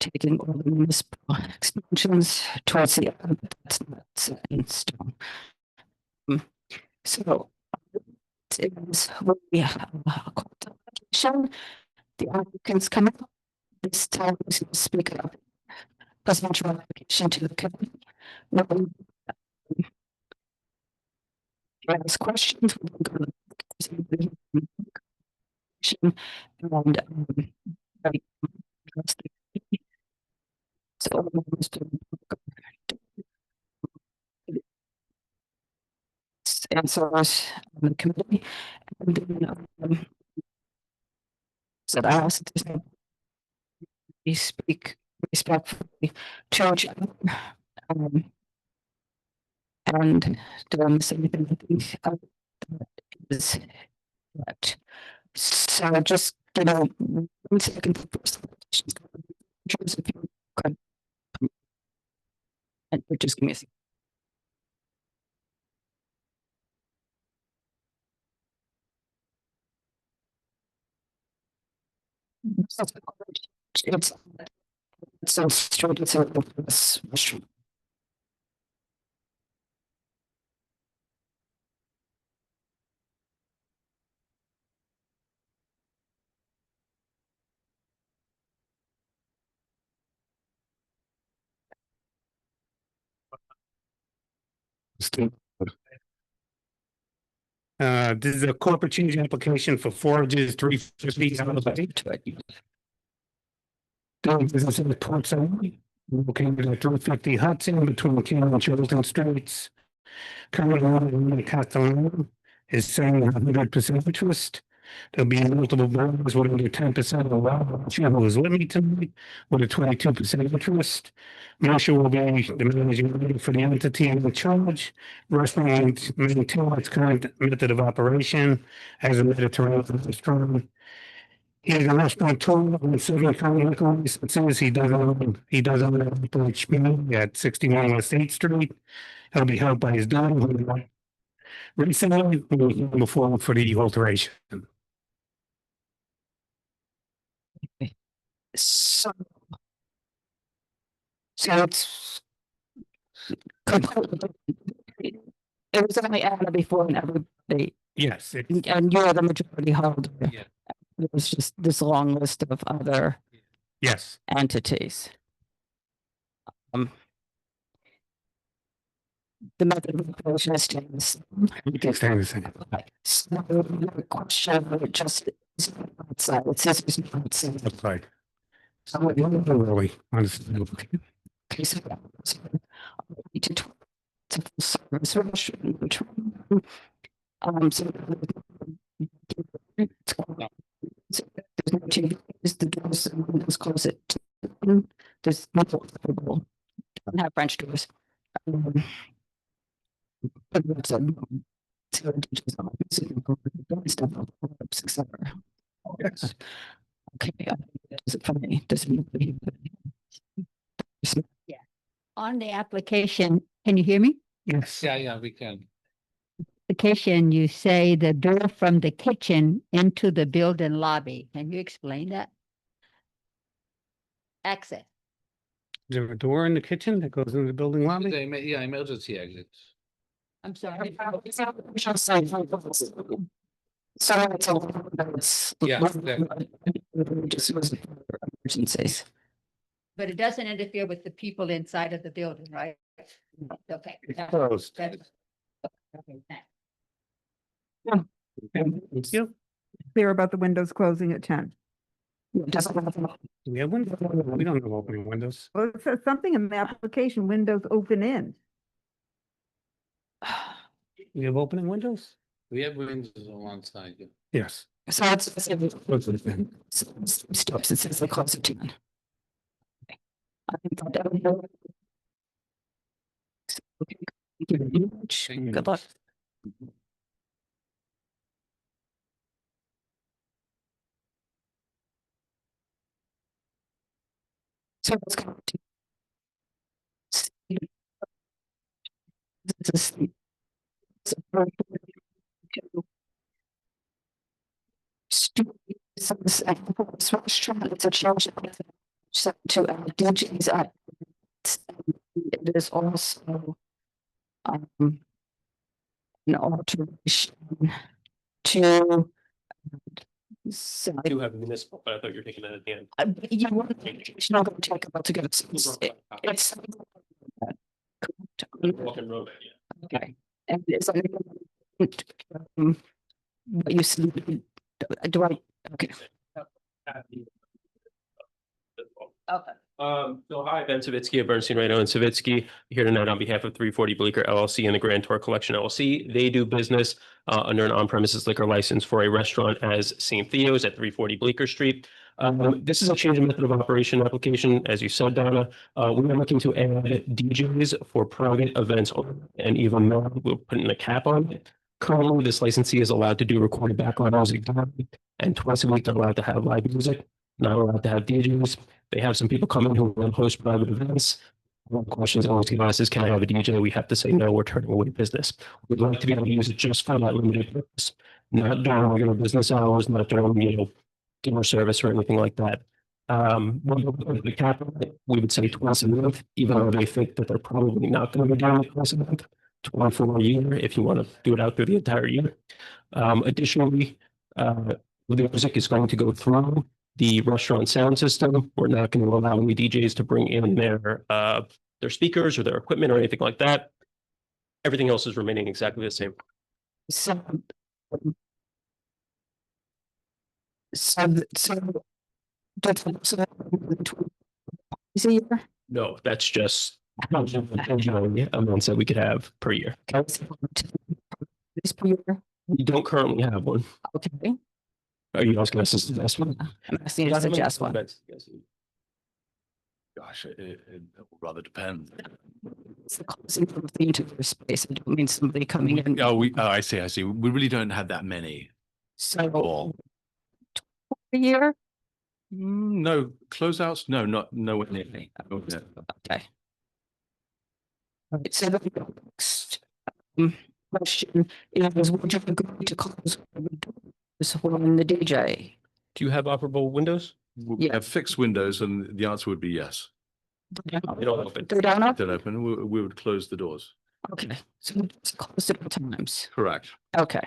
taking all the municipal expansions towards the end, but that's not set in stone. So it is we have a court application. The applicants come up. This time is going to speak up. Presidential application to the committee. No one ask questions. We can go to the so answers on the committee, and then said I asked we speak respectfully to each other, and doing the same thing. I think is correct. So just 1 second for first if you could, and just give me a second. It's so straight. It's a mushroom. This is a corporate change application for forages 350 business in the port side, located at 350 Hudson between King and Chilton Streets. Current owner in Castellano is saying 100% interest. There'll be multiple buyers with under 10% of the lot. Who is with me tonight with a 22% interest. Marcia will be the managing agent for the entity in charge. Restaurant maintain its current method of operation as a Mediterranean restaurant. He is a restaurateur in Southern California licenses. He does own HB at 61 West 8th Street. He'll be helped by his daughter, who recently before for the alteration. So it's completely. It was only added before and everybody. Yes, and you're the majority holder. Yeah. It was just this long list of other entities. The method of operation is staying the same. So the question just is outside. It says it's not outside. That's right. So what you really understand. Okay, so it's a full service restaurant. So there's no TV. The doors and windows close at 2. There's no don't have French doors. But that's a yes. Okay, does it funny? Does it? Yeah. On the application, can you hear me? Yes. Yeah, we can. Application, you say the door from the kitchen into the building lobby. Can you explain that? Access. Is there a door in the kitchen that goes into the building lobby? Yeah, emergency exit. I'm sorry. So it's just was emergencies. But it doesn't interfere with the people inside of the building, right? Okay. It's closed. Okay, thanks. Thank you. Clear about the windows closing at 10. Do we have windows? We don't have opening windows. Well, it says something in the application, windows open in. We have opening windows? We have windows on one side. Yeah. Yes. So it's steps. It says they close at 10. I think that good luck. So it's going to So this restaurant, it's a change to DJ's at. It is also an alteration to. So I do have municipal, but I thought you were taking that at the end. you want it's not going to take about to get it. It's Walking road, yeah. okay, and it's like what you see. Do I? Okay. Okay. So hi, Ben Savitsky of Bernstein, Rado and Savitsky, here tonight on behalf of 340 Bleecker LLC and the Grand Tour Collection LLC. They do business under an on-premises liquor license for a restaurant as St. Theos at 340 Bleecker Street. This is a change in method of operation application, as you said, Donna. We are looking to add DJs for private events and even more. We'll put in a cap on it. Currently, this licensee is allowed to do recorded background music and twice a week they're allowed to have live music, not allowed to have DJs. They have some people come in who will host private events. One questions always give us is, can I have a DJ? We have to say, no, we're turning away business. We'd like to be able to use it just for that limited purpose, not during regular business hours, not during, dinner service or anything like that. The cap, we would say twice a month, even though they think that they're probably not going to be doing it twice a month, 24 a year, if you want to do it out through the entire year. Additionally, the music is going to go through the restaurant sound system. We're not going to allow any DJs to bring in their speakers or their equipment or anything like that. Everything else is remaining exactly the same. No, that's just amounts that we could have per year. This per year. We don't currently have one. Okay. Are you asking us to suggest one? I'm asking you to suggest one. Gosh, it will rather depend. It's the closing of the entire space. I don't mean somebody coming in. Oh, I see. We really don't have that many. So All. a year. No closeouts. No, nowhere near. Okay. All right, so the next question is, would you agree to close this when the DJ? Do you have operable windows? We have fixed windows, and the answer would be yes. They don't open. Go down up? If they're open, we would close the doors. Okay, so we just closed it all times. Correct. Okay.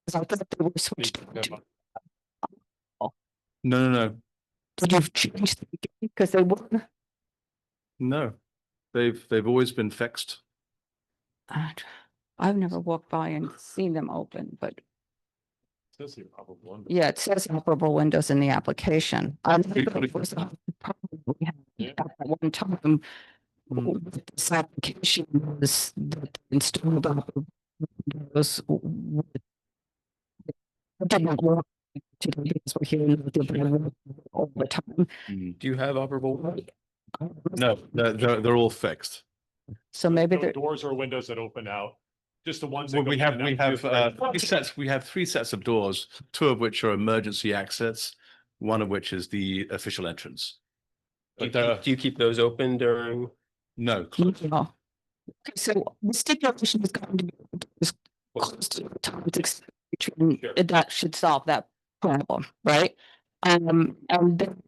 'Cause I thought they were switched. No. Did you change the because they were? No, they've always been fixed. I've never walked by and seen them open, but yeah, it says operable windows in the application. It was a problem we had at one time. With this application was that installed operable windows did not work because we're hearing all the time. Do you have operable? No, they're all fixed. So maybe No they're doors or windows that open out, just the ones. that Well, go we in have and out. three sets. We have three sets of doors, two of which are emergency exits, one of which is the official entrance. Do But you keep those open during? no, no. Okay, so the stipulation is going to be as close to the time it's between Sure. that should solve that problem, right? And then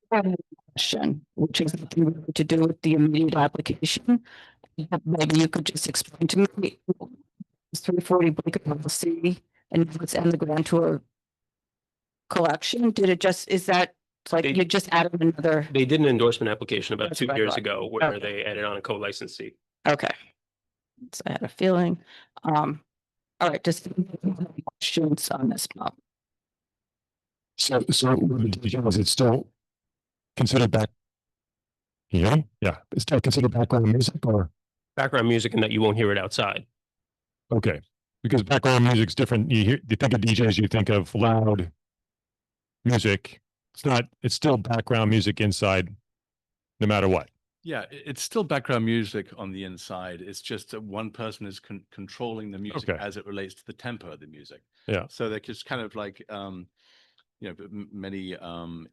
one question, which has nothing really to do with the immediate application. Maybe you could just explain to me. It's 340 Bleecker LLC and it's in the Grand Tour collection. Did it just, is that like They- you just added another? They did an endorsement application about That's 2 what I years thought. ago where Okay. they added on a co-licensee. Okay. So I had a feeling. All right, just questions on this, Bob. So with the DJ, is it still considered back? Yeah, it's still considered background music or, Background music and that you won't hear it outside. okay, because background music's different. You think of DJs, you think of loud music. It's still background music inside, no matter what. yeah, it's still background music on the inside. It's just that one person is controlling the music Okay. as it relates to the tempo of the music. Yeah. So they're just kind of like, many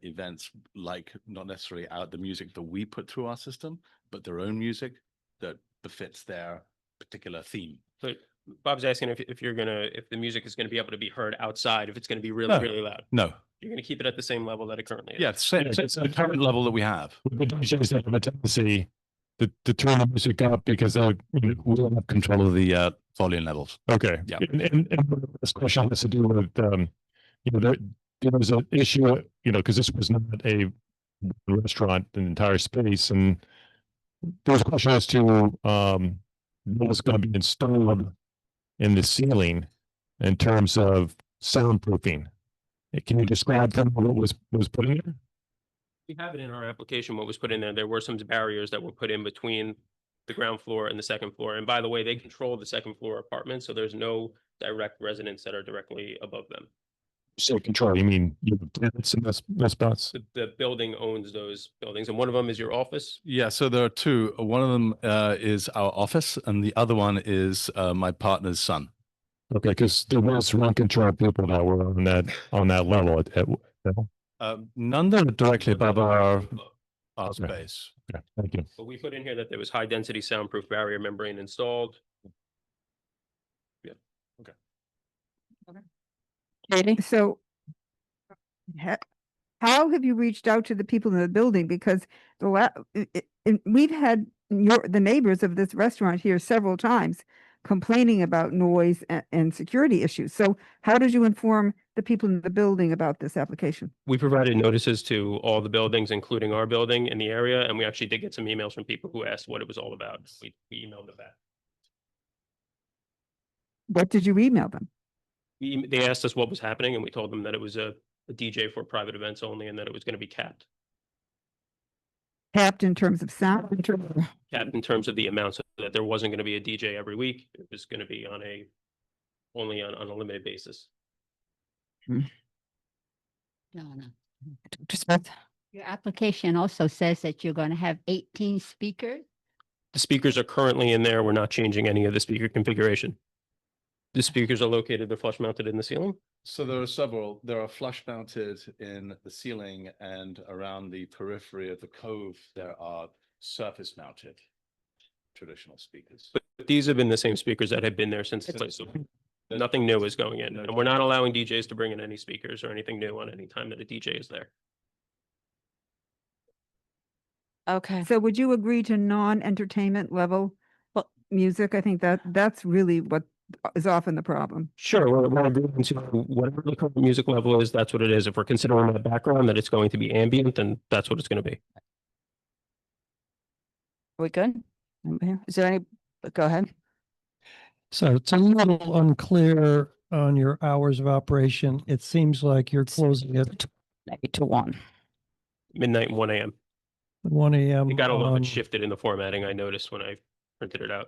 events like not necessarily the music that we put through our system, but their own music that befits their particular theme. But Bob's asking if you're gonna, if the music is gonna be able to be heard outside, if it's gonna be really, No. really loud. No, You're gonna keep it at the same level that it currently is. yeah, it's the current level that we have. The DJs have a tendency to turn the music up because they're, We don't have control of the volume levels. okay. Yeah. And this question has to do with, there was an issue, because this was not a restaurant, an entire space, and there was a question as to, what was going to be installed in the ceiling in terms of soundproofing. Can you describe kind of what was put in there? We have it in our application, what was put in there. There were some barriers that were put in between the ground floor and the second floor. And by the way, they control the second floor apartments, so there's no direct residents that are directly above them. So control, you mean tenants and that's spots? The building owns those buildings, and one of them is your office. Yeah, so there are two. One of them is our office, and the other one is my partner's son. Okay, because there was rent control people that were on that level None that are directly above our Okay. space. Okay, thank you. But we put in here that there was high density soundproof barrier membrane installed. Katie? So how have you reached out to the people in the building? Because we've had the neighbors of this restaurant here several times complaining about noise and security issues. So how did you inform the people in the building about this application? We provided notices to all the buildings, including our building in the area, and we actually did get some emails from people who asked what it was all about. We emailed it back. What did you email them? They asked us what was happening, and we told them that it was a DJ for private events only, and that it was going to be capped. Capped in terms of sound? Capped in terms of the amount, so that there wasn't going to be a DJ every week. It was going to be only on a limited basis. No. Dr. Smith? Your application also says that you're going to have 18 speakers. The speakers are currently in there. We're not changing any of the speaker configuration. The speakers are located, they're flush mounted in the ceiling. So there are several. There are flush mounted in the ceiling, and around the periphery of the cove, there are surface mounted traditional speakers. But these have been the same speakers that have been there since. So nothing new is going in, and we're not allowing DJs to bring in any speakers or anything new on any time that a DJ is there. Okay. So would you agree to non-entertainment level music? I think that's really what is often the problem. Sure, we're agreeing to whatever the current music level is, that's what it is. If we're considering the background that it's going to be ambient, then that's what it's going to be. Are we good? Is there any, go ahead. So it's a little unclear on your hours of operation. It seems like you're closing at 8 to 1. Midnight, 1 a.m. 1 a.m. It got a little on bit shifted in the formatting, I noticed when I printed it out.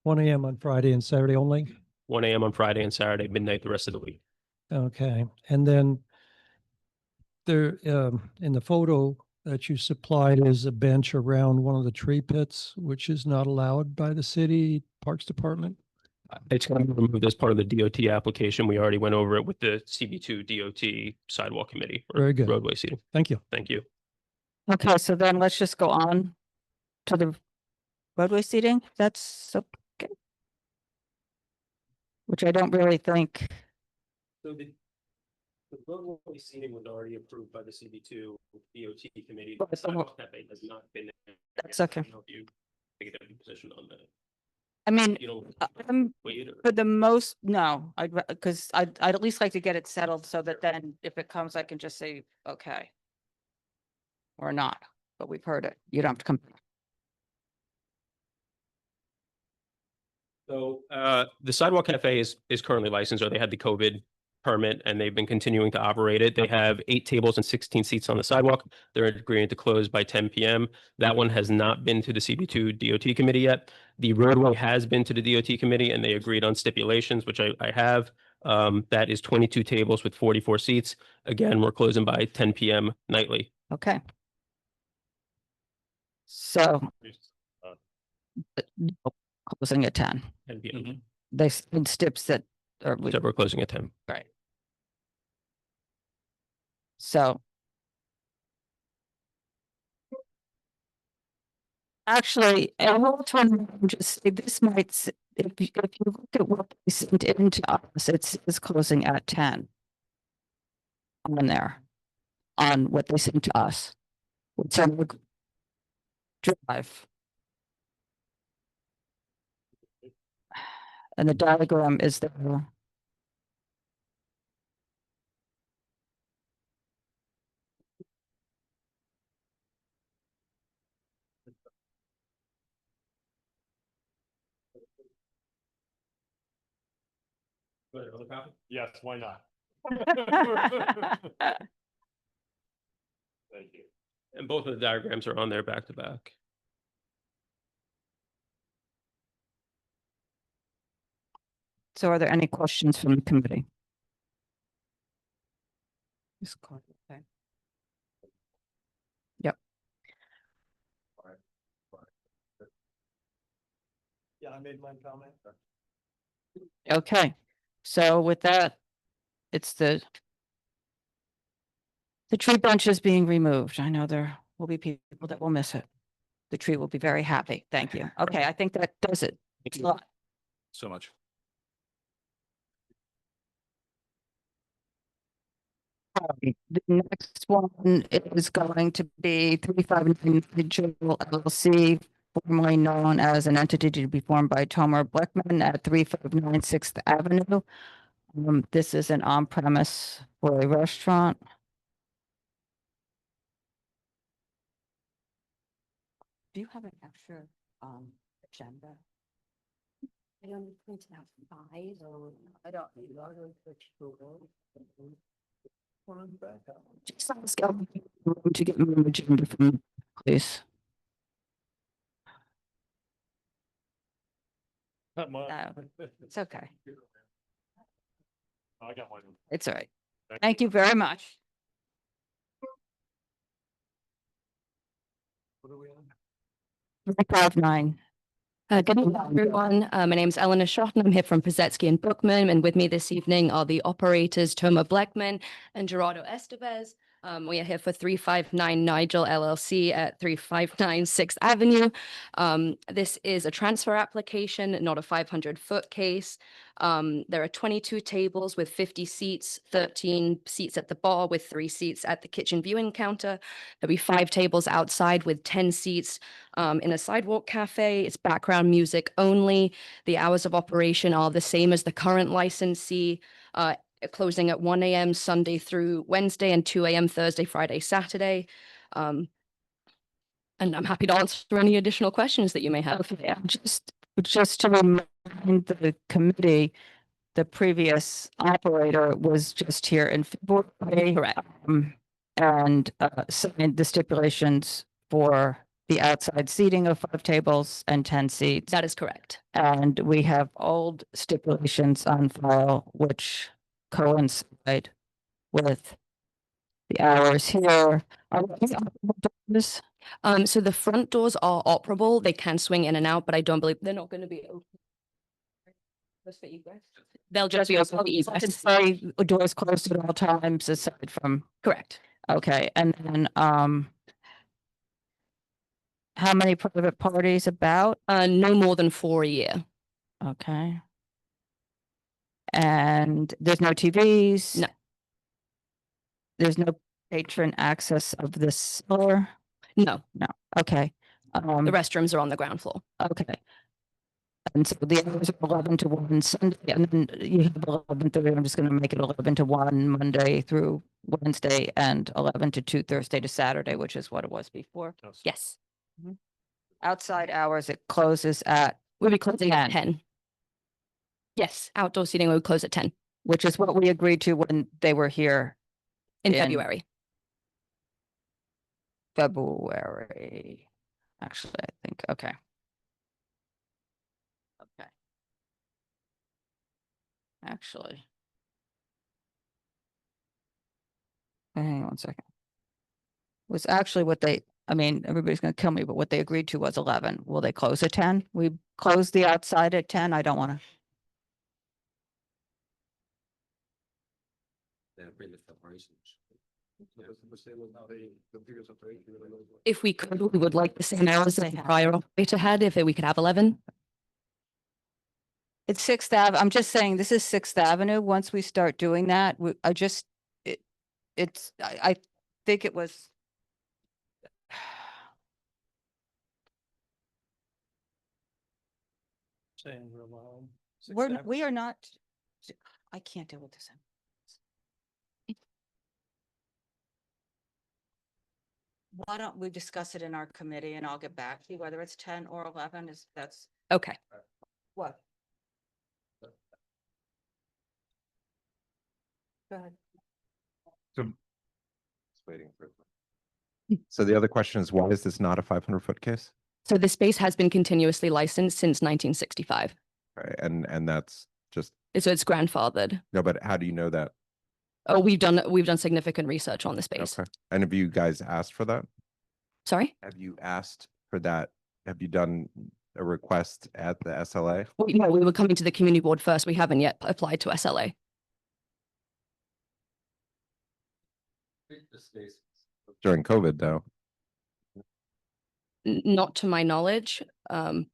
1 a.m. on Friday and Saturday only. 1 a.m. on Friday and Saturday, midnight the rest of the week. Okay. And then there, in the photo that you supplied is a bench around one of the tree pits, which is not allowed by the city Parks Department. It's going to be removed as part of the DOT application. We already went over it with the CB2 DOT Sidewalk Committee. or Very good. Roadway seating. Thank you. Thank you. Okay, so then let's just go on to the roadway seating. That's okay. Which I don't really think, So the roadway seating was already approved by the CB2 DOT committee. But The the sidewalk cafe has not been there. That's okay. I don't know if you take a position on that. I mean, You don't I'm wait or. for the most, no, because I'd at least like to get it settled so that then if it comes, I can just say, okay. Or not, but we've heard it. You don't have to come. So the Sidewalk Cafe is currently licensed, or they had the COVID permit, and they've been continuing to operate it. They have 8 tables and 16 seats on the sidewalk. They're agreeing to close by 10 p.m. That one has not been to the CB2 DOT committee yet. The roadway has been to the DOT committee, and they agreed on stipulations, which I have. That is 22 tables with 44 seats. Again, we're closing by 10 p.m. nightly. Okay. So closing at 10. 10 p.m. They in steps that are, So we're closing at 10. right. So. Actually, I will just say this might if you look at what they sent in to us, it's closing at 10 on there, on what they sent to us. It's on the drive. And the diagram is there. Yes, why not? Thank you. And both of the diagrams are on there back to back. So are there any questions from the committee? Okay. Yep. Yeah, I made my comment. Okay, so with that, it's the tree bunch is being removed. I know there will be people that will miss it. The tree will be very happy. Thank you. Okay, I think that does it. It's a lot. So much. The next one is going to be 359 Digital LLC, formerly known as an entity to be formed by Tomer Bleckman at 359 6th Avenue. This is an on-premise for a restaurant. Do you have an extra agenda? I only printed out 5, so I don't need Just ask Elvin to get me an agenda from, please. Not much. It's okay. I got one. It's all right. Thank you very much. What are we on? 359. Good evening, everyone. My name is Eleanor Shosh, and I'm here from Pazetsky and Bookman. And with me this evening are the operators, Tomer Bleckman and Gerardo Estevez. We are here for 359 Nigel LLC at 359 6th Avenue. This is a transfer application, not a 500-foot case. There are 22 tables with 50 seats, 13 seats at the bar with 3 seats at the kitchen viewing counter. There'll be 5 tables outside with 10 seats in a sidewalk cafe. It's background music only. The hours of operation are the same as the current licensee, closing at 1 a.m. Sunday through Wednesday and 2 a.m. Thursday, Friday, Saturday. And I'm happy to answer any additional questions that you may have. Okay, just to remind the committee, the previous operator was just here in February. Correct. And signed the stipulations for the outside seating of 5 tables and 10 seats. That is correct. And we have old stipulations on file which coincide with the hours here. Are these operable doors? So the front doors are operable. They can swing in and out, but I don't believe they're not going to be open. They'll just be open for egress. Sorry, doors closed at all times aside from, Correct. okay, and then how many private parties about? No more than 4 a year. Okay. And there's no TVs? No. There's no patron access of this floor? No, No, okay. the restrooms are on the ground floor. Okay. And so the hours are 11 to 1 Sunday, and then you have 11:30, I'm just gonna make it 11 to 1 Monday through Wednesday, and 11 to 2 Thursday to Saturday, which is what it was before. Yes. Outside hours, it closes at, We'll be closing at 10. 10. Yes, outdoor seating will close at 10 which is what we agreed to when they were here in In- February. February. Actually, I think, okay. Okay. Actually. Hang on one second. Was actually what they, I mean, everybody's gonna kill me, but what they agreed to was 11. Will they close at 10? We close the outside at 10? I don't wanna. If we could, we would like the same hours that the prior operator had, if we could have 11. It's Sixth Ave. I'm just saying, this is Sixth Avenue. Once we start doing that, I think it was. Saying we're allowed. We are not, I can't deal with this. Why don't we discuss it in our committee and I'll get back to you, whether it's 10 or 11 that's Okay. what? Go ahead. Waiting for. So the other question is, why is this not a 500-foot case? So the space has been continuously licensed since 1965. Right, and that's just, So it's grandfathered. no, but how do you know that? Oh, we've done significant research on the space. Okay, and have you guys asked for that? Sorry? Have you asked for that? Have you done a request at the SLA? No, we were coming to the community board first. We haven't yet applied to SLA. During COVID, though. Not to my knowledge. I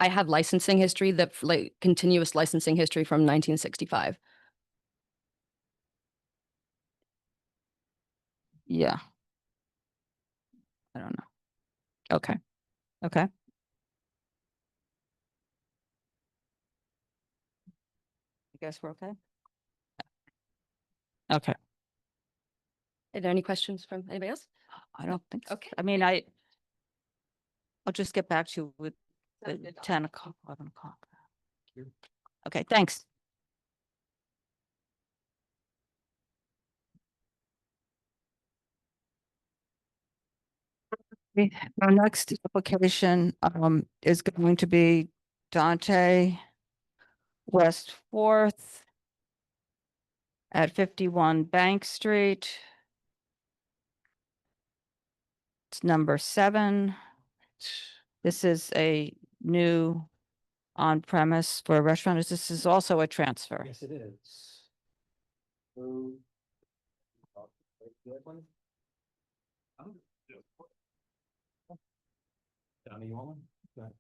have licensing history like continuous licensing history from 1965. Yeah. I don't know. Okay. Okay. I guess we're okay. Okay. Are there any questions from anybody else? I don't think so. Okay. I mean, I'll just get back to you with the 10 o'clock, 11 o'clock. Okay, thanks. Our next application is going to be Dante West 4th at 51 Bank Street. It's number 7. This is a new on-premise for a restaurant. This is also a transfer. Yes, it is.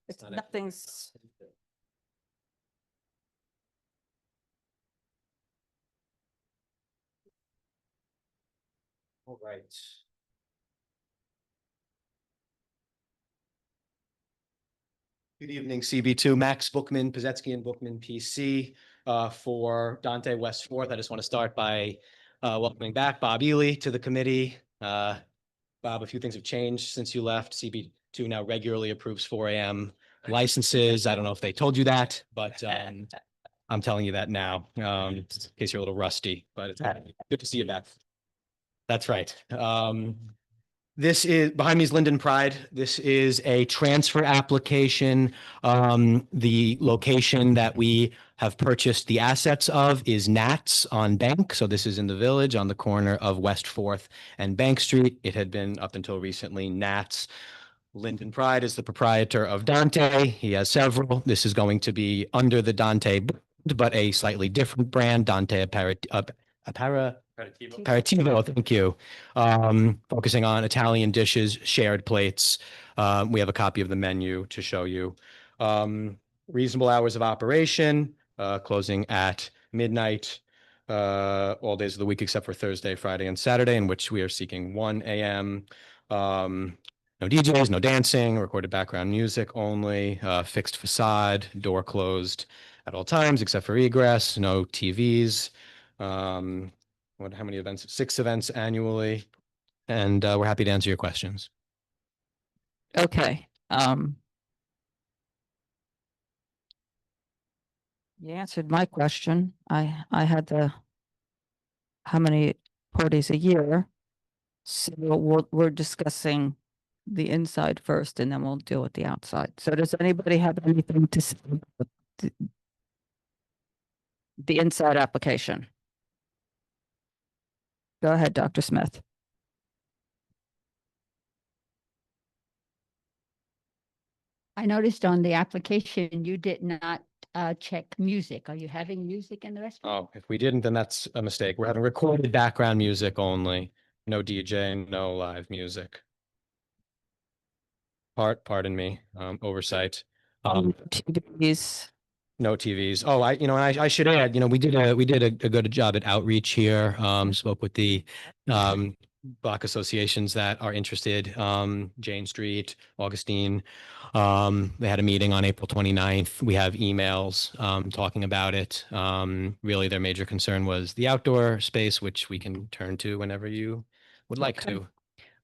It's nothing's. All right. Good evening, CB2, Max Bookman, Pizetsky and Bookman PC for Dante West 4th. I just want to start by welcoming back Bob Ely to the committee. Bob, a few things have changed since you left. CB2 now regularly approves 4 a.m. licenses. I don't know if they told you that, but I'm telling you that now, in case you're a little rusty, but it's good to see you back. That's right. This is, behind me is Linden Pride. This is a transfer application. The location that we have purchased the assets of is Nats on Bank. So this is in the village on the corner of West 4th and Bank Street. It had been up until recently Nats. Linden Pride is the proprietor of Dante. He has several. This is going to be under the Dante brand, but a slightly different brand, Dante Aperitivo, thank you. Focusing on Italian dishes, shared plates. We have a copy of the menu to show you. Reasonable hours of operation, closing at midnight, all days of the week except for Thursday, Friday, and Saturday, in which we are seeking 1 a.m. No DJs, no dancing, recorded background music only, fixed facade, door closed at all times except for egress, no TVs. How many events? 6 events annually. And we're happy to answer your questions. Okay. You answered my question. I had how many parties a year? So we're discussing the inside first and then we'll deal with the outside. So does anybody have anything to say about the inside application? Go ahead, Dr. Smith. I noticed on the application, you did not check music. Are you having music in the restaurant? Oh, if we didn't, then that's a mistake. We're having recorded background music only. No DJ, no live music. Pardon me, oversight. Um, TVs. No TVs. Oh, I should add, we did a good job at outreach here. Spoke with the block associations that are interested, Jane Street, Augustine. They had a meeting on April 29th. We have emails talking about it. Really, their major concern was the outdoor space, which we can turn to whenever you would like Okay.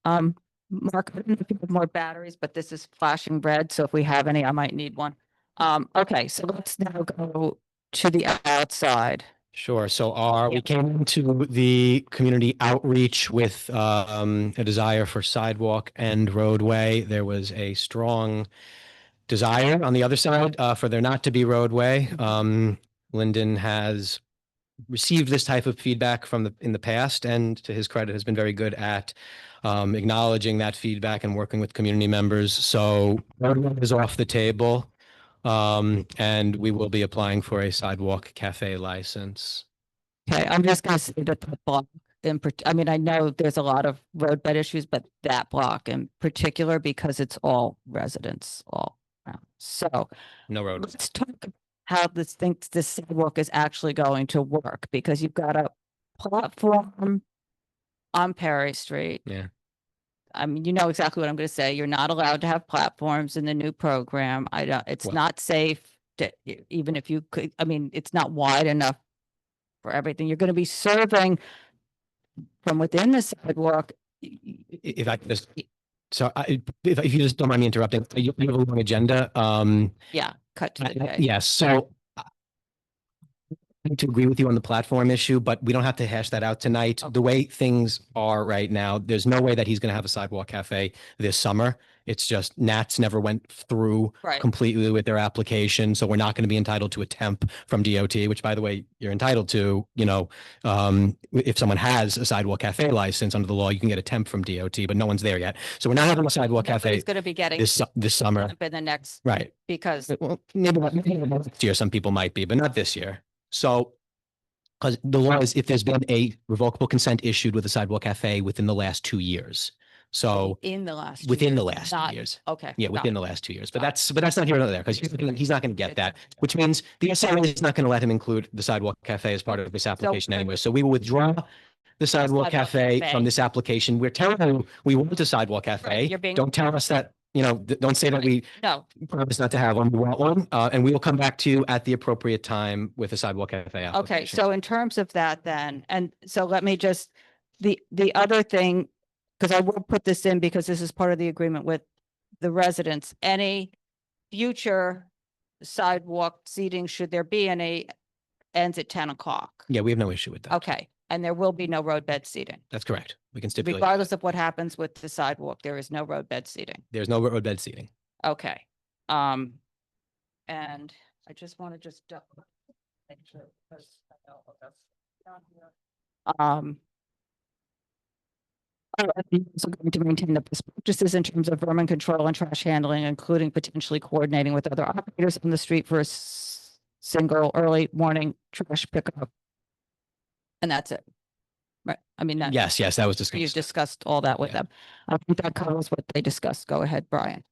to. Mark, I don't know if you have more batteries, but this is flashing red, so if we have any, I might need one. Okay, so let's now go to the outside. Sure. So we Yeah. came into the community outreach with a desire for sidewalk and roadway. There was a strong desire on the other side for there not to be roadway. Lyndon has received this type of feedback in the past, and to his credit, has been very good at acknowledging that feedback and working with community members. So roadway is off the table. And we will be applying for a sidewalk cafe license. Okay, I'm just gonna say that the block I mean, I know there's a lot of roadbed issues, but that block in particular, because it's all residents all around. So No road. let's talk about how this sidewalk is actually going to work, because you've got a platform on Perry Street. Yeah. I mean, you know exactly what I'm going to say. You're not allowed to have platforms in the new program. It's Well- not safe to, even if you could, I mean, it's not wide enough for everything. You're going to be serving from within the sidewalk. If I could just, so if you just don't mind me interrupting, you have a long agenda. Yeah, cut to the chase. Yes, so I need to agree with you on the platform issue, but we don't have to hash that out tonight. The way things are right now, there's no way that he's going to have a sidewalk cafe this summer. It's just Nats never went through Right. completely with their application. So we're not going to be entitled to a temp from DOT, which, by the way, you're entitled to, if someone has a sidewalk cafe license under the law, you can get a temp from DOT, but no one's there yet. So we're not having a sidewalk cafe He's going to be getting this summer. in the next, Right. because Well, maybe next year, some people might be, but not this year. So, because the law is if there's been a revocable consent issued with a sidewalk cafe within the last 2 years. So in the last. 2 within the years, last not- 2 years. Okay. Yeah, got within it. the last 2 years. But that's not here nor there, because he's not going to get that, which means the SLA is not going to let him include the sidewalk cafe as part of this application anyway. So we will withdraw the sidewalk sidewalk cafe cafe. from this application. We're telling you we want a sidewalk cafe. you're being- Don't tell us that, don't say that we No, promise not to have one. We want one. And we will come back to you at the appropriate time with a sidewalk cafe application. okay, so in terms of that then, and so let me just, the other thing, because I will put this in because this is part of the agreement with the residents, any future sidewalk seating, should there be any, ends at 10 o'clock. Yeah, we have no issue with that. Okay, and there will be no roadbed seating. That's correct. We can stipulate. Regardless of what happens with the sidewalk, there is no roadbed seating. There's no roadbed seating. Okay. And I just want to just make sure, because I know that's down here. Also going to maintain the best practices in terms of vermin control and trash handling, including potentially coordinating with other operators on the street for a single early morning trash pickup. And that's it. Right. I mean, that. Yes, that was You discussed. discussed all that with Yeah. them. I think that covers what they discussed. Go ahead, Brian.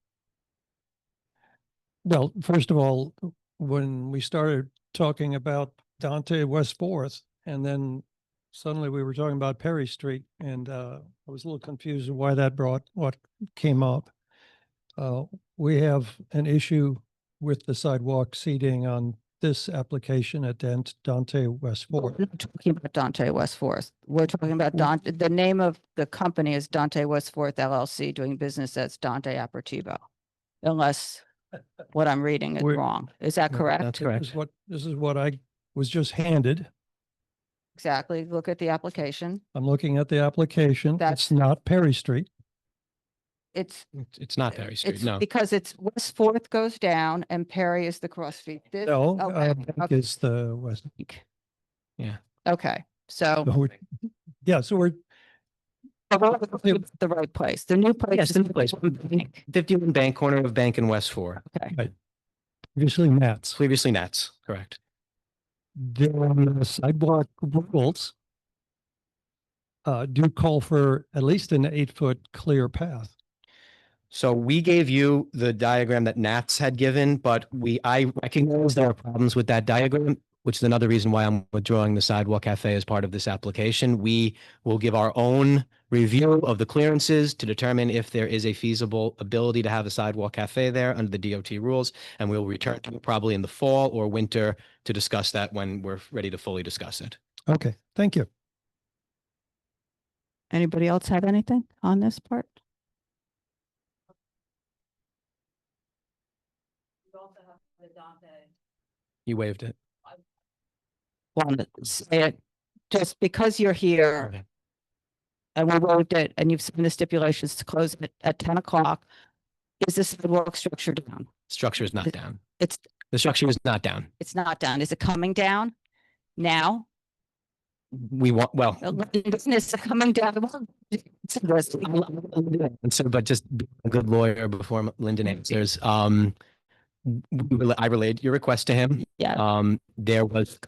Well, first of all, when we started talking about Dante West Fourth, and then suddenly we were talking about Perry Street, and I was a little confused why that brought what came up. We have an issue with the sidewalk seating on this application at Dante West Fourth. We're not talking about Dante West Fourth. We're talking about Dante, the name of the company is Dante West Fourth LLC, doing business as Dante Aperitivo. Unless what I'm reading is We're- wrong. Is that No, correct? That's correct. This is what I was just handed. Exactly. Look at the application. I'm looking at the application. That's- It's not Perry Street. It's, It's not Perry Street, it's no. because it's West Fourth goes down and Perry is the cross street. No, Okay, Bank okay. is the West. Okay, so So we're- Yeah, so we're, the right place. The new place. Yes, is the new place. 51 Bank, corner of Bank and West 4. Okay. previously Nats. Previously Nats, correct. The sidewalk rules do call for at least an 8-foot clear path. So we gave you the diagram that Nats had given, but I recognize there are problems with that diagram, which is another reason why I'm withdrawing the sidewalk cafe as part of this application. We will give our own review of the clearances to determine if there is a feasible ability to have a sidewalk cafe there under the DOT rules, and we'll return to it probably in the fall or winter to discuss that when we're ready to fully discuss it. Okay, thank you. Anybody else have anything on this part? You waived it. Want to say it, just because you're here Okay. and we waived it and you've seen the stipulations to close it at 10 o'clock, is the sidewalk structure down? Structure is not down. It's The structure is not down. not down. Is it coming down now? We want, well, Business coming down. and so, but just be a good lawyer before Lyndon answers. I relayed your request to him. Yeah. There was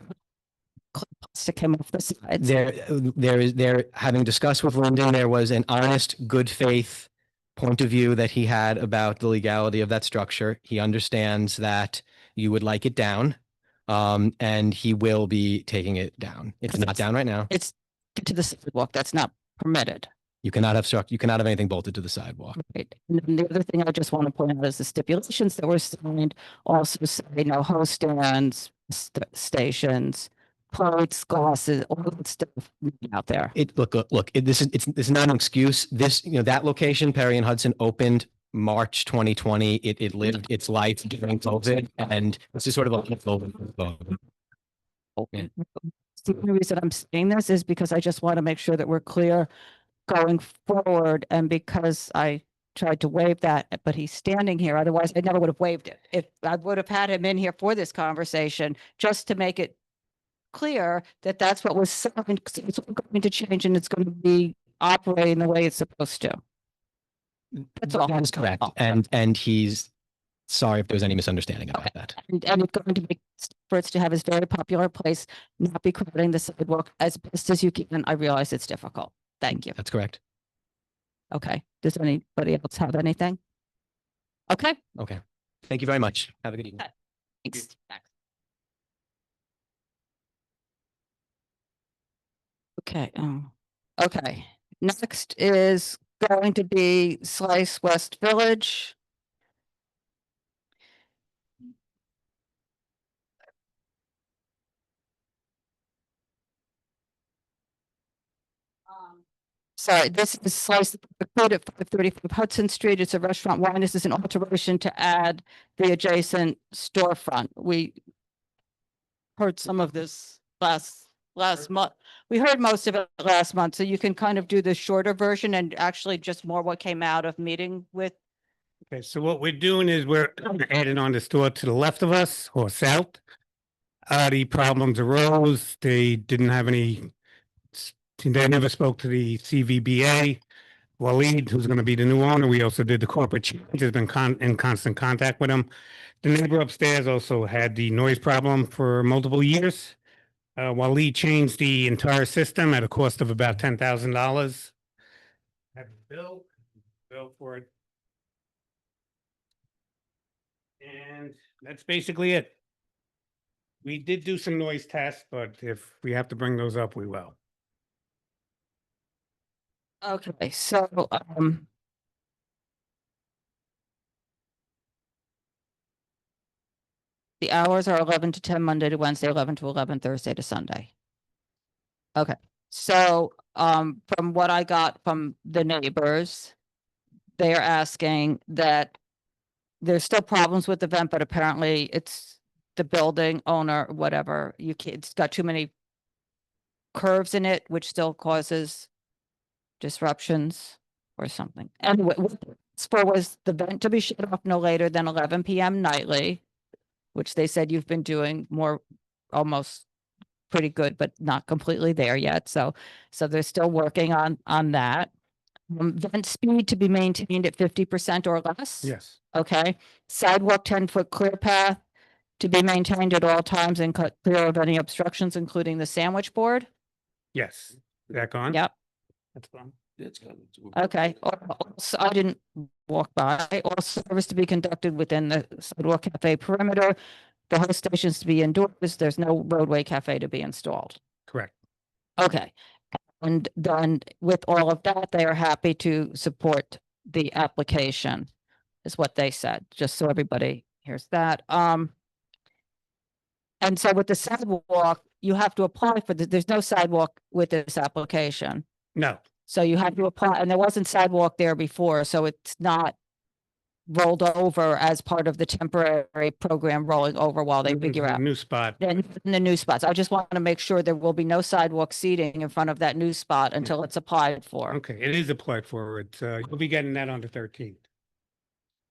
To come off the sides. there, having discussed with Lyndon, there was an honest, good faith point of view that he had about the legality of that structure. He understands that you would like it down, and he will be taking it down. It's not down right now. It's to the sidewalk. That's not permitted. You cannot have anything bolted to the sidewalk. Right. And then the other thing I just want to point out is the stipulations that were signed also say no host stands, stations, plates, glasses, all that stuff out there. This is not an excuse. That location, Perry and Hudson, opened March 2020. It lived its life during COVID, and this is sort of a The only reason I'm saying this is because I just want to make sure that we're clear going forward, and because I tried to waive that, but he's standing here. Otherwise, I never would have waived it. If I would have had him in here for this conversation, just to make it clear that that's what was signed, 'cause it's going to change and it's going to be operating the way it's supposed to. That's all. That is correct. And he's sorry if there was any misunderstanding about that. And it's going to make efforts to have his very popular place not be crowding the sidewalk as best as you can. I realize it's difficult. Thank you. That's correct. Okay. Does anybody else have anything? Okay. Okay. Thank you very much. Have a good evening. Thanks. Okay. Okay. Next is going to be Slice West Village. Sorry, this is Slice Food at 535 Hudson Street. It's a restaurant wine. This is an alteration to add the adjacent storefront. We heard some of this last month. We heard most of it last month, so you can kind of do the shorter version and actually just more what came out of meeting with. Okay, so what we're doing is we're adding on the store to the left of us or south. The problems arose. They didn't have any, they never spoke to the CVBA. Waleed, who's going to be the new owner, we also did the corporate change, has been in constant contact with him. The neighbor upstairs also had the noise problem for multiple years. Waleed changed the entire system at a cost of about $10,000. Have a bill for it. And that's basically it. We did do some noise tests, but if we have to bring those up, we will. Okay, so the hours are 11 to 10 Monday to Wednesday, 11 to 11 Thursday to Sunday. Okay, so from what I got from the neighbors, they are asking that there's still problems with the vent, but apparently it's the building owner, whatever, it's got too many curves in it, which still causes disruptions or something. Anyway, what was the vent to be shut off no later than 11 p.m. nightly, which they said you've been doing more, almost pretty good, but not completely there yet. So they're still working on that. Vent speed to be maintained at 50% or less. Yes. Okay. Sidewalk 10-foot clear path to be maintained at all times and cut clear of any obstructions, including the sandwich board. Yes. Is that gone? Yep. That's gone. It's kind Okay, so I didn't walk by. All service to be conducted within the sidewalk cafe perimeter. The host stations to be indoors. There's no roadway cafe to be installed. Correct. Okay. And then with all of that, they are happy to support the application, is what they said, just so everybody hears that. And so with the sidewalk, you have to apply for there's no sidewalk with this application. No, So you have to apply, and there wasn't sidewalk there before, so it's not rolled over as part of the temporary program rolling over while they figure out. new spot. Then in the new spots, I just want to make sure there will be no sidewalk seating in front of that new spot until it's applied for. Okay, it is applied for. It's, you'll be getting that on the 13th.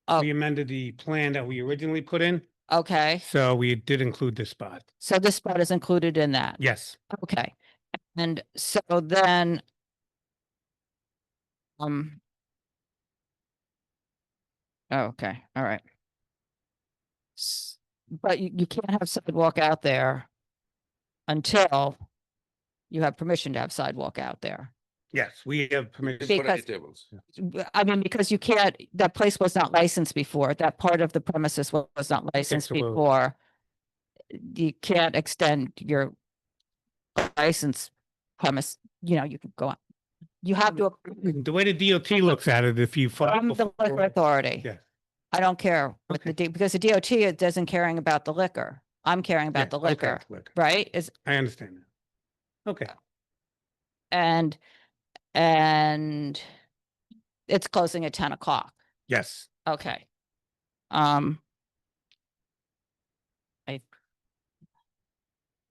Oh. We amended the plan that we originally put in, Okay, so we did include this spot. so this spot is included in that. Yes. Okay, and so then. Okay, all right. But you can't have sidewalk out there until you have permission to have sidewalk out there. Yes, we have permission. Because- tables. I mean, because you can't, that place was not licensed before, that part of the premises was not licensed so we'll- before. You can't extend your license premise, you can go on. You have to, The way the DOT looks at it, if you. file from the liquor before- authority. Yes. I don't care what the, because the DOT doesn't caring about the liquor. I'm caring Yeah, about the okay, liquor, liquor. right? Is, I understand that. Okay, and it's closing at 10 o'clock. yes, Okay.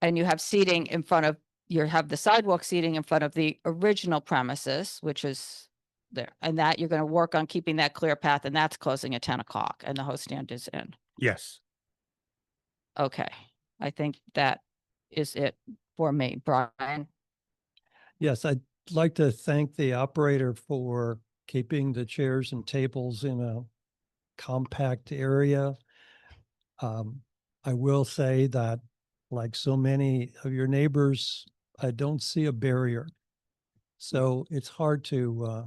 And you have seating in front of, you have the sidewalk seating in front of the original premises, which is there. And that you're going to work on keeping that clear path, and that's closing at 10 o'clock and the host stand is in. yes. Okay. I think that is it for me, Brian. Yes, I'd like to thank the operator for keeping the chairs and tables in a compact area. I will say that, like so many of your neighbors, I don't see a barrier. So it's hard to,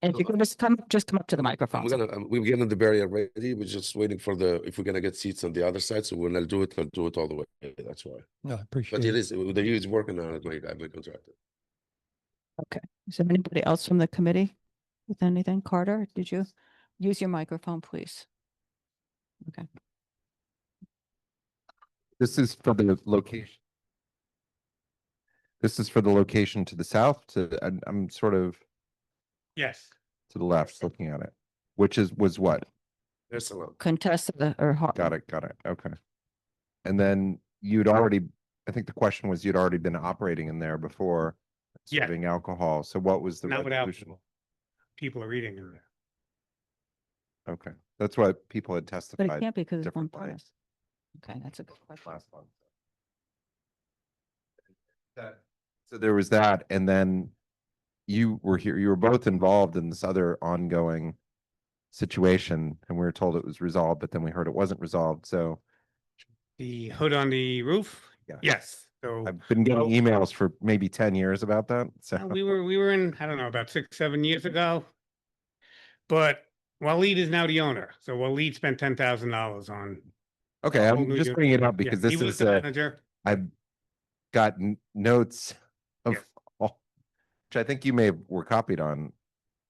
And if you could just come up to the microphone. We're getting the barrier ready. We're just waiting for if we're gonna get seats on the other side. So when I'll do it all the way. That's why. I appreciate But it it. is, he's working on it, my contractor. Okay. Is there anybody else from the committee with anything? Carter, did you use your microphone, please? Okay. This is for the location. This is for the location to the south I'm sort of Yes. to the left looking at it, which was what? There's a lot. Contested or. Got it. Okay. And then I think the question was you'd already been operating in there before Yeah. serving alcohol. So what was the Not without resolution? people are reading in there. Okay, that's what people had But testified. it can't be because it's one different premise. ways Okay, that's a good question. last month. So there was that, and then you were both involved in this other ongoing situation, and we were told it was resolved, but then we heard it wasn't resolved. So The hood on the roof? Yeah. Yes. So I've been getting Well- emails for maybe 10 years about that. So we were in, I don't know, about 6-7 years ago. But Waleed is now the owner. So Waleed spent $10,000 on. okay, whole I'm new just unit. bringing it up Yeah, because he this was is the manager. I've got notes of Yes. all, which I think you were copied on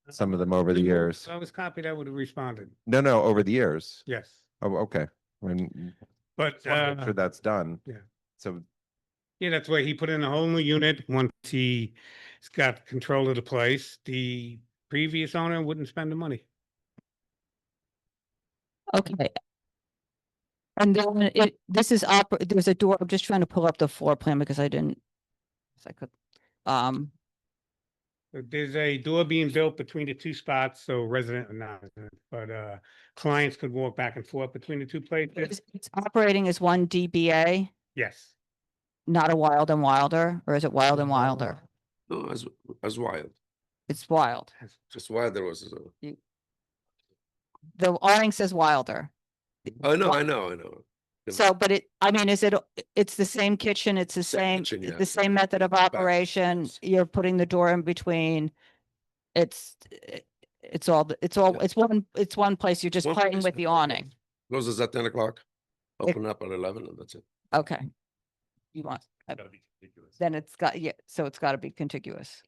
some of them over the years. If I was copied, I would have responded. No, over the years. Yes. Oh, okay. When But sure that's done. yeah. So yeah, that's why he put in a whole new unit once he's got control of the place. The previous owner wouldn't spend the money. Okay. And then this is there's a door, I'm just trying to pull up the floor plan because I didn't. If I could, There's a door being built between the two spots, so resident and non-resident, but clients could walk back and forth between the two places. it's operating as one DBA, Yes. not a Wild and Wilder, or is it Wild and Wilder? No, as wild. It's Wild. Just wild there was. The awning says Wilder. I know. Yeah. So, but it's the same kitchen, it's the Same same, kitchen, yeah. the same method of operation. yes. You're putting the door in between it's one place. You're just One playing place, with the awning. Closes at 10 o'clock, open up at 11 and that's it. Okay. You want, then it's got, yeah, so it's got to be contiguous.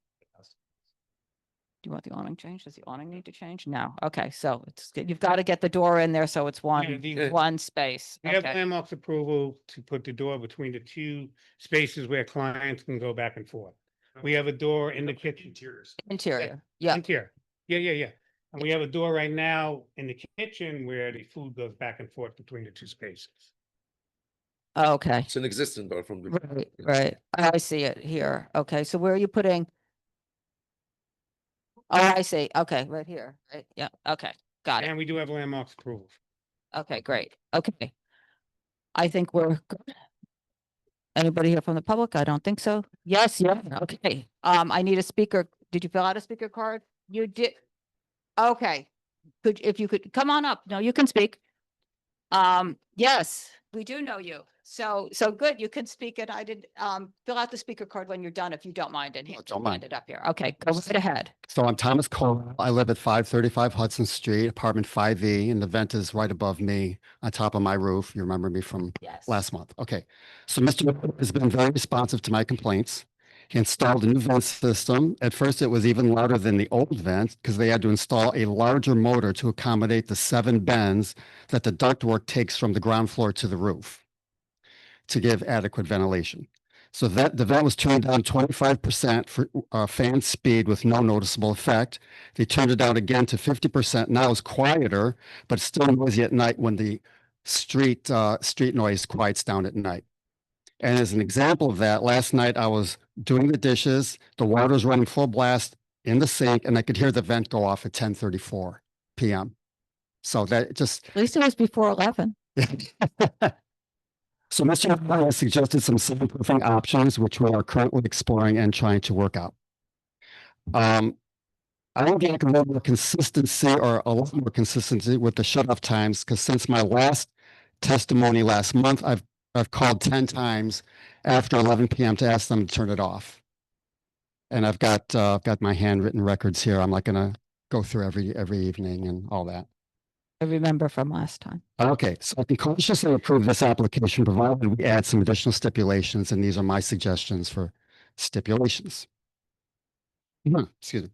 Do you want the awning changed? Does the awning need to change? No. Okay, so you've got to get the door in there, so it's one space. We have Okay. landmarks approval to put the door between the two spaces where clients can go back and forth. We have a door in the kitchen. Interior, yeah. Interior. Yeah. And we have a door right now in the kitchen where the food goes back and forth between the two spaces. Okay, It's an existing door from the. right. I see it here. Okay, so where are you putting? Oh, I see. Okay, right here, right? Yeah, okay, got it. And we do have landmarks approval. Okay, great. Okay. I think we're good. Anybody here from the public? I don't think so. Yes, yeah, okay. I need a speaker. Did you fill out a speaker card? You did. Okay. If you could come on up. No, you can speak. Yes, we do know you. So good. You can speak it. I did, fill out the speaker card when you're done, if you don't mind, and don't mind. hand it up here. Okay, go right ahead. So I'm Thomas Cole. I live at 535 Hudson Street, apartment 5E, and the vent is right above me on top of my roof. You remember me from Yes. last month. Okay. So Mr. has been very responsive to my complaints. He installed a new vent system. At first, it was even louder than the old vent because they had to install a larger motor to accommodate the 7 bends that the ductwork takes from the ground floor to the roof to give adequate ventilation. So that the vent was turned down 25% for fan speed with no noticeable effect. They turned it down again to 50%. Now it's quieter, but still noisy at night when the street noise quiets down at night. And as an example of that, last night I was doing the dishes, the water was running full blast in the sink, and I could hear the vent go off at 10:34 p.m. So that just At least it was before 11. So Mr. Navarro has suggested some soundproofing options, which we are currently exploring and trying to work out. I would like a little more consistency or a lot more consistency with the shut-off times, because since my last testimony last month, I've called 10 times after 11 p.m. to ask them to turn it off. And I've got my handwritten records here. I'm not going to go through every evening and all that. I remember from last time. Okay, so I can cautiously approve this application provided we add some additional stipulations, and these are my suggestions for stipulations. Excuse me.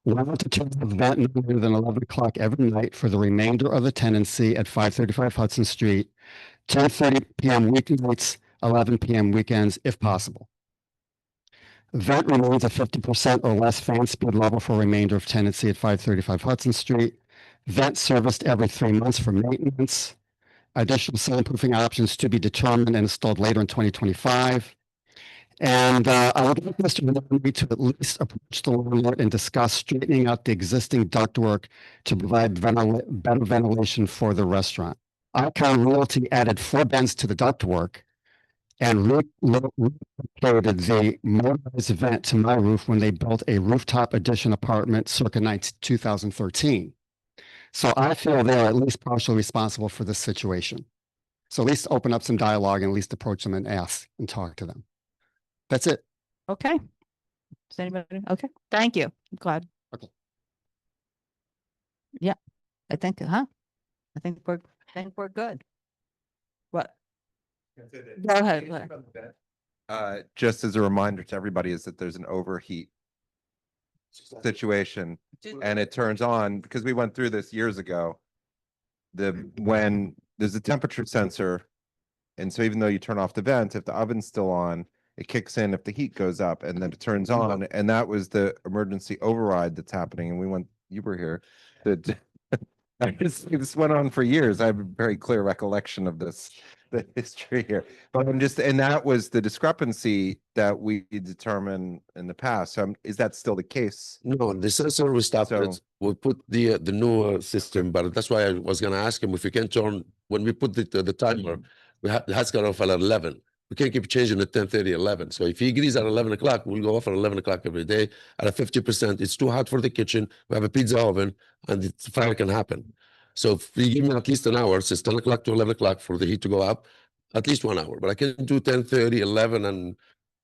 We want to turn the vent no later than 11 o'clock every night for the remainder of the tenancy at 535 Hudson Street, 10:30 p.m. weeknights, 11 p.m. weekends, if possible. Vent remains at 50% or less fan speed level for remainder of tenancy at 535 Hudson Street. Vent serviced every 3 months for maintenance. Additional soundproofing options to be determined and installed later in 2025. And I would like Mr. Manani to at least approach the landlord and discuss straightening out the existing ductwork to provide better ventilation for the restaurant. Icon Realty added 4 bends to the ductwork and relocated the motorized vent to my roof when they built a rooftop addition apartment circa 2013. So I feel they're at least partially responsible for this situation. So at least open up some dialogue and at least approach them and ask and talk to them. That's it. Okay. Does anybody? Okay, thank you. I'm glad. Okay. Yeah, I think, I think we're good. What? Go ahead. Just as a reminder to everybody is that there's an overheat situation and it turns on because we went through this years ago. When there's a temperature sensor, and so even though you turn off the vent, if the oven's still on, it kicks in if the heat goes up and then it turns on. And that was the emergency override that's happening. And you were here. This went on for years. I have a very clear recollection of the history here. But and that was the discrepancy that we determined in the past. So is that still the case? No, the sensor we started, we put the new system, but that's why I was going to ask him if we can turn, when we put the timer, it has gone off at 11. We can't keep changing at 10:30, 11. So if he agrees at 11 o'clock, we'll go off at 11 o'clock every day at a 50%. It's too hot for the kitchen. We have a pizza oven and the fire can happen. So if you give me at least an hour, so it's 10 o'clock to 11 o'clock for the heat to go up, at least 1 hour. But I can do 10:30, 11, and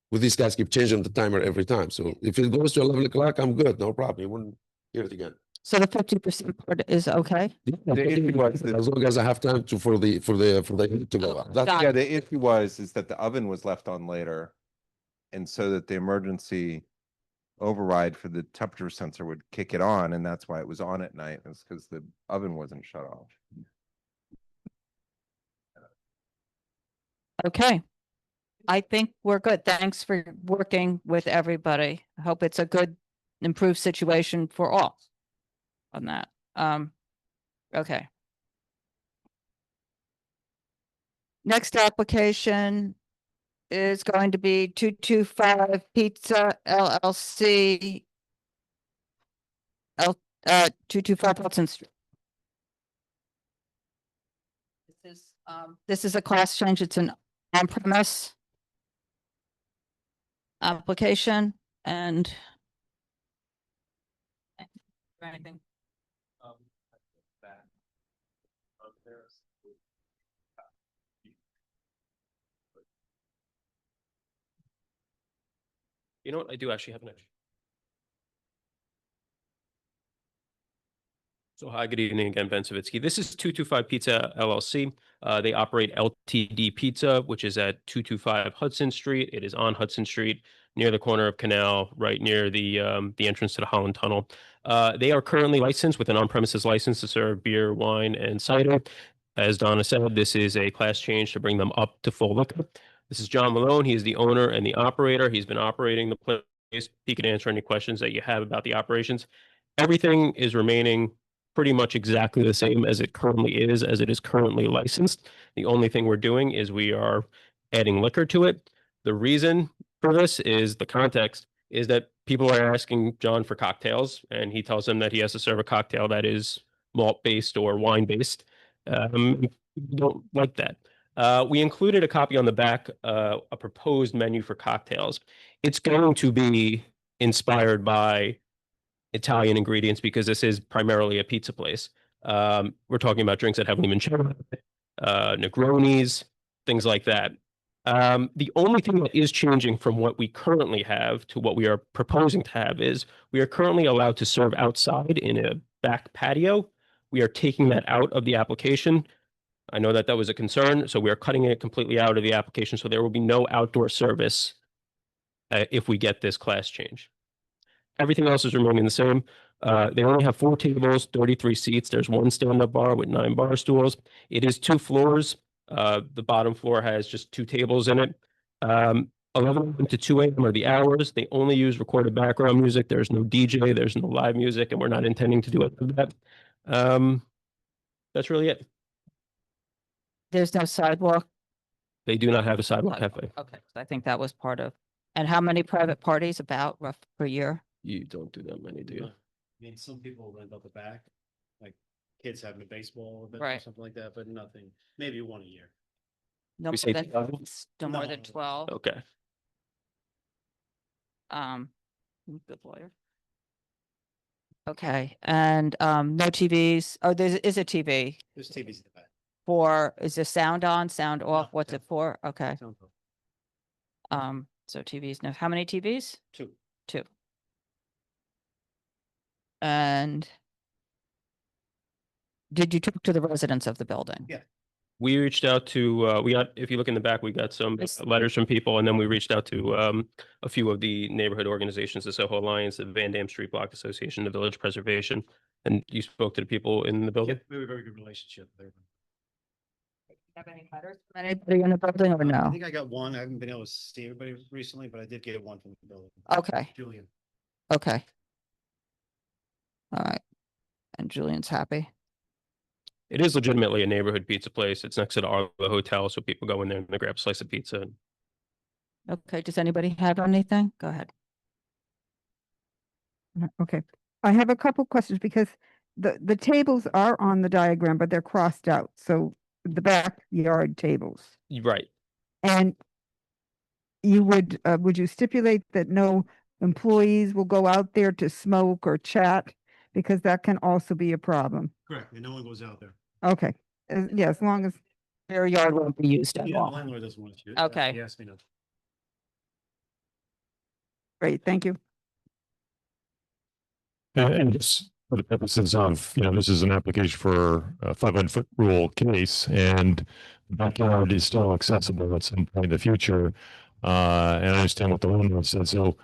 with these guys keep changing the timer every time. So if it goes to 11 o'clock, I'm good, no problem. hear it again. So the 50% part is okay? The issue was that- As long as I have time to, for the to go up. That's Got Yeah, it. the issue is that the oven was left on later. And so that the emergency override for the temperature sensor would kick it on, and that's why it was on at night. It's because the oven wasn't shut off. Okay. I think we're good. Thanks for working with everybody. I hope it's a good, improved situation for all on that. Okay. Next application is going to be 225 Pizza LLC. 225 Hudson Street. This is a class change. It's an on-premise application and anything. You know what? I do actually have an extra. So hi, good evening again, Ben Savitsky. This is 225 Pizza LLC. They operate LTD Pizza, which is at 225 Hudson Street. It is on Hudson Street, near the corner of Canal, right near the entrance to the Holland Tunnel. They are currently licensed with an on-premises license to serve beer, wine, and cider. As Donna said, this is a class change to bring them up to full liquor. This is John Malone. He is the owner and the operator. He's been operating the place. He can answer any questions that you have about the operations. Everything is remaining pretty much exactly the same as it currently is, as it is currently licensed. The only thing we're doing is we are adding liquor to it. The reason for this is the context is that people are asking John for cocktails, and he tells them that he has to serve a cocktail that is malt-based or wine-based. We don't like that. We included a copy on the back, a proposed menu for cocktails. It's going to be inspired by Italian ingredients because this is primarily a pizza place. We're talking about drinks that have limoncello, Negronis, things like that. The only thing that is changing from what we currently have to what we are proposing to have is we are currently allowed to serve outside in a back patio. We are taking that out of the application. I know that that was a concern, so we are cutting it completely out of the application. So there will be no outdoor service if we get this class change. Everything else is remaining the same. They only have 4 tables, 33 seats. There's 1 stand-up bar with 9 bar stools. It is 2 floors. The bottom floor has just 2 tables in it. 11 a.m. to 2 a.m. are the hours. They only use recorded background music. There's no DJ. There's no live music, and we're not intending to do it with that. That's really it. There's no sidewalk. They do not have a sidewalk cafe. Okay, so I think that was part of. And how many private parties about rough per year? You don't do that many, do you? I mean, some people rent out the back, like kids having a baseball event or Right. something like that, but nothing, maybe 1 a year. No We more say than, 12? no more than 12. Okay. Good lawyer. Okay, and no TVs. Oh, there is a TV There's TVs in the back. for, is the sound on, sound off? What's it for? Okay. Sounds good. So TVs, no, how many TVs? 2. 2. And did you talk to the residents of the building? Yeah. We reached out to, we got, if you look in the back, we got some letters from people, and then we reached out to a few of the neighborhood organizations, the Soho Alliance, the Van Dam Street Block Association, the Village Preservation, and you spoke to the people in the Yeah, building? we have a very good relationship there. Have any letters from anybody in the building or I no? think I got one. I haven't been able to see everybody recently, but I did get one from the building. Okay, Julian. okay. All right. And Julian's happy. It is legitimately a neighborhood pizza place. It's next to the Arlo Hotel, so people go in there and they grab a slice of pizza. Okay, does anybody have anything? Go ahead. Okay, I have a couple questions because the tables are on the diagram, but they're crossed out. So the backyard tables. Right. And you would you stipulate that no employees will go out there to smoke or chat? Because that can also be a problem. Correct, and no one goes out there. Okay, yeah, as long as, Their yard won't be used at Yeah, the all. landlord doesn't want to. Okay. He asked me not. great, thank you. And just for the purposes of, this is an application for a 500-foot rule case, and the backyard is still accessible at some point in the future. And I understand what the landlord said. So,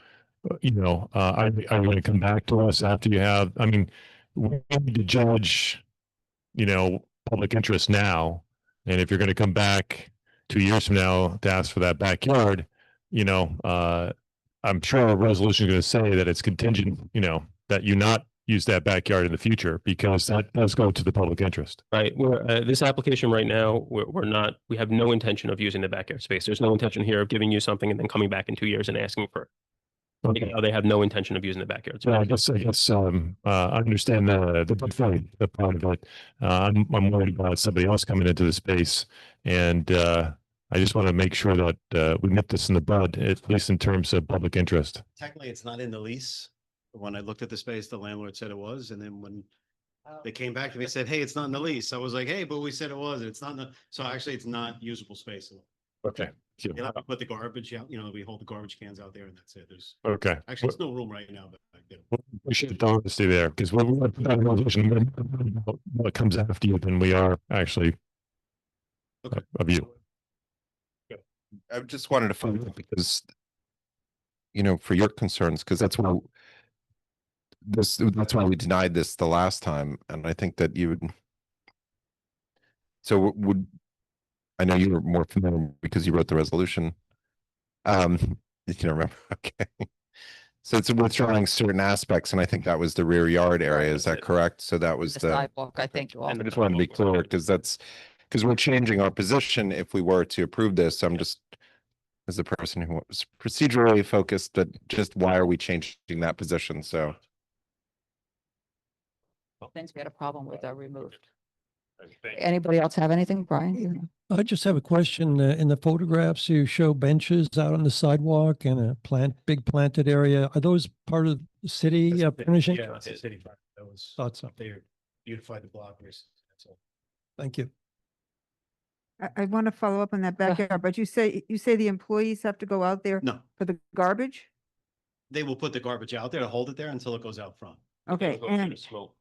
are you going to come back to us after you have? I mean, we need to judge, public interest now, and if you're going to come back 2 years from now to ask for that backyard, I'm sure a resolution is going to say that it's contingent, that you not use that backyard in the future, because that does go to the public interest. Right. This application right now, we have no intention of using the backyard space. There's no intention here of giving you something and then coming back in 2 years and asking for. Okay. They have no intention of using the backyard space. Yeah, I guess I understand the good faith, the part of it. I'm worried about somebody else coming into the space, and I just want to make sure that we nip this in the bud, at least in terms of public interest. Technically, it's not in the lease. When I looked at the space, the landlord said it was, and then when they came back to me, said, "Hey, it's not in the lease." I was like, "Hey, but we said it was, and it's not in the." So actually, it's not usable space. Okay. You'll have to put the garbage out, we hold the garbage cans out there and that's it. There's Okay. actually, there's no room right now, but I did. We should stay there, because we're going to put out a resolution what comes after you than we are actually of you. I just wanted to follow up because, for your concerns, because that's why we denied this the last time, and I think that you would. So I know you were more familiar because you wrote the resolution. You can remember, okay. So it's withdrawing certain aspects, and I think that was the rear yard area. Is that correct? So that was The the sidewalk, I think. I just wanted to be clear, because we're changing our position if we were to approve this. I'm just, as a person who was procedurally focused, but just why are we changing that position? So Things we had a problem with are removed. Anybody else have anything, Brian? I just have a question. In the photographs, you show benches out on the sidewalk and a big planted area. Are those part of the city furnishing? Yeah, it's a city park. That was Thought so. they beautified the block recently. That's all. Thank you. I want to follow up on that backyard, but you say the employees have to go out there No, for the garbage? they will put the garbage out there to hold it there until it goes out front. Okay, Go through and the smoke.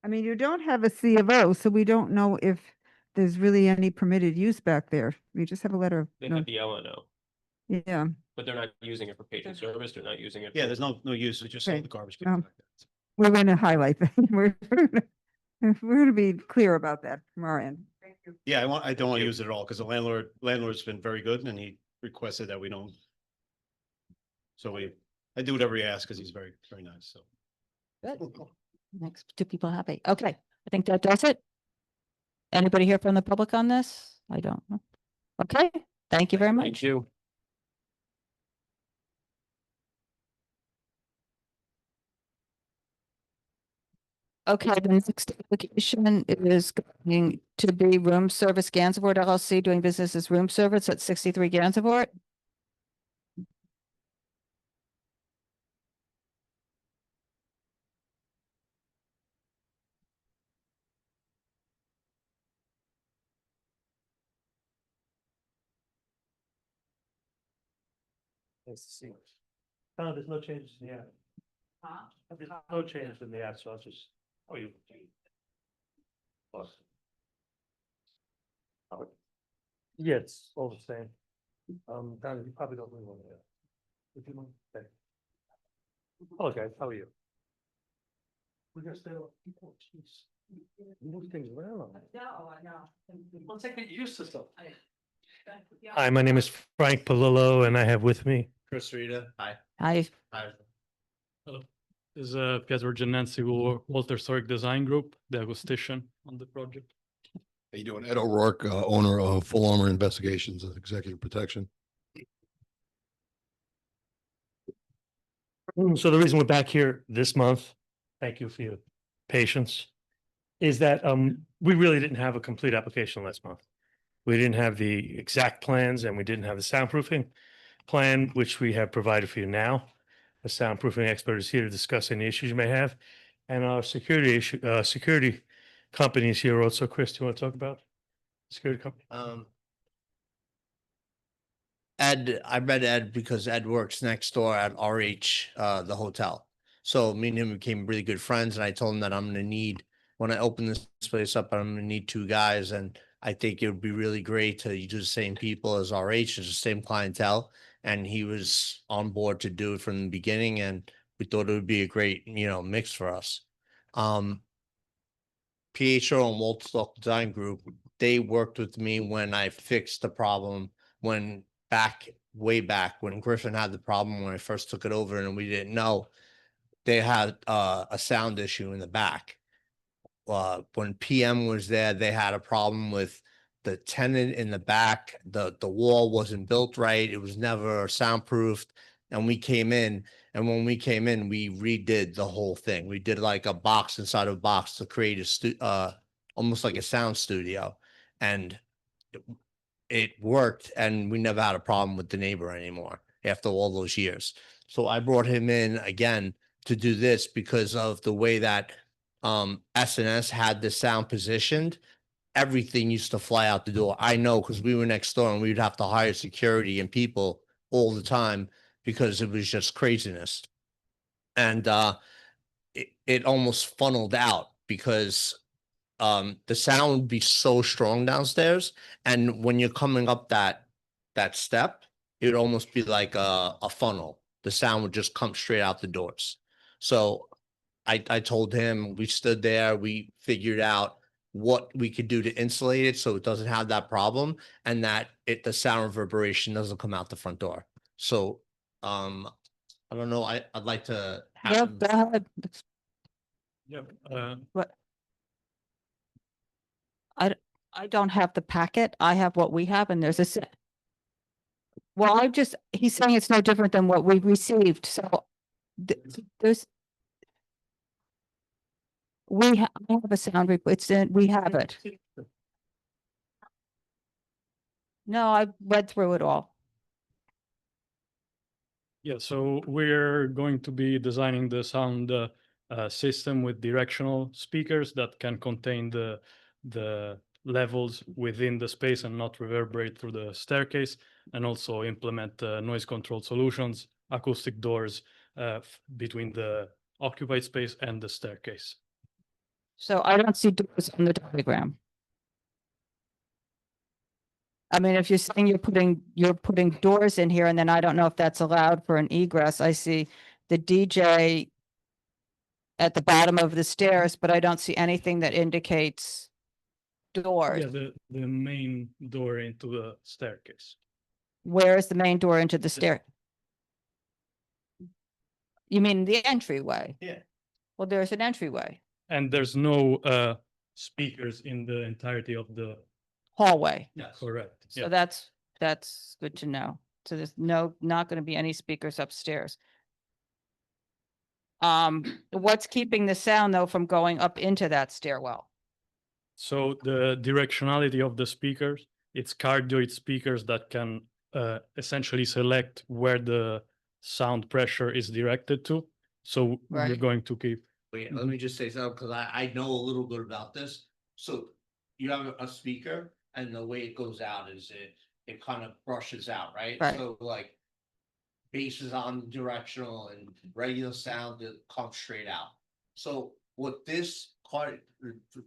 I mean, you don't have a C of O, so we don't know if there's really any permitted use back there. We just have a letter of, They have the LNO, yeah. but they're not using it for patient service. They're not using it. Yeah, for- there's no use. We just Okay. hold the garbage. cans Um, back there. We're going to highlight that. We're going to be clear about that from our end. Yeah, I don't want to use it at all because the landlord's been very good and he requested that we don't. So I do whatever he asks because he's very, very nice. So. Good. Next, two people happy. Okay, I think that does it. Anybody here from the public on this? I don't know. Okay, thank you very much. Thank you. Okay, the next application is going to be Room Service Gansevoort LLC, doing business as room service at 63 Gansevoort. Nice to see you. No, there's no changes in the ad. There's no changes in the ad, so I'll just, you. Plus. Yeah, it's all the same. Don, you probably don't really want to. Would you mind? Okay. Hello, guys, how are you? We're gonna stay. Oh, jeez. Move things around. I know. Let's get used to stuff. Hi, my name is Frank Palillo, and I have with me. Chris Rita. Hi. Hi. Hi. Hello. This is Pietro Genenzi, Walter Historic Design Group, the acustician on the project. How you doing? Ed O'Rourke, owner of Full Armor Investigations and Executive Protection. So the reason we're back here this month, thank you for your patience, is that we really didn't have a complete application last month. We didn't have the exact plans and we didn't have the soundproofing plan, which we have provided for you now. The soundproofing expert is here to discuss any issues you may have. And our security company is here also. Chris, do you want to talk about security company? Ed, I read Ed because Ed works next door at RH, the hotel. So me and him became really good friends, and I told him that I'm gonna need, when I open this place up, I'm gonna need 2 guys, and I think it would be really great to use the same people as RH, it's the same clientele. And he was on board to do it from the beginning, and we thought it would be a great, mix for us. PHO and Wolfstock Design Group, they worked with me when I fixed the problem way back when Griffin had the problem when I first took it over and we didn't know. They had a sound issue in the back. When PM was there, they had a problem with the tenant in the back. The wall wasn't built right. It was never soundproofed. And we came in, and when we came in, we redid the whole thing. We did like a box inside of a box to create almost like a sound studio. And it worked, and we never had a problem with the neighbor anymore after all those years. So I brought him in again to do this because of the way that S&S had the sound positioned. Everything used to fly out the door. I know, because we were next door and we'd have to hire security and people all the time because it was just craziness. And it almost funneled out because the sound would be so strong downstairs. And when you're coming up that step, it would almost be like a funnel. The sound would just come straight out the doors. So I told him, we stood there, we figured out what we could do to insulate it so it doesn't have that problem, and that the sound reverberation doesn't come out the front door. So I don't know, I'd like to have him- Go ahead. Yep. What? I don't have the packet. I have what we have, and there's a set. Well, he's saying it's no different than what we received, so I have a sound report. We have it. No, I read through it all. Yeah, so we're going to be designing the sound system with directional speakers that can contain the levels within the space and not reverberate through the staircase, and also implement noise control solutions, acoustic doors between the occupied space and the staircase. So I don't see doors on the diagram. I mean, if you're saying you're putting doors in here, and then I don't know if that's allowed for an egress. I see the DJ at the bottom of the stairs, but I don't see anything that indicates doors. Yeah, the main door into the staircase. Where is the main door into the stair? You mean the entryway? Yeah. Well, there's an entryway. And there's no speakers in the entirety of the Hallway. Yes. correct. So that's good to know. So there's not going to be any speakers upstairs. What's keeping the sound though from going up into that stairwell? So the directionality of the speakers, it's cardioid speakers that can essentially select where the sound pressure is directed to. So we're Right. going to keep. Wait, let me just say something, because I know a little bit about this. So you have a speaker, and the way it goes out is it kind of brushes out, right? Right. So like bass is on directional and regular sound that comes straight out. So what this card,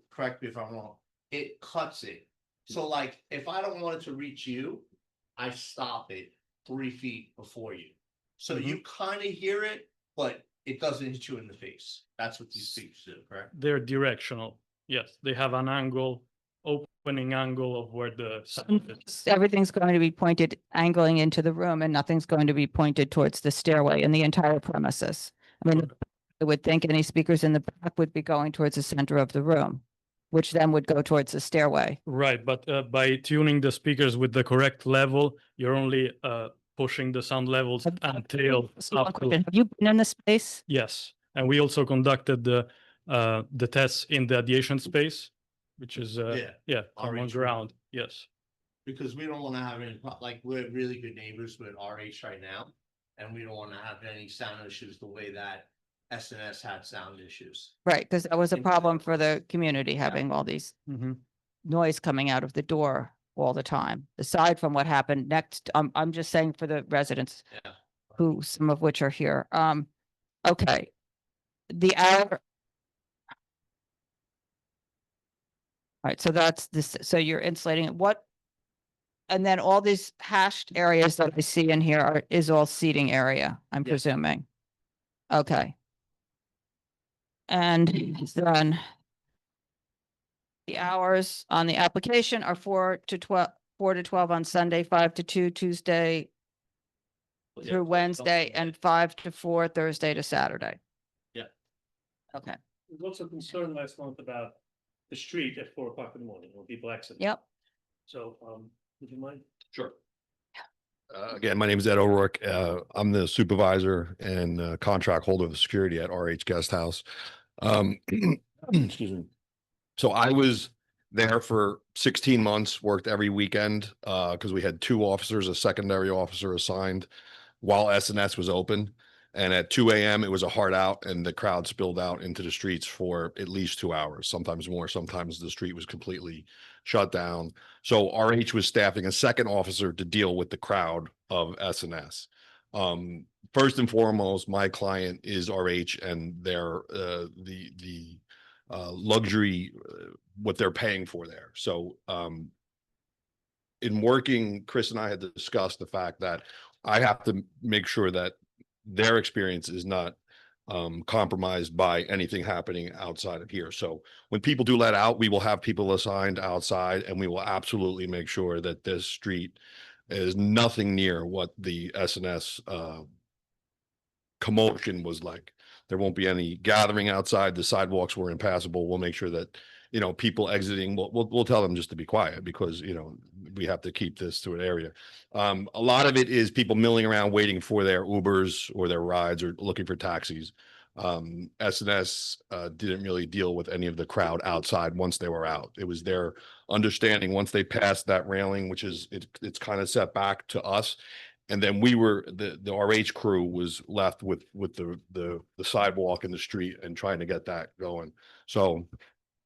correct me if I'm wrong, it cuts it. So like if I don't want it to reach you, I stop it 3 feet before you. So you kind of hear it, but it doesn't hit you in the face. That's what these speakers do, correct? They're directional. Yes, they have an angle, opening angle of where the sound is. Everything's going to be pointed, angling into the room, and nothing's going to be pointed towards the stairway in the entire premises. I mean, I would think any speakers in the back would be going towards the center of the room, which then would go towards the stairway. Right, but by tuning the speakers with the correct level, you're only pushing the sound levels until up to. Have you been in the space? Yes, and we also conducted the tests in the adjacent space, which is common RH. ground. Yes. Because we don't want to have any, like, we're really good neighbors with RH right now, and we don't want to have any sound issues the way that S&S had sound issues. Right, because that was a problem for the community, having all these noise coming out of the door all the time. Aside from what happened next, I'm just saying for the residents, Yeah. who some of which are here. Okay, the hour. All right, so that's this, so you're insulating it. What? And then all these hashed areas that I see in here is all seating area, I'm presuming. Okay. And then the hours on the application are 4 to 12 on Sunday, 5 to 2 Tuesday through Wednesday, and 5 to 4 Thursday to Saturday. Yeah. Okay. There's also concern last month about the street at 4 o'clock in the morning when people exit. Yep. So, would you mind? Sure. Again, my name is Ed O'Rourke. I'm the supervisor and contract holder of security at RH Guest House. Excuse me. So I was there for 16 months, worked every weekend because we had 2 officers, a secondary officer assigned while S&S was open. And at 2 a.m., it was a hard out and the crowd spilled out into the streets for at least 2 hours, sometimes more. Sometimes the street was completely shut down. So RH was staffing a second officer to deal with the crowd of S&S. First and foremost, my client is RH and their the luxury, what they're paying for there. So in working, Chris and I had discussed the fact that I have to make sure that their experience is not compromised by anything happening outside of here. So when people do let out, we will have people assigned outside, and we will absolutely make sure that this street is nothing near what the S&S commotion was like. There won't be any gathering outside. The sidewalks were impassable. We'll make sure that, you know, people exiting, we'll tell them just to be quiet because, you know, we have to keep this to an area. A lot of it is people milling around waiting for their Ubers or their rides or looking for taxis. S&S didn't really deal with any of the crowd outside once they were out. It was their understanding once they passed that railing, which is it's kind of set back to us. And then we were the RH crew was left with the sidewalk in the street and trying to get that going. So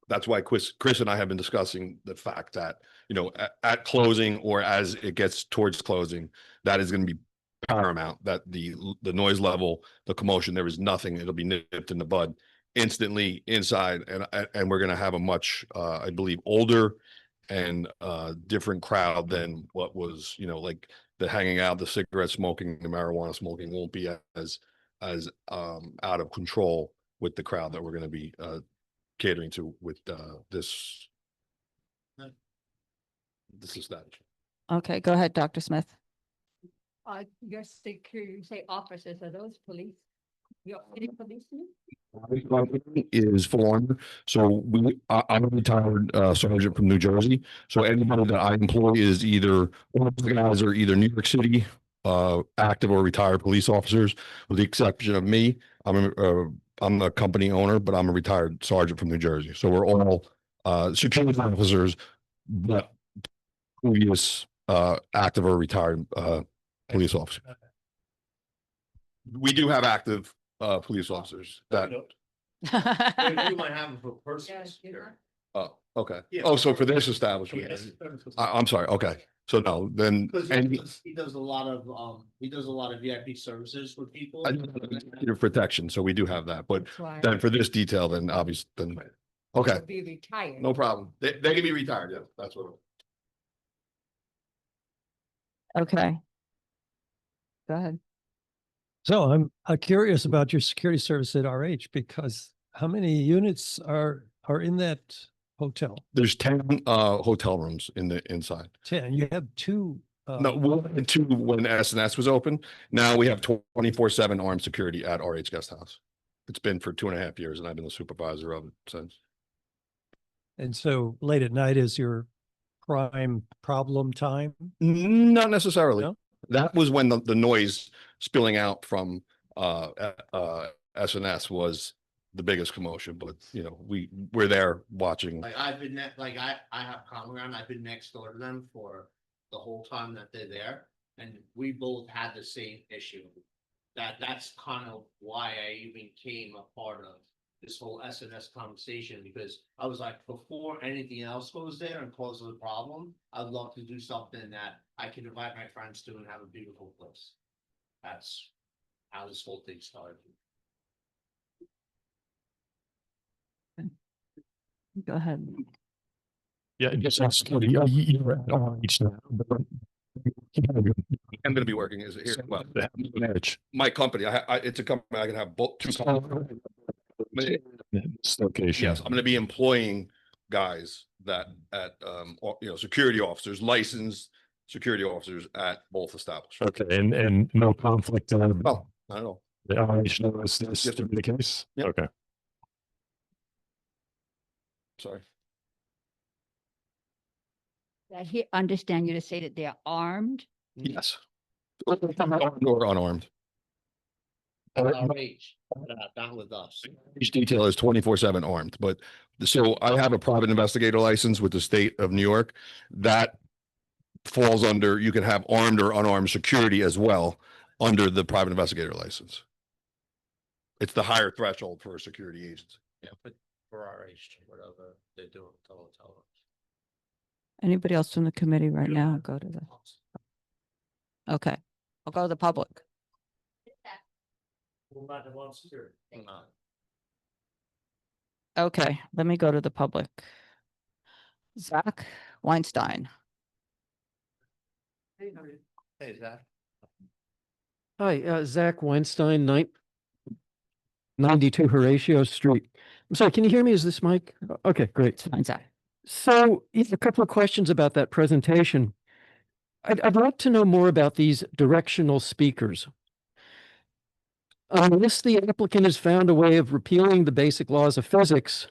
that's why Chris and I have been discussing the fact that, you know, at closing or as it gets towards closing, that is going to be paramount, that the noise level, the commotion, there is nothing. It'll be nipped in the bud instantly inside. And we're going to have a much, I believe, older and different crowd than what was, you know, like the hanging out, the cigarette smoking, the marijuana smoking won't be as out of control with the crowd that we're going to be catering to with this establishment. Okay, go ahead, Dr. Smith. Your security, you say officers, are those police? Your policemen? Is full armor. So I'm a retired sergeant from New Jersey. So anybody that I employ is either all of the guys are either New York City active or retired police officers, with the exception of me. I'm the company owner, but I'm a retired sergeant from New Jersey. So we're all security officers, but previous active or retired police officers. We do have active police officers that. You might have them for personal security. Oh, okay. Yeah. Oh, so for this establishment, Yes. I'm sorry. Okay. So no, then. He does a lot of VIP services for people. Protection. So we do have that, but That's why. then for this detail, then obviously, then, okay, They'll be retired. no problem. They can be retired. Yeah, that's what. Okay. Go ahead. So I'm curious about your security service at RH, because how many units are in that hotel? There's 10 hotel rooms in the inside. 10. You have 2. No, we had 2 when S&S was open. Now we have 24/7 armed security at RH Guest House. It's been for 2.5 years, and I've been the supervisor of it since. And so late at night is your prime problem time? Not necessarily. No? That was when the noise spilling out from S&S was the biggest commotion, but you know, we're there watching. Like I've been I have common ground. I've been next door to them for the whole time that they're there, and we both had the same issue. That's kind of why I even came a part of this whole S&S conversation, because I was like, before anything else goes there and causes a problem, I'd love to do something that I can invite my friends to and have a beautiful place. That's how this whole thing started. Go ahead. Yeah, just ask you're at RH now. I'm gonna be working as a here, well, Edge. my company, it's a company, I can have both, two companies. This location. Yes, I'm gonna be employing guys that security officers, licensed security officers at both establishments. Okay, and no conflict. Well, I don't know. The RH knows this Yes, to be the case? Yep. Okay. Sorry. I understand you to say that they're armed. Yes. Armed or unarmed. Not with us. Each detail is 24/7 armed, but so I have a private investigator license with the state of New York that falls under, you can have armed or unarmed security as well under the private investigator license. It's the higher threshold for a security agency. Yeah, but for our age, whatever they're doing, tell them. Anybody else from the committee right now? Go to the. Okay, I'll go to the public. Okay, let me go to the public. Zach Weinstein. Hey, Zach. Hi, Zach Weinstein, 92 Horatio Street. I'm sorry, can you hear me? Is this mic? Okay, great. Fine, Zach. So a couple of questions about that presentation. I'd like to know more about these directional speakers. Unless the applicant has found a way of repealing the basic laws of physics,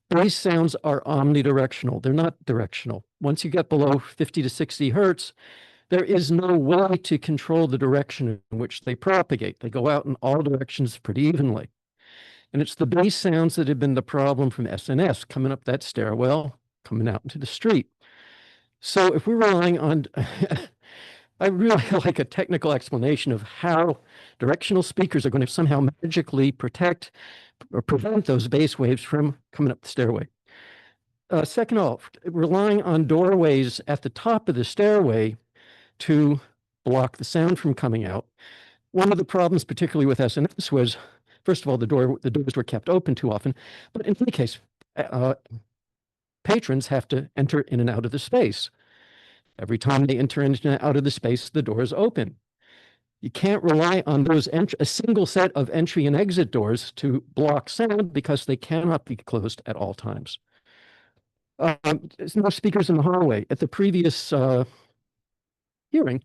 bass sounds are omnidirectional. They're not directional. Once you get below 50 to 60 hertz, there is no way to control the direction in which they propagate. They go out in all directions pretty evenly. And it's the bass sounds that have been the problem from SNS, coming up that stairwell, coming out into the street. So if we're relying on, I really like a technical explanation of how directional speakers are going to somehow magically protect or prevent those bass waves from coming up the stairway. Second off, relying on doorways at the top of the stairway to block the sound from coming out. One of the problems, particularly with SNS, was, first of all, the doors were kept open too often, but in any case, patrons have to enter in and out of the space. Every time they enter in and out of the space, the door is open. You can't rely on those a single set of entry and exit doors to block sound because they cannot be closed at all times. There's no speakers in the hallway. At the previous hearing,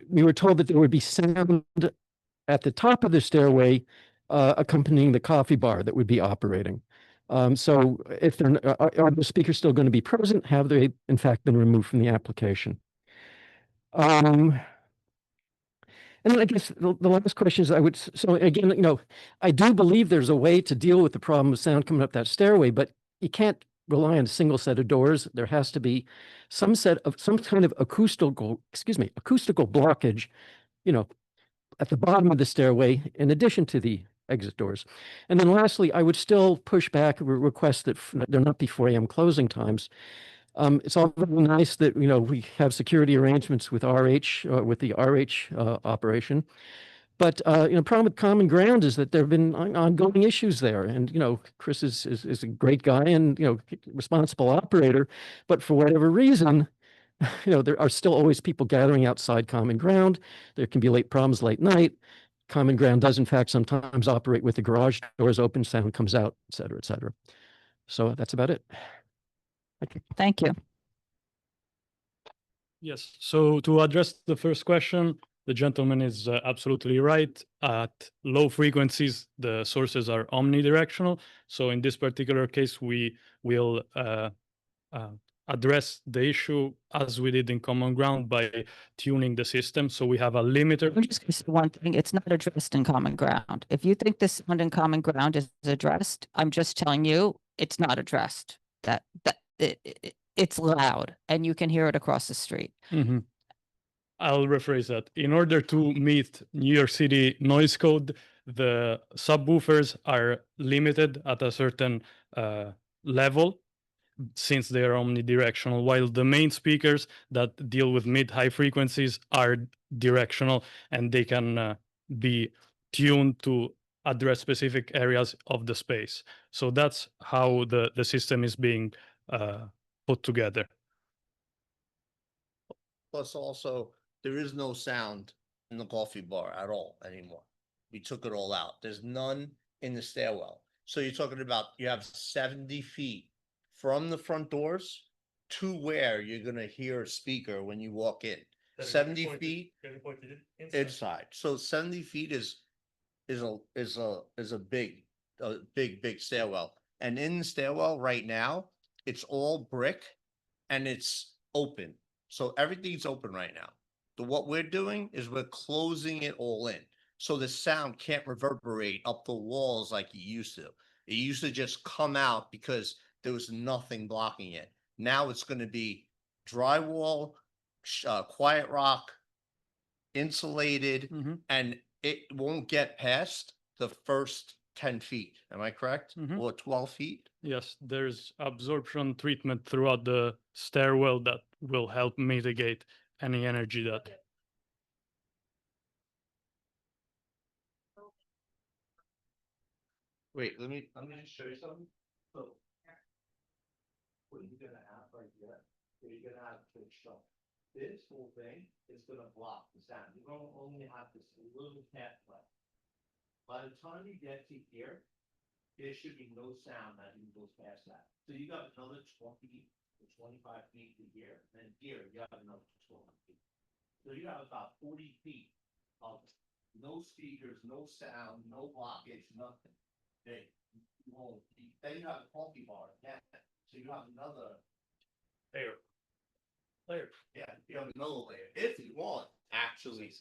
we were told that there would be sound at the top of the stairway accompanying the coffee bar that would be operating. So if they're, are the speakers still going to be present? Have they, in fact, been removed from the application? And then I guess the last question is so again, I do believe there's a way to deal with the problem of sound coming up that stairway, but you can't rely on a single set of doors. There has to be some kind of acoustical blockage, at the bottom of the stairway, in addition to the exit doors. And then lastly, I would still push back a request that there not be 4 a.m. closing times. It's all very nice that, we have security arrangements with RH, with the RH operation. But, problem with Common Ground is that there have been ongoing issues there. And, Chris is a great guy and, responsible operator. But for whatever reason, there are still always people gathering outside Common Ground. There can be problems late night. Common Ground does, in fact, sometimes operate with the garage doors open, sound comes out, et cetera, et cetera. So that's about it. Thank you. Yes, so to address the first question, the gentleman is absolutely right. At low frequencies, the sources are omnidirectional. So in this particular case, we will address the issue as we did in Common Ground by tuning the system. So we have a limiter. I'm just going to say one thing. It's not addressed in Common Ground. If you think this sound in Common Ground is addressed, I'm just telling you it's not addressed. It's loud and you can hear it across the street. Mm-hmm. I'll rephrase that. In order to meet New York City noise code, the subwoofers are limited at a certain level since they are omnidirectional, while the main speakers that deal with mid-high frequencies are directional and they can be tuned to address specific areas of the space. So that's how the system is being put together. Plus also, there is no sound in the coffee bar at all anymore. We took it all out. There's none in the stairwell. So you're talking about, you have 70 feet from the front doors to where you're gonna hear a speaker when you walk in. 70 feet inside. So 70 feet is a big stairwell. And in the stairwell right now, it's all brick and it's open. So everything's open right now. What we're doing is we're closing it all in. So the sound can't reverberate up the walls like it used to. It used to just come out because there was nothing blocking it. Now it's going to be drywall, quiet rock, insulated, and it won't get past the first 10 feet. Am I correct? Or 12 feet? Yes, there's absorption treatment throughout the stairwell that will help mitigate any energy that. Wait, let me just show you something. So what you're gonna have right here, you're gonna have to show. This whole thing is gonna block the sound. You're gonna only have this little path left. By the time you get to here, there should be no sound that even goes past that. So you got another 20 to 25 feet to here, and here you have another 12 feet. So you have about 40 feet of no speakers, no sound, no blockage, nothing. Then you have a coffee bar again. So you have another layer. Yeah, you have another layer if you want, actually.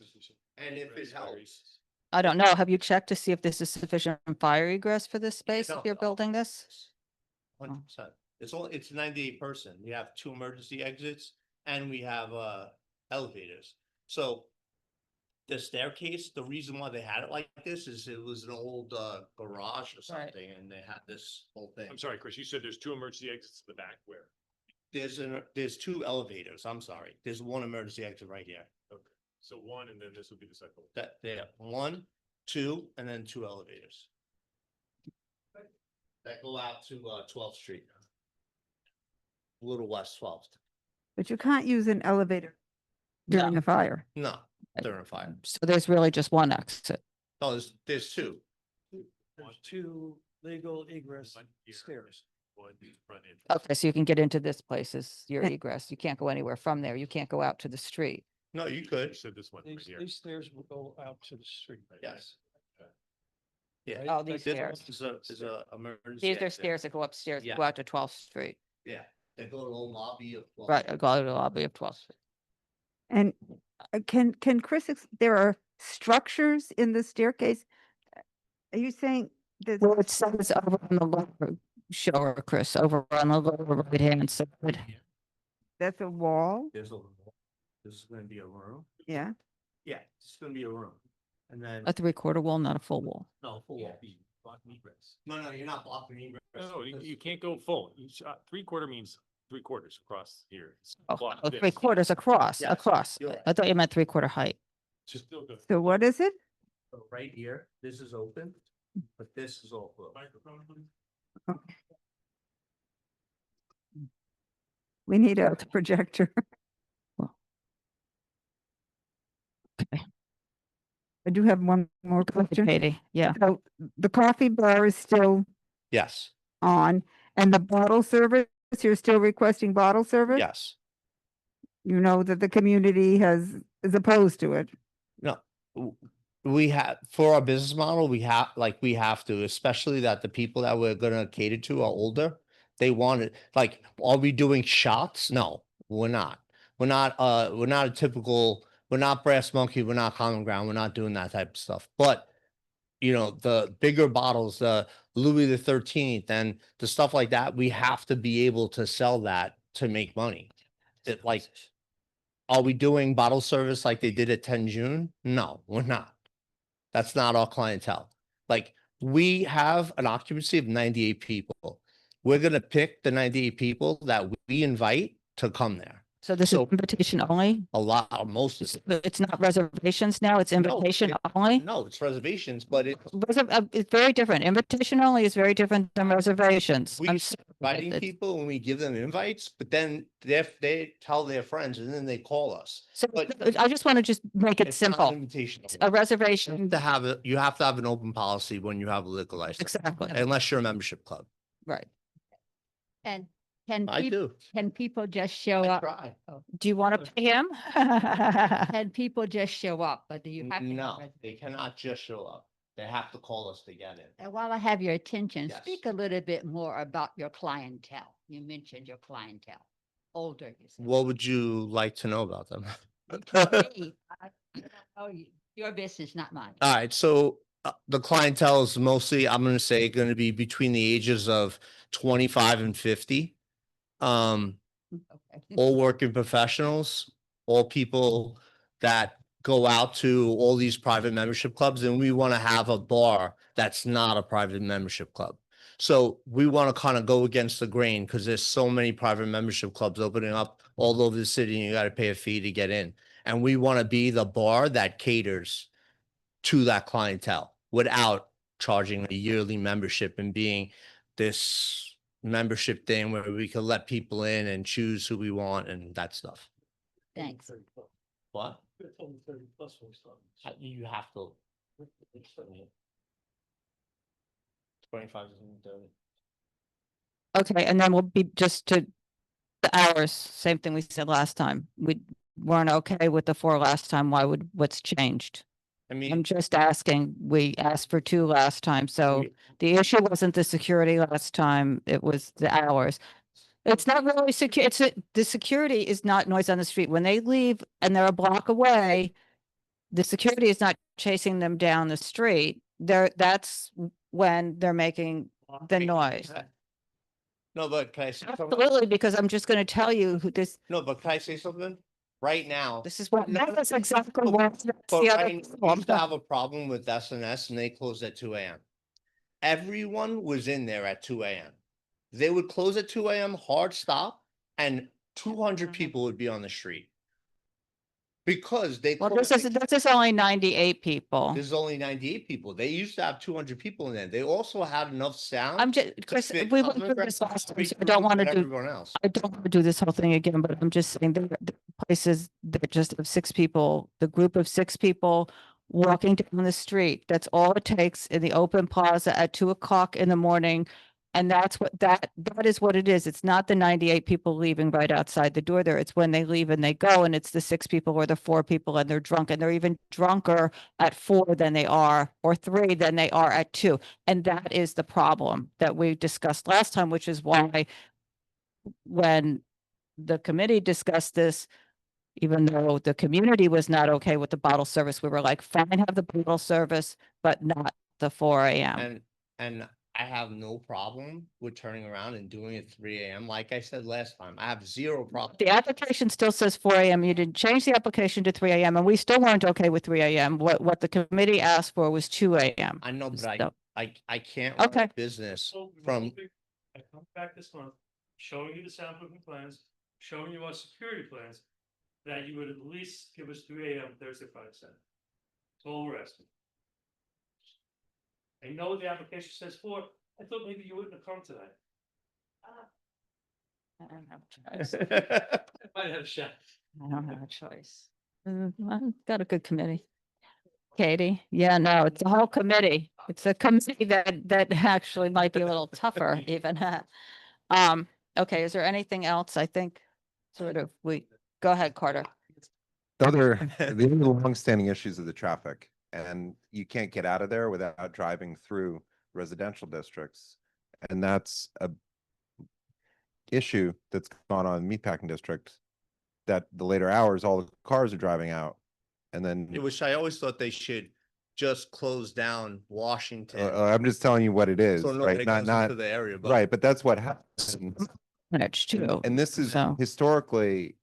And if it helps. I don't know. Have you checked to see if this is sufficient fire egress for this space if No, you're no. building this? 100%. It's 98 person. We have 2 emergency exits and we have elevators. So the staircase, the reason why they had it like this is it was an old garage or something, and they had this whole thing. I'm sorry, Chris, you said there's 2 emergency exits to the back where? There's 2 elevators. I'm sorry. There's 1 emergency exit right here. Okay, so 1 and then this would be the second. That yeah, 1, 2, and then 2 elevators that go out to 12th Street, a little west 12th. But you can't use an elevator during a fire. No, during a fire. So there's really just one exit. No, there's 2. There's 2 legal egress stairs. Okay, so you can get into this place as your egress. You can't go anywhere from there. You can't go out to the street. No, you could. So this one right here. These stairs will go out to the street. Yes. Yeah. Oh, these This stairs. is a emergency These are exit. stairs that go upstairs, Yeah. go out to 12th Street. Yeah, they go to the lobby of. 12th. Right, go to the lobby of 12th Street. And can Chris, there are structures in the staircase? Are you saying that? Well, it says over on the lower, show her, Chris, over on the lower right-hand side. That's a wall? There's a room. This is gonna be a room. Yeah. Yeah, it's gonna be a room. And then. A 3/4 wall, not a full wall. No, full wall. No, you're not blocking egress. No, you can't go full. 3/4 means 3/4 across here. It's Oh, block oh, this. 3/4 across, Yes, across. you're right. I thought you meant 3/4 height. Just still go. So what is it? So right here, this is open, but this is all closed. Microphone, please. We need a projector. Okay. I do have one more Go ahead, question. Katie, yeah. So the coffee bar is still Yes, on, and the bottle service, you're still requesting bottle service? yes. You know that the community is opposed to it. No, we have, for our business model, we have to, especially that the people that we're gonna cater to are older. They want it, like, are we doing shots? No, we're not. We're not a typical, we're not Brass Monkey, we're not Common Ground, we're not doing that type of stuff. But, you know, the bigger bottles, the Louis the 13th and the stuff like that, we have to be able to sell that to make money. It, like, are we doing bottle service like they did at 10 June? No, we're not. That's not our clientele. Like, we have an occupancy of 98 people. We're going to pick the 98 people that we invite to come there. So this is So- invitation only? A lot, most of it. It's not reservations now, it's No, invitation it- only? No, it's reservations, but it's It's very different. Invitation only is very different than reservations. we I'm start sorry, inviting it's- people and we give them invites, but then they tell their friends and then they call us. So But I just want to just make it it's not simple. invitational. A reservation, You have to have an open policy when you have a liquor license, exactly, unless you're a membership club. right. And can I do. can people just show I up? try. Do you want to pay him? Can people just show up, but do you have to? have No, res- they cannot just show up. They have to call us to get in. And while I have your attention, Yes. speak a little bit more about your clientele. You mentioned your clientele, older. You said. What would you like to know about them? Me, I don't know your business, not mine. All right, so the clientele is mostly, I'm gonna say, gonna be between the ages of 25 and 50. Okay. All working professionals, all people that go out to all these private membership clubs, and we want to have a bar that's not a private membership club. So we want to kind of go against the grain because there's so many private membership clubs opening up all over the city and you got to pay a fee to get in. And we want to be the bar that caters to that clientele without charging a yearly membership and being this membership thing where we can let people in and choose who we want and that stuff. Thanks. What? You have to. 25 and 30. Okay, and then we'll be just to the hours, same thing we said last time. We weren't okay with the 4 last time. What's changed? I mean, I'm just asking, we asked for 2 last time, so the issue wasn't the security last time, it was the hours. It's not really secure, the security is not noise on the street. When they leave and they're a block away, the security is not chasing them down the street. That's when they're making the noise. no, but can I say something? Absolutely, because I'm just gonna tell you who this, No, but can I say something? Right now. this is what, No, that's exactly what, that's But the I other used to problem. have a problem with SNS and they closed at 2 AM. Everyone was in there at 2 AM. They would close at 2 AM, hard stop, and 200 people would be on the street. Because they. Well, closed this is only 98 people. There's only 98 people. They used to have 200 people in there. They also had enough sound. I'm just, Chris, fit we went Cosmic through this Records, last time, Street so I don't Group, want to and do, everyone else. I don't want to do this whole thing again, but I'm just saying there are places that just have 6 people, the group of 6 people walking down the street. That's all it takes in the open plaza at 2 o'clock in the morning. And that's what, that is what it is. It's not the 98 people leaving right outside the door there. It's when they leave and they go, and it's the 6 people or the 4 people and they're drunk, and they're even drunker at 4 than they are, or 3 than they are at 2. And that is the problem that we discussed last time, which is why when the committee discussed this, even though the community was not okay with the bottle service, we were like, fine, have the bottle service, but not the 4 AM. And I have no problem with turning around and doing it 3 AM. Like I said last time, I have 0 problem. The application still says 4 AM. You didn't change the application to 3 AM, and we still weren't okay with 3 AM. What the committee asked for was 2 AM. I know, but So- I can't run Okay. a business So from, I come back this month, showing you the soundproofing plans, showing you our security plans, that you would at least give us 3 AM Thursday, Friday, Saturday. That's all we're asking. I know the application says 4. I thought maybe you wouldn't have come tonight. I don't have a choice. I might have a shot. I don't have a choice. I've got a good committee. Katie, yeah, no, it's a whole committee. It's a committee that actually might be a little tougher even. Okay, is there anything else? I think sort of go ahead, Carter. The other longstanding issues of the traffic, and you can't get out of there without driving through residential districts. And that's a issue that's gone on in the Meatpacking District, that the later hours, all the cars are driving out. And then which I always thought they should just close down Washington. I'm just telling you what it is, So nobody right? goes Not into the area, but- right, but that's what happens. Minutes too. And this is So- historically,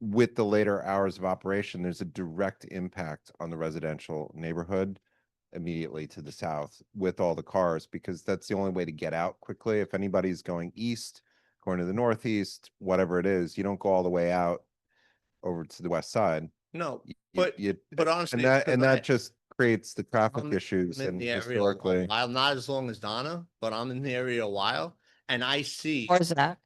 with the later hours of operation, there's a direct impact on the residential neighborhood immediately to the south with all the cars, because that's the only way to get out quickly. If anybody's going east going to the northeast, whatever it is. You don't go all the way out over to the west side. No, You- but you- honestly, and because that just creates the traffic I'm issues in and the area a historically. while, not as long as Donna, but I'm in the area a while, and I see Or Zach.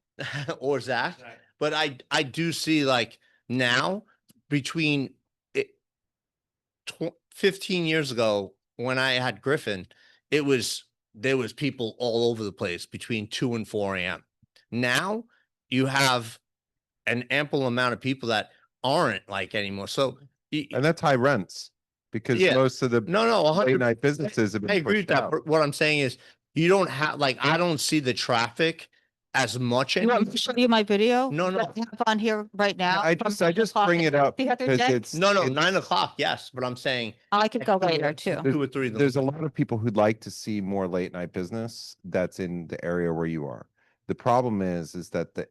or Zach, but I do see like now between it 15 years ago when I had Griffin, there was people all over the place between 2 and 4 a.m. Now you have an ample amount of people that aren't like anymore. So And that's high rents because yeah. most of the no, late 100 night businesses have been I agree with pushed that. out. But what I'm saying is you don't have like I don't see the traffic as much. You want me to show you my video? No, no. that I have on here right now. I from just 9 bring it o'clock up the other because day? it's No, 9 it's- o'clock, yes, but I'm saying I could go later too. 2 or 3 in the There's a lot of people who'd like to see more late night business that's in the area where you are. The problem is that the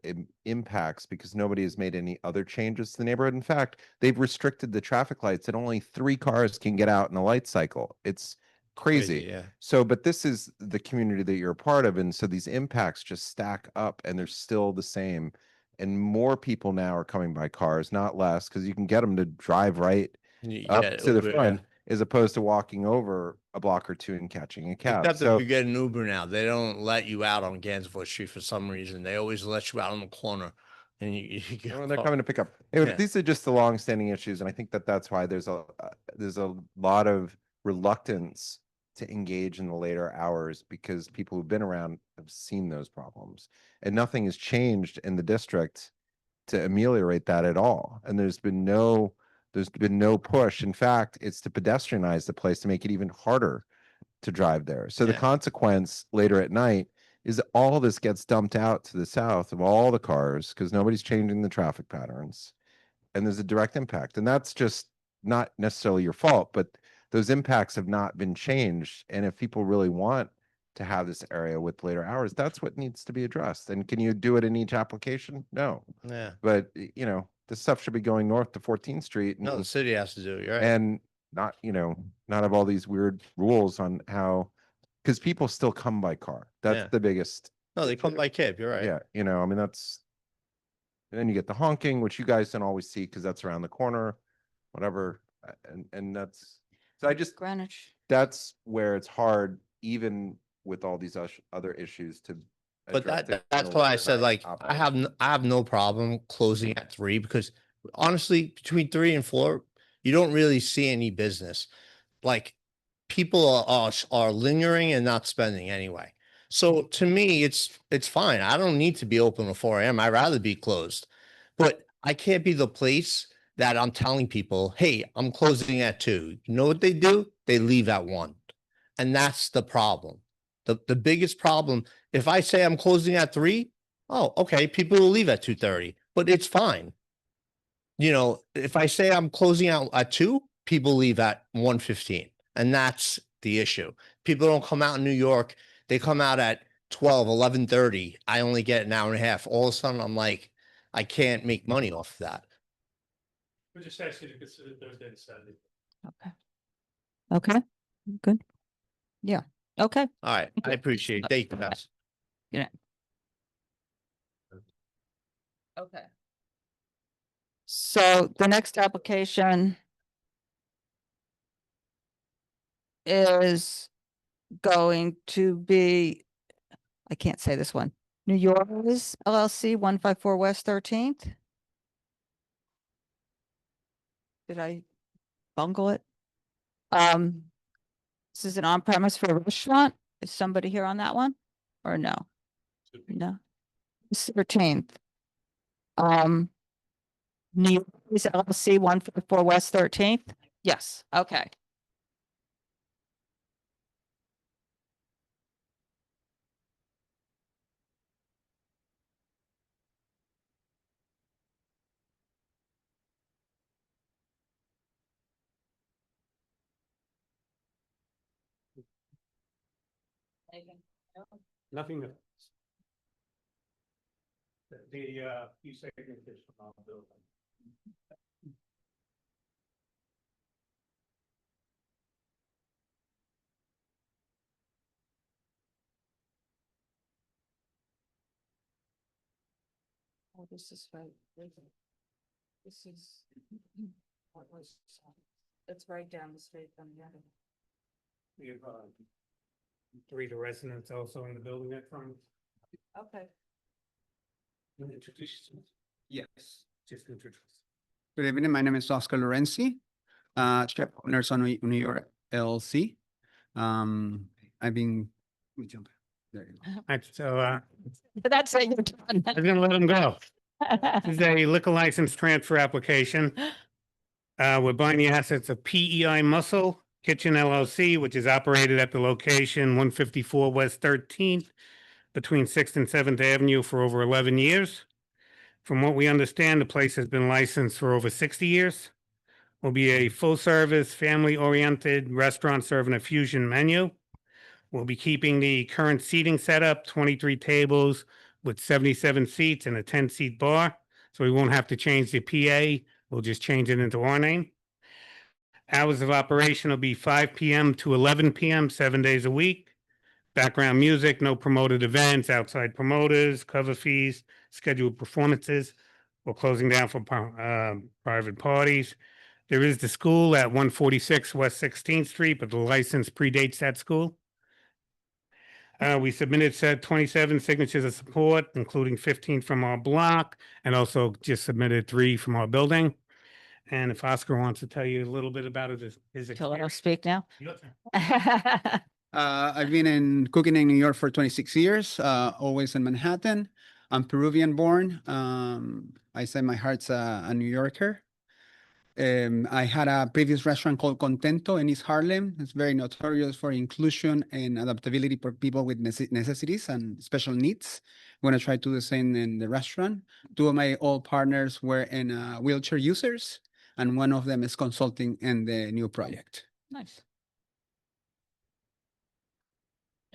impacts, because nobody has made any other changes to the neighborhood. In fact, they've restricted the traffic lights and only 3 cars can get out in a light cycle. It's crazy. yeah. So, but this is the community that you're a part of. And so these impacts just stack up and they're still the same. And more people now are coming by cars, not less, because you can get them to drive right up Yeah, to the Uber, front as opposed to walking over a block or two and catching a cab. Except So if you get an Uber now, they don't let you out on Gansevoort Street for some reason. They always let you out on the corner, and you get well, they're caught. coming to pick up. Anyway, Yeah. these are just the long-standing issues, and I think that that's why there's a lot of reluctance to engage in the later hours because people who've been around have seen those problems, and nothing has changed in the district to ameliorate that at all. And there's been no push. In fact, it's to pedestrianize the place to make it even harder to drive there. So the Yeah. consequence later at night is that all this gets dumped out to the south of all the cars because nobody's changing the traffic patterns. And there's a direct impact. And that's just not necessarily your fault, but those impacts have not been changed. And if people really want to have this area with later hours, that's what needs to be addressed. And can you do it in each application? No. Yeah. But this stuff should be going north to 14th Street. No, the city has to do it. You're right. And not, not have all these weird rules on how, because people still come by car. That's Yeah. the biggest. No, they come by cab. You're right. Yeah. I mean, that's, and then you get the honking, which you guys don't always see because that's around the corner, whatever. And that's, so I just, Greenwich. that's where it's hard, even with all these other issues to. But address it in that's a why I later said night like operation. I have no problem closing at 3 because honestly, between 3 and 4, you don't really see any business. Like people are lingering and not spending anyway. So to me, it's fine. I don't need to be open at 4 a.m. I'd rather be closed. But I can't be the place that I'm telling people, hey, I'm closing at 2. You know what they do? They leave at 1. And that's the problem. The biggest problem, if I say I'm closing at 3, oh, okay, people will leave at 2:30, but it's fine. If I say I'm closing out at 2, people leave at 1:15. And that's the issue. People don't come out in New York. They come out at 12, 11:30. I only get an hour and a half. All of a sudden, I'm like, I can't make money off of that. We just ask you to consider Thursday and Saturday. Okay, good. Yeah, okay. All right. I appreciate it. Thank you, guys. Yeah. Okay. So the next application is going to be, I can't say this one, New York's LLC, 154 West 13th. Did I bungle it? This is an on-premise for a restaurant. Is somebody here on that one? Or no? No. 13th. New York's LLC, 154 West 13th? Yes, okay. Nothing. The few signatures from our building. Oh, this is right. This is. It's right down the street from the other. We have, three of the residents also in the building at front. Okay. Introduce yourself. Yes. Just introduce. Good evening. My name is Oscar Lorenzi, chef owners on New York LLC. I've been, let me jump. There you go. Right, so, That's it, you're done. I was gonna let him go. This is a liquor license transfer application. We're buying the assets of PEI Muscle Kitchen LLC, which is operated at the location 154 West 13th between 6th and 7th Avenue for over 11 years. From what we understand, the place has been licensed for over 60 years. Will be a full-service, family-oriented restaurant serving a fusion menu. We'll be keeping the current seating setup, 23 tables with 77 seats and a 10-seat bar. So we won't have to change the PA. We'll just change it into our name. Hours of operation will be 5 p.m. to 11 p.m., 7 days a week. Background music, no promoted events, outside promoters, cover fees, scheduled performances. We're closing down for private parties. There is the school at 146 West 16th Street, but the license predates that school. We submitted said 27 signatures of support, including 15 from our block, and also just submitted 3 from our building. And if Oscar wants to tell you a little bit about his Shall I speak now? Your turn. I've been cooking in New York for 26 years, always in Manhattan. I'm Peruvian born. I say my heart's a New Yorker. I had a previous restaurant called Contento in East Harlem. It's very notorious for inclusion and adaptability for people with necessities and special needs. I'm going to try to do the same in the restaurant. 2 of my old partners were in wheelchair users, and one of them is consulting in the new project. Nice.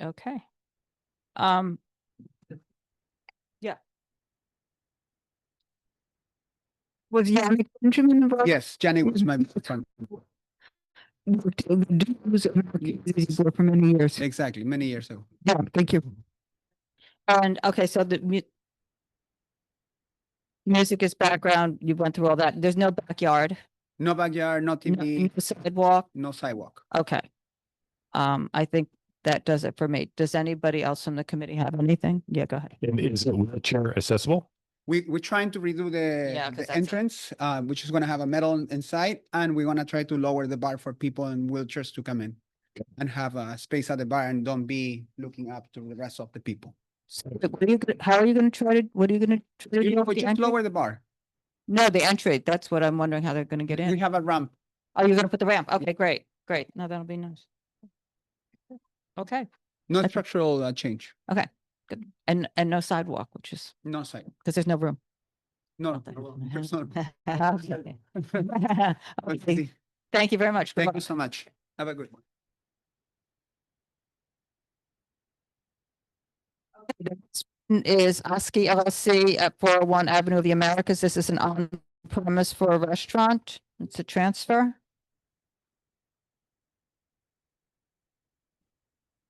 Okay. Yeah. Was Yannick Benjamin involved? Yes, Jenny was my friend. For many years. Exactly, many years ago. Yeah, thank you. And okay, so the music is background. You went through all that. There's no backyard. No backyard, no TV. No sidewalk. No sidewalk. Okay. I think that does it for me. Does anybody else from the committee have anything? Yeah, go ahead. And is it wheelchair accessible? We're trying to redo the entrance, which is going to have a metal inside, and we're going to try to lower the bar for people in wheelchairs to come in and have a space at the bar and don't be looking up to the rest of the people. So how are you going to try to, what are you going to do? We just lower the bar. No, the entry. That's what I'm wondering how they're going to get in. We have a ramp. Oh, you're going to put the ramp. Okay, great. Great. No, that'll be nice. Okay. No structural change. Okay, good. And no sidewalk, which is. No sidewalk. Because there's no room. No, there's no. Okay. Okay. Thank you very much. Thank you so much. Have a good one. Is Oski LLC at 401 Avenue of the Americas. This is an on-premise for a restaurant. It's a transfer.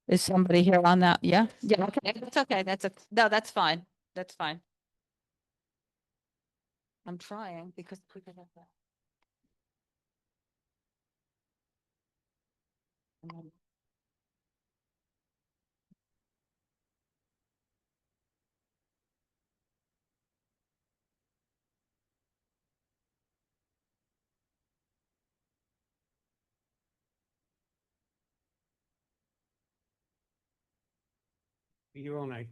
Is somebody here on that? Yeah? Yeah, okay, that's okay. No, that's fine. That's fine. I'm trying because we could have that. Your own night.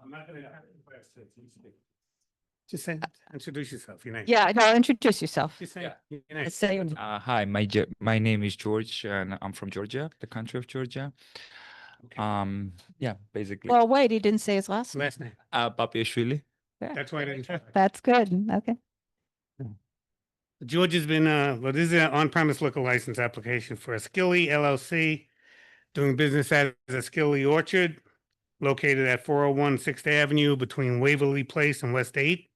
I'm not gonna. Just say, introduce yourself, your name. Yeah, no, introduce yourself. Just say your name. Say your name. Hi, my name is George and I'm from Georgia, the country of Georgia. Yeah, basically. Well, wait, he didn't say his last name. Last name. Papiashvili. That's why I didn't. That's good. Okay. George has been, well, this is an on-premise liquor license application for a Skilly LLC, doing business as a Skilly Orchard, located at 401 6th Avenue between Waverly Place and West 8th.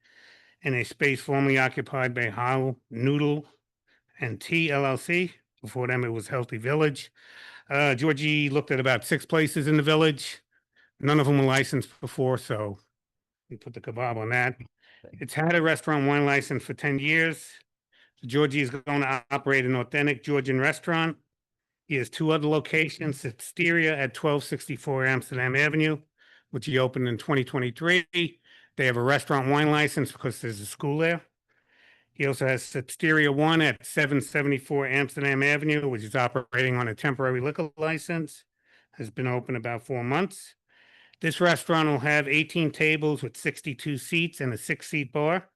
in a space formerly occupied by How Noodle and Tea LLC. Before them, it was Healthy Village. Georgie looked at about 6 places in the village. None of them were licensed before, so we put the kebab on that. It's had a restaurant wine license for 10 years. Georgie is going to operate an authentic Georgian restaurant. He has 2 other locations, Exterior at 1264 Amsterdam Avenue, which he opened in 2023. They have a restaurant wine license because there's a school there. He also has Exterior 1 at 774 Amsterdam Avenue, which is operating on a temporary liquor license, has been open about 4 months. This restaurant will have 18 tables with 62 seats and a 6-seat bar.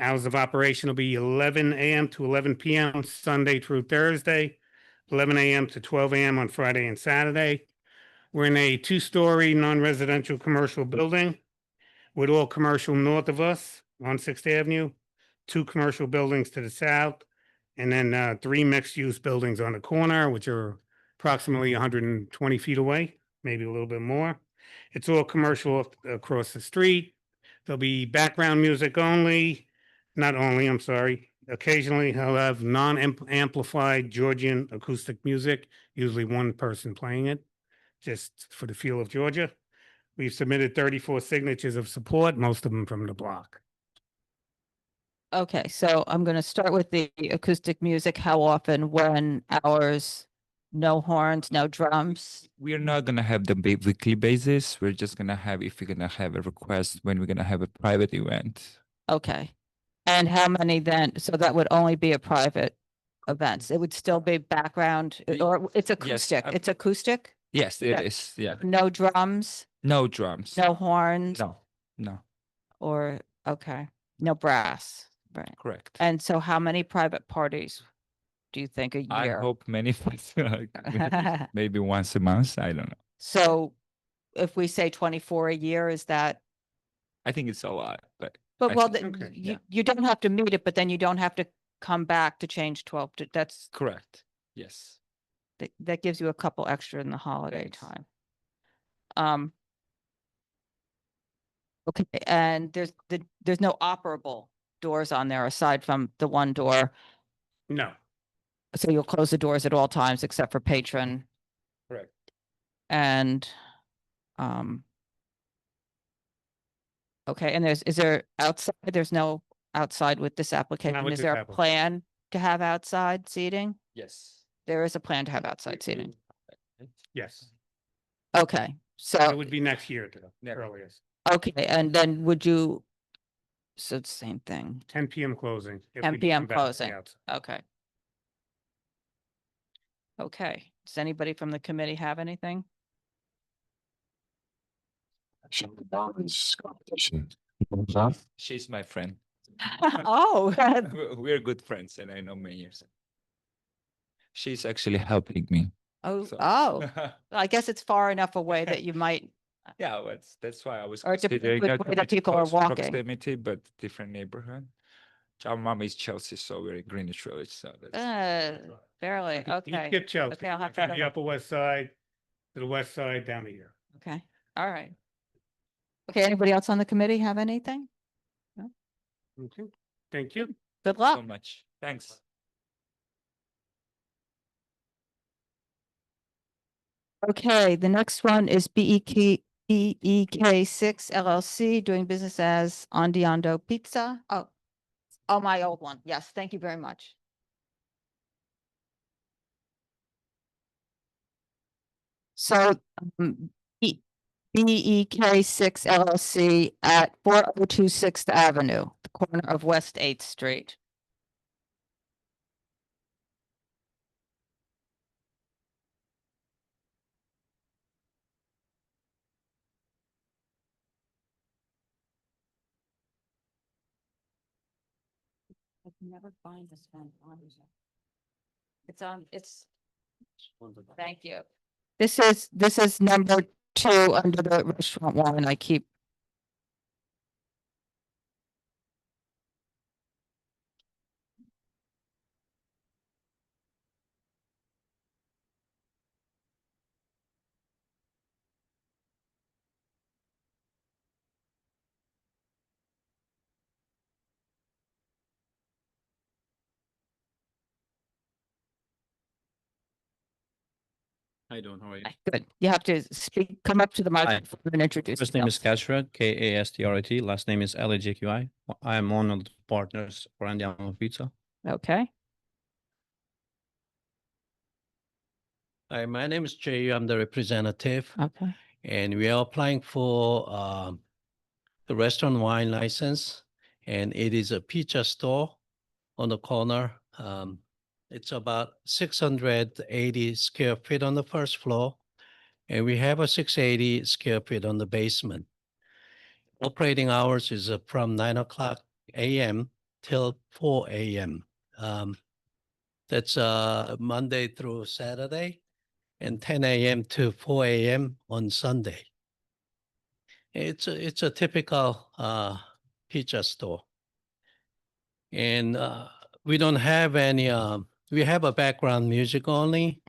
Hours of operation will be 11 a.m. to 11 p.m. Sunday through Thursday, 11 a.m. to 12 a.m. on Friday and Saturday. We're in a 2-story non-residential commercial building with all commercial north of us on 6th Avenue, 2 commercial buildings to the south, and then 3 mixed-use buildings on the corner, which are approximately 120 feet away, maybe a little bit more. It's all commercial across the street. There'll be background music only, not only, I'm sorry. Occasionally, he'll have non-amplified Georgian acoustic music, usually one person playing it, just for the feel of Georgia. We've submitted 34 signatures of support, most of them from the block. Okay, so I'm gonna start with the acoustic music. How often, when, hours, no horns, no drums? We're not gonna have the weekly basis. We're just gonna have, if we're gonna have a request, when we're gonna have a private event. Okay. And how many then? So that would only be a private events. It would still be background or it's acoustic. It's acoustic? Yes, it Yeah. is. Yeah. No drums, No drums. no horns? No, no, Or, okay, no brass, right? correct. And so how many private parties do you think a I year? hope many, maybe once a month. I don't know. So if we say 24 a year, is that? I think it's a lot, but. But I well, think- you don't have to meet it, but then you don't have to come back to change 12 to, that's, Correct. Yes. that gives you a couple extra in the holiday Thanks. time. Okay, and there's no operable doors on there aside from the one door. No, So you'll close the doors at all times except for patron Correct. and, okay, and is there outside, there's no outside with this application? with Is this there a application. plan to have outside seating? Yes. There is a plan to have outside seating. yes. Okay, It so, would be next year to the Never. earliest. okay, and then would you, so it's the same thing, 10 p.m. closing. if 10 we p.m. come back to the closing. outside. Okay. Okay, does anybody from the committee have anything? She's my friend. Oh, We're good friends and I know many years. She's actually helping me. oh, So- oh, I guess it's far enough away that you might, Yeah, that's why I was Or it depends considering which that way that it's people are close walking. proximity, but different neighborhood. Our mom is Chelsea, so we're in Greenwich Village, so that's. barely, You okay. skip Chelsea. Okay, I'll have From to, the Upper West Side to the west side down to here. okay, all right. Okay, anybody else on the committee have anything? Okay, thank you. Good So luck. much. Thanks. Okay, the next one is BEK6 LLC, doing business as Andando Pizza. Oh, my old one. Yes, thank you very much. So, BEK6 LLC at 402 6th Avenue, the corner of West 8th Street. I can never find this one on here. It's on, thank you. This is number 2 under the restaurant one. I keep. How you doing? How are you? Good. You have to speak, come up to the microphone and introduce First name is yourself. Kastrat, Kastrat. Last name is LAJQI. I am one of the partners for Andiamo Pizza. Okay. Hi, my name is Jay. I'm the representative. Okay. And we are applying for the restaurant wine license. And it is a pizza store on the corner. It's about 680 square feet on the first floor. And we have a 680 square feet on the basement. Operating hours is from 9 o'clock a.m. till 4 a.m. That's Monday through Saturday, and 10 a.m. to 4 a.m. on Sunday. It's a typical pizza store. And we don't have any, we have a background music only,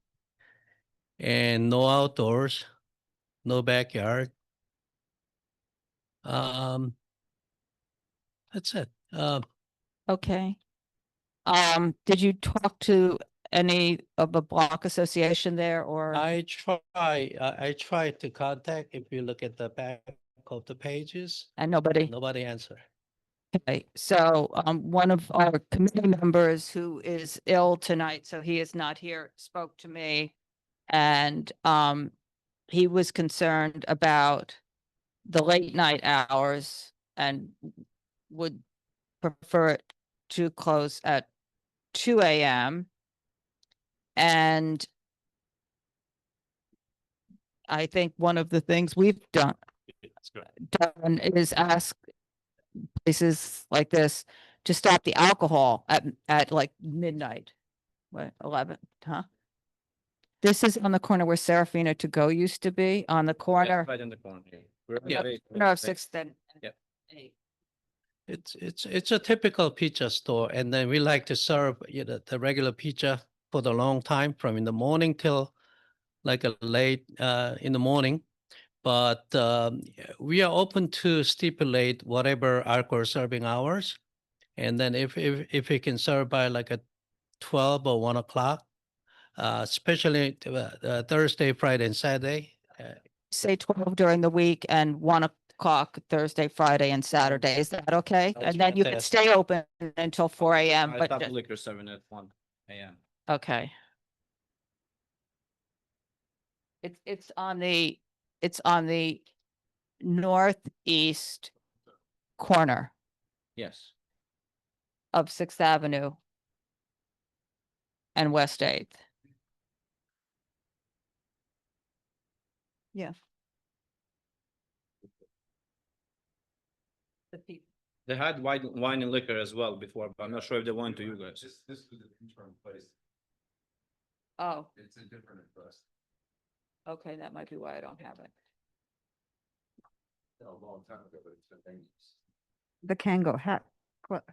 and no outdoors, no backyard. That's it. Okay. Did you talk to any of the block association there or? I tried to contact, if you look at the back of the pages. And nobody? Nobody answered. Okay, so one of our committee members who is ill tonight, so he is not here, spoke to me. And he was concerned about the late night hours and would prefer it to close at 2 a.m. And I think one of the things we've done is ask places like this to stop the alcohol at like midnight. What, 11, huh? This is on the corner where Serafina To Go used to be, on the corner. Right in the corner. Yeah. Corner of 6th and Yep. 8th. It's a typical pizza store, and then we like to serve the regular pizza for the long time, from in the morning till like a late in the morning. But we are open to stipulate whatever alcohol serving hours, and then if we can serve by like a 12 or 1 o'clock, especially Thursday, Friday, and Saturday. Say 12 during the week and 1 o'clock Thursday, Friday, and Saturday. Is that okay? That's And then you can fantastic. stay open until 4 a.m. I But stopped liquor serving at 1 a.m. okay. It's on the northeast corner Yes. of 6th Avenue and West 8th. Yeah. They had wine and liquor as well before, but I'm not sure if they went to you guys. This was an interim place. Oh, It's a different address. okay, that might be why I don't have it. A long time ago, but it's been dangerous. The Kango hat. What?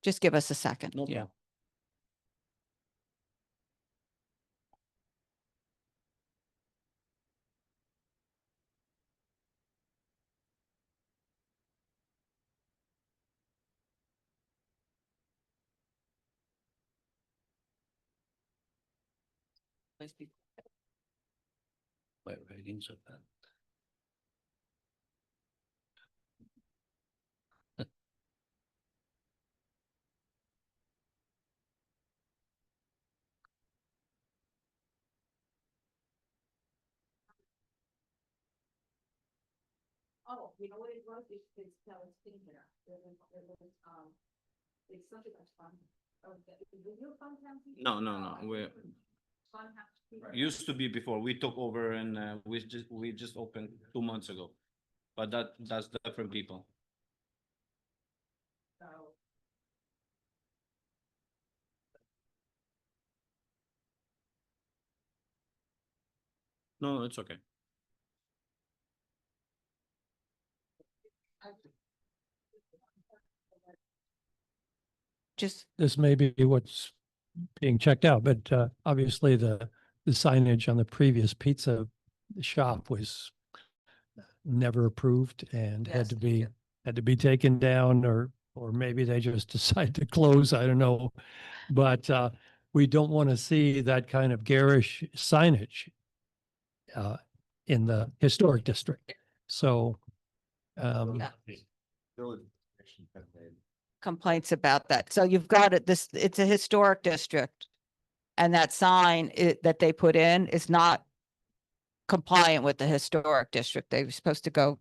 Just give us a second. Yeah. My ratings are bad. Oh, you know what it was? It's now it's in here. It's such a much fun. No. We used to be before. We took over and we just opened 2 months ago. But that's different people. No, it's okay. Just This may be what's being checked out, but obviously the signage on the previous pizza shop was never approved and had to be taken down or or maybe they just decide to close, I don't know. But we don't want to see that kind of garish signage in the historic district. So Complaints about that. So you've got it, it's a historic district. And that sign that they put in is not compliant with the historic district. They were supposed to go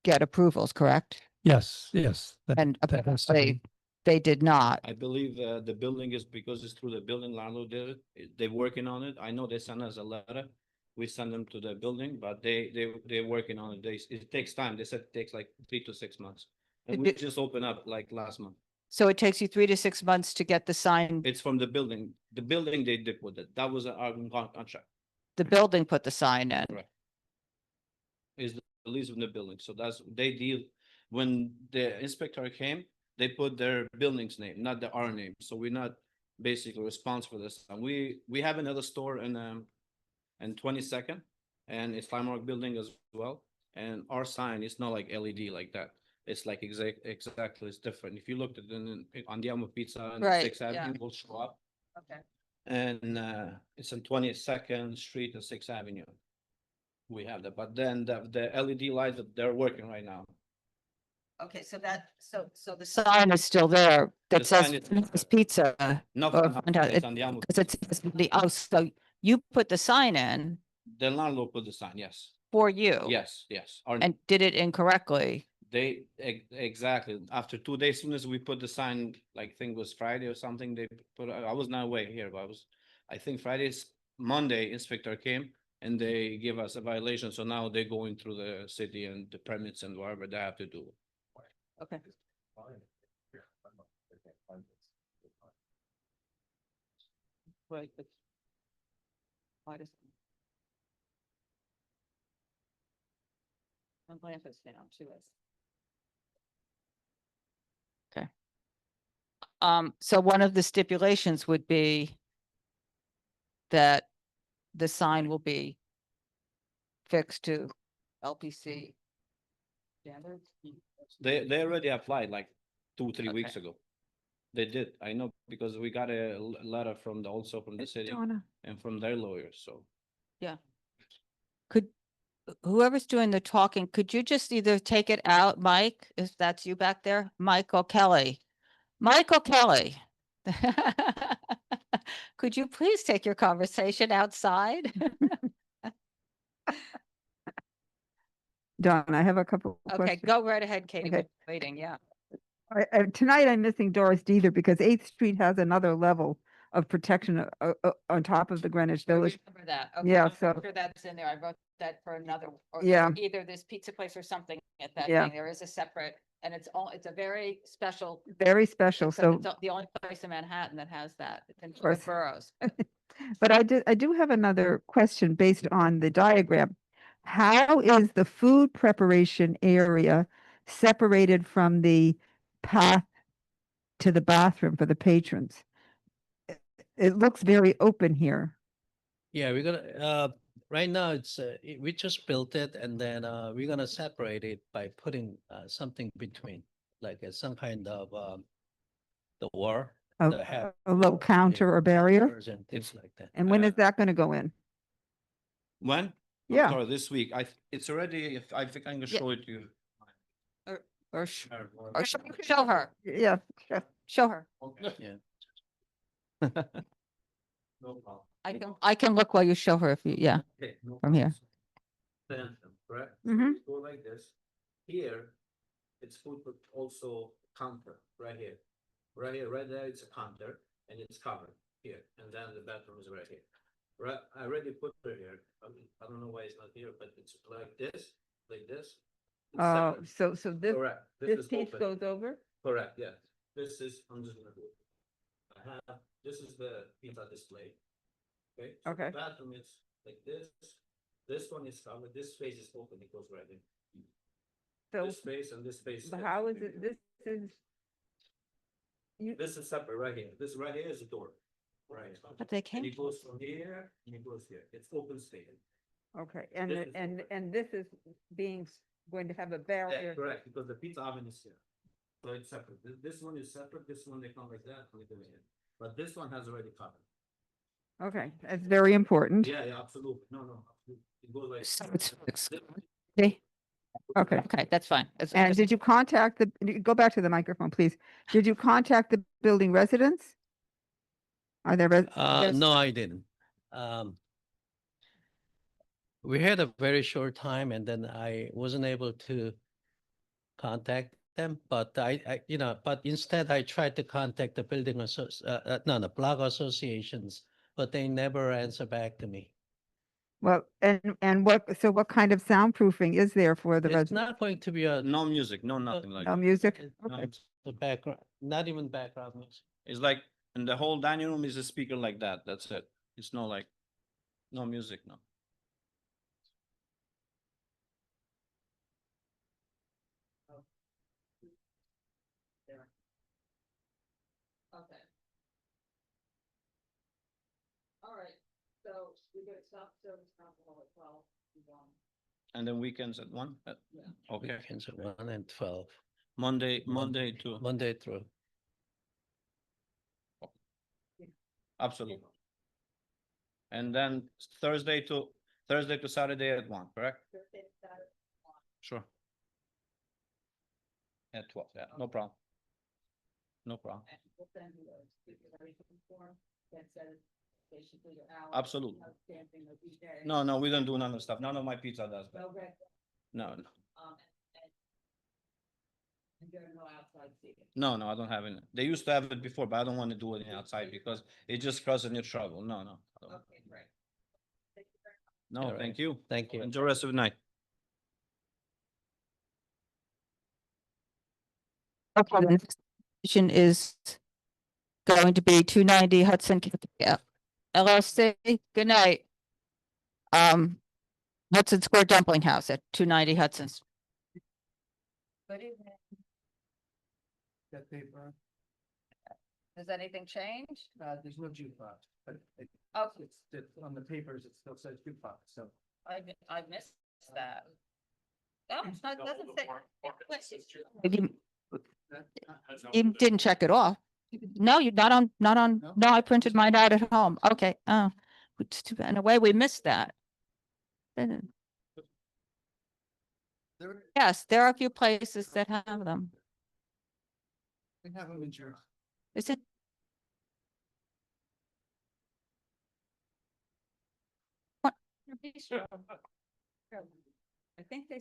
get approvals, correct? yes, that- And that has to be- they did not. I believe the building is because it's through the building landlord did it. They're working on it. I know they sent us a letter. We send them to the building, but they're working on it. It takes time. They said it takes like 3 to 6 months. And we just opened up like last month. So it takes you 3 to 6 months to get the sign. It's from the building. The building they did with it. That was our contract. The building put the sign in. Correct. Is the lease of the building. So they deal, when the inspector came, they put their building's name, not our name. So we're not basically responsible for this. And we have another store in 22nd, and it's Landmark building as well. And our sign is not like LED like that. It's like exactly, it's different. If you looked at it on the Alma Pizza and Right, 6th Avenue, yeah. will show up. Okay. And it's on 22nd Street and 6th Avenue. We have that, but then the LED lights, they're working right now. Okay, so the sign is still there that The says sign is- Family's Pizza. Nothing, or- it's on the Alma. Because it's so you put the sign in The landlord put the sign, yes. for you. Yes. And did it incorrectly. Exactly. After 2 days, soon as we put the sign, like, I think it was Friday or something, they put, I was not away here, but I think Monday, inspector came and they give us a violation. So now they're going through the city and the permits and whatever they have to do. Okay. Right, but why does? My lamp is down too. Okay. So one of the stipulations would be that the sign will be fixed to LPC standards. They already applied like 2-3 weeks ago. They did. I know because we got a letter from the city Donna. and from their lawyers. So Yeah. Could, whoever's doing the talking, could you just either take it out, Mike, if that's you back there, Michael Kelly? Michael Kelly. Could you please take your conversation outside? Don, I have a couple of Okay, questions. go right ahead, Katie. Okay. We're waiting, yeah. Tonight I'm missing Doris Deether because 8th Street has another level of protection on top of the Greenwich Village. Remember that. Okay, Yeah, I'm so, sure that's in there. I wrote that for another, or Yeah. either this pizza place or something at that Yeah. thing. There is a separate, and it's a very special. very special, It's so. the only place in Manhattan that has that. It's in course. both boroughs. But I do have another question based on the diagram. How is the food preparation area separated from the path to the bathroom for the patrons? It looks very open here. Yeah, we're gonna, right now it's, we just built it and then, we're gonna separate it by putting, something between, like some kind of, the wall. that have, A little counter or barrier? doors and things like that. And when is that going to go in? when? Yeah. Sorry, this week. It's already. I think I'm gonna show it to you. Or show her. Yeah. Show her. Yeah. No problem. I can look while you show her if you, yeah, Okay, no from here. Phantom, correct? Mhm. Go like this. Here, it's put with also counter right here. Right here, right there, it's a counter and it's covered here. And then the bathroom is right here. Right, I already put her here. I don't know why it's not here, but it's like this, like this. It's Oh, separate. so this, Correct. this is piece open. goes over? Correct, yeah. This is, I'm just gonna do it. This is the pizza display. Okay? So the Okay. bathroom is like this. This one is covered. This space is open. It goes right in. So, This space and this space. but how is it, this is, This is separate right here. This right here is a door. Right. But they came And it goes from here and it goes here. It's open space. okay, This is and this is going to have a Yeah, barrier. correct, because the pizza oven is here. So it's separate. This one is separate, this one they come like that, we do it. But this one has already covered. Okay, that's very important. Yeah, absolutely. No, absolutely. It goes like. So it's fixed. Okay. Okay, that's fine. And did you contact go back to the microphone, please. Did you contact the building residents? Are there? No, I didn't. We had a very short time and then I wasn't able to contact them, but but instead I tried to contact the the block associations, but they never answer back to me. Well, and what kind of soundproofing is there for the It's residents? not going to be a. No music, no nothing like. No that. music? No, Okay. The background, not even background music. It's like, in the whole dining room is a speaker like that, that's it. It's not like, no music, no. Okay. All right, so we're gonna stop service alcohol at 12. And then weekends at 1? Okay. Weekends at 1 and 12. Monday to. Monday through. Absolutely. And then Thursday to Saturday at 1, correct? Sure. At 12, yeah, no problem. No problem. Absolutely. No, we don't do none of the stuff. None of my pizza does that. No. No, I don't have it. They used to have it before, but I don't want to do it outside because it just causes new trouble. No. I don't. No, All right. thank you. Thank you. Enjoy the rest of the night. Okay, the next petition is going to be 290 Hudson LLC. Good night. Hudson Square Dumpling House at 290 Hudson. Good evening. That paper, Does anything change? there's no jukebox, but Oh, it's on the papers, it still says jukebox, so. I missed that. No, it's not, doesn't say. You didn't check it off. No, you're not on, no, I printed mine out at home. Okay, oh, it's too bad. In a way, we missed that. Then- Yes, there are a few places that have them. We have them in Jersey. Is it? What? I think they.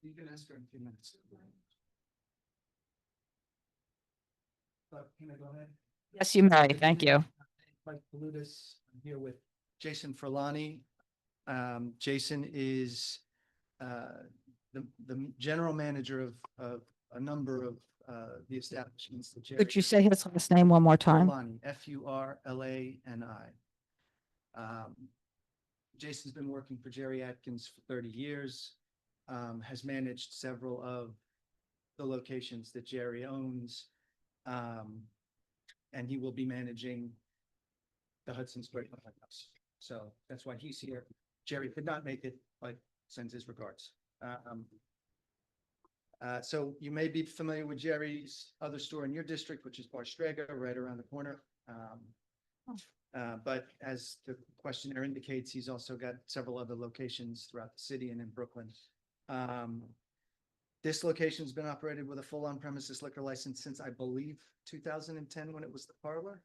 You can ask her in a few minutes. Can I go ahead? Yes, you may. Thank you. Mike Paludas, I'm here with Jason Furlani. Jason is the general manager of a number of the establishments. that Jerry- Could you say his last name one more time? Furlani, Furlani. Jason's been working for Jerry Atkins for 30 years, has managed several of the locations that Jerry owns. And he will be managing the Hudson Square Dumpling House. So that's why he's here. Jerry could not make it, but sends his regards. So you may be familiar with Jerry's other store in your district, which is Bar Strega, right around the corner. But as the questionnaire indicates, he's also got several other locations throughout the city and in Brooklyn. This location's been operated with a full on-premises liquor license since, I believe, 2010, when it was the parlor.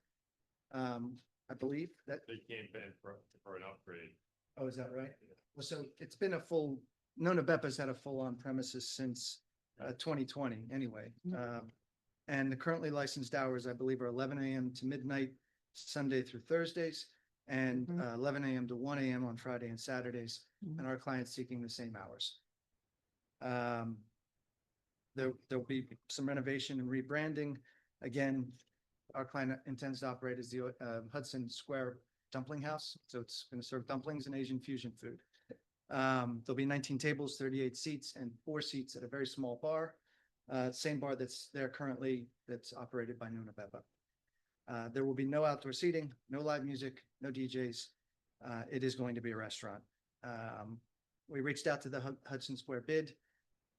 I believe that. They came in for an upgrade. Oh, is that right? Well, so it's been a full, Nona Bepa's had a full on premises since 2020 anyway. And the currently licensed hours, I believe, are 11 a.m. to midnight, Sunday through Thursdays, and 11 a.m. to 1 a.m. on Friday and Saturdays, and our clients seeking the same hours. There'll be some renovation and rebranding. Again, our client intends to operate as the Hudson Square Dumpling House, so it's going to serve dumplings and Asian fusion food. There'll be 19 tables, 38 seats, and 4 seats at a very small bar. Same bar that's there currently, that's operated by Nona Bepa. There will be no outdoor seating, no live music, no DJs. It is going to be a restaurant. We reached out to the Hudson Square bid,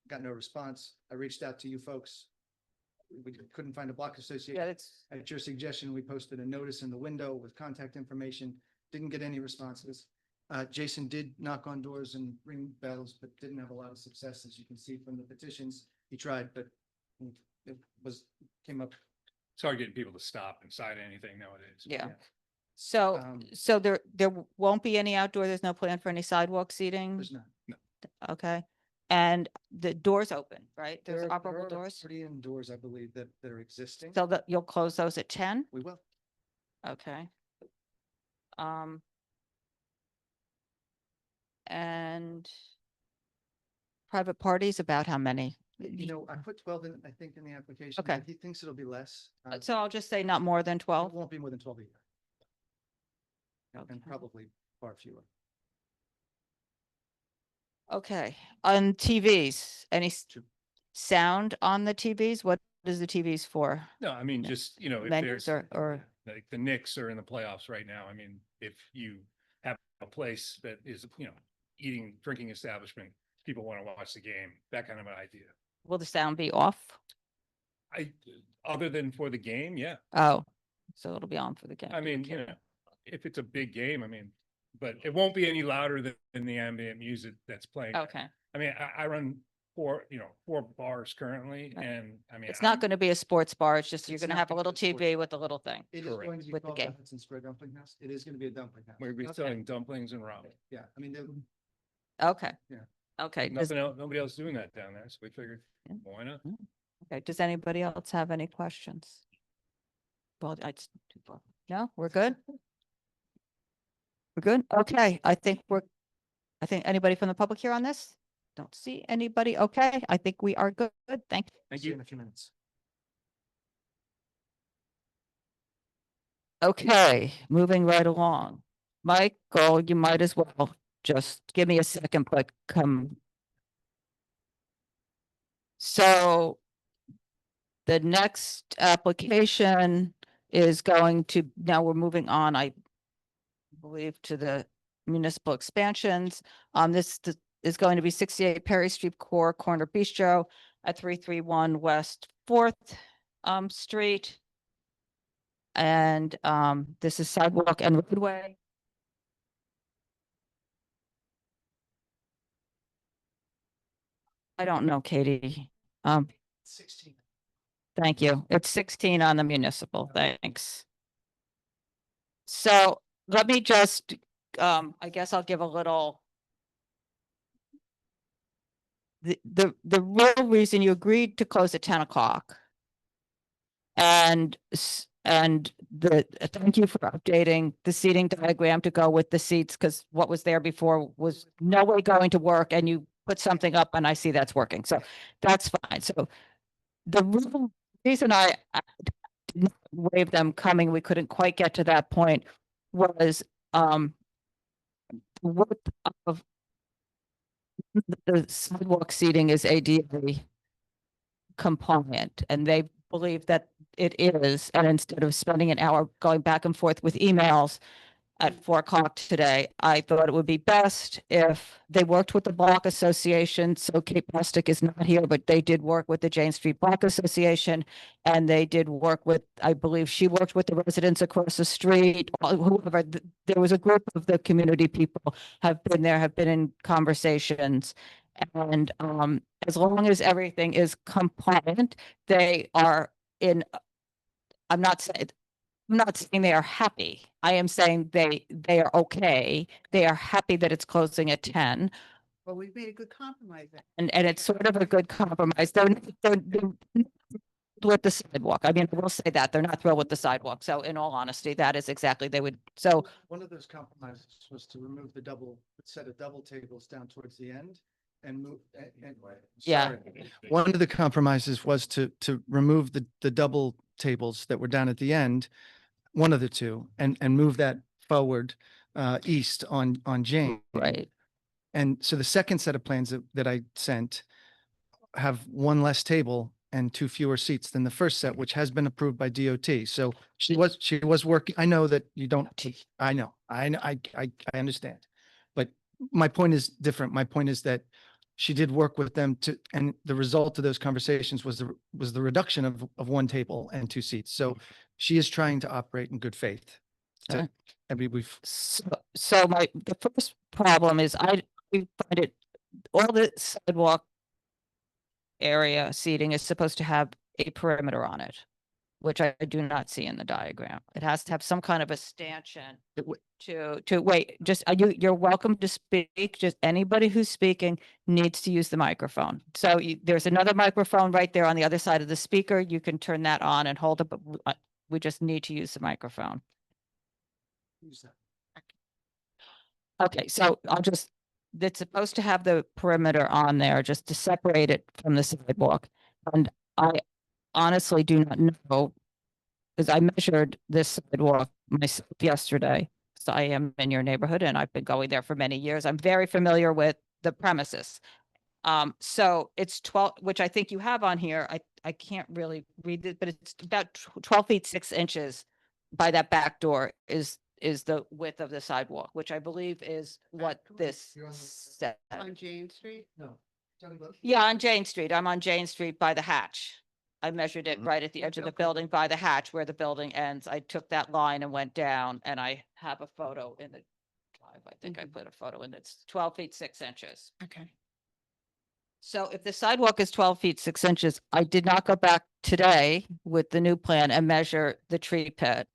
got no response. I reached out to you folks. We couldn't find a block association. Yeah, it's, At your suggestion, we posted a notice in the window with contact information, didn't get any responses. Jason did knock on doors and ring bells, but didn't have a lot of success, as you can see from the petitions. He tried, but it came up. It's hard getting people to stop and sign anything nowadays. yeah. So, so there won't be any outdoor, there's no plan for any sidewalk seating? There's not. No. Okay, and the doors open, right? There's There operable are doors? 30 indoors, I believe, that are existing. So that you'll close those at 10? We will. Okay. And private parties, about how many? You know, I put 12 in, I think, in the application. Okay. but He thinks it'll be less. So I'll just say not more than It 12? won't be more than 12 a year. And Okay. probably far fewer. Okay, on TVs, any sound on the TVs? What is the TVs for? No, I mean, just, you know, if Menus there's, or, like the Knicks are in the playoffs right now. I mean, if you have a place that is, you know, eating, drinking establishment, people want to watch the game, that kind of an idea. will the sound be off? Other than for the game, yeah. Oh, so it'll be on for the game. I mean, you know, if it's a big game, I mean, but it won't be any louder than the ambient music that's playing. Okay. I mean, I run four bars currently, and I mean. It's not going to be a sports bar. It's just, you're It's going to not have a gonna little be a sports TV with a little thing. It is going to be With the called the game. Hudson Square Dumpling House. It is going to be a dumpling house. We'll be selling dumplings and ramen. Yeah, I mean, Okay. Yeah. Okay. Nothing else, nobody else doing that down there, so we figured, why not? Okay, does anybody else have any questions? Well, no, we're good? We're good? Okay, I think anybody from the public here on this? Don't see anybody. Okay, I think we are good. Thank you. Thank see you you. in a few minutes. Okay, moving right along. Michael, you might as well just give me a second, but come. So the next application is going to, now we're moving on, I believe, to the municipal expansions. This is going to be 68 Perry Street Core Corner Bistro at 331 West 4th Street. And this is sidewalk and roadway. I don't know, Katie. 16. Thank you. It's 16 on the municipal. Thanks. So let me just, I guess I'll give a little. The real reason you agreed to close at 10 o'clock. And thank you for updating the seating diagram to go with the seats, because what was there before was no way going to work, and you put something up and I see that's working. So that's fine. So the real reason I did not waive them coming, we couldn't quite get to that point, was the width of the sidewalk seating is ADA compliant, and they believe that it is. And instead of spending an hour going back and forth with emails at 4 o'clock today, I thought it would be best if they worked with the Block Association. So Kate Bostic is not here, but they did work with the Jane Street Block Association, and they did work with, I believe she worked with the residents across the street, whoever. There was a group of the community people have been there, have been in conversations. And as long as everything is compliant, they are in, I'm not saying they are happy. I am saying they are okay. They are happy that it's closing at 10. Well, we've made a good compromise. And it's sort of a good compromise. They're with the sidewalk. I mean, I will say that they're not thrilled with the sidewalk. So in all honesty, that is exactly, they would, so. One of those compromises was to remove the set of double tables down towards the end and move. Yeah. Sorry. One of the compromises was to remove the double tables that were down at the end, one of the two, and move that forward east on Jane. Right. And so the second set of plans that I sent have one less table and 2 fewer seats than the first set, which has been approved by DOT. So she was working. I know that you don't, I know, I understand. But my point is different. My point is that she did work with them to, and the result of those conversations was the reduction of one table and 2 seats. So she is trying to operate in good faith. Okay. I mean, we've, So the first problem is we find it, all the sidewalk area seating is supposed to have a perimeter on it, which I do not see in the diagram. It has to have some kind of a stanchion to wait, just, you're welcome to speak. Just anybody who's speaking needs to use the microphone. So there's another microphone right there on the other side of the speaker. You can turn that on and hold it, but we just need to use the microphone. Okay, so it's supposed to have the perimeter on there just to separate it from the sidewalk. And I honestly do not know, because I measured this sidewalk myself yesterday. So I am in your neighborhood and I've been going there for many years. I'm very familiar with the premises. So it's 12, which I think you have on here. I can't really read it, but it's about 12 feet, 6 inches by that back door is the width of the sidewalk, which I believe is what this said. On Jane Street? no. Yeah, on Jane Street. I'm on Jane Street by the hatch. I measured it right at the edge of the building by the hatch where the building ends. I took that line and went down, and I have a photo in the drive. I think I put a photo in. It's 12 feet, 6 inches. Okay. So if the sidewalk is 12 feet, 6 inches, I did not go back today with the new plan and measure the tree pit.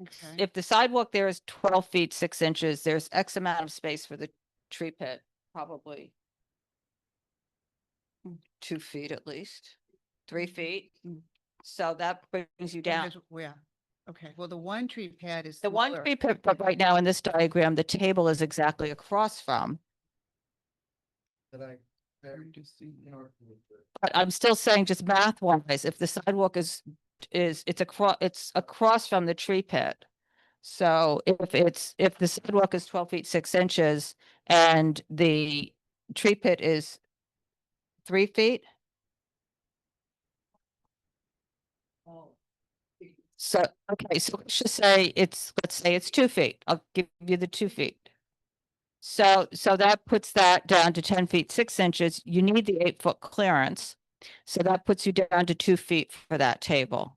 Okay. If the sidewalk there is 12 feet, 6 inches, there's X amount of space for the tree pit, probably 2 feet at least, 3 feet. So that brings you down. Yeah. Okay. Well, the one tree pad is The one smaller. tree pit, but right now in this diagram, the table is exactly across from. That But I'm still saying, just math wise, if the sidewalk it's across from the tree pit. So if the sidewalk is 12 feet, 6 inches and the tree pit is 3 feet. So, okay, so let's just say let's say it's 2 feet. I'll give you the 2 feet. So that puts that down to 10 feet, 6 inches. You need the 8-foot clearance. So that puts you down to 2 feet for that table.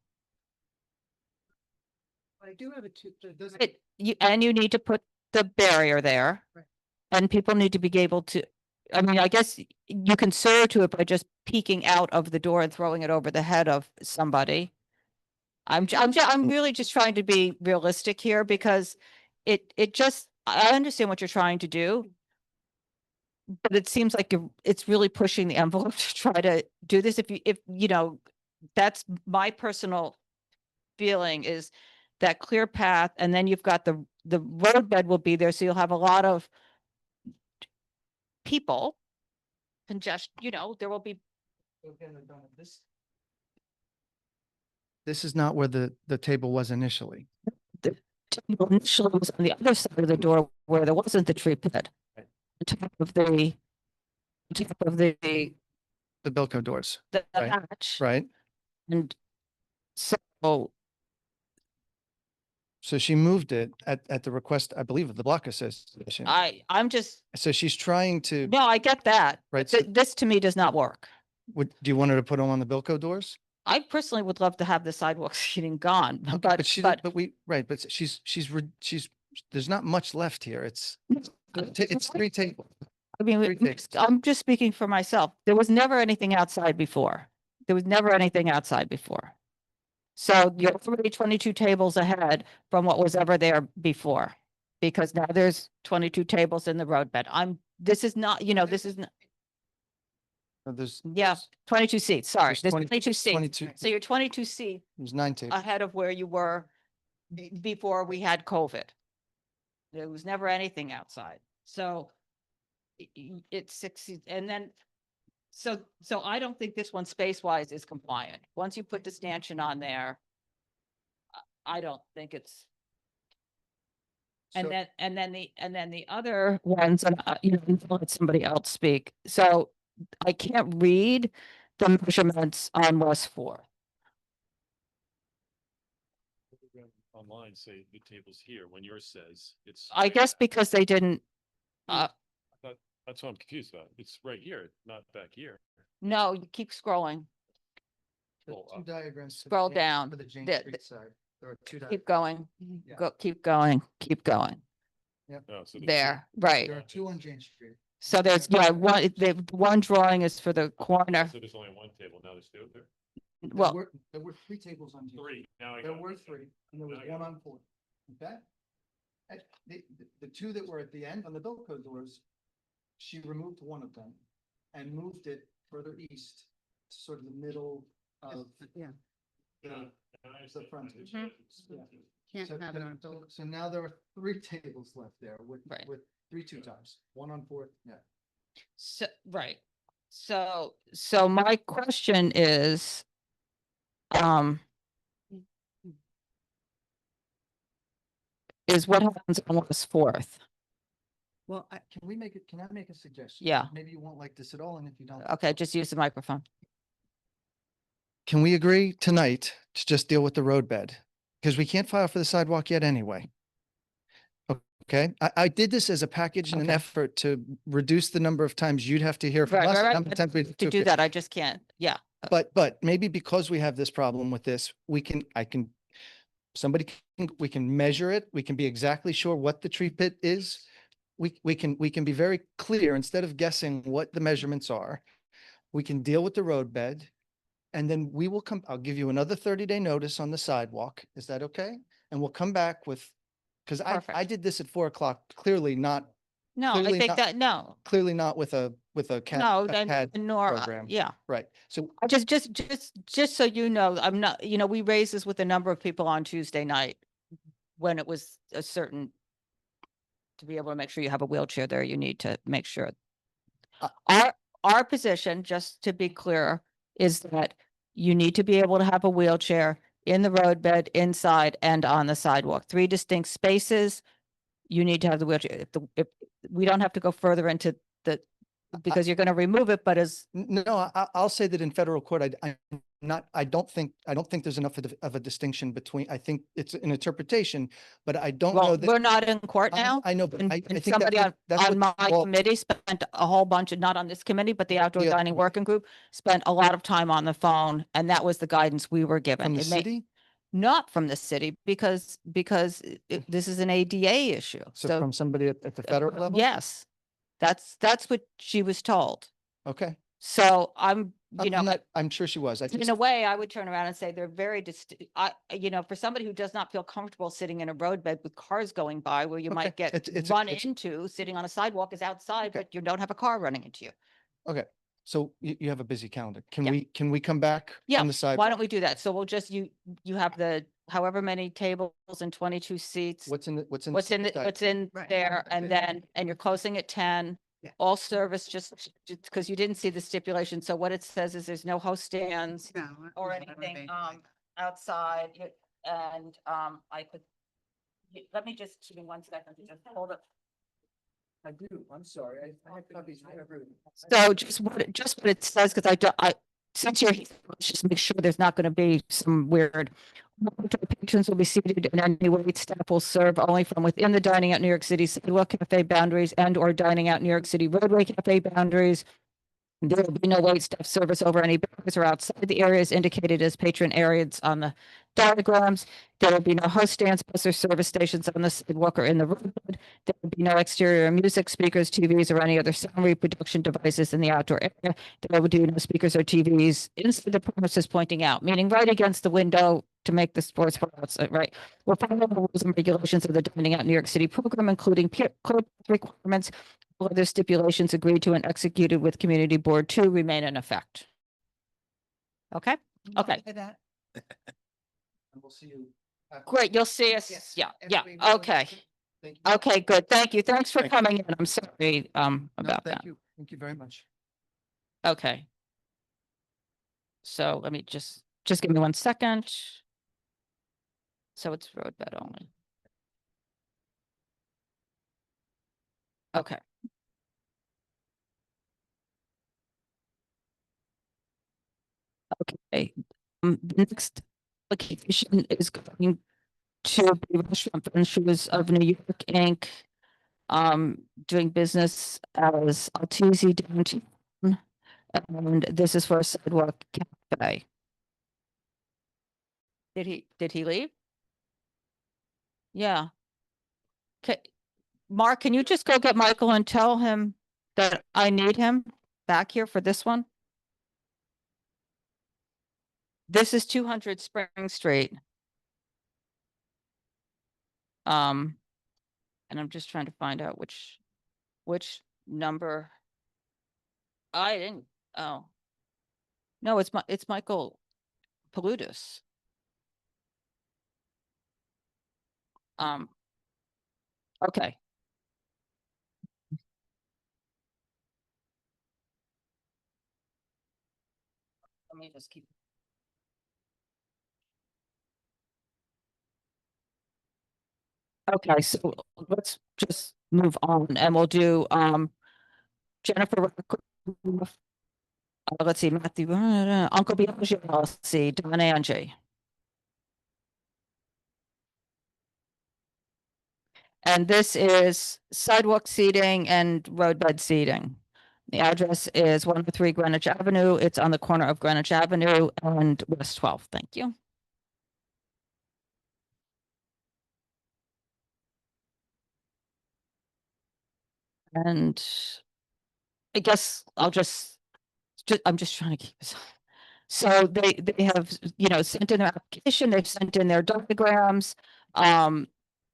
I do have a two. And you need to put the barrier there. Right. And people need to be able to, I mean, I guess you can serve to it by just peeking out of the door and throwing it over the head of somebody. I'm really just trying to be realistic here, because I understand what you're trying to do. But it seems like it's really pushing the envelope to try to do this. If you know, that's my personal feeling, is that clear path, and then you've got the roadbed will be there, so you'll have a lot of people congestion, there will be. This is not where the table was initially. The table initially was on the other side of the door where there wasn't the tree pit. On top of the The Bilko doors. the Right. hatch. Right. And so So she moved it at the request, I believe, of the Block Association. I'm just, So she's trying to, no, I get that. Right, But so- this to me does not work. do you want her to put them on the Bilko doors? I personally would love to have the sidewalk seating gone, But she, but but there's not much left here. It's 3 tables. I mean, Three tables. I'm just speaking for myself. There was never anything outside before. So you're already 22 tables ahead from what was ever there before, because now there's 22 tables in the roadbed. This is not, this is, There's, yeah, 22 seats, sorry. There's There's 20 22 seats. 22 So you're 22 seats there's 9 tables. ahead of where you were before we had COVID. There was never anything outside. So it's 60, and then, so I don't think this one space-wise is compliant. Once you put the stanchion on there, I don't think it's. And So- then the other ones, and I'll let somebody else speak. So I can't read the measurements on West 4th. online say the table's here when yours says it's. I guess because they didn't, That's what I'm confused about. It's right here, not back here. no, you keep scrolling, The Scroll two up. diagrams. for Scroll the- down. For the Jane The- Street side. There are two. keep going, Yeah. go, keep going, keep going. Yep. Oh, so There, right. There are two on Jane Street. So there's, yeah, one drawing is for the corner. So there's only one table, now there's two there? Well, There were three tables on Jane. Three, now I There got were it. three, and there was Now I got one it. on four. Okay? The two that were at the end on the bill code doors, she removed one of them and moved it further east, sort of the middle of. Yeah. The frontage. Mhm. Yeah. Can't So have it then- on bill. So now there are three tables left there with, Right. with three two times, one on fourth, yeah. so, right. So my question is what happens on West Fourth? Well, can we make it, can I make a suggestion? Yeah. Maybe you won't like this at all, and if you don't. Okay, just use the microphone. Can we agree tonight to just deal with the road bed? Because we can't file for the sidewalk yet anyway. Okay, I did this as a package in an Okay. effort to reduce the number of times you'd have to hear from Right, us. right, and right. how many times we To took do it. that, I just can't, yeah. But maybe because we have this problem with this, we can measure it. We can be exactly sure what the tree pit is. We can be very clear instead of guessing what the measurements are. We can deal with the road bed. And then we will I'll give you another 30-day notice on the sidewalk. Is that okay? And we'll come back with, because I Perfect. did this at 4 o'clock, clearly not No, I Clearly think not- that, no, clearly not with a no, CAD nor, program. yeah. Right. So I just so you know, I'm not, we raised this with a number of people on Tuesday night when it was a certain, to be able to make sure you have a wheelchair there, you need to make sure. Our position, just to be clear, is that you need to be able to have a wheelchair in the roadbed, inside and on the sidewalk, 3 distinct spaces. You need to have the wheelchair. If we don't have to go further into the, because you're going to remove it, but no, I'll say that in federal court, I don't think there's enough of a distinction between, I think it's an interpretation, but I don't know well, that. we're not in court now. I know, but And I and think somebody that's on my well, committee spent a whole bunch of, not on this committee, but the outdoor Yeah. dining working group spent a lot of time on the phone, and that was the guidance we were given. from the It may- city. Not from the city, because this is an ADA issue. So from somebody at the federal level? Yes, that's what she was told. Okay. So I'm I'm sure she was. in a way, I would turn around and say they're very for somebody who does not feel comfortable sitting in a roadbed with cars going by where you might get It's- run it's- into, sitting on a sidewalk is outside, Okay. but you don't have a car running into you. Okay. So you have a busy calendar. Can Yeah. we come back Yeah, on the side? why don't we do that? So we'll just, you have the however many tables and 22 seats. What's in What's side? in Right. there, and then, and you're closing at 10. Yeah. All service, just because you didn't see the stipulation. So what it says is there's no host stands No. or I don't anything, think- outside, and, I could, let me just, give me 1 second to just hold up. I do. I'm sorry. I have copies for everyone. So just what it says, because since you're here, let's just make sure there's not going to be some weird. Patrons will be seated in any wait staff will serve only from within the dining out New York City Sidewalk Cafe boundaries and or dining out New York City roadway cafe boundaries. There will be no wait staff service over any barriers or outside the areas indicated as patron areas on the diagrams. There will be no host stands, bus or service stations on the sidewalk or in the roadbed. There will be no exterior music, speakers, TVs, or any other sound reproduction devices in the outdoor area. There will be no speakers or TVs inside the premises pointing out, meaning right against the window to make the sports bar outside, right? We'll follow the rules and regulations of the Dining Out New York City program, including clear requirements. All other stipulations agreed to and executed with Community Board 2 remain in effect. Okay, okay, That. And we'll see you. after. great. You'll see us. Yes, Yeah, and yeah. we will- Okay, Thank you. okay, good. Thank you. Thanks for Thank you. coming in. I'm sorry, No, about thank that. you. Thank you very much. Okay. So let me just give me 1 second. So it's roadbed only. Okay. Okay, the next application is going to be Restaurant Ventures of New York, Inc., doing business as Altisi downtown. And this is for a sidewalk cafe. Did he leave? Yeah. Okay, Mark, can you just go get Michael and tell him that I need him back here for this one? This is 200 Spring Street. And I'm just trying to find out which number. I didn't, oh. No, it's Michael Paludas. Okay. Let me just keep. Okay, so let's just move on and we'll do, Jennifer. Let's see, Matthew, Uncle Biagio LLC, Don Angie. And this is sidewalk seating and roadbed seating. The address is 103 Greenwich Avenue. It's on the corner of Greenwich Avenue and West 12th. Thank you. And I guess I'm just trying to keep this. So they have, sent in their application, they've sent in their diagrams.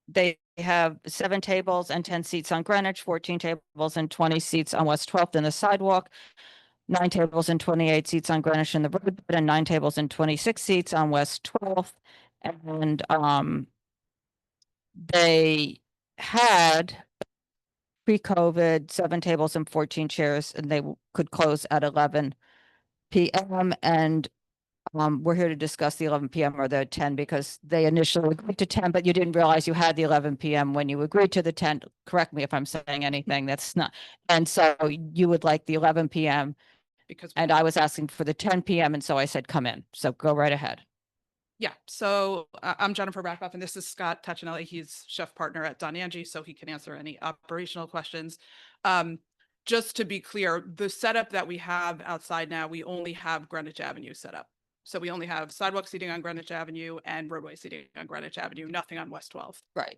They have 7 tables and 10 seats on Greenwich, 14 tables and 20 seats on West 12th in the sidewalk, 9 tables and 28 seats on Greenwich in the roadbed, and 9 tables and 26 seats on West 12th. And they had pre-COVID 7 tables and 14 chairs, and they could close at 11 p.m. And we're here to discuss the 11 p.m. or the 10 because they initially agreed to 10, but you didn't realize you had the 11 p.m. when you agreed to the 10. Correct me if I'm saying anything that's not. And so you would like the 11 p.m. And I was asking for the 10 p.m. And so I said, come in. So go right ahead. Yeah, so I'm Jennifer Rackoff and this is Scott Tachinelli. He's chef partner at DONYC, so he can answer any operational questions. Just to be clear, the setup that we have outside now, we only have Greenwich Avenue set up. So we only have sidewalk seating on Greenwich Avenue and roadway seating on Greenwich Avenue, nothing on West 12th. Right.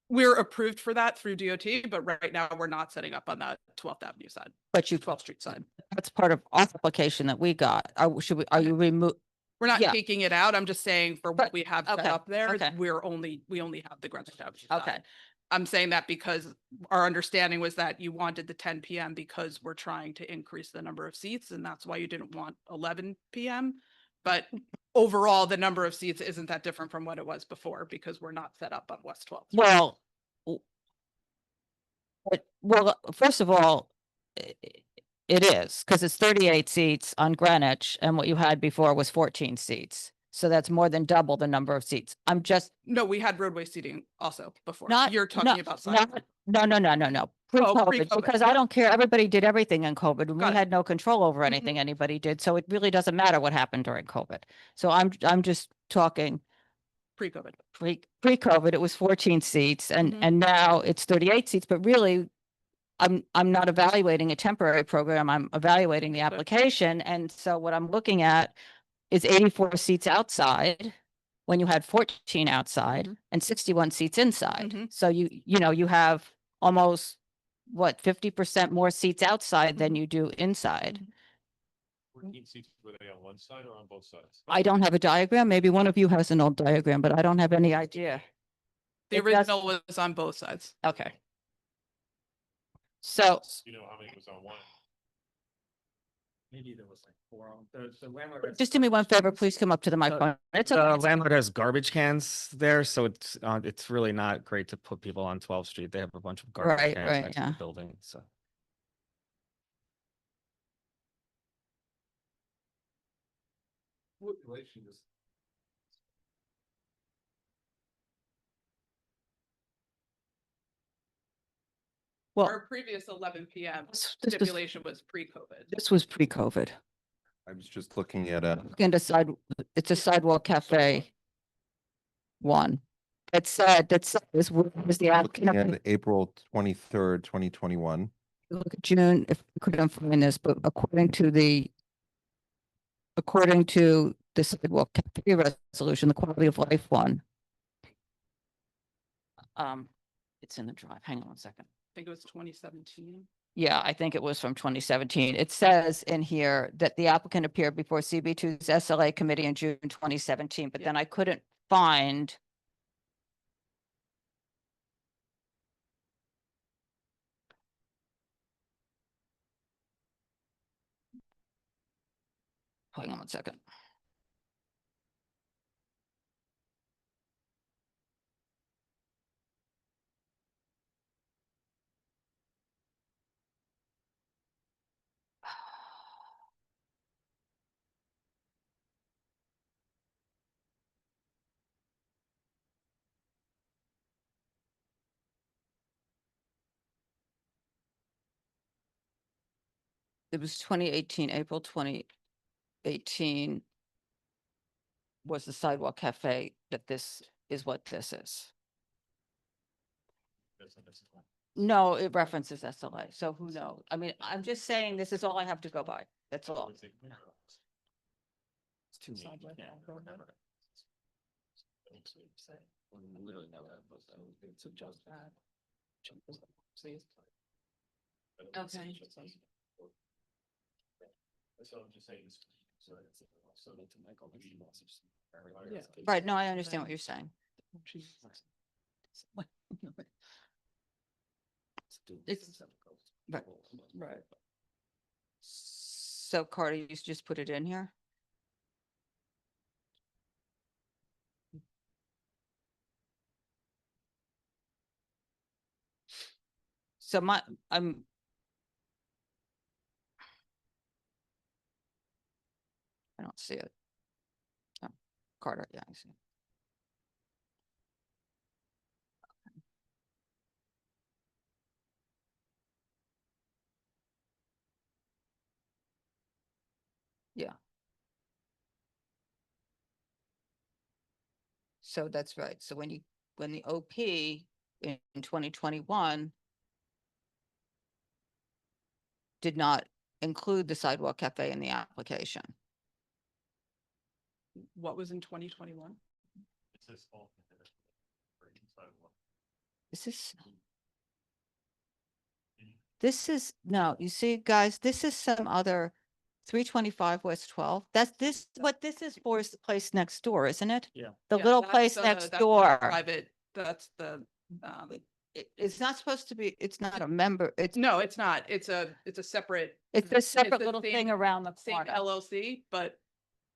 We're approved for that through DOT, but right now we're not setting up on that 12th Avenue side. But 12th Street side. That's part of our application that we got. Are you remove? We're not Yeah. taking it out. I'm just saying for what we have set okay, up there, okay. we only have the Greenwich Avenue Okay. side. I'm saying that because our understanding was that you wanted the 10 p.m. because we're trying to increase the number of seats and that's why you didn't want 11 p.m. But overall, the number of seats isn't that different from what it was before because we're not set up on West 12th. Well, first of all, it is because it's 38 seats on Greenwich and what you had before was 14 seats. So that's more than double the number of seats. No, we had roadway seating also before. You're No, talking about sidewalk. No. Pre-COVID, pre-COVID. because I don't care. Everybody did everything in COVID. And we Got it. had no control over anything anybody did. So it really doesn't matter what happened during COVID. So I'm just talking Pre-COVID. pre-COVID, it was 14 seats and now it's 38 seats, but really I'm not evaluating a temporary program. I'm evaluating the application. And so what I'm looking at is 84 seats outside when you had 14 outside and 61 seats inside. So you have almost 50% more seats outside than you do inside. 14 seats, were they on one side or on both sides? I don't have a diagram. Maybe one of you has an old diagram, but I don't have any idea. The original was on both sides. Okay. So. You know how many was on one? Maybe there was like 4 on the landlord. Just do me one favor, please come up to the microphone. It's The okay. landlord has garbage cans there, so it's really not great to put people on 12th Street. They have a bunch of garbage cans next to the building, so. What relation is? Well, Our previous 11 p.m. This was- stipulation was pre-COVID. This was pre-COVID. I was just looking at It's a sidewalk cafe. one. It said, that says, was the applicant, And April 23rd, 2021. look at June, if we couldn't find this, but according to the sidewalk cafe resolution, the quality of life one. It's in the drive. Hang on one second. I think it was 2017. Yeah, I think it was from 2017. It says in here that the applicant appeared before CB2's SLA committee in June 2017, but then I couldn't find. Hang on one second. It was 2018, April 2018 was the sidewalk cafe, that this is what this is. No, it references SLA, so who knows? I mean, I'm just saying this is all I have to go by. That's all. It's too Okay. Right, no, I understand what you're saying. It's, right. So Carter, you just put it in here? So I don't see it. Oh, Carter, yeah, I see. Yeah. So that's right. So when the OP in 2021 did not include the sidewalk cafe in the application. What was in 2021? This is, no, you see, guys, this is some other 325 West 12. This is for is the place next door, isn't it? Yeah. The Yeah, little that's place the- next that's the door. Private, that's the, It's not supposed to be, it's not a member, it's. no, it's not. It's a separate. It's a separate the little same- thing around the same corner. LLC, but.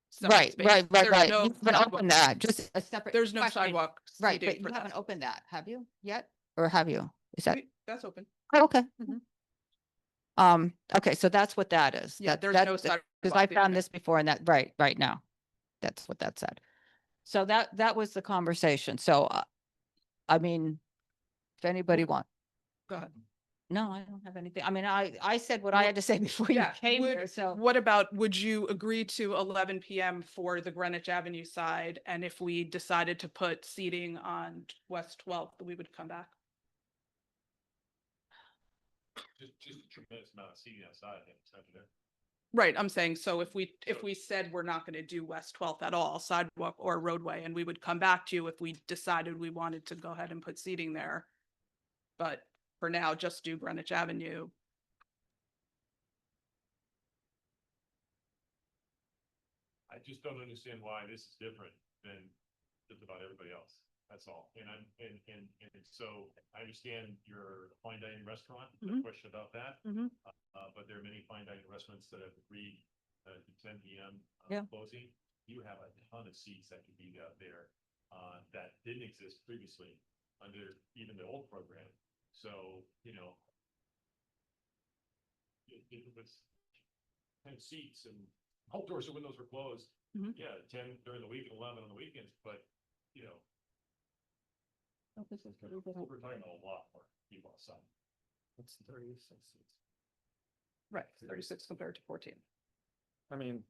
separate Right, space. right. There's You no haven't sidewalk- opened that, just a separate. There's no question. sidewalk. Right, seating but you for that. haven't opened that, have you yet? Or have you? Is that, That's open. oh, okay. Mhm. Okay, so that's what that is. Yeah, That- there's that- no Because sidewalk I there. found this before and that, right now. That's what that said. So that was the conversation. So, I mean, if anybody want, Go ahead. no, I don't have anything. I mean, I said what I had to say before you came here, so. What about, would you agree to 11 PM for the Greenwich Avenue side? And if we decided to put seating on West 12th, we would come back? Just a tremendous amount of seating outside. Right, I'm saying, so if we said we're not going to do West 12th at all, sidewalk or roadway, and we would come back to you if we decided we wanted to go ahead and put seating there. But for now, just do Greenwich Avenue. I just don't understand why this is different than just about everybody else. That's all. And so I understand you're a fine dining restaurant, no question about that. But there are many fine dining restaurants that have agreed to 10 PM closing. You have a ton of seats that could be out there that didn't exist previously under even the old program. So, you know, it was 10 seats and all doors and windows were closed. Yeah, 10 during the week and 11 on the weekends, but you know. We're talking about a lot more people outside. It's 36 seats. Right, 36 compared to 14. I mean,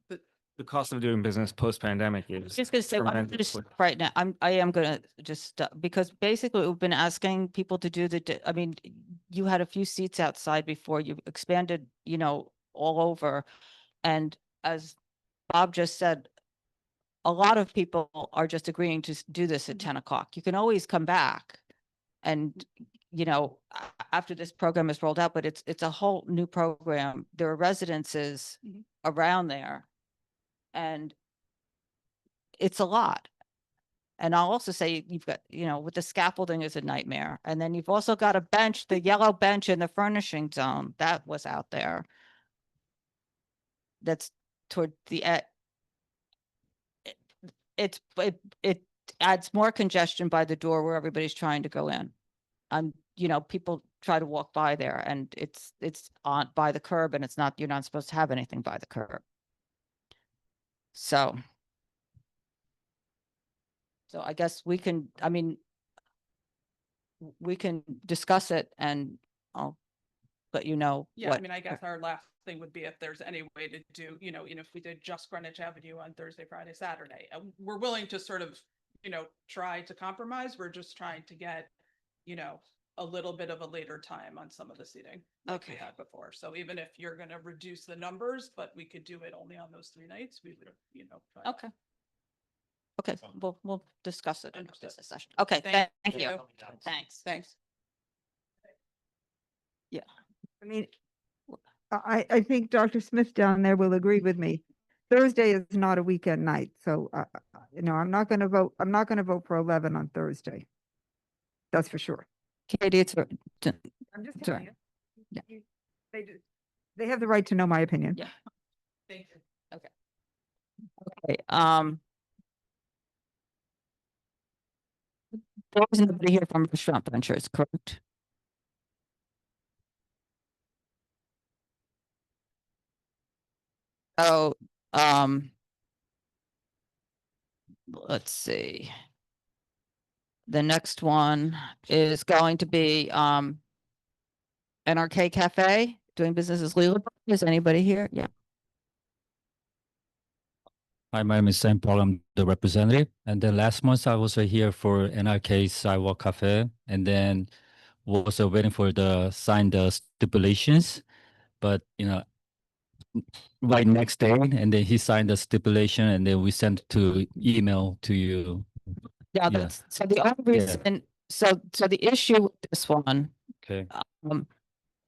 the cost of doing business post-pandemic is. Just gonna say, I'm gonna tremendously- stop right now, I am gonna just, because basically we've been asking people to do I mean, you had a few seats outside before, you expanded, you know, all over. And as Bob just said, a lot of people are just agreeing to do this at 10 o'clock. You can always come back. And, you know, after this program is rolled out, but it's a whole new program. There are residences around there. And it's a lot. And I'll also say you've got, you know, with the scaffolding is a nightmare. And then you've also got a bench, the yellow bench in the furnishing zone that was out there. That's toward the it adds more congestion by the door where everybody's trying to go in. You know, people try to walk by there and it's on by the curb and you're not supposed to have anything by the curb. So I guess we can discuss it and I'll let you know. Yeah, what I mean, I guess our last thing would be if there's any way to do, you know, if we did just Greenwich Avenue on Thursday, Friday, Saturday, we're willing to sort of, you know, try to compromise. We're just trying to get, you know, a little bit of a later time on some of the seating like we had before. So even if you're going to reduce the numbers, but we could do it only on those 3 nights, we would, you know. Try. Okay, we'll discuss it in this session. Okay, thank you. Thanks. Yeah, I mean, I think Dr. Smith down there will agree with me. Thursday is not a weekend night, so you know, I'm not going to vote for 11 on Thursday. That's for sure. Katie, it's I'm just telling you. They have the right to know my opinion. Yeah. Thank you. Okay. There was nobody here from Restaurant Ventures, correct? Oh, let's see. The next one is going to be NRK Cafe, doing business as legal. Is anybody here? Yeah. Hi, my name is St. Paul. I'm the representative. And then last month I was here for NRK Sidewalk Cafe, and then was waiting for the stipulations. But you know, right next day, and then he signed the stipulation, and then we sent to email to you. Yeah, that's so the only reason. So the issue with this one, okay,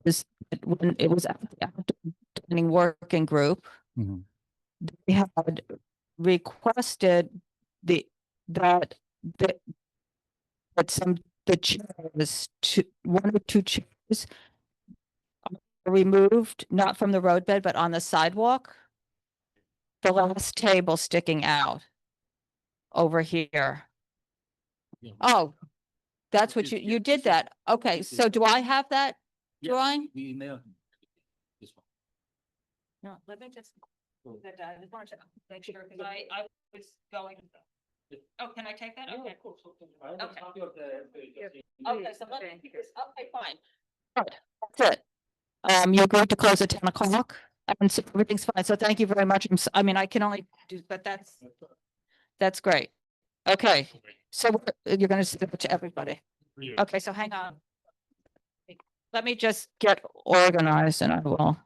is that when it was at the outdoor dining working group, they had requested that the chairs, one or two chairs are removed, not from the roadbed, but on the sidewalk. The last table sticking out over here. Oh, that's what you did that. Okay, so do I have that drawing? We emailed this one. No, let me just. I just wanted to make sure, because I was going. Oh, can I take that? Okay. Okay. Okay, so let me, okay, fine. All right, that's it. You agreed to close at 10 o'clock, and so everything's fine. So thank you very much. I mean, I can only do, but that's great. Okay, so you're going to send it to everybody. Okay, so hang on. Let me just get organized and I will.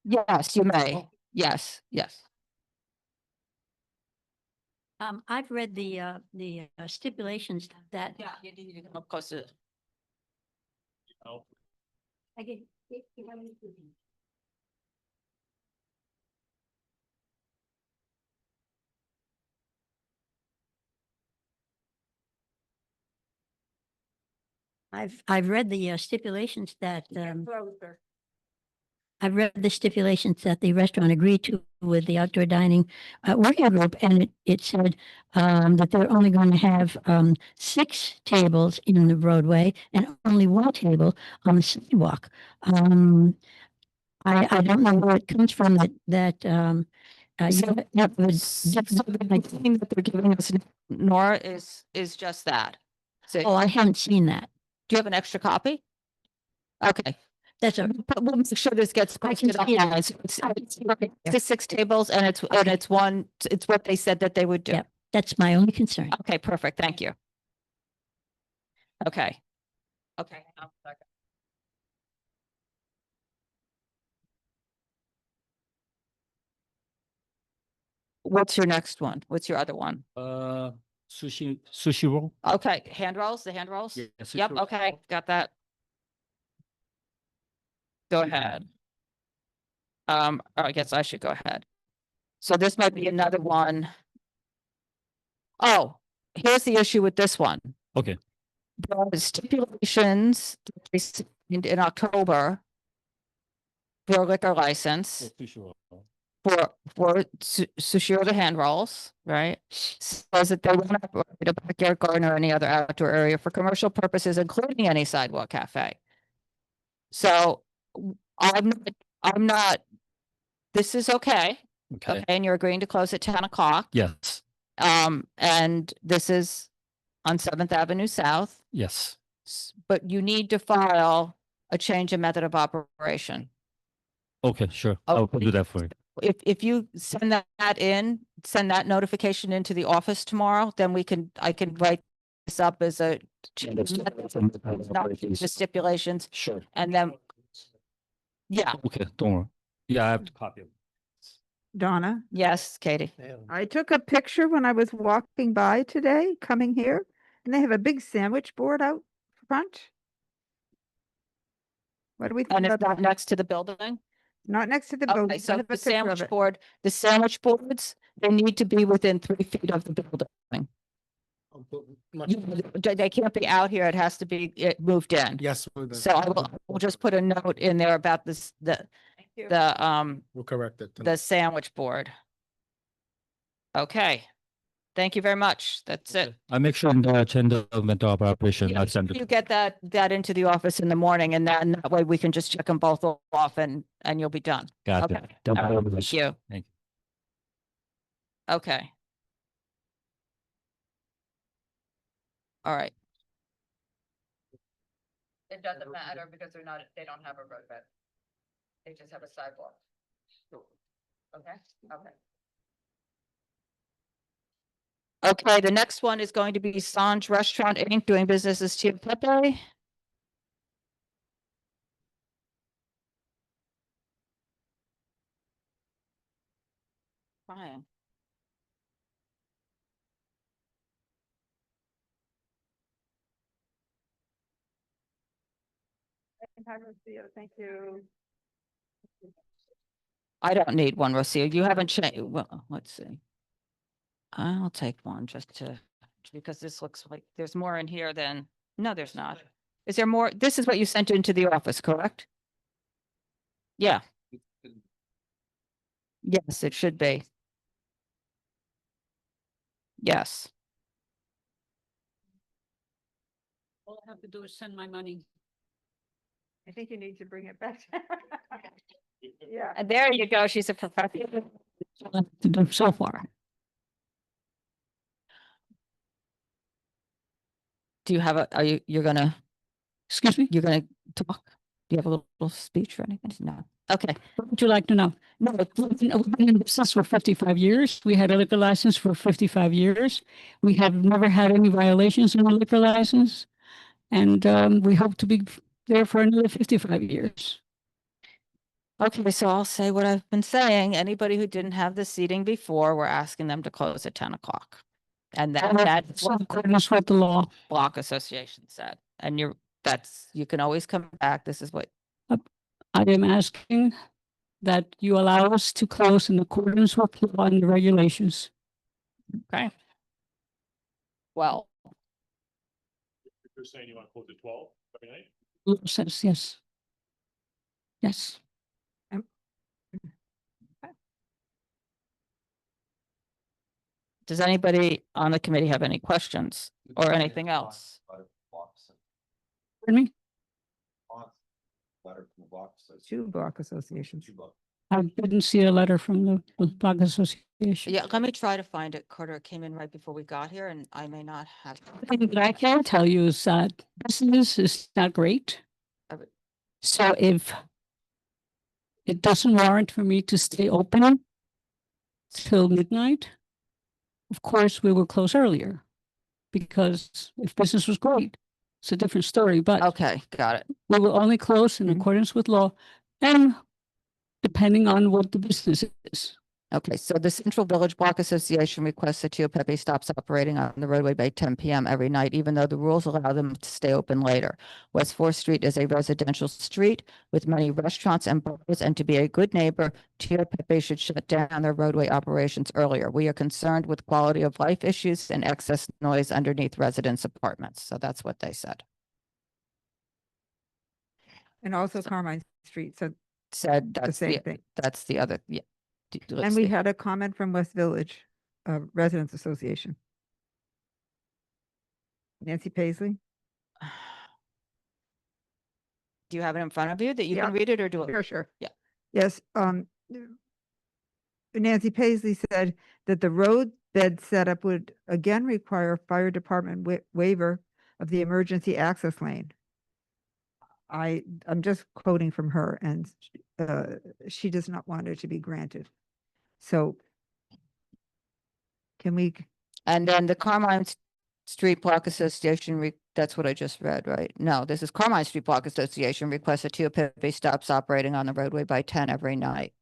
Yes, you may. Yes. I've read the stipulations that. Yeah, you need to come up close to it. I've read the stipulations that I've read the stipulations that the restaurant agreed to with the outdoor dining working group, and it said that they're only going to have 6 tables in the roadway and only 1 table on the sidewalk. I don't know where it comes from that So the thing that they're giving us, Nora, is just that. So, I haven't seen that. do you have an extra copy? Okay, That's all. But we'll make sure this gets posted see it. online. So it's the 6 tables and it's it's what they said that they would do. Yep. That's my only concern. Okay, perfect. Thank you. Okay. Okay. What's your next one? What's your other one? Sushi roll. Okay, hand rolls, the hand rolls? Yeah, sushi Yep, roll. okay, got that. Go ahead. I guess I should go ahead. So this might be another one. Oh, here's the issue with this one. Okay. There are stipulations that we signed in October for a liquor license for Sushiro the hand rolls, right? Says that they won't operate a backyard garden or any other outdoor area for commercial purposes, including any sidewalk cafe. So I'm not, this is okay. Okay, and you're agreeing to close at 10 o'clock. Yes. And this is on 7th Avenue South, Yes. but you need to file a change in method of operation. Okay, sure. I'll do that for you. If you send send that notification into the office tomorrow, then I can write this up as a the stipulations. Sure. And then, yeah. Okay, don't worry. Yeah, I have to copy it. Donna, Yes, Katie. I took a picture when I was walking by today, coming here, and they have a big sandwich board out front. What do we think And it's about not that? next to the building? Not next to the Okay, building. so I have a the picture of sandwich it. board, the sandwich boards, they need to be within 3 feet of the building. They can't be out here. It has to be moved in. Yes. So we'll just put a note in there about this, We'll correct it. the sandwich board. Okay. Thank you very much. That's it. I make sure in the agenda of method of operation, I send You it. get that into the office in the morning and that way we can just check them both off and you'll be done. Got Okay. it. All right, Thank you. Thank Okay. All right. It doesn't matter because they don't have a roadbed. They just have a sidewalk. Okay, okay. Okay, the next one is going to be Sanj Restaurant Inc. doing business as Tio Pepe. Fine. Thank you. I don't need one, Rocio. You haven't changed. Well, let's see. I'll take one just because this looks like there's more in here than, no, there's not. Is there more? This is what you sent into the office, correct? Yeah. Yes, it should be. Yes. All I have to do is send my money. I think you need to bring it back. Yeah. And there you go. She's a professional. To do so far. Do you have you're gonna, Excuse me? you're gonna talk? Do you have a little speech or anything? No. Okay. What would you like to know? No, we've been in business for 55 years. We had a liquor license for 55 years. We have never had any violations on a liquor license. And we hope to be there for another 55 years. Okay, so I'll say what I've been saying. Anybody who didn't have the seating before, we're asking them to close at 10 o'clock. And that's in accordance with the law. Block Association said. And you can always come back. This is what. I am asking that you allow us to close in accordance with the law and the regulations. Okay. Well. You're saying you want to close at 12 every night? Law says yes. Yes. Does anybody on the committee have any questions or anything else? Pardon me? Letter from the block. Two block associations. I didn't see a letter from the Block Association. Yeah, let me try to find it. Carter, it came in right before we got here and I may not have. The thing that I can tell you is that business is not great. So if it doesn't warrant for me to stay open till midnight, of course, we will close earlier. Because if business was great, it's a different story, but Okay, got it. we will only close in accordance with law and depending on what the business is. Okay, so the Central Village Block Association requests that Tio Pepe stops operating on the roadway by 10 p.m. every night, even though the rules allow them to stay open later. West 4th Street is a residential street with many restaurants and bars, and to be a good neighbor, Tio Pepe should shut down their roadway operations earlier. We are concerned with quality of life issues and excess noise underneath residents' apartments. So that's what they said. And also Carmine Street, so Said the that's same the, thing. that's the other, yeah. And we had a comment from West Village Residents Association. Nancy Paisley? Do you have it in front of you that you Yeah. can read it or do it? Sure, sure. Yeah. Yes, Nancy Paisley said that the road bed setup would again require fire department waiver of the emergency access lane. I'm just quoting from her, and she does not want it to be granted. So can we? And then the Carmine Street Block Association, that's what I just read, right? No, this is Carmine Street Block Association requests that Tio Pepe stops operating on the roadway by 10 every night.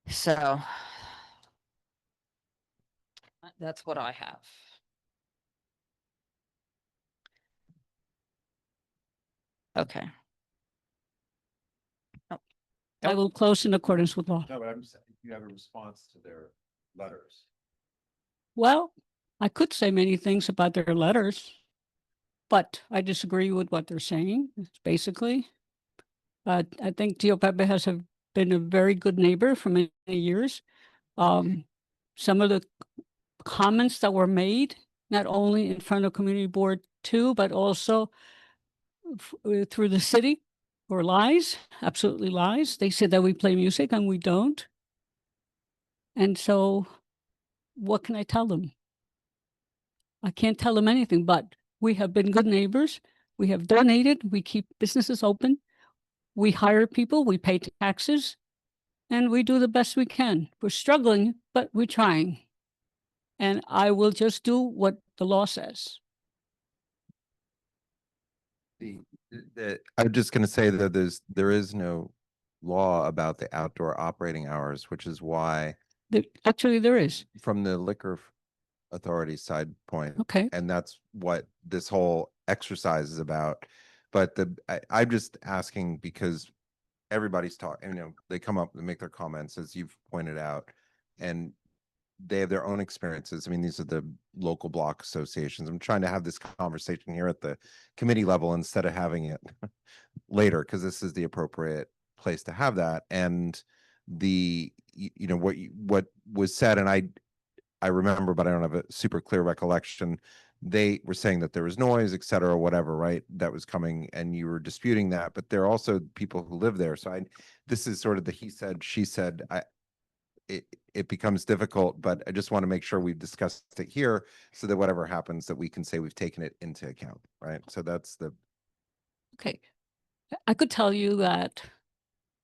So that's what I have. Okay. I will close in accordance with law. No, but I'm saying you have a response to their letters. Well, I could say many things about their letters, but I disagree with what they're saying, basically. I think Tio Pepe has been a very good neighbor for many years. Some of the comments that were made, not only in front of Community Board 2, but also through the city, were lies, absolutely lies. They said that we play music and we don't. And so what can I tell them? I can't tell them anything, but we have been good neighbors. We have donated. We keep businesses open. We hire people. We pay taxes. And we do the best we can. We're struggling, but we're trying. And I will just do what the law says. I'm just going to say that there is no law about the outdoor operating hours, which is why actually there is from the liquor authority side point. Okay. And that's what this whole exercise is about. But I'm just asking because everybody's talking, they come up and make their comments, as you've pointed out, and they have their own experiences. I mean, these are the local block associations. I'm trying to have this conversation here at the committee level instead of having it later, because this is the appropriate place to have that. And what was said, and I remember, but I don't have a super clear recollection. They were saying that there was noise, et cetera, whatever, right? That was coming, and you were disputing that. But there are also people who live there. So this is sort of the he said, she said. It becomes difficult, but I just want to make sure we've discussed it here so that whatever happens, that we can say we've taken it into account, right? So that's the. Okay. I could tell you that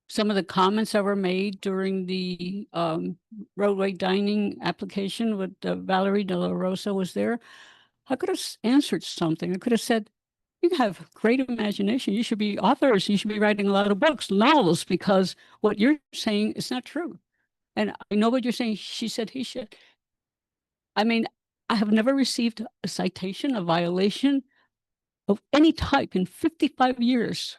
some of the comments that were made during the roadway dining application with Valerie De La Rosa was there. I could have answered something. I could have said, you have great imagination. You should be authors. You should be writing a lot of books, novels, because what you're saying is not true. And I know what you're saying. She said, he should. I mean, I have never received a citation, a violation of any type in 55 years.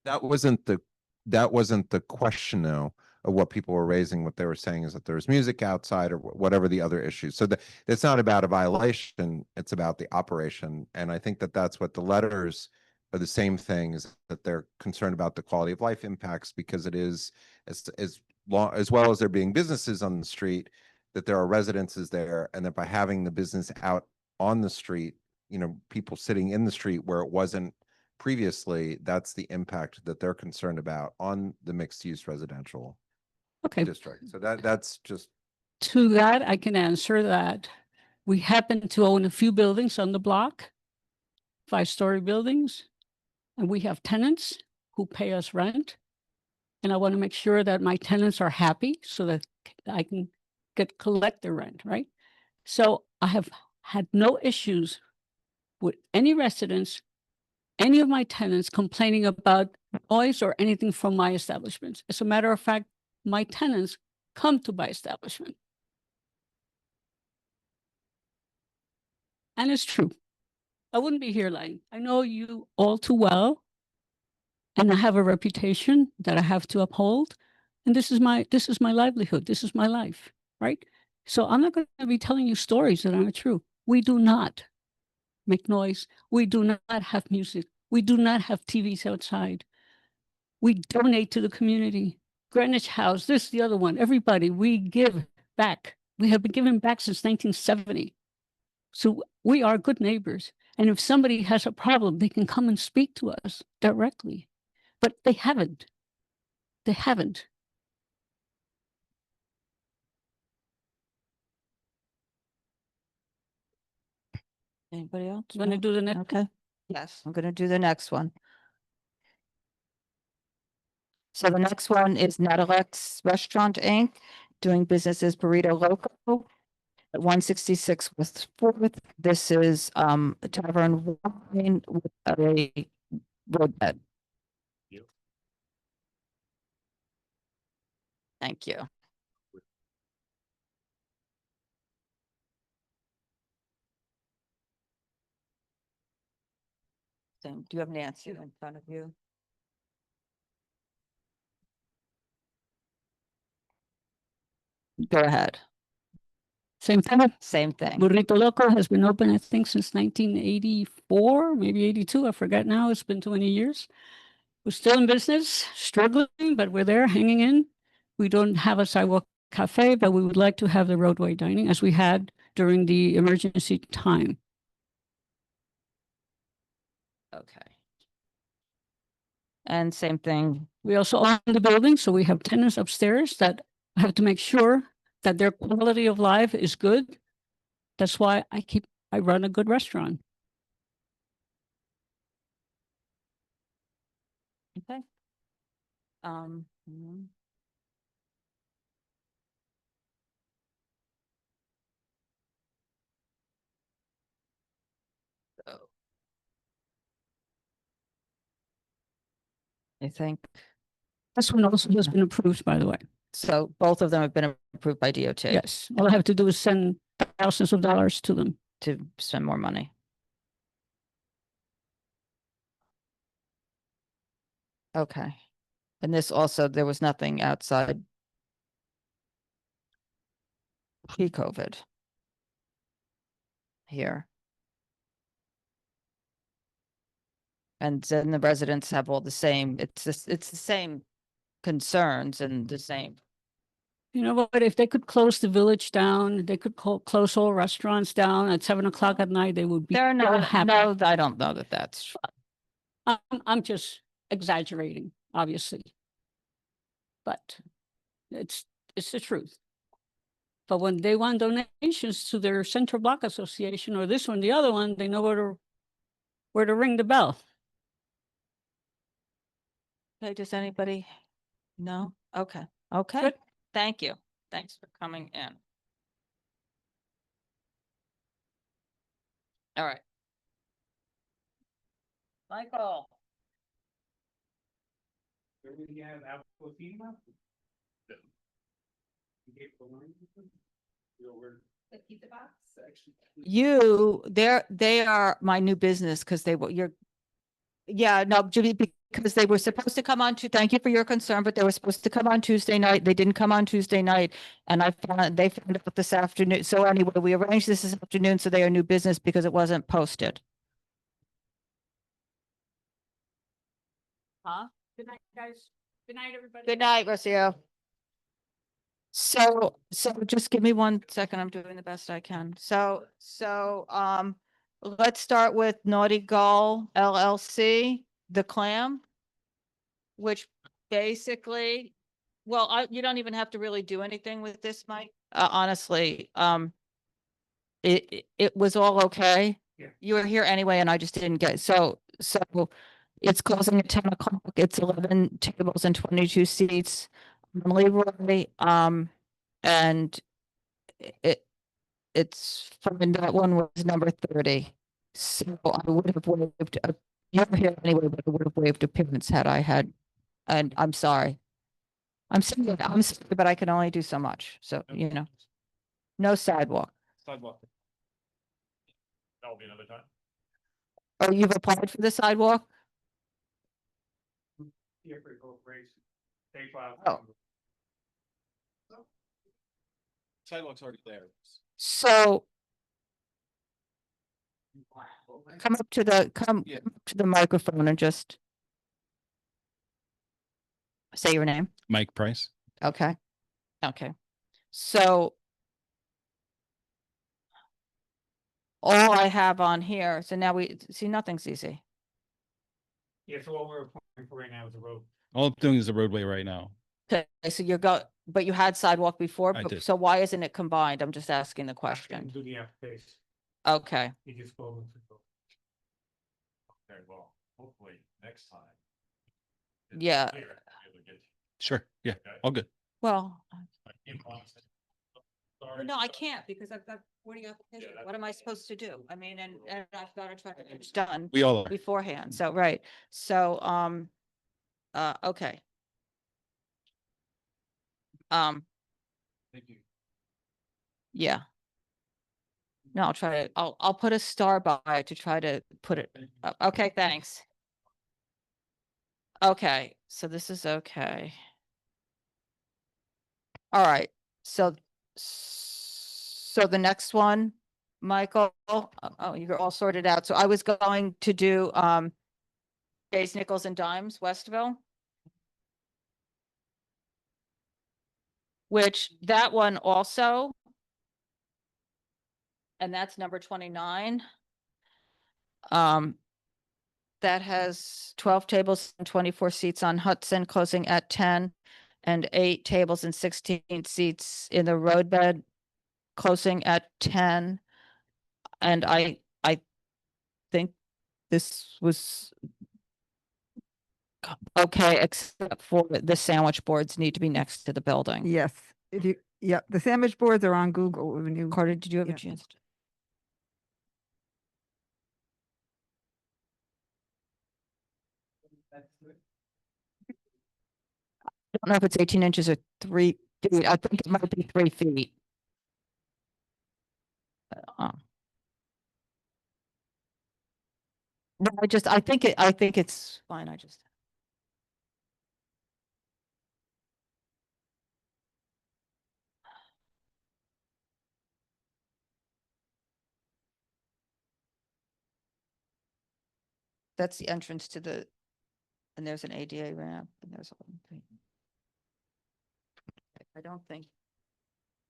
That wasn't the question, though, of what people were raising. What they were saying is that there's music outside or whatever the other issues. So it's not about a violation. It's about the operation. And I think that that's what the letters are the same thing, is that they're concerned about the quality of life impacts, because it is as well as there being businesses on the street, that there are residences there, and that by having the business out on the street, people sitting in the street where it wasn't previously, that's the impact that they're concerned about on the mixed use residential district. So that's just. To that, I can answer that we happen to own a few buildings on the block, 5-story buildings, and we have tenants who pay us rent. And I want to make sure that my tenants are happy so that I can collect the rent, right? So I have had no issues with any residents, any of my tenants complaining about noise or anything from my establishments. As a matter of fact, my tenants come to my establishment. And it's true. I wouldn't be here lying. I know you all too well. And I have a reputation that I have to uphold. And this is my livelihood. This is my life, right? So I'm not going to be telling you stories that aren't true. We do not make noise. We do not have music. We do not have TVs outside. We donate to the community. Greenwich House, this, the other one, everybody, we give back. We have been giving back since 1970. So we are good neighbors. And if somebody has a problem, they can come and speak to us directly. But they haven't. They haven't. Anybody else? Want to do the next? Okay. Yes, I'm gonna do the next one. So the next one is Natalie's Restaurant Inc., doing business as Burrito Loco at 166 West Fourth. This is a tavern wine with a roadbed. Thank you. So, do you have Nancy in front of you? Go ahead. Same thing. Same thing. Burrito Loco has been open, I think, since 1984, maybe 82. I forget now. It's been 20 years. We're still in business, struggling, but we're there, hanging in. We don't have a sidewalk cafe, but we would like to have the roadway dining as we had during the emergency time. Okay. And same thing. We also own the building, so we have tenants upstairs that have to make sure that their quality of life is good. That's why I run a good restaurant. Okay. So. I think. This one also has been approved, by the way. So both of them have been approved by DOT. Yes. All I have to do is send thousands of dollars to them. To spend more money. Okay. And this also, there was nothing outside pre-COVID here. And then the residents have all the same, it's the same concerns and the same. You know what, if they could close the village down, they could close all restaurants down at 7 o'clock at night, they would be. They're not happy. No, I don't know that that's true. I'm just exaggerating, obviously. But it's the truth. But when they want donations to their Central Block Association or this one, the other one, they know where to ring the bell. Okay, does anybody? No? Okay. Okay. Good. Thank you. Thanks for coming in. All right. Michael. They are my new business because because they were supposed to come on to, thank you for your concern, but they were supposed to come on Tuesday night. They didn't come on Tuesday night. And they found out this afternoon. So anyway, we arranged this afternoon. So they are new business because it wasn't posted. Huh? Good night, guys. Good night, everybody. Good night, Rocio. So just give me 1 second. I'm doing the best I can. So let's start with Naughty Gull LLC, the clam, which basically, well, you don't even have to really do anything with this, Mike. Honestly, it was all okay. Yeah. You were here anyway, and I just didn't get, so It's closing at 10 o'clock. It's 11 tables and 22 seats on Leroy. And it's from that one was number 30. So I would have waived, you were here anyway, but I would have waived appearance had I had, and I'm sorry. I'm sorry, but I can only do so much. So, you know, no sidewalk. Sidewalk. That'll be another time. Oh, you've applied for the sidewalk? Oh. Sidewalk's already there. So come up to the microphone and just say your name. Mike Price. Okay. Okay. So all I have on here, so now we see nothing's easy. Yeah, so what we're applying for right now is a road. All I'm doing is the roadway right now. Okay, so but you had sidewalk before, I did. so why isn't it combined? I'm just asking the question. Do the application. Okay. You just go over to go. Very well, hopefully next time. Yeah. Sure. Yeah. All good. Well, no, I can't because I've got 40 applications. What am I supposed to do? I mean, and I've got to try to get it done We all are. beforehand. So, right. So, okay. Thank you. Yeah. No, I'll try to, I'll put a star by it to try to put it. Okay, thanks. Okay, so this is okay. All right, so the next one, Michael, oh, you're all sorted out. So I was going to do, Days, Nickels and Dimes, Westville. Which that one also. And that's number 29. That has 12 tables and 24 seats on Hudson, closing at 10, and 8 tables and 16 seats in the roadbed, closing at 10. And I think this was okay, except for the sandwich boards need to be next to the building. Yes, yep, the sandwich boards are on Google when you. Carter, did you have a chance? I don't know if it's 18 inches or 3 feet. I think it might be 3 feet. No, I think it's fine. That's the entrance to the, and there's an ADA ramp and there's a one thing. I don't think,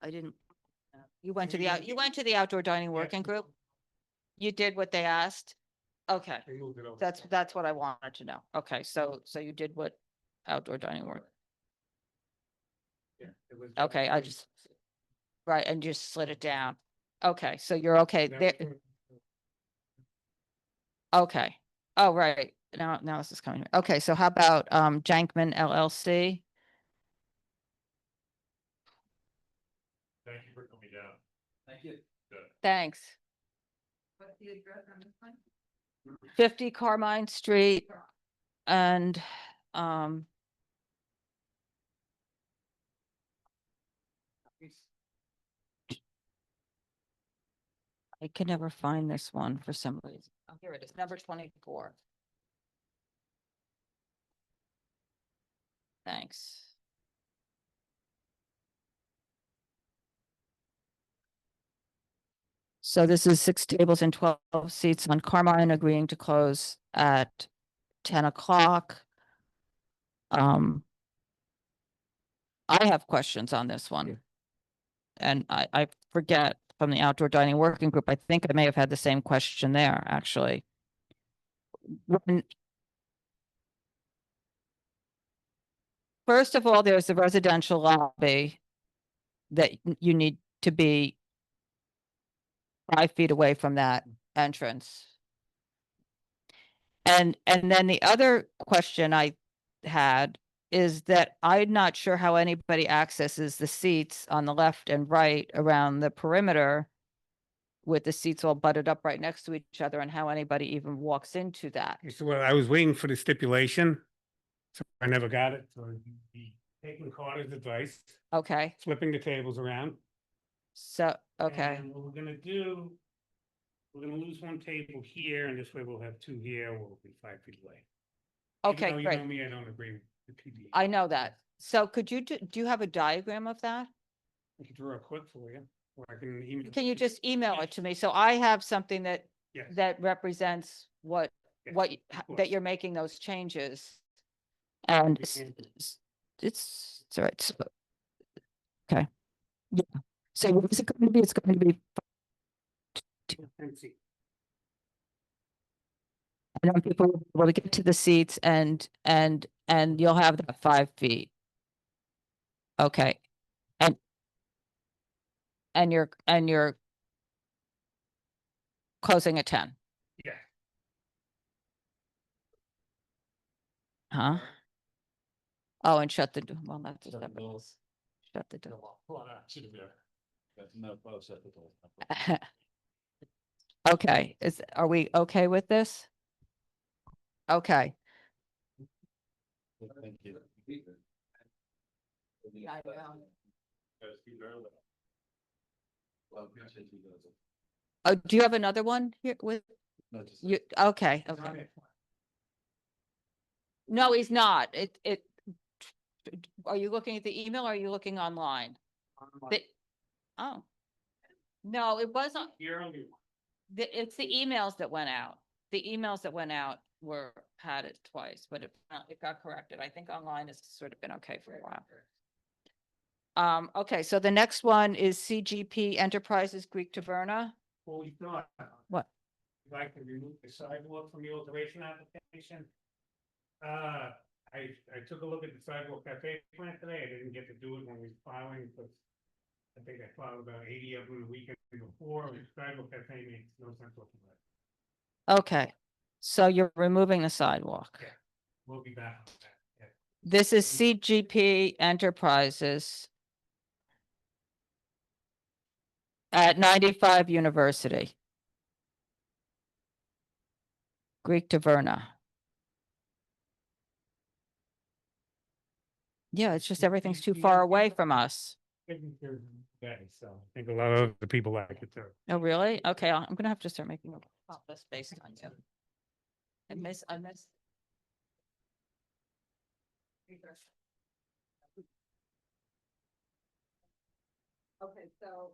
I didn't, you went to the outdoor dining working group? You did what they asked? Okay, that's what I wanted to know. Okay, so you did what outdoor dining work? Okay, I just, right, and just slid it down. Okay, so you're okay there. Okay, oh, right, now this is coming. Okay, so how about Jankman LLC? Thank you for coming down. Thank you. Thanks. What's the address on this one? 50 Carmine Street and I can never find this one for some reason. Oh, here it is, number 24. Thanks. So this is 6 tables and 12 seats on Carmine, agreeing to close at 10 o'clock. I have questions on this one. And I forget from the outdoor dining working group, I think I may have had the same question there, actually. First of all, there's the residential lobby that you need to be 5 feet away from that entrance. And then the other question I had is that I'm not sure how anybody accesses the seats on the left and right around the perimeter with the seats all butted up right next to each other, and how anybody even walks into that. So, well, I was waiting for the stipulation. So I never got it. So you'd be taking Carter's advice, Okay, flipping the tables around. so, okay, And what we're gonna do, we're gonna lose one table here, and this way we'll have two here, we'll be 5 feet away. Even okay, though you great. know me, I don't agree with the PBA. I know that. So could you, do you have a diagram of that? I can draw a quick for you, or I can email. Can you just email it to me? So I have something that, Yes. that represents what, Yes, what, of that course. you're making those changes. And We can- it's all right. So, okay. Yeah. So what is it going to be? It's going to be, Let's see. and then people will be able to get to the seats, and you'll have that 5 feet. Okay. And you're closing at 10. Yeah. Huh? Oh, and shut the door. Well, that's a separate. Shut the door. Okay, are we okay with this? Okay. Thank you. Oh, do you have another one here with you? Okay, okay. No, he's not. Are you looking at the email or are you looking online? Oh. No, it wasn't. It's the emails that went out. The emails that went out had it twice, but it got corrected. I think online has sort of been okay for a while. Okay, so the next one is CGP Enterprises Greek Taverna. Well, we thought. What? If I could remove the sidewalk from the alteration application. I took a look at the sidewalk cafe plan today. I didn't get to do it when we were filing, but I think I filed about 80 of them the weekend before. The sidewalk cafe makes no sense whatsoever. Okay, so you're removing the sidewalk. Yeah, we'll be back on that. Yeah. This is CGP Enterprises at 95 University. Greek Taverna. Yeah, it's just everything's too far away from us. So I think a lot of the people like it too. Oh, really? Okay, I'm gonna have to start making a list based on you. I miss. Okay, so.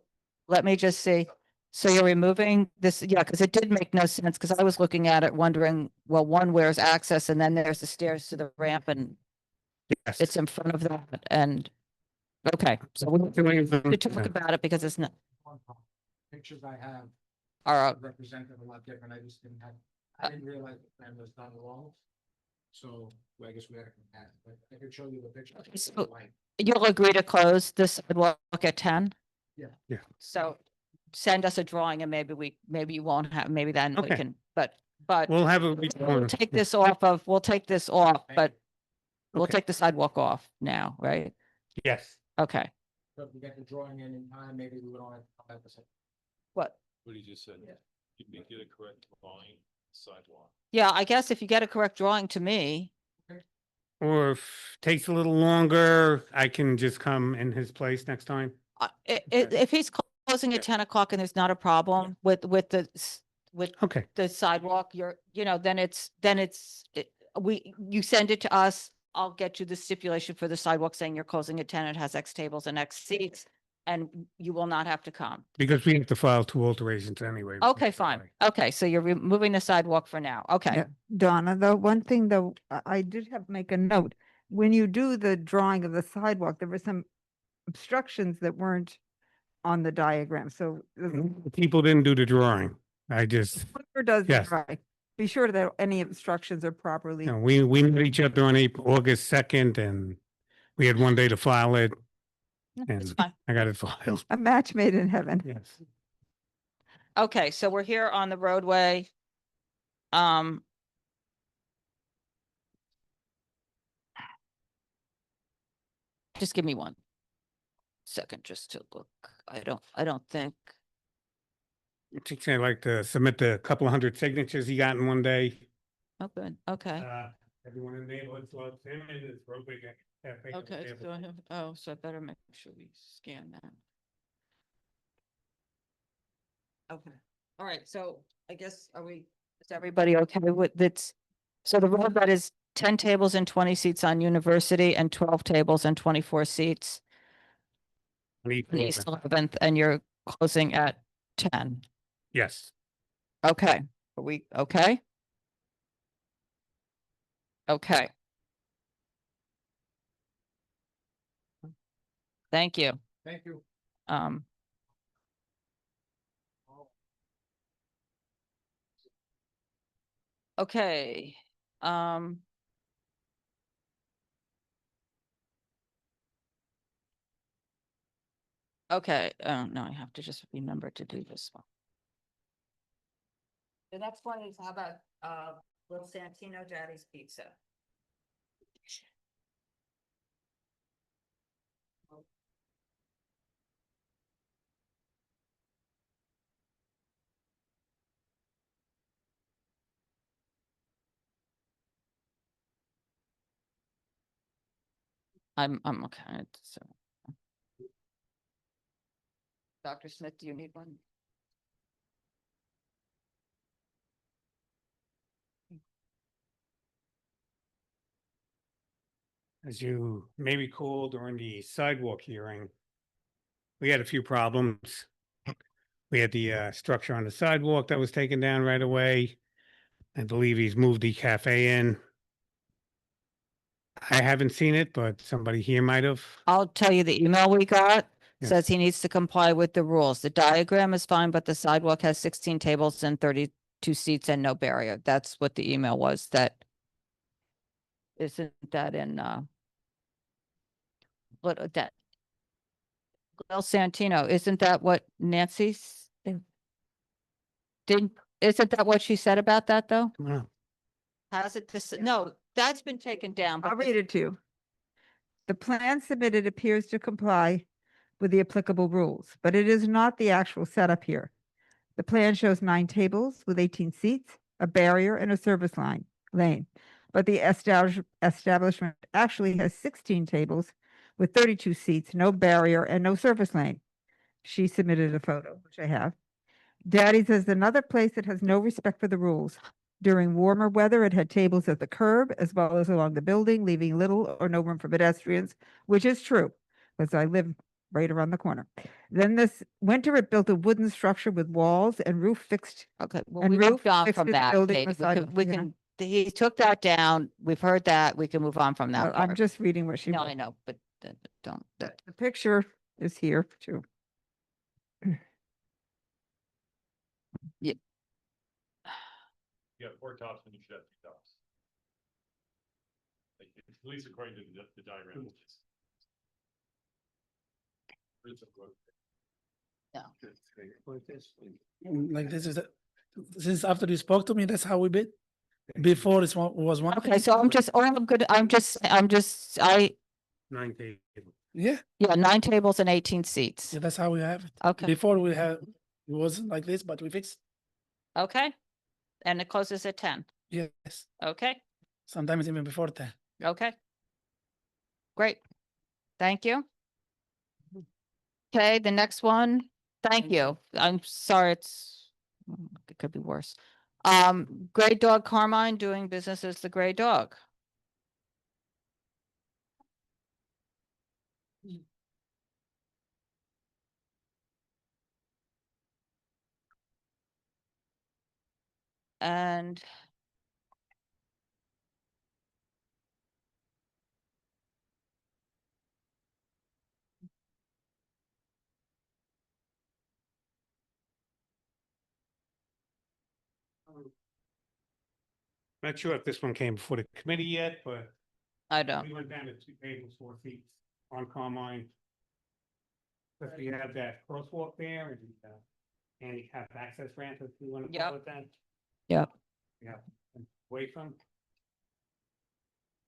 Let me just see. So you're removing this, yeah, because it did make no sense, because I was looking at it wondering, well, one, where's access, and then there's the stairs to the ramp, and Yes. it's in front of that, and, okay, so we have to talk about it because it's not. Pictures I have Are, represented a lot different. I just didn't have, I didn't realize the plan was done along. So I guess we had to compare, but I could show you the picture. so you'll agree to close this sidewalk at 10? Yeah. Yeah. So send us a drawing and maybe you won't have, maybe then we Okay. can, but We'll have a. we'll take this off, but we'll Okay. take the sidewalk off now, right? Yes. Okay, So if we get the drawing in time, maybe we would only have to. what? What did you just say? You can get a correct drawing sidewalk. Yeah, I guess if you get a correct drawing to me, Or if it takes a little longer, I can just come in his place next time. if he's closing at 10 o'clock and there's not a problem with Okay. the sidewalk, then you send it to us. I'll get you the stipulation for the sidewalk saying you're closing at 10, it has X tables and X seats, and you will not have to come. Because we have to file 2 alterations anyway. Okay, fine. Okay, so you're removing the sidewalk for now. Okay. Yeah, Donna, the one thing though, I did have to make a note. When you do the drawing of the sidewalk, there were some obstructions that weren't on the diagram, so. People didn't do the drawing. I just, Whoever does yes. it right, be sure that any obstructions are properly. you know, we met each other on August 2nd, and we had one day to file it. It's And fine. I got it filed. A match made in heaven. Yes. Okay, so we're here on the roadway. Just give me 1 second just to look. I don't think, I think I'd like to submit the couple of hundred signatures he got in one day. oh, good, okay. Everyone in the neighborhood loves him and his roadway cafe. Okay, so I have, oh, so I better make sure we scan that. Okay, all right, so I guess is everybody okay with this? So the road that is 10 tables and 20 seats on University and 12 tables and 24 seats. East 11th, and you're closing at 10. Yes. Okay, are we okay? Okay. Thank you. Thank you. Okay, okay, no, I have to just remember to do this one. The next one is how about, Little Santino Daddy's Pizza. I'm okay, so. Dr. Smith, do you need one? As you may recall during the sidewalk hearing, we had a few problems. We had the structure on the sidewalk that was taken down right away. I believe he's moved the cafe in. I haven't seen it, but somebody here might have. I'll tell you the email we got Yeah. says he needs to comply with the rules. The diagram is fine, but the sidewalk has 16 tables and 32 seats and no barrier. That's what the email was. That isn't that in what that Little Santino, isn't that what Nancy's isn't that what she said about that though? No. How's it this? No, that's been taken down. I'll But read it to you. The plan submitted appears to comply with the applicable rules, but it is not the actual setup here. The plan shows 9 tables with 18 seats, a barrier and a service lane. But the establishment actually has 16 tables with 32 seats, no barrier and no service lane. She submitted a photo, which I have. Daddy's is another place that has no respect for the rules. During warmer weather, it had tables at the curb as well as along the building, leaving little or no room for pedestrians, which is true, because I live right around the corner. Then this winter, it built a wooden structure with walls and roof fixed. Okay, well, and we roof moved on fixed from in the that. building Kate. beside- We yeah. can, he took that down. We've heard that. We can move on from that. I'm part. just reading what she No, wrote. I know, but don't. The picture is here too. Yeah, 4 tops and you should have 2 tops. Like, at least according to the diagram. Like this is, since after you spoke to me, that's how we bid. Before this one was one. Okay, so I'm just, I, 9 tables. Yeah, 9 tables and 18 seats. yeah, that's how we have it. Okay. Before we had, it wasn't like this, but we fixed. Okay. And it closes at 10. Yes, Okay, sometimes even before that. okay. Great. Thank you. Okay, the next one. Thank you. I'm sorry, it could be worse. Gray Dog Carmine doing business as the Gray Dog. And Not sure if this one came before the committee yet, but I don't. we went down to 2 tables, 4 seats on Carmine. But we have that crosswalk there and handicap access ramp, if you want to call it that. Yep. Yeah, away from.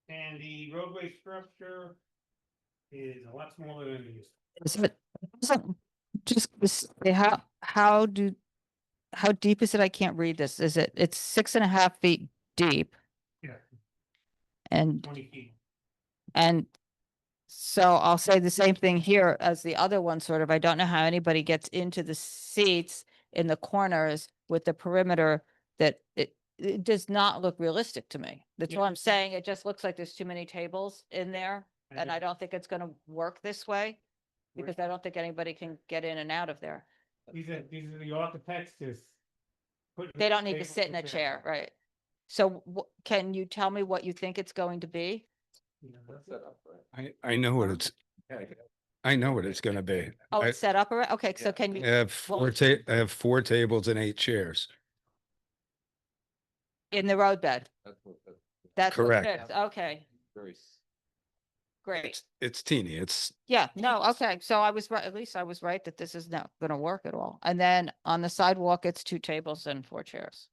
And the roadway structure, is a lot smaller than it used. Is it, how deep is it? I can't read this. It's 6.5 feet deep Yeah, and 20 feet. And so I'll say the same thing here as the other one, sort of. I don't know how anybody gets into the seats in the corners with the perimeter that it does not look realistic to me. That's what I'm saying. It just looks like there's too many tables in there. And I don't think it's gonna work this way because I don't think anybody can get in and out of there. These are the architects just. They don't need to sit in a chair, right? So can you tell me what you think it's going to be? I know what it's, I know what it's gonna be. Oh, I it's set up already? Okay, so can you? have I have 4 tables and 8 chairs. In the roadbed? That's what Correct. it is. Okay, great. It's teeny. It's, Yeah, no, okay, so I was right, at least I was right that this is not gonna work at all. And then on the sidewalk, it's 2 tables and 4 chairs.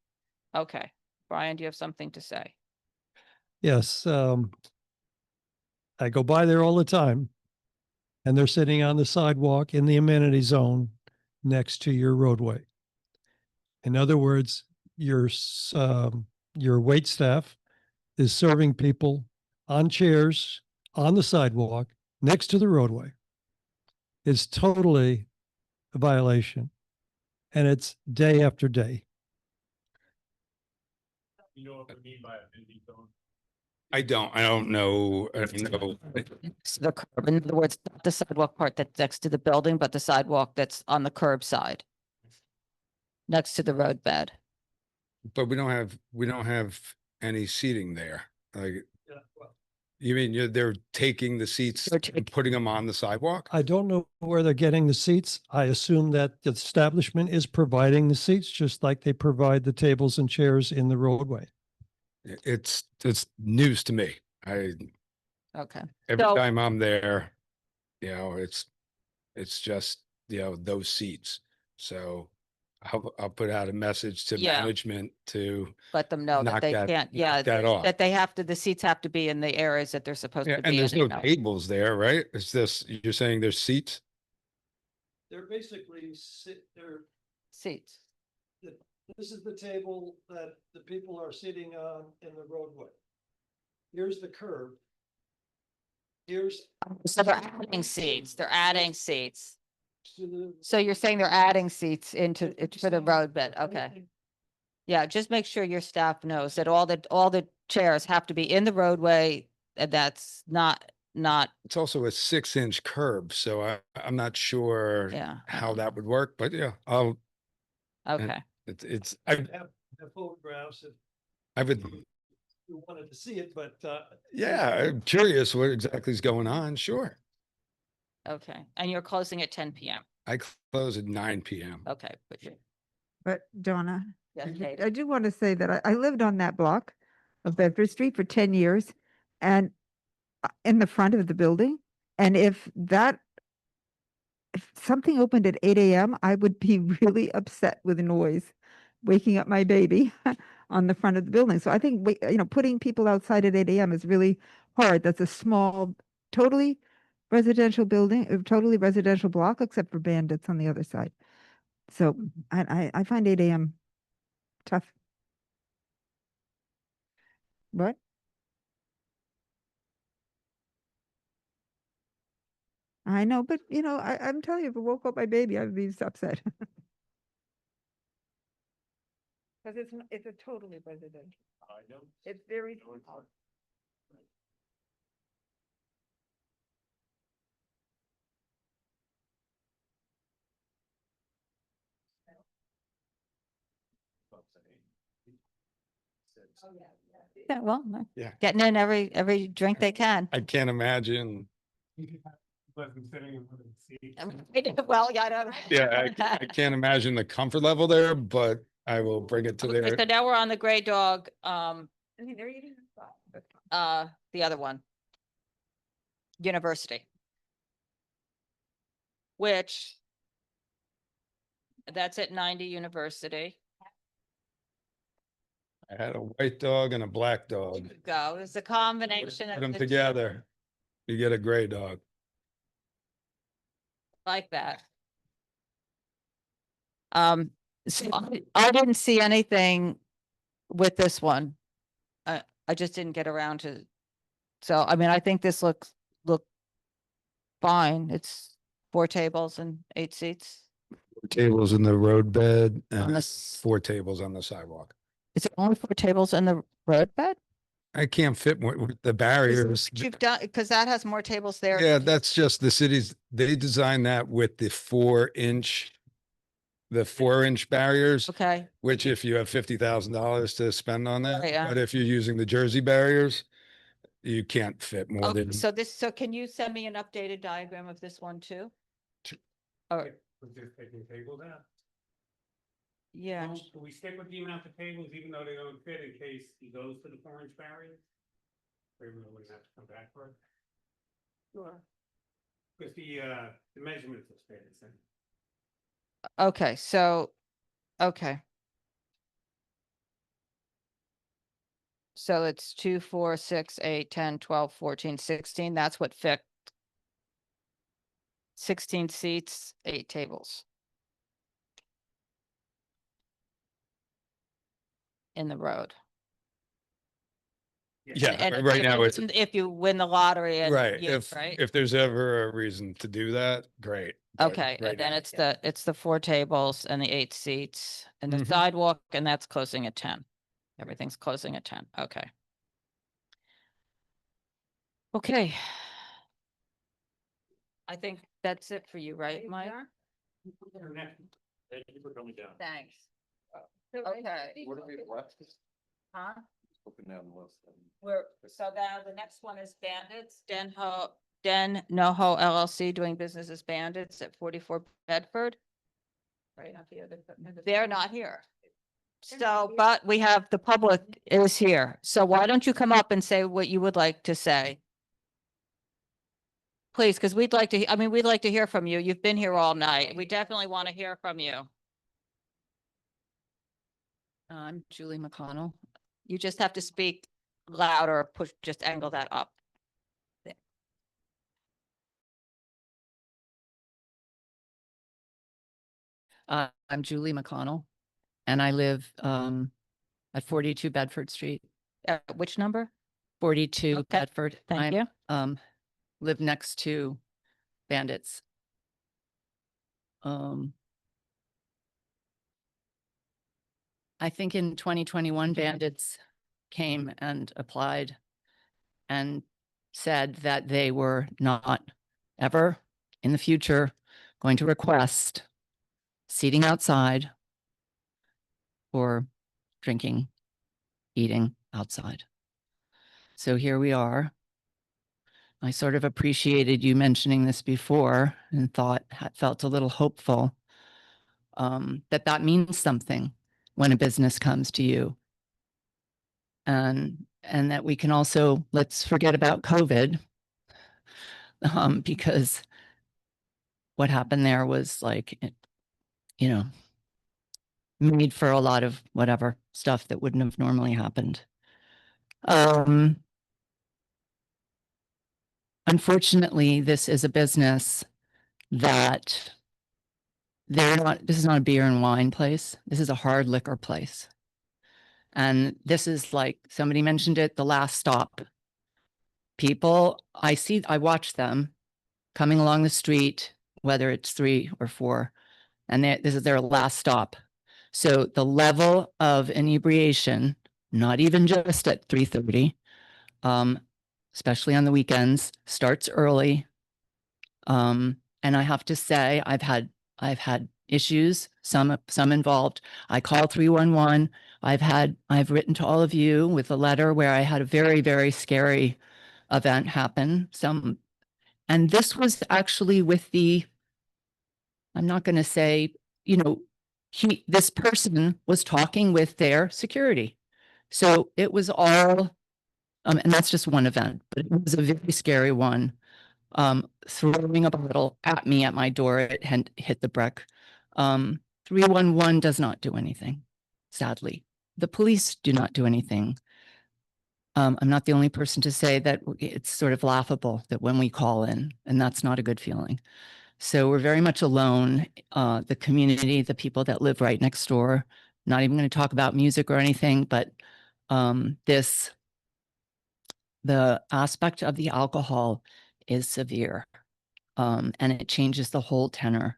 Okay, Brian, do you have something to say? Yes, I go by there all the time and they're sitting on the sidewalk in the amenity zone next to your roadway. In other words, your wait staff is serving people on chairs on the sidewalk next to the roadway. It's totally a violation. And it's day after day. You know what we mean by a busy zone? I don't know. I don't know. It's the curb, in other words, not the sidewalk part that's next to the building, but the sidewalk that's on the curb side. Next to the roadbed. But we don't have any seating there. Like, you mean they're taking the seats and putting them on the sidewalk? I don't know where they're getting the seats. I assume that the establishment is providing the seats, just like they provide the tables and chairs in the roadway. It's news to me. Okay. Every So- time I'm there, it's just, those seats. So I'll put out a message to Yeah. management to Let them know that knock they that- can't, knock that off. that they have to, the seats have to be in the areas that they're supposed Yeah, to be and in. there's no you know. tables there, right? It's this, you're saying there's seats? They're basically they're, Seats. this is the table that the people are sitting on in the roadway. Here's the curb. Here's. So they're adding seats, they're adding seats. to the- So you're saying they're adding seats into, for the roadbed, okay. Yeah, just make sure your staff knows that all the chairs have to be in the roadway, and that's not. It's also a 6-inch curb, so I'm not sure Yeah. how that would work, but yeah, Okay. I Have photographs if would, you wanted to see it, but, yeah, I'm curious what exactly is going on. Sure. Okay, and you're closing at 10 PM. I close at 9 PM. Okay, But Donna, Yes, Kate. I do want to say that I lived on that block of Bedford Street for 10 years and in the front of the building. And if something opened at 8 AM, I would be really upset with noise, waking up my baby on the front of the building. So I think, putting people outside at 8 AM is really hard. That's a small, totally residential building, a totally residential block, except for Bandits on the other side. So I find 8 AM tough. What? I know, but I'm telling you, if I woke up my baby, I would be upset. Because it's a totally residential. I know. It's very small. Yeah, well, Yeah. getting in every drink they can. I can't imagine. Wasn't sitting in one of the seats. Well, yeah, I don't. Yeah, I can't imagine the comfort level there, but I will bring it to Okay, their. so now we're on the gray dog, They're eating the other one. University. Which. That's at 90 University. I had a white dog and a black dog. Go, it's a combination Put of them the two. together. You get a gray dog. like that. So I didn't see anything with this one. I just didn't get around to. So, I mean, I think this look fine. It's 4 tables and 8 seats. Tables in the roadbed On and the 4 tables on the sidewalk. Is it only 4 tables in the roadbed? I can't fit more with the barriers. You've done, because that has more tables there. Yeah, that's just the cities, they designed that with the 4-inch, the 4-inch barriers. Okay. Which if you have $50,000 to spend on that, Yeah. but if you're using the Jersey barriers, you can't fit more Okay, than. so can you send me an updated diagram of this one too? Or, Just taking tables out. yeah, Do we stick with the amount of tables even though they don't fit in case he goes to the 4-inch barrier? Or we wouldn't have to come back for it? sure. Because the measurements will stay the same. Okay, so, okay. So it's 2, 4, 6, 8, 10, 12, 14, 16. That's what fit. 16 seats, 8 tables. In the road. Yeah, And right now it's, if you win the lottery and right, right? if there's ever a reason to do that, great. but Okay, right and then now- it's the 4 tables and the 8 seats and the Mhm. sidewalk, and that's closing at 10. Everything's closing at 10. Okay. Okay. I think that's it for you, right, Mike? Thank you for coming down. Thanks. Okay. What are we left? Huh? Open down the list. So now the next one is Bandits, NoHo LLC doing business as Bandits at 44 Bedford. Right up here. They're not here. So, but we have, the public is here. So why don't you come up and say what you would like to say? Please, because we'd like to, we'd like to hear from you. You've been here all night. We definitely want to hear from you. I'm Julie McConnell. You just have to speak louder, just angle that up. I'm Julie McConnell, and I live at 42 Bedford Street. Which number? 42 Okay, Bedford. thank you. Live next to Bandits. I think in 2021, Bandits came and applied and said that they were not ever in the future going to request seating outside or drinking, eating outside. So here we are. I sort of appreciated you mentioning this before and felt a little hopeful that means something when a business comes to you. And that we can also, let's forget about COVID, because what happened there was like, made for a lot of whatever stuff that wouldn't have normally happened. Unfortunately, this is a business that this is not a beer and wine place. This is a hard liquor place. And this is like, somebody mentioned it, the last stop. People, I watch them coming along the street, whether it's 3 or 4, and this is their last stop. So the level of inebriation, not even just at 3:30, especially on the weekends, starts early. And I have to say, I've had issues, some involved. I call 311. I've written to all of you with a letter where I had a very, very scary event happen. And this was actually with I'm not going to say, this person was talking with their security. So it was all, and that's just one event, but it was a very scary one. Throwing a bottle at me at my door, it hit the brick. 311 does not do anything, sadly. The police do not do anything. I'm not the only person to say that it's sort of laughable that when we call in, and that's not a good feeling. So we're very much alone. The community, the people that live right next door, not even going to talk about music or anything, but the aspect of the alcohol is severe, and it changes the whole tenor.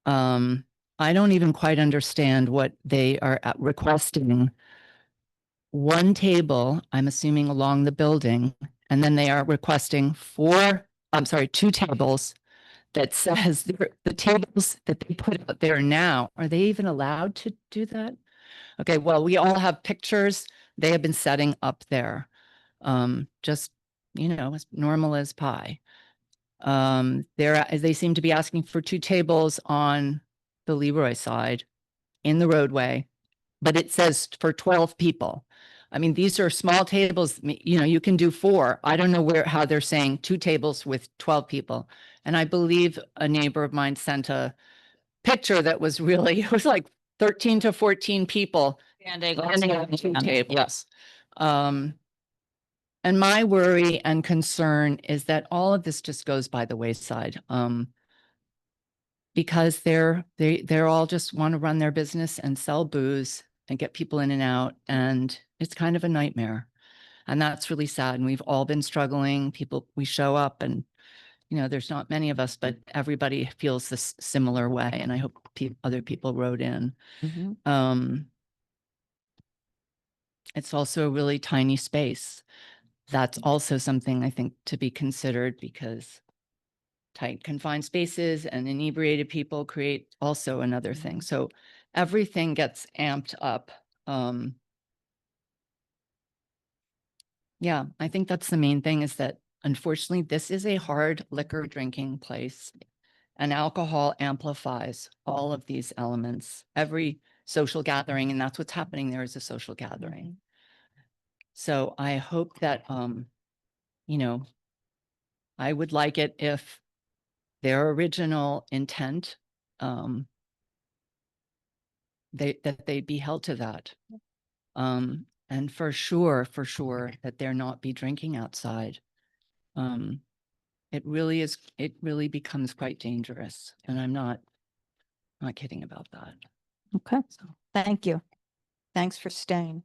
I don't even quite understand what they are requesting. One table, I'm assuming along the building, and then they are requesting two tables that says the tables that they put out there now, are they even allowed to do that? Okay, well, we all have pictures they have been setting up there. Just, as normal as pie. They seem to be asking for two tables on the Leroy side in the roadway, but it says for 12 people. I mean, these are small tables, you can do 4. I don't know how they're saying 2 tables with 12 people. And I believe a neighbor of mine sent a picture that was really, it was like 13 to 14 people standing on 2 tables. And my worry and concern is that all of this just goes by the wayside, because they're all just want to run their business and sell booze and get people in and out, and it's kind of a nightmare. And that's really sad. And we've all been struggling. We show up, and there's not many of us, but everybody feels this similar way. And I hope other people wrote in. It's also a really tiny space. That's also something I think to be considered, because tight confined spaces and inebriated people create also another thing. So everything gets amped up. Yeah, I think that's the main thing, is that unfortunately this is a hard liquor drinking place, and alcohol amplifies all of these elements. Every social gathering, and that's what's happening there, is a social gathering. So I hope that, I would like it if their original intent, that they be held to that. And for sure that there not be drinking outside. It really becomes quite dangerous. And I'm not kidding about that. Okay, thank you. Thanks for staying.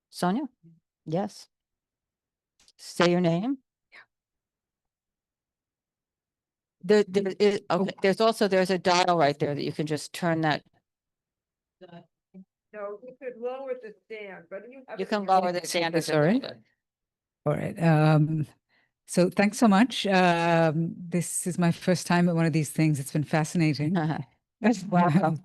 Sonia? Yes. Say your name. There's a dial right there that you can just turn that. No, you could lower the stand, but You can lower the stand. Sorry. All right. So thanks so much. This is my first time at one of these things. It's been fascinating. Welcome.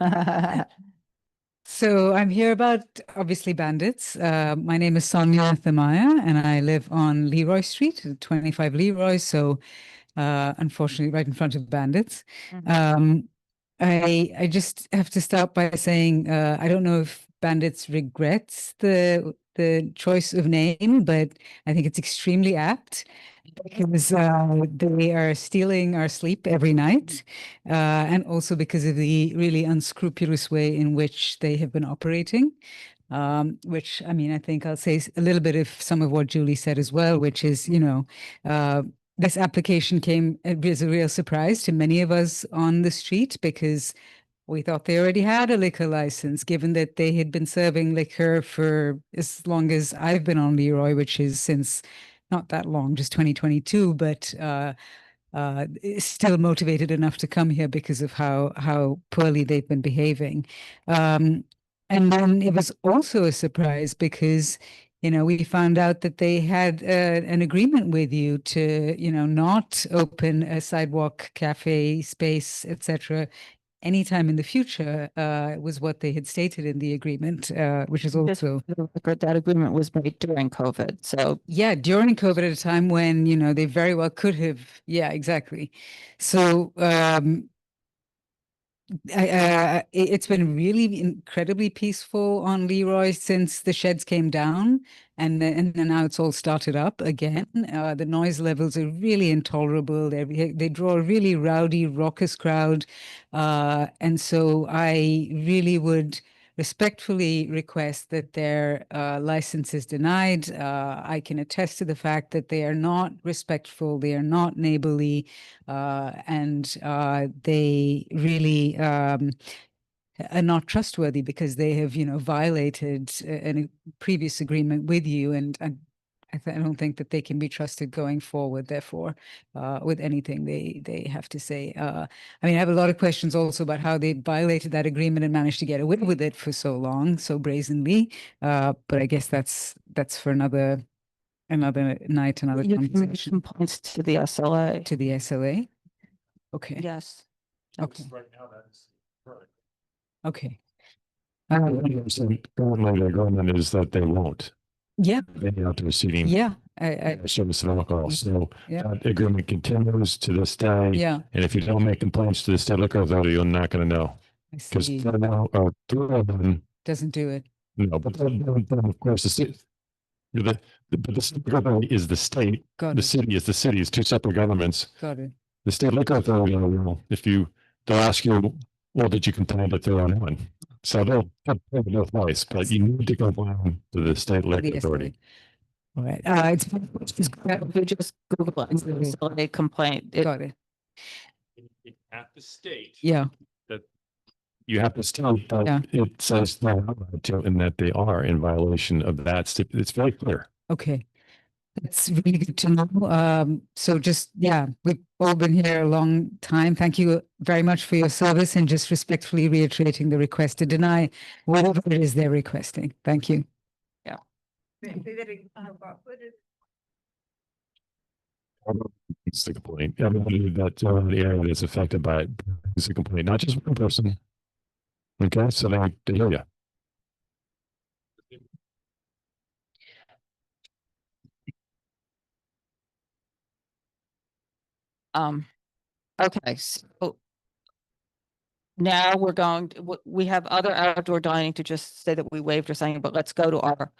So I'm here about, obviously, bandits. My name is Sonia Thamaya, and I live on Leroy Street, 25 Leroy. So unfortunately, right in front of bandits. I just have to start by saying I don't know if bandits regrets the choice of name, but I think it's extremely apt, because they are stealing our sleep every night, and also because of the really unscrupulous way in which they have been operating. Which, I mean, I think I'll say a little bit of some of what Julie said as well, which is, this application came as a real surprise to many of us on the street, because we thought they already had a liquor license, given that they had been serving liquor for as long as I've been on Leroy, which is since not that long, just 2022, but still motivated enough to come here because of how poorly they've been behaving. And then it was also a surprise because we found out that they had an agreement with you to, not open a sidewalk cafe space, etc., anytime in the future. Was what they had stated in the agreement, which is also that agreement was made during COVID. So yeah, during COVID, at a time when they very well could have. Yeah, exactly. So it's been really incredibly peaceful on Leroy since the sheds came down, and then now it's all started up again. The noise levels are really intolerable. They draw a really rowdy, raucous crowd, and so I really would respectfully request that their license is denied. I can attest to the fact that they are not respectful, they are not neighborly, and they really are not trustworthy because they have, violated a previous agreement with you, and I don't think that they can be trusted going forward, therefore, with anything they have to say. I mean, I have a lot of questions also about how they violated that agreement and managed to get away with it for so long, so brazenly. But I guess that's for another night, another You can make conversation. some points to the SLA. To the SLA? Okay. Yes. Okay. Right now, that's correct. Okay. Currently, the agreement is that they won't. Yeah. They outdoor seating. Yeah. Service of alcohol. So Yeah. that agreement continues to this day. Yeah. And if you don't make complaints to the state liquor authority, you're not going to know. I Because see. Doesn't do it. No, but then of course the city, but the state government is the state. Got The it. city is the city. It's two separate governments. Got it. The state liquor authority will, they'll ask you, well, did you complain that they're on one? So they'll both ways, but you need to complain to the state liquor authority. All right. We just Google it, SLA complaint. Got it. At the state. Yeah. That you have to state that Yeah. it says and that they are in violation of that. It's very clear. Okay. That's really good to know. So just, we've all been here a long time. Thank you very much for your service and just respectfully reiterating the request to deny whatever it is they're requesting. Thank you. Yeah. It's the complaint. I mean, that the area that's affected by it is a complaint, not just one person. Okay, so they hear you. Okay, so now we're going to, we have other outdoor dining to just say that we waived or something, but let's go to our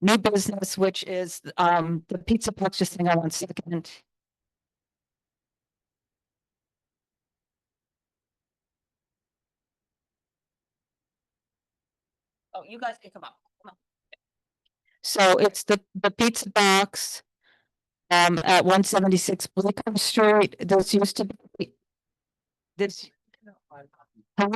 new business, which is the pizza box. Just hang on 1 second. Oh, you guys can come up. Come on. So it's the pizza box at 176 Bleecker Street. This used to be this. Huh?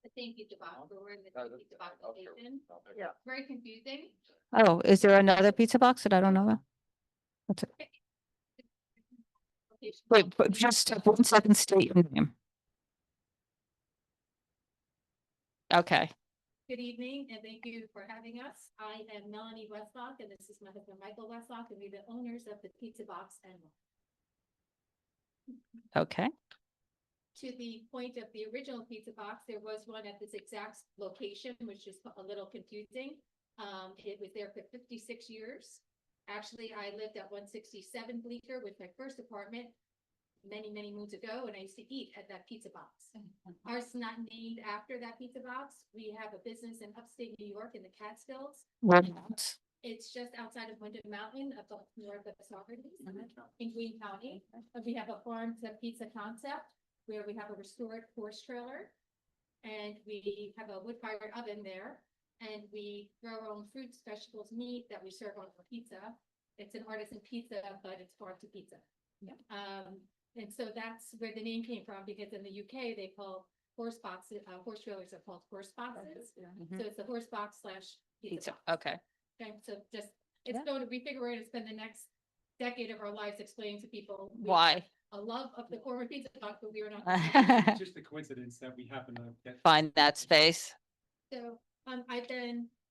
The same pizza box, but we're in the same pizza box location. Yeah. Very confusing. Oh, is there another pizza box that I don't know about? That's it. Wait, but just 1 second, state your name. Okay. Good evening, and thank you for having us. I am Melanie Westlock, and this is my husband, Michael Westlock, and we're the owners of the Pizza Box and Okay. to the point of the original pizza box, there was one at this exact location, which is a little confusing. It was there for 56 years. Actually, I lived at 167 Bleecker with my first apartment many moons ago, and I used to eat at that pizza box. Ours is not named after that pizza box. We have a business in upstate New York in the Catskills. Whereabouts? It's just outside of Wyndham Mountain, above north of Saugerties in Greene County. We have a farm to pizza concept where we have a restored horse trailer. And we have a wood-fired oven there. And we grow our own fruits, vegetables, meat that we serve on our pizza. It's an artisan pizza, but it's farm to pizza. And so that's where the name came from, because in the UK, they call horse boxes, horse trailers are called horse boxes. So it's the horse box / pizza box. Okay. Okay, so just, it's going to, we figure we're going to spend the next decade of our lives explaining to people Why? a love of the former pizza box, but we are not. It's just a coincidence that we happen to get. Find that space. So,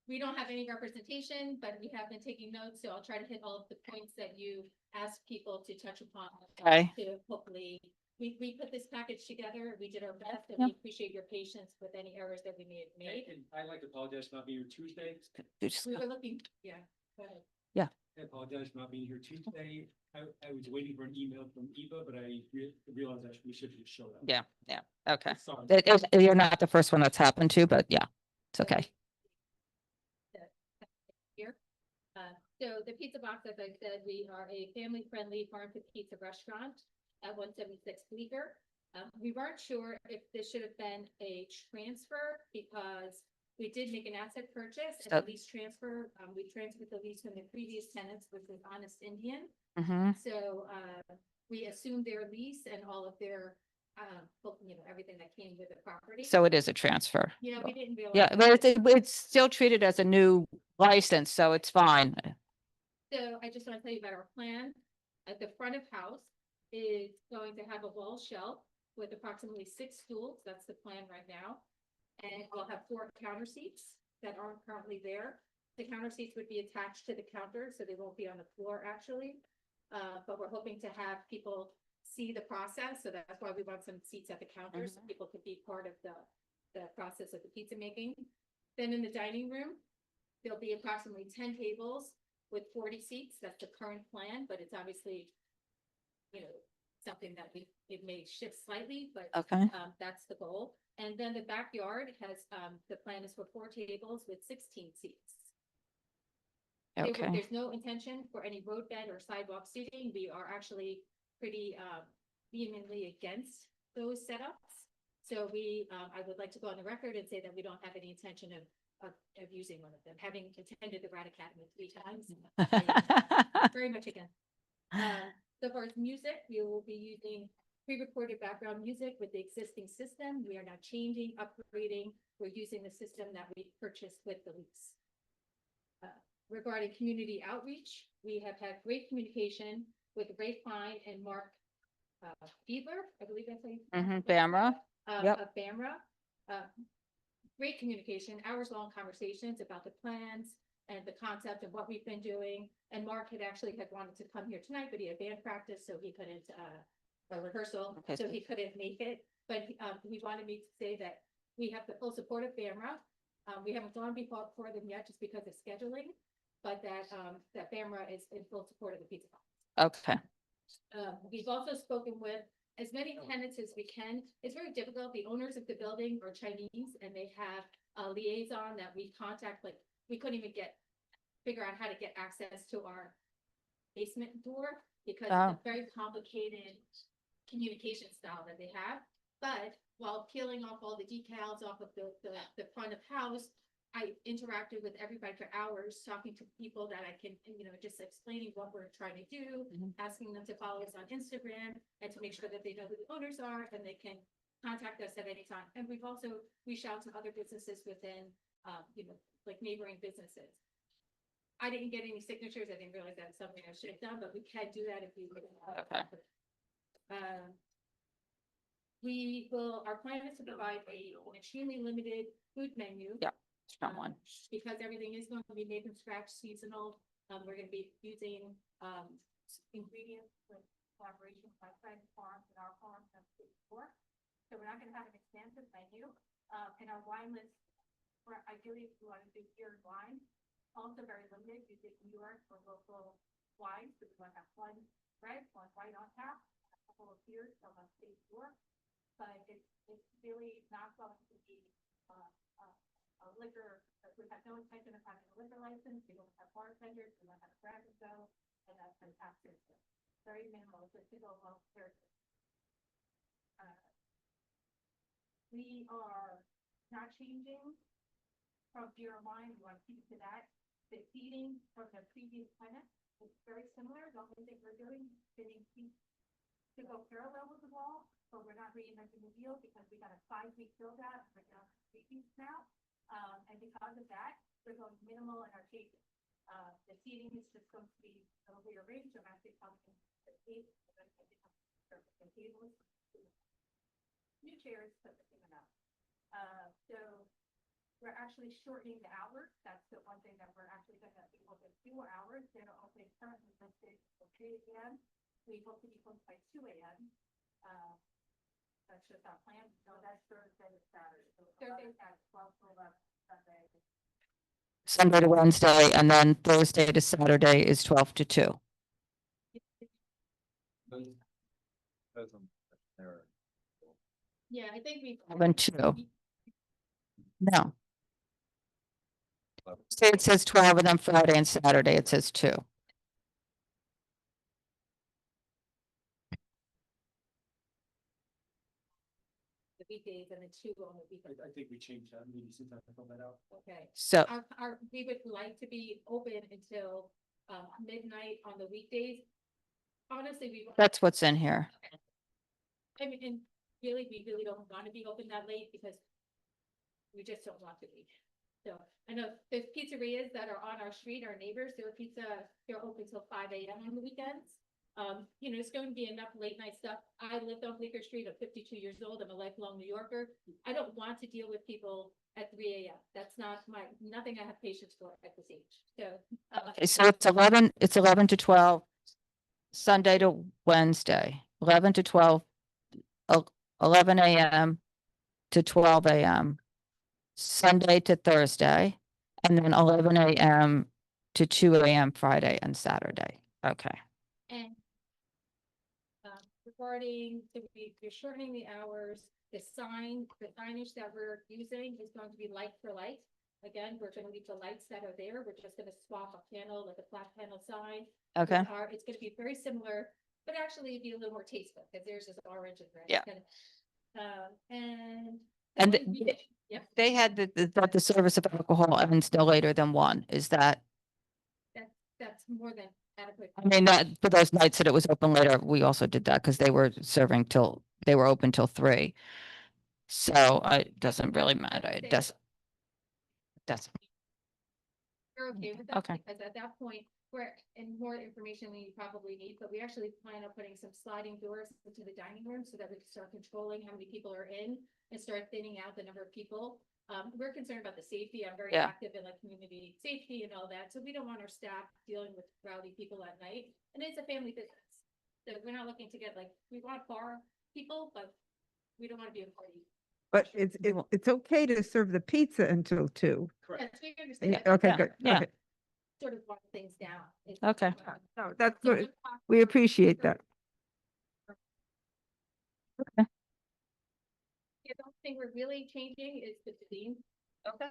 we don't have any representation, but we have been taking notes, so I'll try to hit all of the points that you asked people to touch upon. Okay. To hopefully, we put this package together, we did our best, and Yeah. we appreciate your patience with any errors that we may have made. And I'd like to apologize for not being here Tuesday. We were looking, yeah, go ahead. Yeah. I apologize for not being here Tuesday. I was waiting for an email from Eva, but I realized that we should have just showed up. Yeah. Okay. Sorry. You're not the first one that's happened to, but yeah, it's okay. Here. So the Pizza Box, as I said, we are a family-friendly farm to pizza restaurant at 176 Bleecker. We weren't sure if this should have been a transfer because we did make an asset purchase and So- a lease transfer. We transferred the lease from the previous tenants, which was Honest Indian. Mm-hmm. So, we assumed their lease and all of their, everything that came with the property. So it is a transfer. Yeah, we didn't realize. Yeah, but it's still treated as a new license, so it's fine. So I just want to tell you about our plan. At the front of house is going to have a wall shelf with approximately 6 stools. That's the plan right now. And we'll have 4 counter seats that aren't currently there. The counter seats would be attached to the counter, so they won't be on the floor actually. But we're hoping to have people see the process. So that's why we want some seats at the counter so people could be part of the process of the pizza making. Then in the dining room, there'll be approximately 10 tables with 40 seats. That's the current plan, but it's obviously, something that it may shift slightly, but Okay. that's the goal. And then the backyard has, the plan is for 4 tables with 16 seats. Okay. There's no intention for any roadbed or sidewalk seating. We are actually pretty vehemently against those setups. So I would like to go on the record and say that we don't have any intention of using one of them, having attended the Rat Academy 3 times. Very much again. So far as music, we will be using pre-recorded background music with the existing system. We are not changing, upgrading. We're using the system that we purchased with the lease. Regarding community outreach, we have had great communication with Ray Fine and Mark Fiedler, I believe that's how you. Bamra. Yep. Of Bamra. Great communication, hours-long conversations about the plans and the concept and what we've been doing. And Mark had wanted to come here tonight, but he had band practice, so he couldn't, or rehearsal, Okay. so he couldn't make it. But he wanted me to say that we have the full support of Bamra. We haven't gone before them yet just because of scheduling, but that Bamra is in full support of the pizza box. Okay. We've also spoken with as many tenants as we can. It's very difficult. The owners of the building are Chinese and they have a liaison that we contact, like we couldn't even figure out how to get access to our basement door because it's a very complicated communication style that they have. But while peeling off all the decals off of the front of house, I interacted with everybody for hours, talking to people that I can, just explaining what we're trying to do, asking them to follow us on Instagram and to make sure that they know who the owners are and they can contact us at any time. And we've also reached out to other businesses within, like neighboring businesses. I didn't get any signatures. I didn't realize that's something I should have done, but we can do that if we. Okay. Our plan is to provide an extremely limited food menu. Yeah. Strong one. Because everything is going to be made from scratch, seasonal. We're going to be using ingredients with collaboration with my friends' farms and our farms and before. So we're not going to have an expansive menu. And our wine list, ideally, if we want to do beer and wine, also very limited. We did New York for local wines. So we want to have 1 red, 1 white on tap, a couple of beers from a state store. But it's really not going to be a liquor, we have no intention of having a liquor license. We don't have bartenders, we don't have grab and go, and that's fantastic. Very minimal, just to go well character. We are not changing from beer and wine. We want to keep it to that. The seating from the previous tenant is very similar. The only thing we're doing is fitting seats to go parallel with the wall, but we're not reinventing the wheel because we got a 5-week build out. We're down to 3 weeks now. And because of that, we're going minimal in our cases. The seating is just going to be rearranged. I'm actually talking the tables, new chairs, but enough. So we're actually shortening the hours. That's the one thing that we're actually going to be able to do more hours. They're opening currently listed at 3 a.m. We hope to be closed by 2 a.m. That's just our plan. No, that's Thursday to Saturday. Thursday at 12 to 11, Sunday to Wednesday, and then Thursday to Saturday is 12 to 2. Yeah, I think we. 11 to 2. No. Say it says 12, and then Friday and Saturday it says 2. weekdays and then 2 on the weekends. I think we changed that, maybe since I filled that out. Okay. So- We would like to be open until, midnight on the weekdays. Honestly, That's what's in here. I mean, and really, we really don't want to be open that late because we just don't want to be. So I know there's pizzerias that are on our street, our neighbors, they're open till 5 a.m. on the weekends. You know, it's going to be enough late night stuff. I lived on Bleecker Street. I'm 52 years old. I'm a lifelong New Yorker. I don't want to deal with people at 3 a.m. That's not nothing I have patience for at this age. So, Okay, so it's 11 to 12, Sunday to Wednesday, 11 to 12, 11 a.m. to 12 a.m., Sunday to Thursday, and then 11 a.m. to 2 a.m. Friday and Saturday. Okay. and regarding, we're shortening the hours, the signage that we're using is going to be like for like. Again, we're going to leave the lights that are there. We're just going to swap a panel, like a flat panel sign. Okay. It's going to be very similar, but actually it'd be a little more tasteful because theirs is orange and red. Yeah. And And they had that the service of alcohol ends no later than 1. Is that, that's more than adequate. I mean, that for those nights that it was open later, we also did that because they were they were open till 3. So it doesn't really matter. It doesn't. We're okay with that. Okay. Because at that point, we're in more information than you probably need, but we actually plan on putting some sliding doors into the dining room so that we can start controlling how many people are in and start thinning out the number of people. We're concerned about the safety. I'm very active in like community safety and all that. So we don't want our staff dealing with rowdy people at night. And it's a family business. So we're not looking to get we want bar people, but we don't want to be a party. But it's okay to serve the pizza until 2. Yes, we understand. Yeah, okay, good. Yeah. Okay. Sort of wind things down. Okay. No, that's good. We appreciate that. The only thing we're really changing is the cuisine. Okay.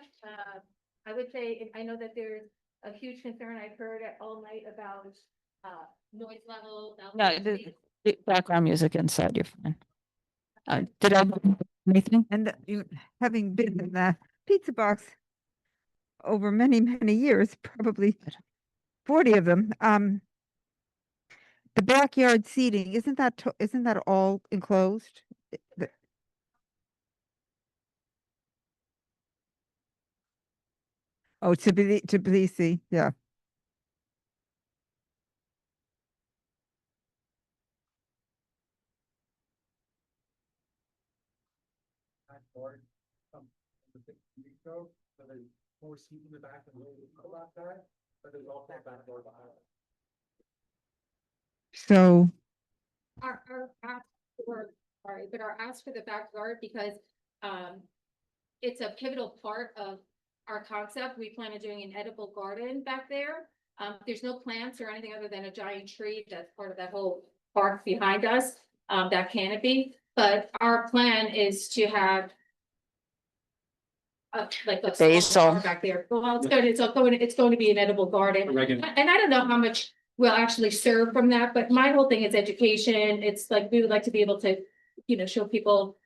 I would say, I know that there's a huge concern I've heard all night about, noise level. No, the background music inside, you're fine. Did I miss anything? And you, having been in the pizza box over many, many years, probably 40 of them, the backyard seating, isn't that all enclosed? Oh, to Tbilisi, yeah. Board, so there's more seats in the back and outside, but there's also a back door behind. So Our ask for the backyard because it's a pivotal part of our concept. We plan on doing an edible garden back there. There's no plants or anything other than a giant tree that's part of that whole park behind us, that canopy. But our plan is to have like a basil back there. Well, it's going to be an edible garden. And I don't know how much we'll actually serve from that, but my whole thing is education. It's like, we would like to be able to, show people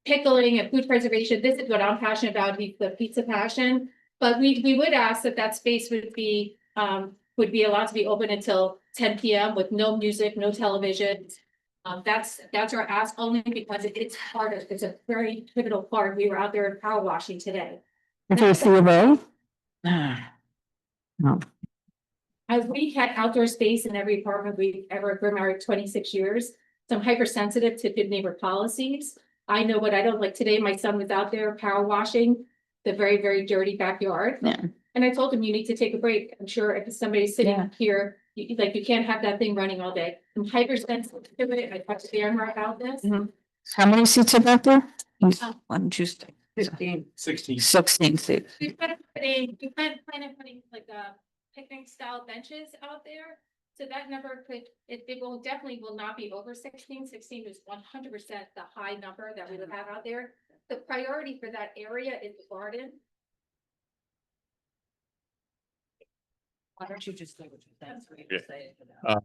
pickling and food preservation. This is what I'm passionate about, the pizza passion. But we would ask that space would be allowed to be open until 10 p.m. with no music, no television. That's our ask, only because it's a very pivotal part. We were out there power washing today. No. We had outdoor space in every apartment we've ever, we're married 26 years. So I'm hypersensitive to good neighbor policies. I know what I don't like. Today, my son was out there power washing the very, very dirty backyard. Yeah. And I told him, you need to take a break. I'm sure if somebody's sitting here, you can't have that thing running all day. I'm hypersensitive to it. I talked to Darren about this. How many seats are back there? 1, 2, 3, 16. 16 seats. We plan on putting like picnic style benches out there. So that number it will definitely will not be over 16. 16 is 100% the high number that we would have out there. The priority for that area is the garden. Why don't you just say what you think? So we Yeah. can say it for them.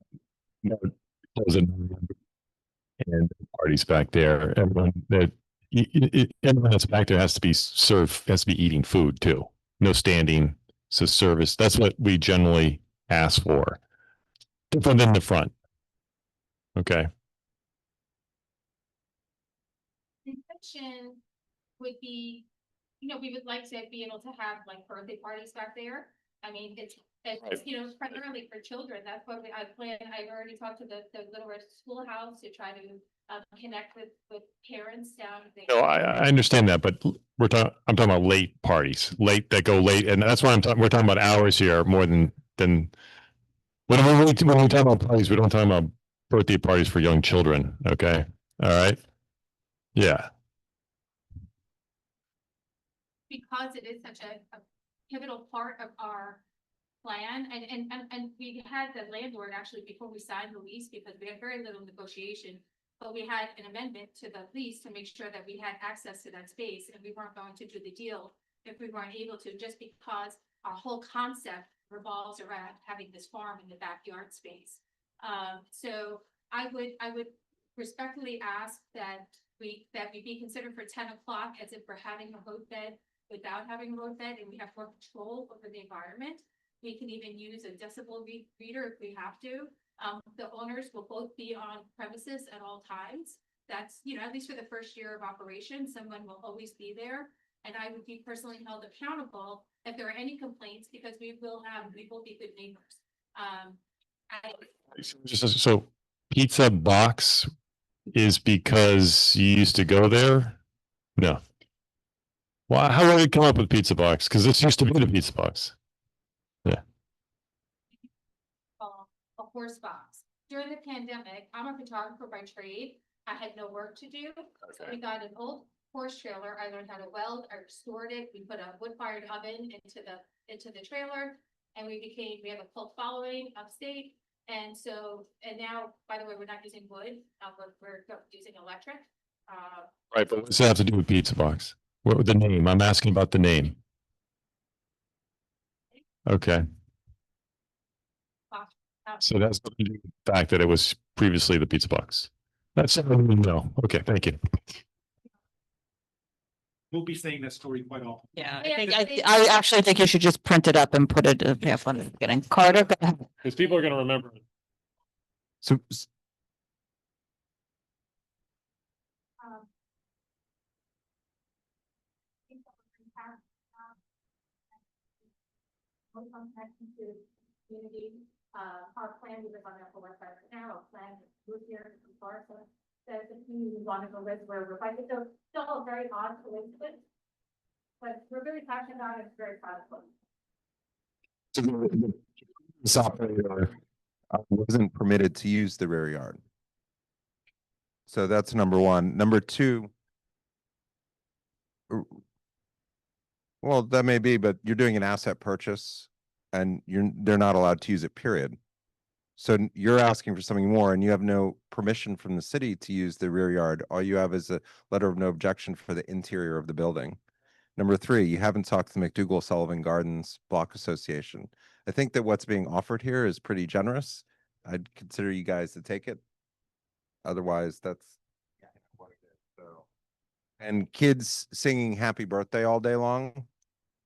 No, close it. And parties back there, everyone that, everyone that's back there has to be served, has to be eating food too. No standing. So service, that's what we generally ask for. Different than the front. Okay. Intention would be, you know, we would like to be able to have like birthday parties back there. I mean, it's, you know, primarily for children. That's what I plan. I've already talked to the Little Red Schoolhouse to try to connect with parents down there. No, I understand that, but I'm talking about late parties, late that go late. And that's why we're talking about hours here more than when we talk about parties, we don't talk about birthday parties for young children. Okay. All right. Yeah. Because it is such a pivotal part of our plan, and we had the landlord actually before we signed the lease, because we had very little negotiation, but we had an amendment to the lease to make sure that we had access to that space, and we weren't going to do the deal if we weren't able to, just because our whole concept revolves around having this farm in the backyard space. So I would respectfully ask that we be considered for 10 o'clock as if we're having a boat bed without having a road bed, and we have more control over the environment. We can even use a decibel reader if we have to. The owners will both be on premises at all times. That's, you know, at least for the first year of operation, someone will always be there. And I would be personally held accountable if there are any complaints, because we will be good neighbors. So pizza box is because you used to go there? No. Well, how did you come up with pizza box? Because this used to be the pizza box. Yeah. A horse box. During the pandemic, I'm a photographer by trade. I had no work to do. So we got an old horse trailer. I learned how to weld. I restored it. We put a wood-fired oven into the trailer, and we have a cult following upstate. And now, by the way, we're not using wood, but we're using electric. Right, but what does that have to do with pizza box? What with the name? I'm asking about the name. Okay. So that's the fact that it was previously the pizza box. That's no. Okay, thank you. We'll be saying that story quite often. Yeah, I actually think you should just print it up and put it in a pamphlet at the beginning. Carter, go ahead. Because people are going to remember it. So Community, our plan, we live on the west side now, our plan is to move here from Florida. That the community we want to go live where we're like, it's still a very odd coincidence, but we're very passionate about it, very proud of it. this operator wasn't permitted to use the rear yard. So that's number one. Number two, well, that may be, but you're doing an asset purchase and they're not allowed to use it, period. So you're asking for something more and you have no permission from the city to use the rear yard. All you have is a letter of no objection for the interior of the building. Number three, you haven't talked to the McDougal-Sullivan Gardens Block Association. I think that what's being offered here is pretty generous. I'd consider you guys to take it. Otherwise, that's what it is. So, and kids singing happy birthday all day long,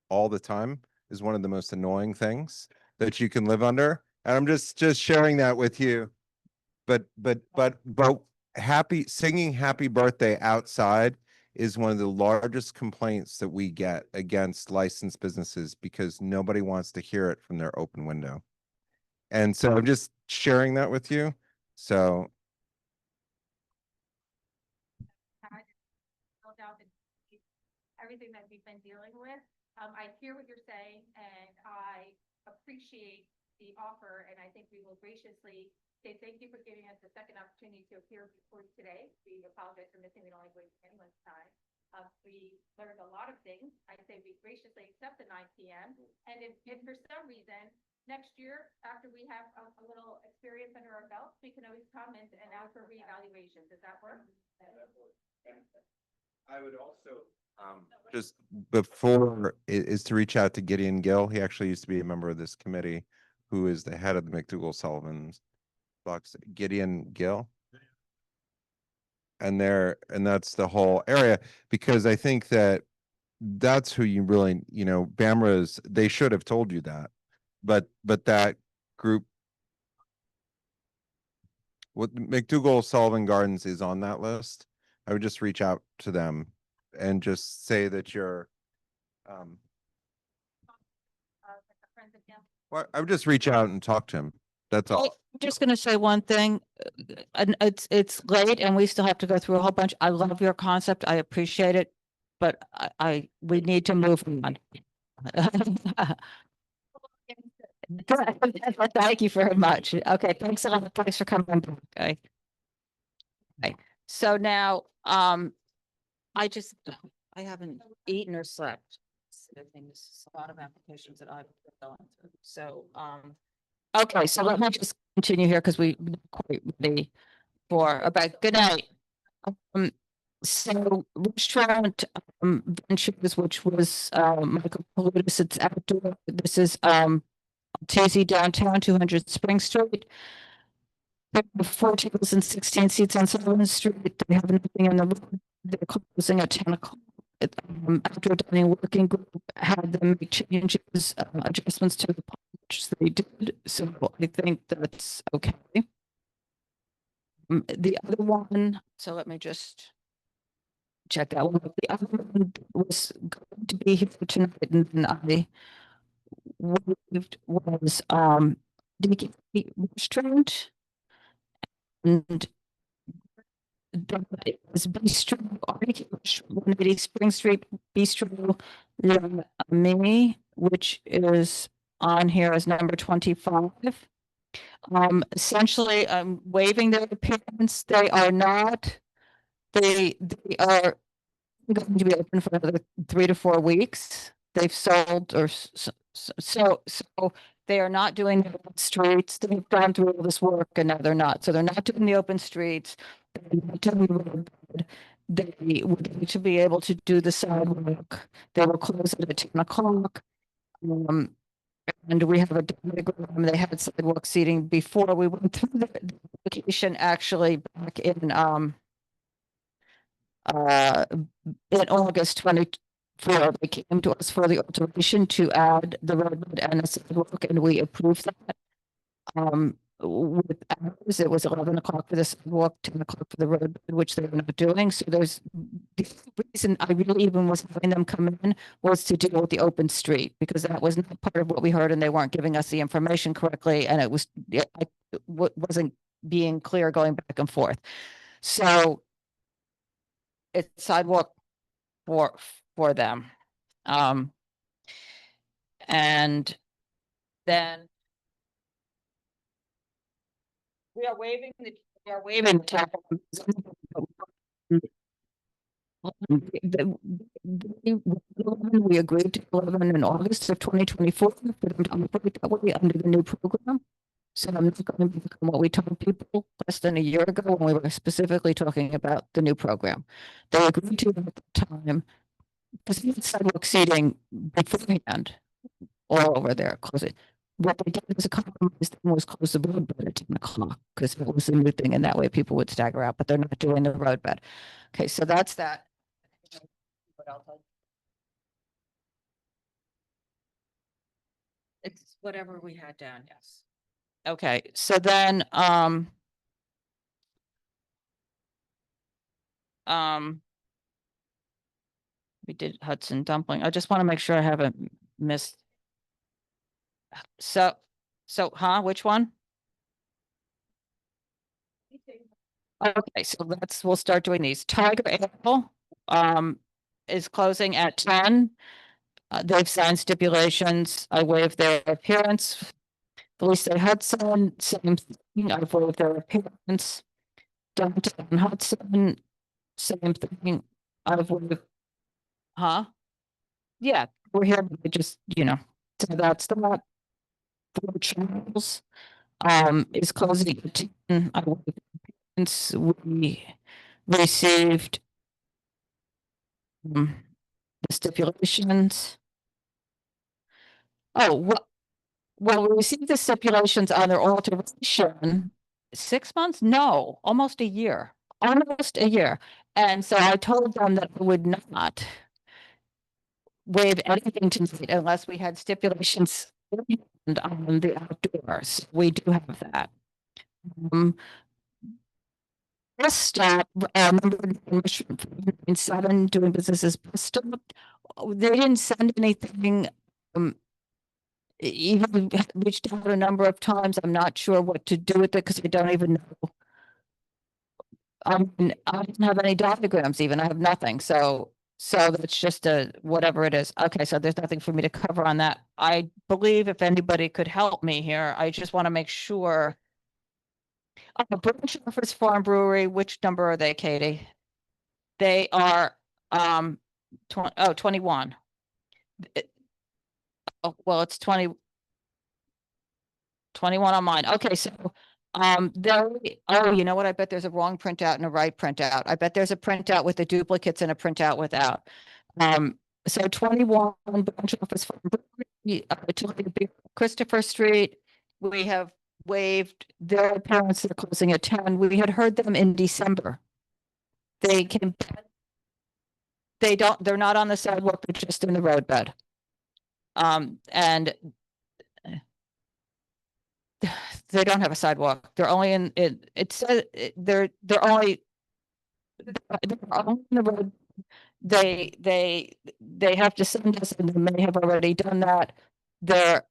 all the time, is one of the most annoying things that you can live under. And I'm just sharing that with you. But singing happy birthday outside is one of the largest complaints that we get against licensed businesses because nobody wants to hear it from their open window. And so I'm just sharing that with you. So everything that we've been dealing with. I hear what you're saying and I appreciate the offer, and I think we will graciously say thank you for giving us the second opportunity to appear before you today. We apologize for missing. We don't like wasting anyone's time. We learned a lot of things. I say we graciously accept the 9 p.m. And if for some reason next year, after we have a little experience under our belts, we can always come and ask for reevaluation. Does that work? I would also just before is to reach out to Gideon Gill. He actually used to be a member of this committee, who is the head of the McDougal-Sullivan Box. Gideon Gill. and that's the whole area, because I think that's who you really, Bamra's, they should have told you that, but that group, what McDougal Sullivan Gardens is on that list. I would just reach out to them and just say that you're, well, I would just reach out and talk to him. That's all. I'm just gonna say one thing, and it's late and we still have to go through a whole bunch. I love your concept. I appreciate it, but we need to move on. Thank you very much. Okay, thanks a lot. Thanks for coming. Okay. Okay. So now, I haven't eaten or slept. I think this is a lot of applications that I've gone through. So, okay, so let me just continue here because we quite ready for about good night. So restaurant ventures, which was Michael Palutis, it's outdoor. This is TZ downtown, 200 Spring Street. 4 tables and 16 seats on Sullivan Street. They have nothing in the room. They're closing at 10 o'clock. Outdoor dining working group had them make changes, adjustments to the plan, which they did. So I think that's okay. The other one, so let me just check that one. The other one was going to be here tonight, and then I waived was the restaurant, and it was Bistro, 180 Spring Street Bistro La Mini, which is on here as number 25. Essentially, I'm waiving their appearance. They are not, they are going to be open for another 3 to 4 weeks. They've sold or so they are not doing the open streets. They've gone through all this work and now they're not. So they're not doing the open streets. They're not doing the road bed. They would like to be able to do the sidewalk. They will close it at 10 o'clock. And we have a diagram. They had sidewalk seating before we went through the application, actually back in August 24. They came to us for the alteration to add the roadway and the sidewalk, and we approved that. With ours, it was 11 o'clock for the sidewalk, 10 o'clock for the road, which they were not doing. So there's the reason I really even was having them come in was to deal with the open street, because that was not part of what we heard and they weren't giving us the information correctly. And it was, wasn't being clear going back and forth. So it's sidewalk for them. And then we are waiving the tap. We agreed to 11 in August of 2024 for them to operate that way under the new program. So I'm not going to become what we told people less than a year ago when we were specifically talking about the new program. They agreed to it at the time because we had sidewalk seating beforehand all over there. What they did as a compromise was close the road bed at 10 o'clock because it was a new thing, and that way people would stagger out, but they're not doing the road bed. Okay, so that's that. What else? It's whatever we had down, yes. Okay, so then we did Hudson Dumpling. I just want to make sure I haven't missed. So, which one? Okay, so we'll start doing these. Tiger Ale, is closing at 10. They've signed stipulations. I waived their appearance. Felice Hudson, same thing. I've waived their appearance. Downtown Hudson, same thing. I've waived. Yeah, we're here, but just, so that's that. For Charles, is closing at 10. I waived their appearance. We received the stipulations. Oh, well, we received the stipulations on their alteration. 6 months? No, almost a year. almost a year. And so I told them that I would not waive anything tonight unless we had stipulations on the outdoors. We do have that. Bus stop, number 7 doing business as bus stop. They didn't send anything. Even reached out a number of times. I'm not sure what to do with it because I don't even know. I don't have any diagrams even. I have nothing. So that's just a whatever it is. Okay, so there's nothing for me to cover on that. I believe if anybody could help me here, I just want to make sure. Branch Office Farm Brewery, which number are they, Katie? They are 21. Oh, well, it's 21 on mine. Okay, so there, oh, you know what? I bet there's a wrong printout and a right printout. I bet there's a printout with the duplicates and a printout without. So 21 Branch Office Farm Brewery, Christopher Street. We have waived their appearance. They're closing at 10. We had heard them in December. They can. They're not on the sidewalk, they're just in the roadbed. And they don't have a sidewalk. They're only in it. It says they're only in the road. They have to send us, and they may have already done that. The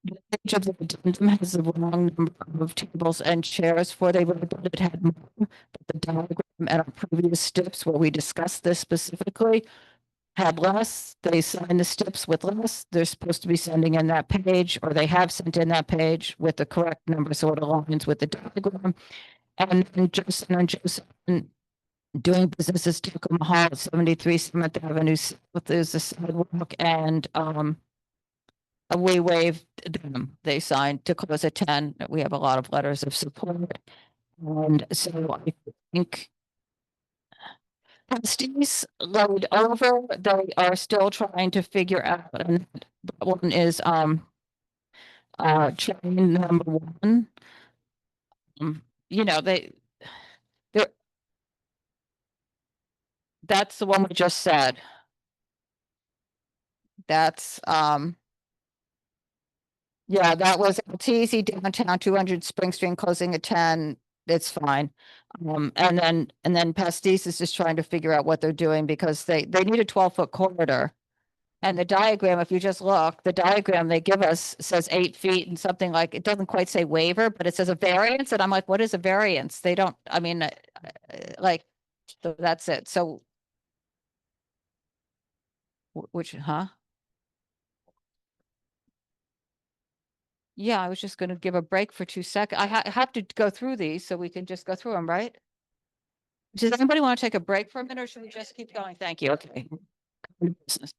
page of the addendum has the wrong number of tables and chairs for they road, but it had more. But the diagram at our previous steps where we discussed this specifically had less. They signed the steps with less. They're supposed to be sending in that page, or they have sent in that page with the correct number, so it aligns with the diagram. And then Joseph doing business as Tacoma Hall at 73 7th Avenue South. There's a sidewalk, and we waived them. They signed to close at 10. We have a lot of letters of support. And so I think Pasties laid over, they are still trying to figure out, and that one is chain number 1. You know, they're that's the one we just said. That's yeah, that was TZ downtown 200 Spring Street closing at 10. It's fine. And then Pastis is just trying to figure out what they're doing because they need a 12-foot corridor. And the diagram, if you just look, the diagram they give us says 8 feet and something like, it doesn't quite say waiver, but it says a variance. And I'm like, what is a variance? They don't, I mean, like, so that's it. So which, huh? Yeah, I was just gonna give a break for 2 seconds. I have to go through these so we can just go through them, right? Does anybody want to take a break for a minute or should we just keep going? Thank you. Okay. Business.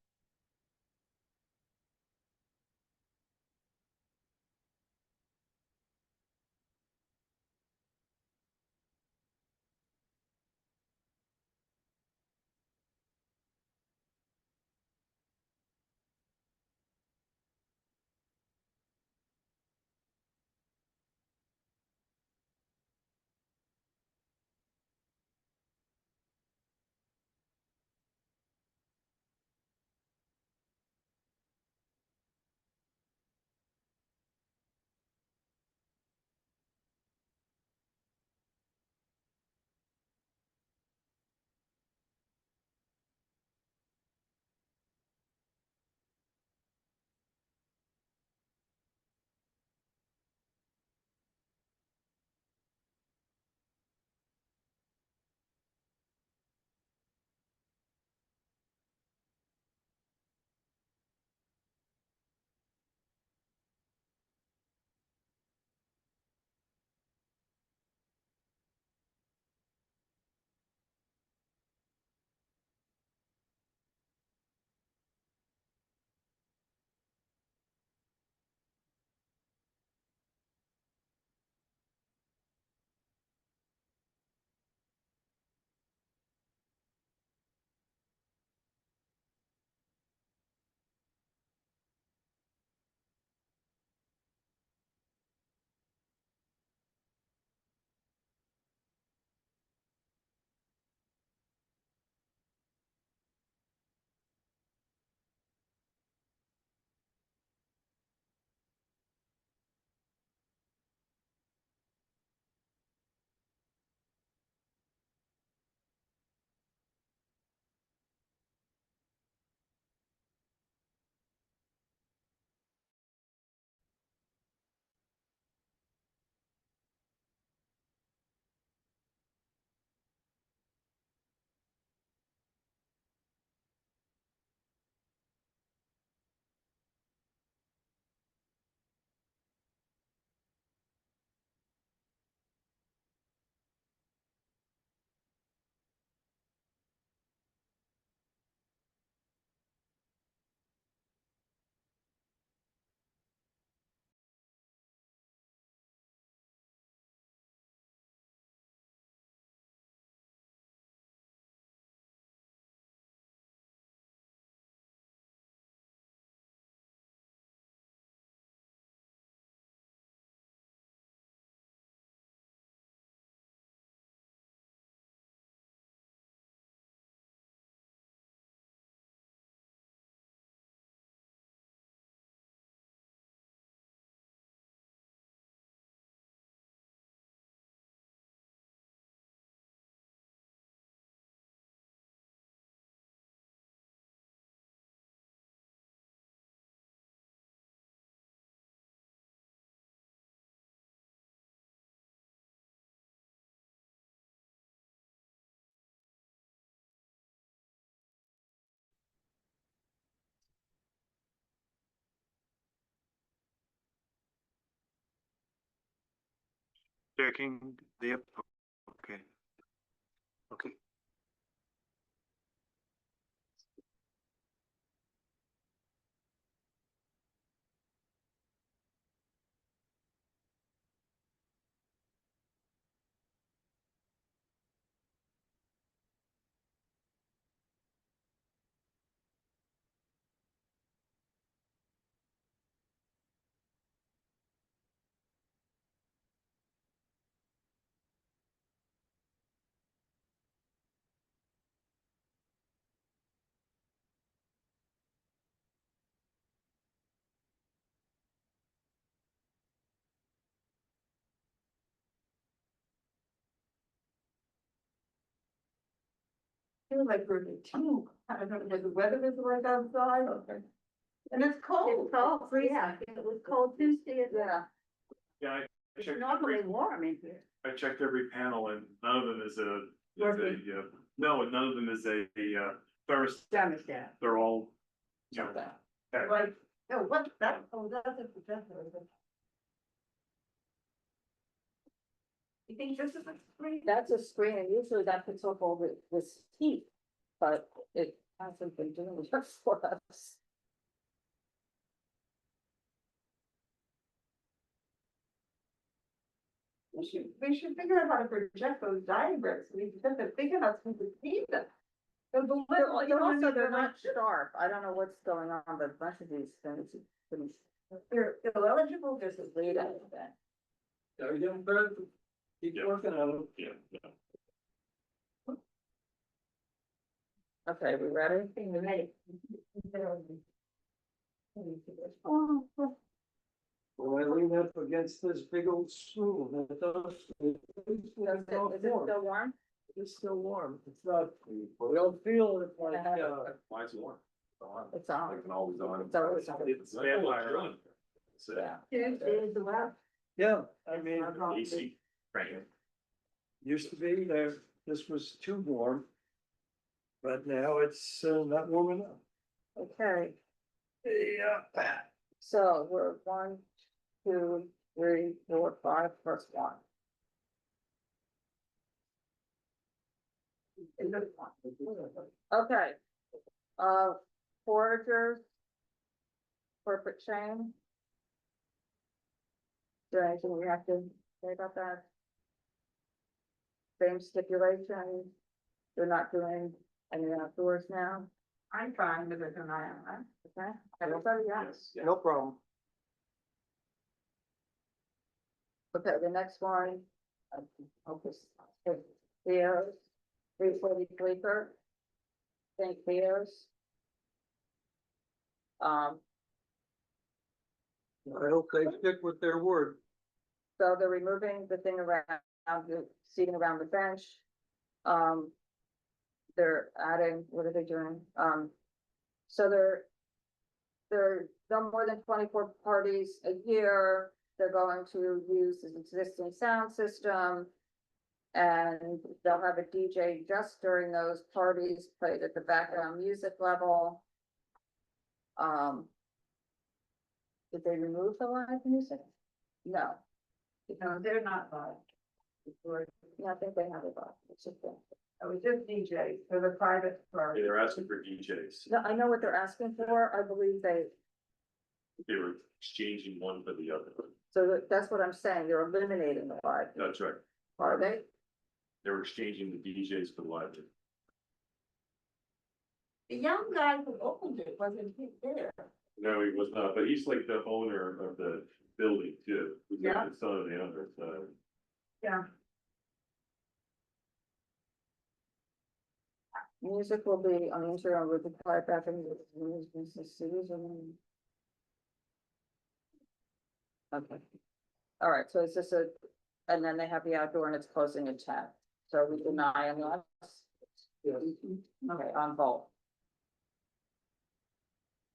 Checking the, okay. Okay. Feel like we're in too. I don't know, the weather is like outside. Okay. And it's cold. It's cold, yeah, it was cold Tuesday. Yeah. Yeah, I It's checked normally warm in here. I checked every panel and none of them is Working. no, and none of them is a Thermostat. they're all. Right, oh, what's that? Oh, that's a projector. You think this is a screen? That's a screen, and usually that puts off all this heat, but it hasn't been doing it for us. We should figure out how to project those diagrams, we have to figure out some to see them. They're also, they're not sharp, I don't know what's going on, but a bunch of these things. They're eligible, just as late as that. Are you better? Keep working on it. Yeah. Okay, we ready? We're ready. When I lean up against this big old stool, it does. Is it still warm? It's still warm. It's not, we don't feel it like, Why is it warm? It's on. It's always on. It's always on. It's vampire on. Yeah. Tuesday is the last. yeah, I mean, AC, right here. used to be there, this was too warm. But now it's not warm enough. Okay, Yeah. so we're 1, 2, 3, 4, 5, first one. Okay. Foragers. Corporate chain. Is there anything we have to say about that? Same stipulation. They're not doing any outdoors now. I'm fine with it tonight. Okay, everybody else? No problem. Okay, the next one. Theos, 340 Bleecker St. Theos. I hope they stick with their word. So they're removing the thing around, the seating around the bench. They're adding, what are they doing? So they're no more than 24 parties a year. They're going to use an existing sound system. And they'll have a DJ just during those parties, played at the background music level. Did they remove the live music? No. No, they're not live. Yeah, I think they have it live. It's just that. It was just DJs, they're the private party. They're asking for DJs. No, I know what they're asking for. I believe they, They were exchanging one for the other. so that's what I'm saying. They're eliminating the live. That's right. Are they? They were exchanging the DJs for the live. The young guy who opened it wasn't there. No, he was not, but he's like the owner of the building too. He's got Yeah. the son on the other side. Yeah. Music will be on the interior with the quiet bathroom. Okay. All right, so it's just and then they have the outdoor and it's closing at 10. So we deny unless. Okay, on both.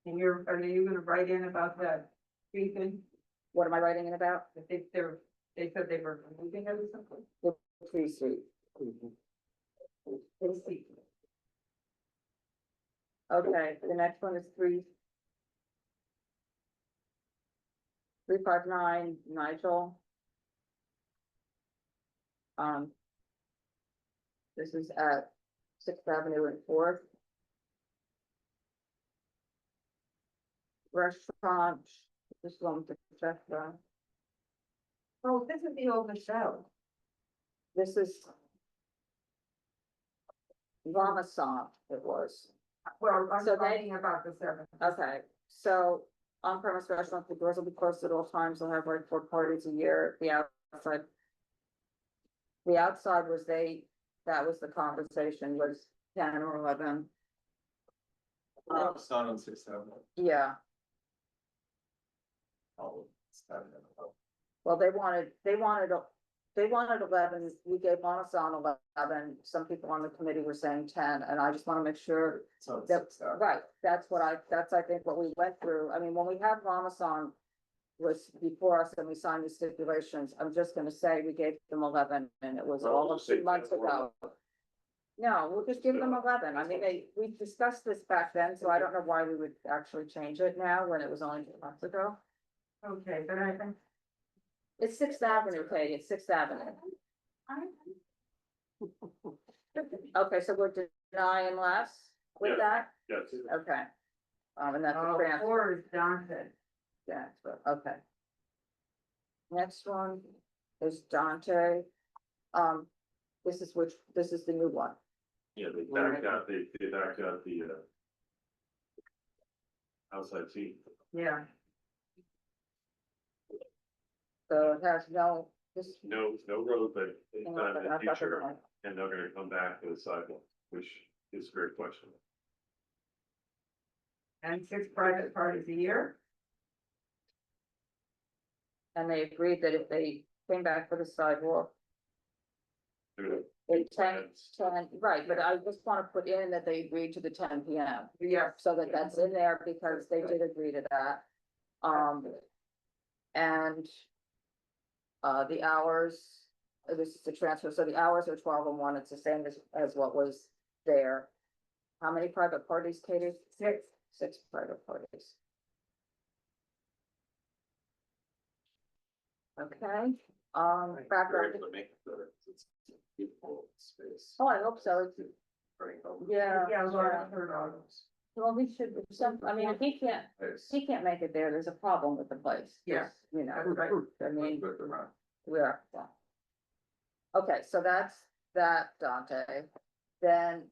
And are you gonna write in about that briefing? What am I writing in about? They said they were moving it or something? The tree suite. Okay, the next one is 359 Nigel. This is at Sixth Avenue and Fourth. Restaurant, this one to check. Oh, this is the old Michelle. This is Ramazan, it was. Well, I'm So talking about the 7th. Okay, so on-premise restaurant, the doors will be closed at all times. They'll have like 4 parties a year. The outside. The outside was that was the conversation, was 10 or 11. It's not on 6th Avenue. Yeah, Oh, it's not. well, they wanted 11. We gave Monasan 11. Some people on the committee were saying 10, and I just want to make sure. Right, that's I think what we went through. I mean, when we had Ramasan was before us and we signed the stipulations, I'm just gonna say we gave them 11 and it was all of 2 months ago. No, we'll just give them 11. I mean, we discussed this back then, so I don't know why we would actually change it now when it was only 2 months ago. Okay, but I think. It's Sixth Avenue, Katie, it's Sixth Avenue. Okay, so we're denying less with that? Yes. Okay. And that's a Oh, transfer. 4 is Dante. Yeah, okay. Next one is Dante. This is the new one. Yeah, they backed out the outside seat. Yeah. So it has No road, but it's Hang on, not but in I the thought future, that was- and they're gonna come back to the sidewalk, which is very questionable. And 6 private parties a year? And they agreed that if they came back for the sidewalk, it's 10, right, but I just want to put in that they agreed to the 10 PM. Yeah. So that's in there because they did agree to that. And the hours, this is the transfer, so the hours are 12 and 1, it's the same as what was there. How many private parties, Katie? 6. 6 private parties. Okay, background. Oh, I hope so. Yeah. Yeah, Laura heard all those. Well, we should, I mean, if he can't make it there, there's a problem with the place. Yeah. You know, That's right. I mean, we are, yeah. Okay, so that's that, Dante. Then,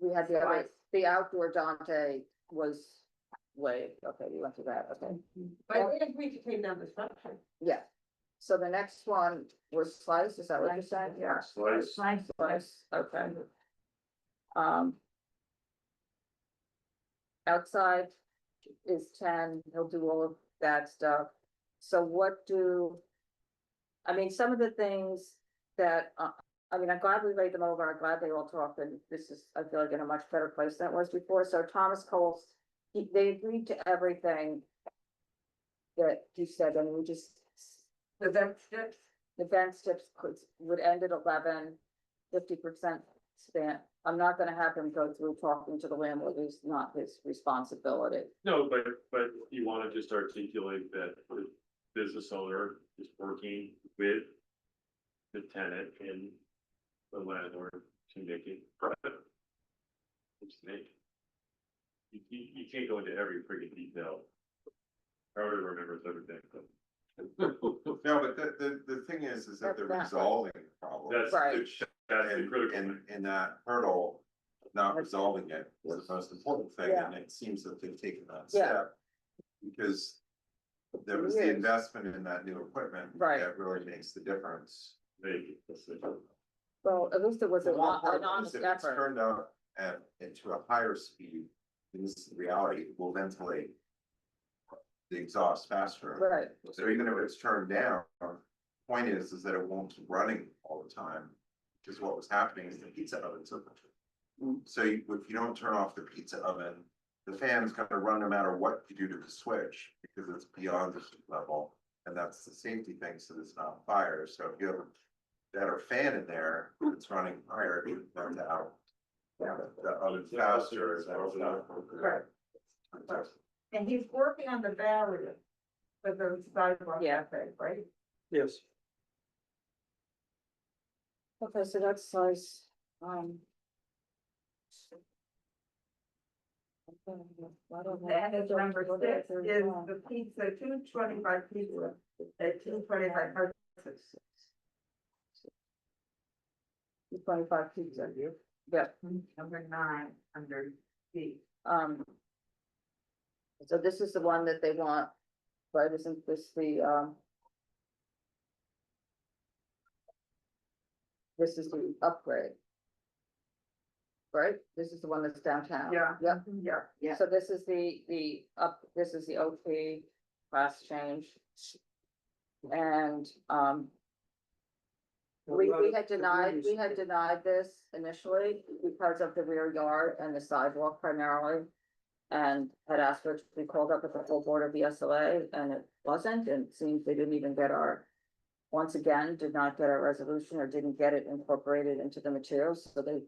we had the outdoor Dante was waived. Okay, we went through that, okay. But we agreed to take down the structure. Yeah, so the next one was Slice, is that what you're saying? Yeah. Slice, okay. Outside is 10, he'll do all of that stuff. So I mean, some of the things that, I mean, I'm glad we laid them over, I'm glad they all talked, and this is, I feel like, in a much better place than it was before. So Thomas Coles, they agreed to everything that he said, and we just. The vent steps would end at 11, 50% span. I'm not gonna have him go through talking to the landlord, it's not his responsibility. No, but you wanna just articulate that the business owner is working with the tenant and the landlord to make it private. It's me. You can't go into every freaking detail. Everybody remembers everything. No, but the thing is that they're resolving the problem. That's Right. That's the critical. And that hurdle, not resolving it was the most important thing, and it seems that they've taken that step. Because there was the investment in that new equipment. Right. That really makes the difference. Well, at least it was The an one part is honest if it's effort. turned out into a higher speed, in this reality, it will ventilate the exhaust faster. Right. So even if it's turned down, point is that it won't keep running all the time. Because what was happening is the pizza oven took it. So if you don't turn off the pizza oven, the fan's gonna run no matter what you do to the switch, because it's beyond the heat level. And that's the safety thing, so there's not fire. So if you have a better fan in there, it's running higher, it burns out. The oven faster. Correct. And he's working on the barrier for the sidewalk, right? Yes. Okay, so that's size, And it's number 6 is the pizza, 225 pizza at 225 Hudson. 225 pizza. Yep. Number 9 under B. So this is the one that they want, right? Isn't this the, this is the upgrade? Right? This is the one that's downtown? Yeah. Yep. Yeah. So this is this is the OP class change. And, we had denied this initially because of the rear yard and the sidewalk primarily. And had asked for it to be called up at the full board of the SLA, and it wasn't, and it seems they didn't even get once again, did not get our resolution or didn't get it incorporated into the materials, so they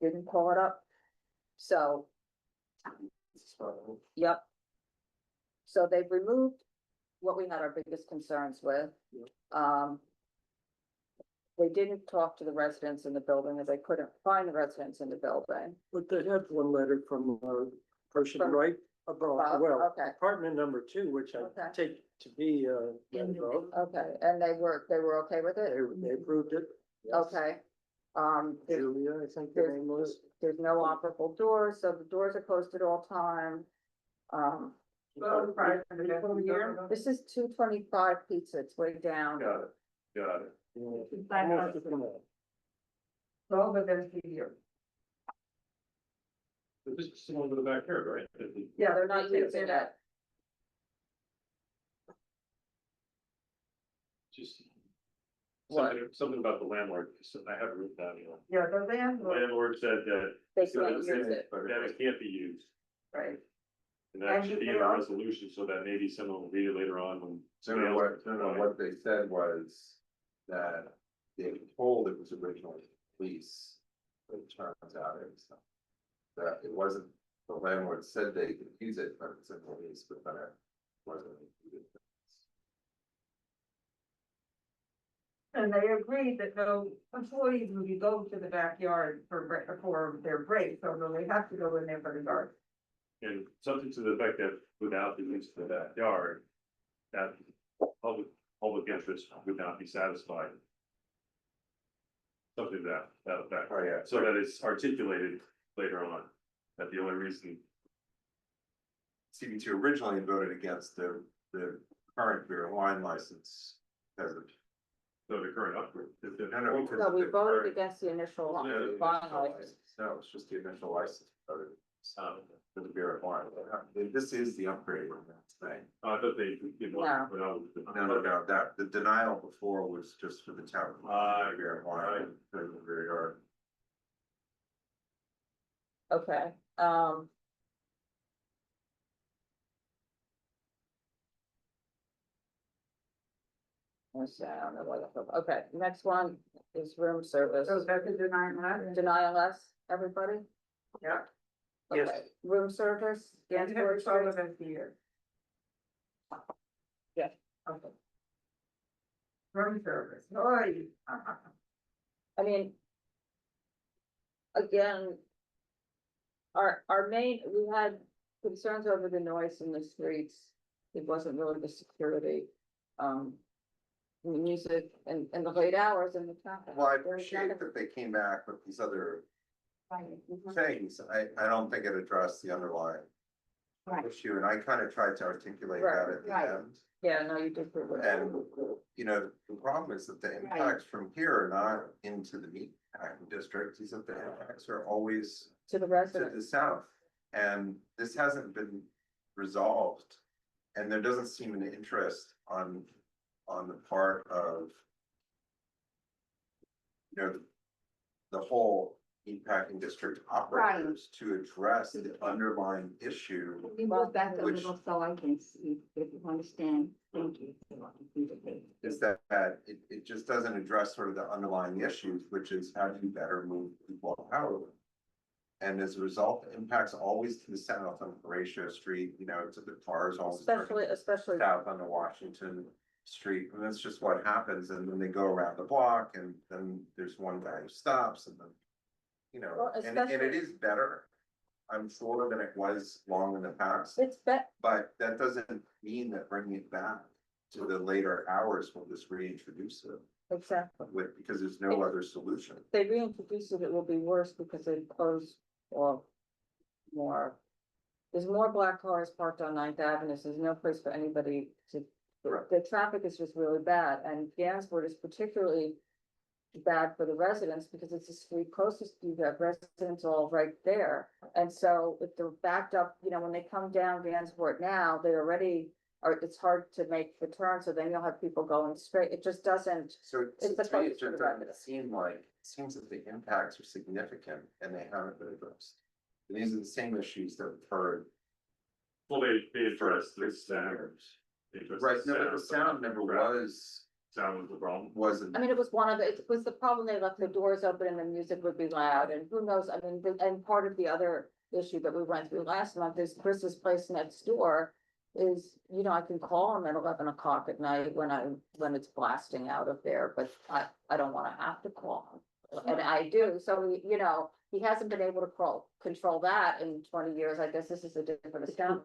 didn't call it up. So. Yep. So they've removed what we had our biggest concerns with. They didn't talk to the residents in the building, as they couldn't find the residents in the building. But they had one letter from person right above, well, okay. apartment number 2, which I Okay. take to be above. Okay, and they were okay with it? They approved it. Okay. Julia, I think the name was. There's no operable doors, so the doors are closed at all time. This is 225 pizza, it's way down. Got it. Well, but then here. This is one with the backyard, right? Yeah, they're not using it. Just. What? Something about the landlord, I haven't written down yet. Yeah, the landlord, Landlord said that. They can't use it. That it can't be used, right? and that should be in the resolution, so that maybe someone will read it later on when. somebody else- What they said was that they were told it was originally lease, but it turns out it was not. That it wasn't, the landlord said they could use it, but it's in the lease, but then it wasn't included. And they agreed that no employees would be go to the backyard for their break, so they have to go in there for the yard. And something to the effect that without the use of the backyard, that public interest would not be satisfied. Something to that effect. Oh, yeah. So that it's articulated later on, that the only reason. CB2 originally voted against the current beer wine license because of. So the current upgrade. No, we voted against the initial one. Yeah, the Final initial license. No, it's just the initial license voted. For the beer and wine. This is the upgrade on that thing. I thought they did one, No. but I was. No, that, the denial before was just for the town. Beer and wine, for the rear yard. Okay, let's see, I don't know what okay, next one is room service. So that's a denying that? Denial everybody? Yeah. Yes. Okay, room service, Gansevoort Gansevoort Street? here. Yeah. Okay. Room service, oi. I mean. Again. Our main, we had concerns over the noise in the streets. It wasn't really the security. The music and the late hours and the traffic. Well, I appreciate that they came back with these other things. I don't think it addressed the underlying issue, and I kind of tried to articulate that at the end. Yeah, no, you did. pretty well. And, you know, the problem is that the impacts from here are not into the meatpacking district, is that the impacts are always to the to residents. the south. And this hasn't been resolved, and there doesn't seem an interest on the part of, you know, the whole meatpacking district operators to address the underlying issue. Can you move back a which little so I can see if you understand? Thank you. is that it just doesn't address sort of the underlying issues, which is how do you better move people out? And as a result, the impacts always to the south on Horatio Street, you know, to the cars all. Especially. South on the Washington, street, and that's just what happens, and then they go around the block, and then there's one guy who stops, and then, you know, Well, and it especially- is better, I'm sure, than it was long in the past, It's but that doesn't mean that bringing it back to the later hours will just reintroduce it exactly. with, because there's no other solution. If they reintroduce it, it will be worse because they close or more. There's more black cars parked on 9th Avenue, so there's no place for anybody to, the traffic is just really bad, and Gansevoort is particularly bad for the residents because it's the street closest, you have residents all right there. And so if they're backed up, you know, when they come down Gansevoort now, they already are, it's hard to make the turn, so then you'll have people going straight, it just doesn't. So It's the to me, it focus for just the doesn't residents. seem like, it seems that the impacts are significant and they haven't been addressed. And these are the same issues that we've heard. Well, they addressed the sound. They addressed Right, no, but the sound never was. Sound was the problem. Wasn't. I mean, it was one of the, it was the problem, they left the doors open and the music would be loud, and who knows, I mean, and part of the other issue that we went through last month is Chris's place next door is, you know, I can call him at 11 o'clock at night when it's blasting out of there, but I don't wanna have to call him. And I do, so, you know, he hasn't been able to control that in 20 years, I guess this is a different account.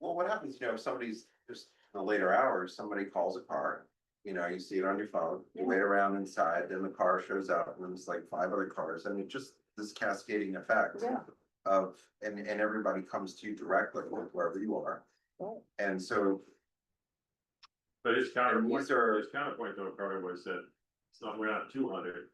Well, what happens, you know, if somebody's just in the later hours, somebody calls a car, you know, you see it on your phone, you wait around inside, then the car shows up, and there's like 5 other cars, and it just, this cascading effect. Yeah. Of, and everybody comes to you directly, wherever you are. Right. And so. But his counterpoint, these are- his counterpoint though, Carter, was that it's not, we're not 200,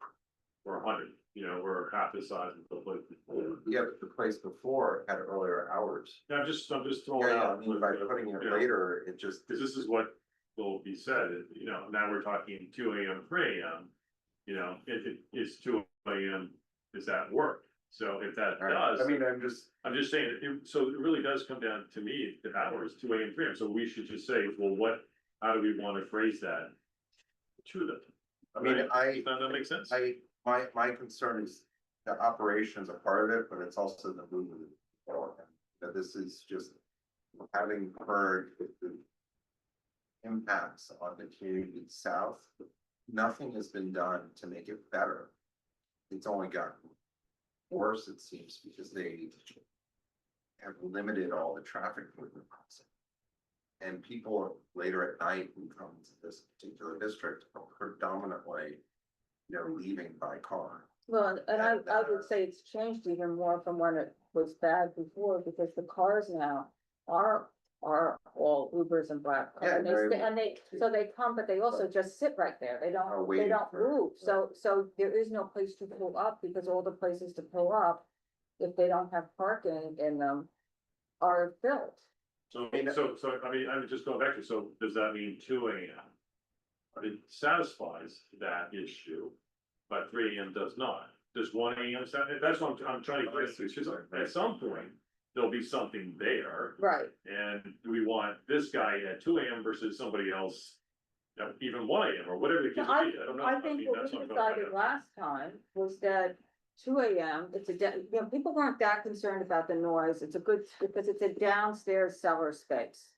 we're 100, you know, we're half the size of the place before. Yeah, but the place before had earlier hours. Yeah, I'm just throwing Yeah, out. I mean, by putting it you know, later, it just. Cause this is what will be said, you know, now we're talking 2 AM, 3 AM. You know, it is 2 AM is at work, so if that does. I mean, I'm just saying, so it really does come down to me, the hours, 2 AM, 3 AM, so we should just say, well, how do we wanna phrase that? To them. I mean, Does that make sense? My concern is the operation is a part of it, but it's also the movement. That this is just, having heard the impacts on the community south, nothing has been done to make it better. It's only gotten worse, it seems, because they have limited all the traffic movement. And people later at night who come to this particular district are predominantly, you know, leaving by car. Well, and I would say it's changed even more from when it was bad before, because the cars now are all Ubers and black cars. Yeah, And so they come, but they also just sit right there. They don't waiting move. So there is no place to pull up, because all the places to pull up, if they don't have parking in them, are filled. So, I mean, I'm just going back to, so does that mean 2 AM? It satisfies that issue, but 3 AM does not. Does 1 AM, that's what I'm trying to get to, because at some point, there'll be something there. Right. And do we want this guy at 2 AM versus somebody else, you know, even 1 AM or whatever the case may be, I don't know. I think mean, what that's we I'm going decided by. last time was that 2 AM, you know, people weren't that concerned about the noise. It's a good, because it's a downstairs cellar space,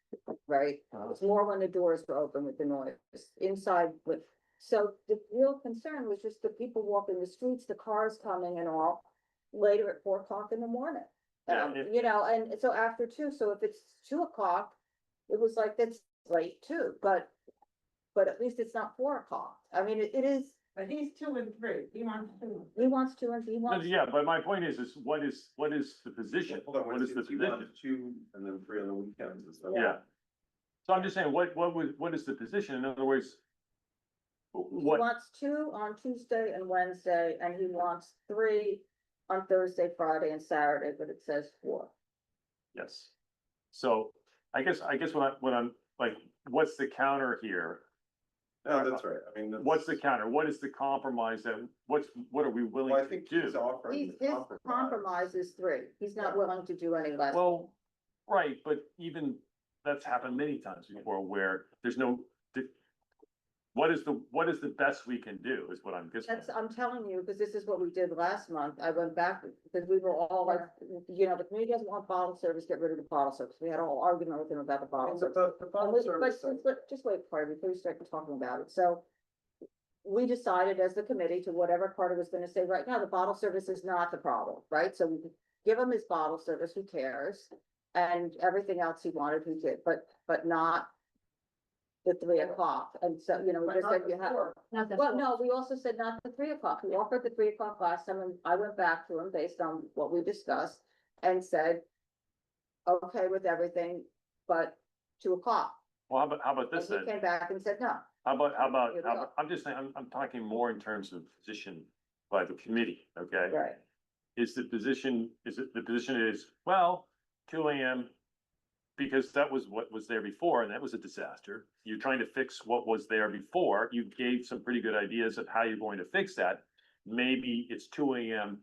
right? It's more when the doors are open with the noise, inside with, so the real concern was just the people walking the streets, the cars coming and all, later at 4 o'clock in the morning. You know, and so after 2, so if it's 2 o'clock, it was like, that's late too, but at least it's not 4 o'clock. I mean, it is. But he's 2 and 3, he wants 2. He wants 2 and he wants. Yeah, but my point is what is the position? Hold on, What is the position? 2 and then 3 on the weekends and stuff. Yeah. So I'm just saying, what is the position? In other words, He what, wants 2 on Tuesday and Wednesday, and he wants 3 on Thursday, Friday, and Saturday, but it says 4. yes. So I guess what I'm like, what's the counter here? No, that's right. I mean, What's the counter? What is the compromise that, what are we willing Well, I to think do? he's offering His the compromise. compromise is 3. He's not willing to do any less. Well, right, but even that's happened many times before where there's no, what is the best we can do is what I'm just. I'm telling you, because this is what we did last month. I went back, because we were all like, the community doesn't want bottle service, get rid of the bottle service. We had a whole argument with them about the bottle service. Just wait for it before you start talking about it. So we decided as the committee to whatever Carter was gonna say right now, the bottle service is not the problem, right? So we could give him his bottle service, who cares? And everything else he wanted, he did, but not the 3 o'clock. And so, we just said you have. Well, no, we also said not the 3 o'clock. We offered the 3 o'clock last time, and I went back to him based on what we discussed and said, okay with everything, but 2 o'clock. Well, how about this And then? he came back and said, no. How about, Here we go. I'm just saying, I'm talking more in terms of position by the committee, okay? Right. The position is, well, 2 AM, because that was what was there before, and that was a disaster. You're trying to fix what was there before. You gave some pretty good ideas of how you're going to fix that. Maybe it's 2 AM,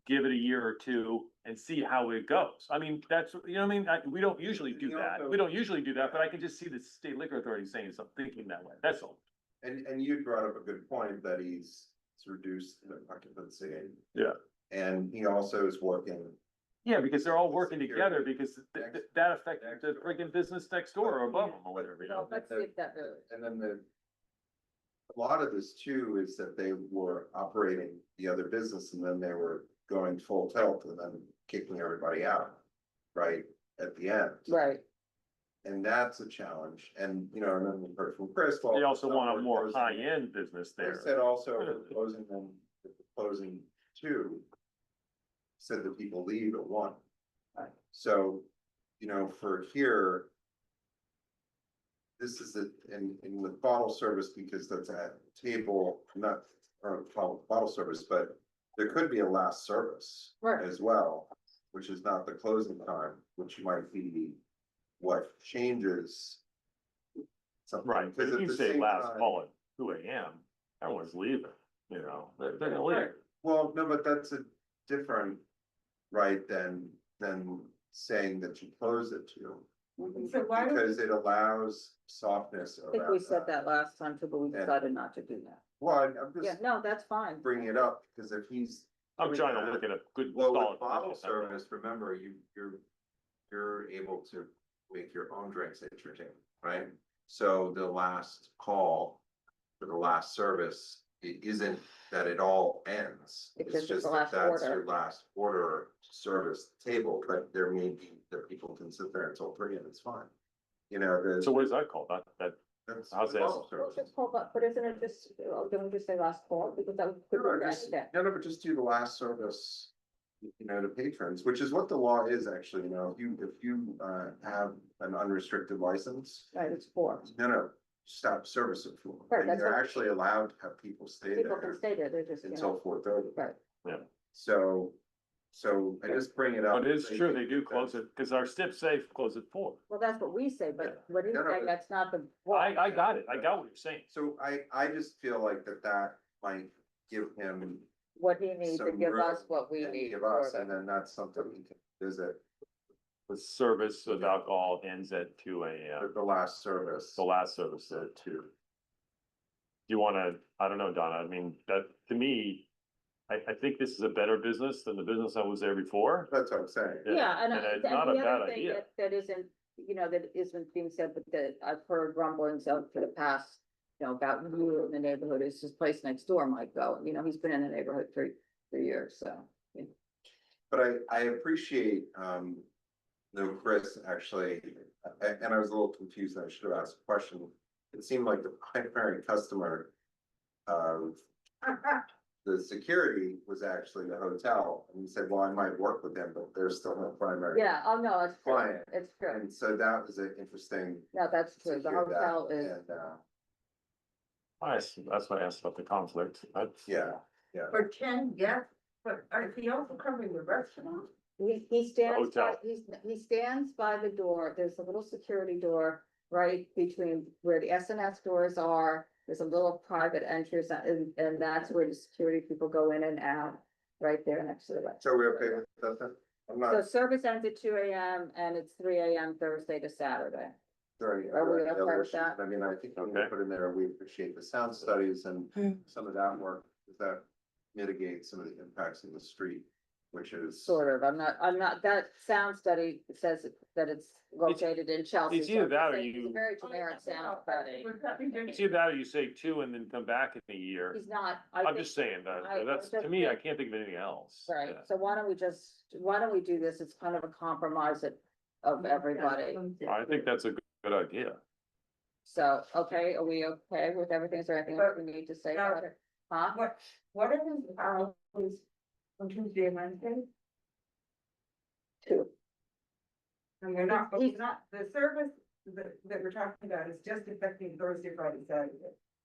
give it a year or two and see how it goes. I mean, that's, we don't usually do that. We don't usually do that, but I can just see the state liquor authority saying something, thinking that way. That's all. And you brought up a good point that he's reduced the occupancy. Yeah. And he also is working. Yeah, because they're all working together because that affected the friggin' business next door or above them or whatever, No, let's skip that road. And then a lot of this too is that they were operating the other business and then they were going full tilt and then kicking everybody out, right, at the end. Right. And that's a challenge. And, and then we heard from Chris. well, They also want a we're more closing- high-end business They there. said also with closing them, with the closing two, said that people leave at 1. So, for here, this is in with bottle service, because that's a table, not, or bottle service, but there could be a last service as well, which is not the closing time, which might be what changes something. Right, but Because if at you the say same last time- call at 2 AM, everyone's leaving, they're gonna leave. Well, no, but that's a different, right, than saying that you close it to. So why don't Because it allows softness I think we around said that. that last time too, but we Yeah. decided not to do that. Well, I'm Yeah, just no, that's fine. bringing it up, because if he's. I'm doing trying to that- look at a good Well, solid with bottle business out there. service, remember, you're able to make your own drinks at your table, right? So the last call for the last service, it isn't that it all ends. It's just just the that last that's order. your last order service table, but there may be that people can sit there until 3 and it's fine. So what is that called? That's how's that? bottle Well, service. just call, but isn't it just, don't we just say last call, because that would. No, but just do the last service, to patrons, which is what the law is actually, if you have an unrestricted license. Right, it's 4. No, stop service at 4. Right, And that's you're what- actually allowed to have people stay People can there stay there, they're just, until 4:30. Right. Yeah. So I just bring it up. But it is true, they do close it, because our stip safe close at 4. Well, that's what we say, but what he's No, no, saying, but- that's not the. I got it, I got what you're saying. So I just feel like that might give him. What he needs to some give room us what we and need. Give for us, the- and then that's something we can visit, The service of alcohol ends at 2 AM. the last service. The last service at 2. You wanna, I don't know, Donna, I mean, that, to me, I think this is a better business than the business that was there before. That's what I'm saying. Yeah, and it's and not a the bad other thing idea. that isn't, that isn't being said, but that I've heard rumblings of for the past, about you in the neighborhood, is his place next door might go, he's been in the neighborhood for years, so. yeah. But I appreciate, Chris, actually, and I was a little confused, I should have asked a question. It seemed like the primary customer of the security was actually the hotel, and he said, well, I might work with them, but there's still no primary. Yeah, oh, no, it's true, Client. it's true, And so that was an interesting. no, that's true, the hear that, hotel is, and, That's why I asked about the conflict. That's. yeah. For 10 guests, but is he also covering the restaurant? He stands by, Hotel. he stands by the door, there's a little security door right between where the SNS doors are. There's a little private entrance, and that's where the security people go in and out, right there next to the restaurant. So are we okay with that then? I'm So not, service ends at 2 AM and it's 3 AM Thursday to Saturday. Sorry. Are we the okay other with issues, that? I mean, I think when we put in there, we appreciate the sound studies and some of that work, because that mitigates some of the impacts in the street, which is. Sort of, I'm not, that sound study says that it's located in Chelsea. it's so either I'm that or saying it's a you- Very generic sound study. It's either that or you say two and then come back in a year. He's not. I'm just saying that's, to me, I can't think of anything else. Right, Yeah. so why don't we do this? It's kind of a compromise of everybody. I think that's a good idea. So, okay, are we okay with everything? Is there anything else we need to say about it? Huh? What are the hours on Tuesday and Wednesday? Two. And we're not, the service that we're talking about is just affecting Thursday, Friday, Saturday.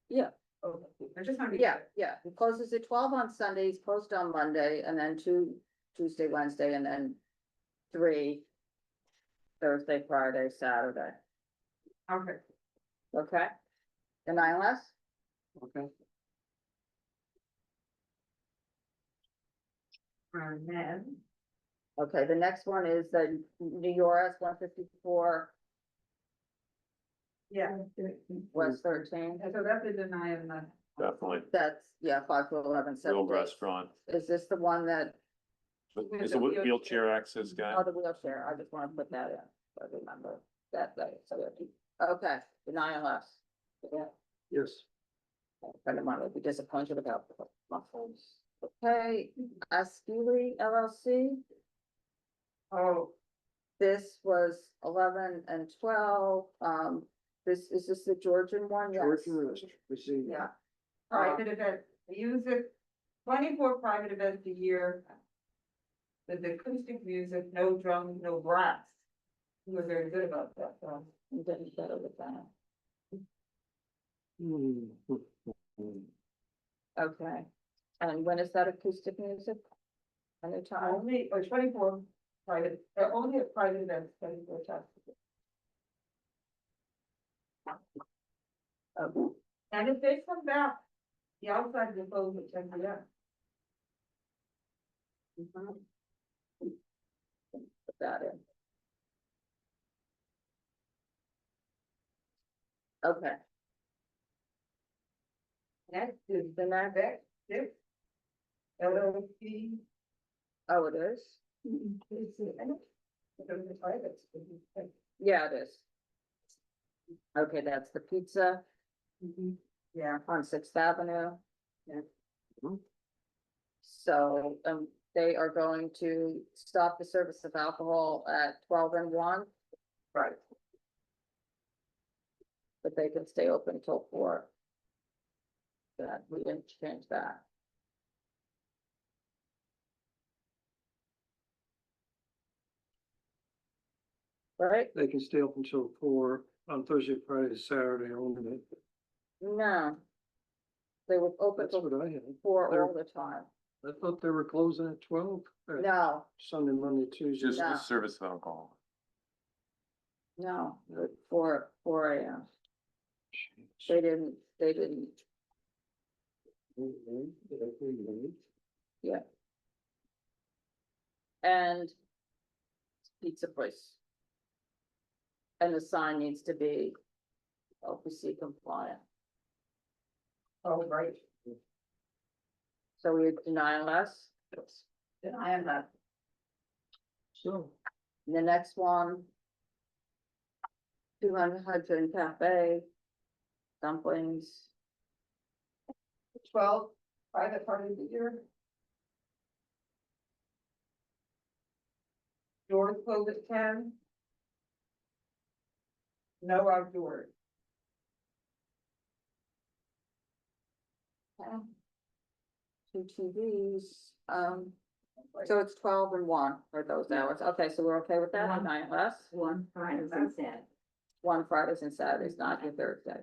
Yeah. Okay, I just want to. Yeah, it closes at 12 on Sundays, closed on Monday, and then 2 Tuesday, Wednesday, and then 3 Thursday, Friday, Saturday. Okay. Okay? Deny less? Okay. And then. Okay, the next one is the New York 154 Yeah. West 13. So that's a deny of the. Definitely. That's, 5 to 11, 7 Real days. restaurant. Is this the one that, Is a wheelchair access guy. oh, the wheelchair, I just want to put that in, so I remember that day, okay, deny less. Yeah. Yes. A friend of mine would be disappointed about the muffles. Okay, Ave LLC. Oh. This was 11 and 12, is this the Georgian one? Yes. Yeah. Private event, music, 24 private events a year. With acoustic music, no drums, no brass. We were very good about that, so. I'm getting better with that. Okay, and when is that acoustic music? Anytime? Only, or 24 private, only at private events, 24 times. Okay. And if they come back, the outside will close at 10 p.m. Put that in. Okay. Next is the BEK6 LLC. Oh, it is? Yeah, it is. Okay, that's the pizza. Yeah. On 6th Avenue. Yeah. So, they are going to stop the service of alcohol at 12 and 1. Right. But they can stay open till 4. That, we didn't change that. Right? They can stay up until 4 on Thursday, Friday, Saturday only. No. They were open That's till what I had. 4 They're- all the time. I thought they were closing at 12. No, Sunday, Monday, Tuesday. Just No. the service of alcohol. no, 4 AM. They didn't. Yeah. And pizza place. And the sign needs to be LPC compliant. Oh, right. So we deny less. Deny that. Sure. The next one. 200 Hudson Cafe. Dumplings. 12 private parties a year. Doors close at 10. No outdoors. Okay. 2 TVs, so it's 12 and 1 for those hours. Okay, so we're okay with that, One. deny less? One Friday and Saturday. 1 Fridays and Saturdays, not your Thursday.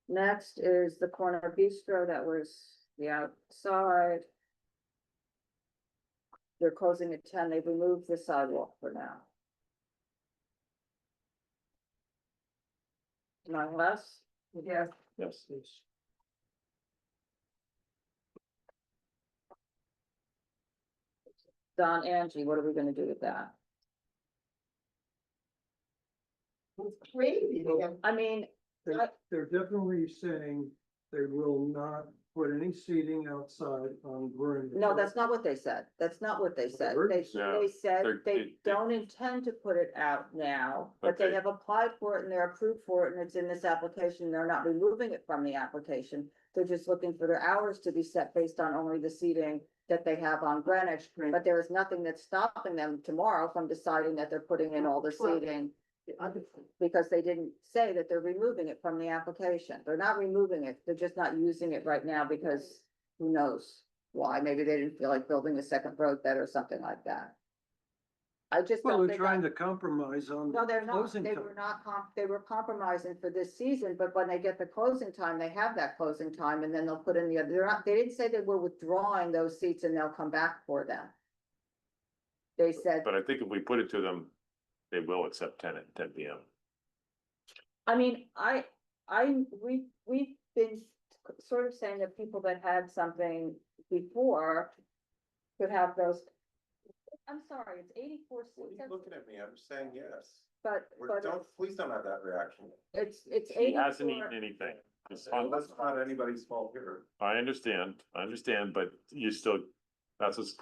Next is the corner bistro that was the outside. They're closing at 10, they've removed the sidewalk for now. None less? Yes. Yes. Don Angie, what are we gonna do with that? It's crazy. I mean, They're definitely saying they will not put any seating outside on Greenwich. no, that's not what they said. That's not what they said. They Yeah, said they're- they don't intend to put it out now, but they Okay. have applied for it and they're approved for it and it's in this application. They're not removing it from the application. They're just looking for their hours to be set based on only the seating that they have on Greenwich. But there is nothing that's stopping them tomorrow from deciding that they're putting in all the seating. Because they didn't say that they're removing it from the application. They're not removing it. They're just not using it right now because who knows why? Maybe they didn't feel like building a second road bed or something like that. I just Well, don't they're think. trying to compromise on. No, they're not. closing They time. were not they were compromising for this season, but when they get the closing time, they have that closing time and then they'll put in the other, they didn't say they were withdrawing those seats and they'll come back for them. They said, But I think if we put it to them, they will accept 10 PM. I mean, we've been sort of saying that people that had something before could have those. I'm sorry, it's 84 seats. Looking at me, I'm saying yes. But Please don't have that reaction. it's He hasn't 84. eaten anything. It's Well, that's not anybody's fault here. I understand, but you still, that's just,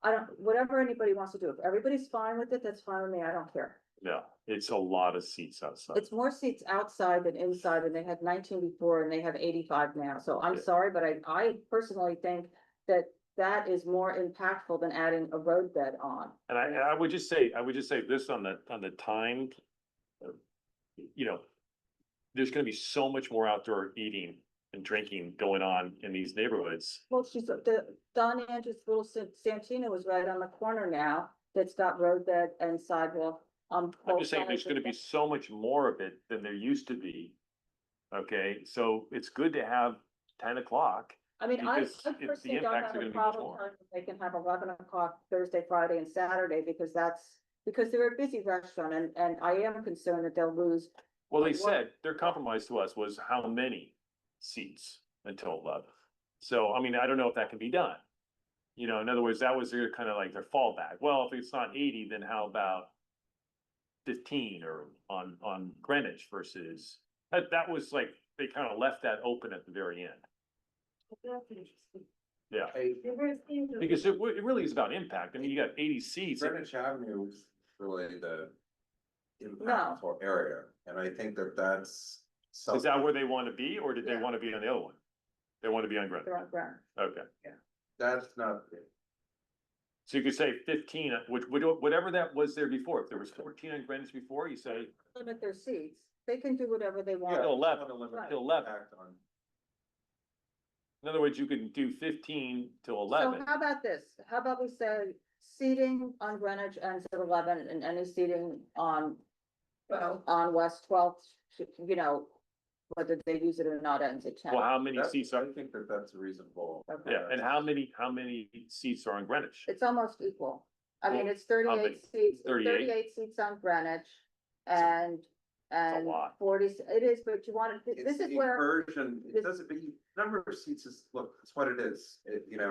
I don't, whatever anybody wants to do. If everybody's fine with it, that's fine with me. I don't care. yeah, it's a lot of seats outside. It's more seats outside than inside, and they had 19 before and they have 85 now. So I'm Yeah. sorry, but I personally think that that is more impactful than adding a road bed on. And I would just say this on the timed, you know, there's gonna be so much more outdoor eating and drinking going on in these neighborhoods. Well, Don Andrews' little Santina was right on the corner now. That's got road bed and sidewalk. I'm just saying, there's gonna be so much more of it than there used to be. Okay, so it's good to have 10 o'clock. I mean, I because the personally don't impacts have are a gonna be much problem more. telling them they can have 11 o'clock Thursday, Friday and Saturday because they're a busy restaurant and I am concerned that they'll lose. Well, they said their compromise to us was how many seats until 11. So, I mean, I don't know if that can be done. You know, in other words, that was their kind of like their fallback. Well, if it's not 80, then how about 15 or on Greenwich versus, that was like, they kind of left that open at the very end. Yeah, because it really is about impact. I mean, you got 80 seats. Greenwich Avenue is really the impactful area, and I think that's. Is that where they want to be, or did they want to be on the other one? They want to be on Greenwich. They're on ground. Okay. That's not. So you could say 15, whatever that was there before. If there was 14 on Greenwich before, you say Limit their seats. They can do whatever they want. till 11, Right. till 11. In other words, you can do 15 till 11. So how about this? How about we say seating on Greenwich ends at 11 and any seating on West 12th, you know, whether they use it or not ends at 10. Well, how many seats I are, think that's reasonable. Okay. yeah, and how many seats are on Greenwich? It's almost equal. I mean, Well, it's 38 many? seats, 38? 38 seats on Greenwich and lot. 40, it is, but you want to, this is where. Conversion, it doesn't be, number of seats is, look, it's what it is,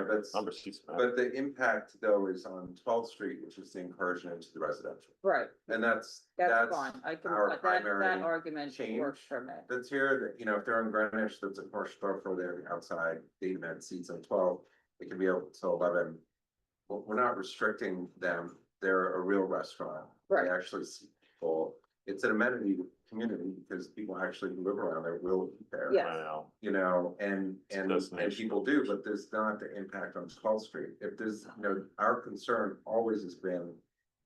that's. Number of seats. But the impact though is on 12th Street, which is the incursion into the residential. Right, And that's fine. I can, our that primary argument change. works for me. That's here, that, if they're on Greenwich, that's a commercial store there outside, they had seats on 12, it can be open till 11. Well, we're not restricting them, they're a real restaurant. Right. They actually see people, it's an amenity to the community because people actually who live around there will eat there. Yes. I know. And destination. people do, but there's not the impact on 12th Street. If there's, our concern always has been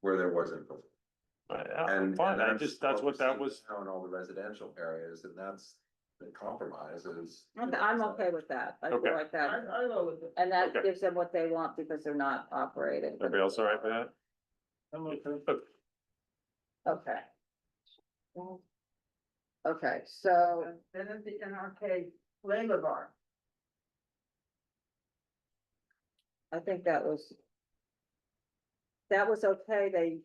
where there wasn't. Fine, that's what that was. Now in all the residential areas, and that's the compromise is. I'm okay with that. I feel Okay. like that. I know with it. And that Okay. gives them what they want because they're not operating. Everybody else all right with that? I'm okay. Okay. Okay, so. Then at the NRK flavor bar. I think that was okay.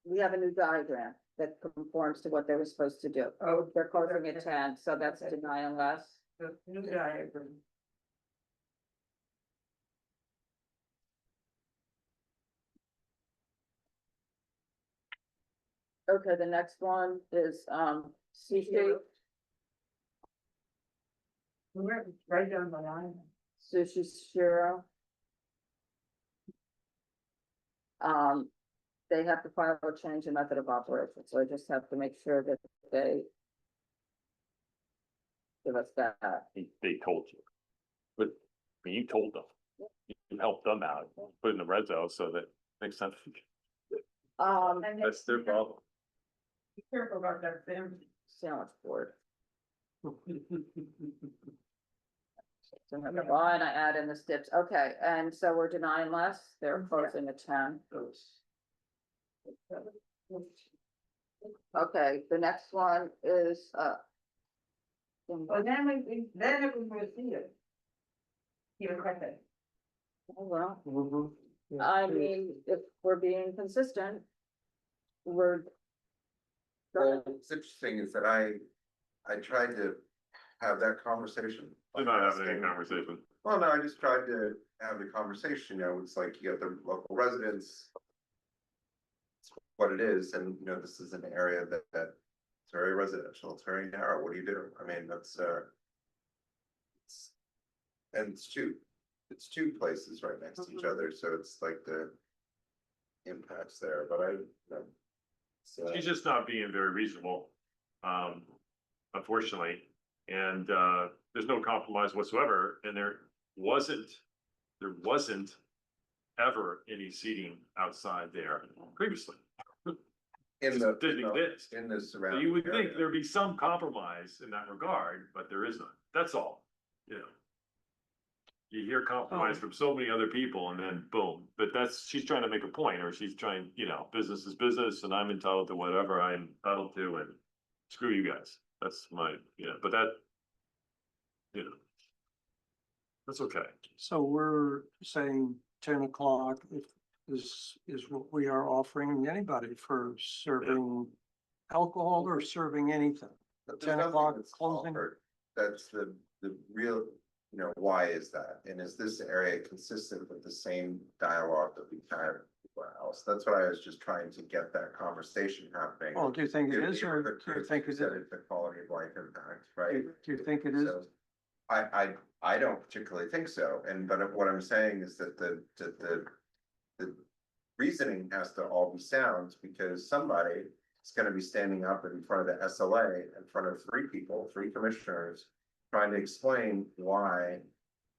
We have a new diagram that conforms to what they were supposed to do. Oh, they're closing at 10, so that's denying less. The new diagram. Okay, the next one is, sushi. We're right down the line. Sushi Shiro. They have to file a change in method of operation, so I just have to make sure that they give us that. They told you. But, I mean, you told them. You helped them out, put in the red zone so that makes sense. That's their problem. Be careful about that family. Sandwich board. So I have the line, I add in the steps, okay, and so we're denying less, they're closing at 10. Okay, the next one is, Well, then it was worth it. You're correct. oh, well, I mean, if we're being consistent, we're. Well, what's interesting is that I tried to have that conversation. We're not having any conversation. Well, no, I just tried to have the conversation, you know, it's like you got the local residents. It's what it is, and you know, this is an area that it's very residential, it's very narrow, what do you do? I mean, that's and it's two places right next to each other, so it's like the impacts there, but you know, She's just not being very reasonable, unfortunately, and there's no compromise whatsoever, and there wasn't ever any seating outside there previously. in the Didn't exist. in the So surrounding. you would think area. there'd be some compromise in that regard, but there is none. That's all, you know. You hear compromise from so many other people and then boom, but she's trying to make a point, or she's trying, you know, business is business and I'm entitled to whatever I'm entitled to and screw you guys. That's my, you know, but that, you know, that's okay. So we're saying 10 o'clock is what we are offering anybody for serving alcohol or serving anything. But there's 10 nothing o'clock that's closing. offered. That's the real, you know, why is that? And is this area consistent with the same dialogue that we've had everywhere else? That's what I was just trying to get that conversation happening. Well, do you think it is, or do you think it is? It's the quality of life impact, right? Do you think it is? So, I don't particularly think so, but what I'm saying is that the reasoning has to all be sound, because somebody is gonna be standing up in front of the SLA, in front of three commissioners, trying to explain why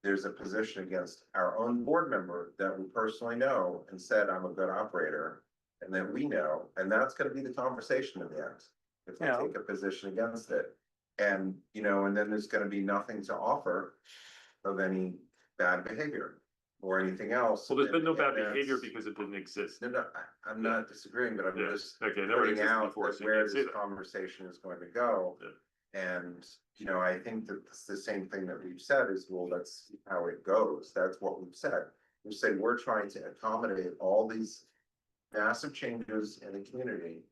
there's a position against our own board member that we personally know and said, I'm a good operator, and that we know, and that's gonna be the conversation in the end, if we take a position against it. And, you know, and then there's gonna be nothing to offer of any bad behavior or anything else. Well, there's been no And bad that's- behavior because it didn't exist. No, I'm not disagreeing, but I'm Yeah. just Okay, never pointing existed out before, that so you where can't say this that. conversation is going to go. And, you know, I think that it's the same thing that we've said is, well, that's how it goes. That's what we've said. We say we're trying to accommodate all these massive changes in the community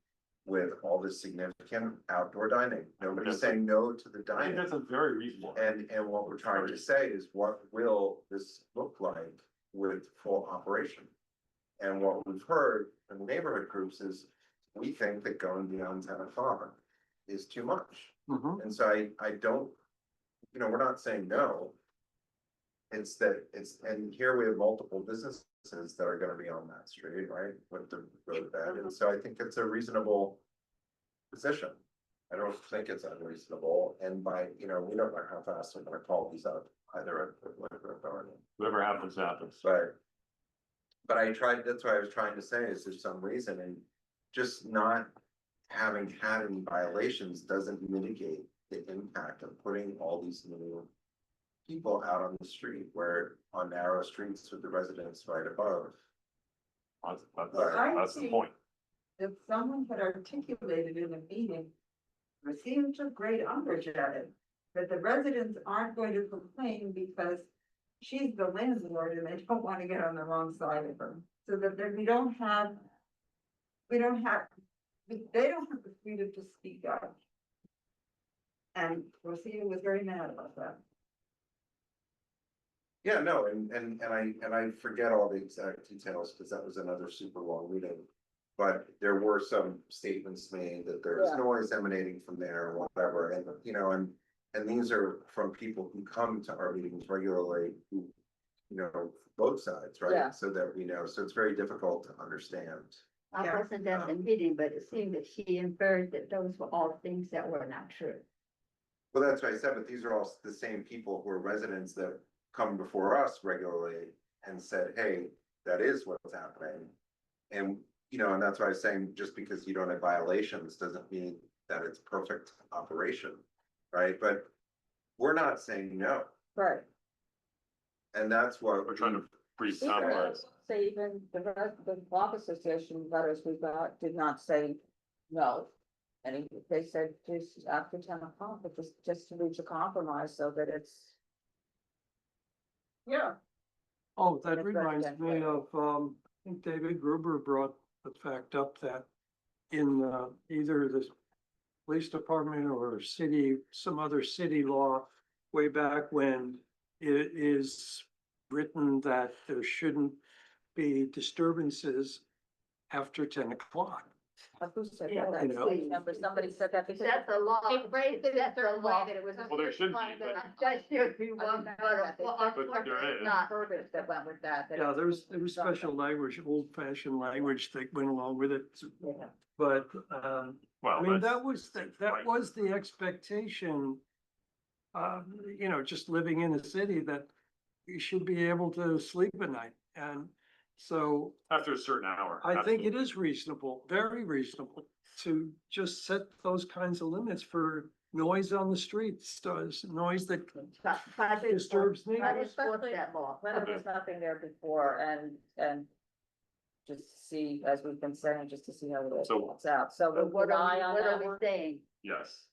with all this significant outdoor dining. Nobody's saying no to the I think dining. that's a very reasonable. And what we're trying to say is, what will this look like with full operation? And what we've heard in the neighborhood groups is, we think that going beyond 10 o'clock is too much. And so I don't, you know, we're not saying no. It's that and here we have multiple businesses that are gonna be on that street, right, with the roadbed, and so I think it's a reasonable position. I don't think it's unreasonable, and you know, we don't know how fast we're gonna call these up either at the liquor authority. Whatever happens, happens. But I tried, that's what I was trying to say, is there's some reason, and just not having had any violations doesn't mitigate the impact of putting all these new people out on the street, where on narrow streets with the residents right above. That's the point. If someone had articulated in a meeting, received a great umbrage at it, that the residents aren't going to complain because she's the landlord and they don't want to get on the wrong side of her. So that they don't have the freedom to speak up. And Rosita was very mad about that. Yeah, no, and I forget all the exact details, because that was another super long meeting. But there were some statements made that there's Yeah. noise emanating from there or whatever, and, you know, and these are from people who come to our meetings regularly, who, you know, both sides, Yeah. right? So that we know, so it's very difficult to understand. I wasn't at the meeting, but it seemed that she inferred that those were all things that were not true. Well, that's what I said, but these are all the same people who are residents that come before us regularly and said, hey, that is what's happening. And, you know, and that's why I was saying, just because you don't have violations doesn't mean that it's perfect operation, right? But we're not saying no. Right. And that's what We're trying to breathe Even, compromise. say even the block association letters we got did not say no. And they said just after 10 o'clock, but just to reach a compromise so that it's. Yeah. Oh, that That's reminds me residential. of, I think David Gruber brought the fact up that in, either the police department or city, some other city law way back when it is written that there shouldn't be disturbances after 10 o'clock. Who said Yeah, that? you know. I remember somebody said that because. That's a law. They phrased it in a certain way that it was. Well, there should be, but- That should be I one, didn't but, know that. They said But there is. not verbiage that went with that. that Yeah, it there was something. special language, old fashioned language that went along with it. Yeah. But, Well, I mean, that's- that was, that right. was the expectation. You know, just living in a city that you should be able to sleep at night. And so After a certain hour. I think it is reasonable, very reasonable, to just set those kinds of limits for noise on the streets, noise that but it's, disturbs but neighbors. it's what's that law. When there was nothing there before and just to see, as we've been saying, just to see how it So- works out. So But we'll what rely are on we, what that are we one. saying? Yes.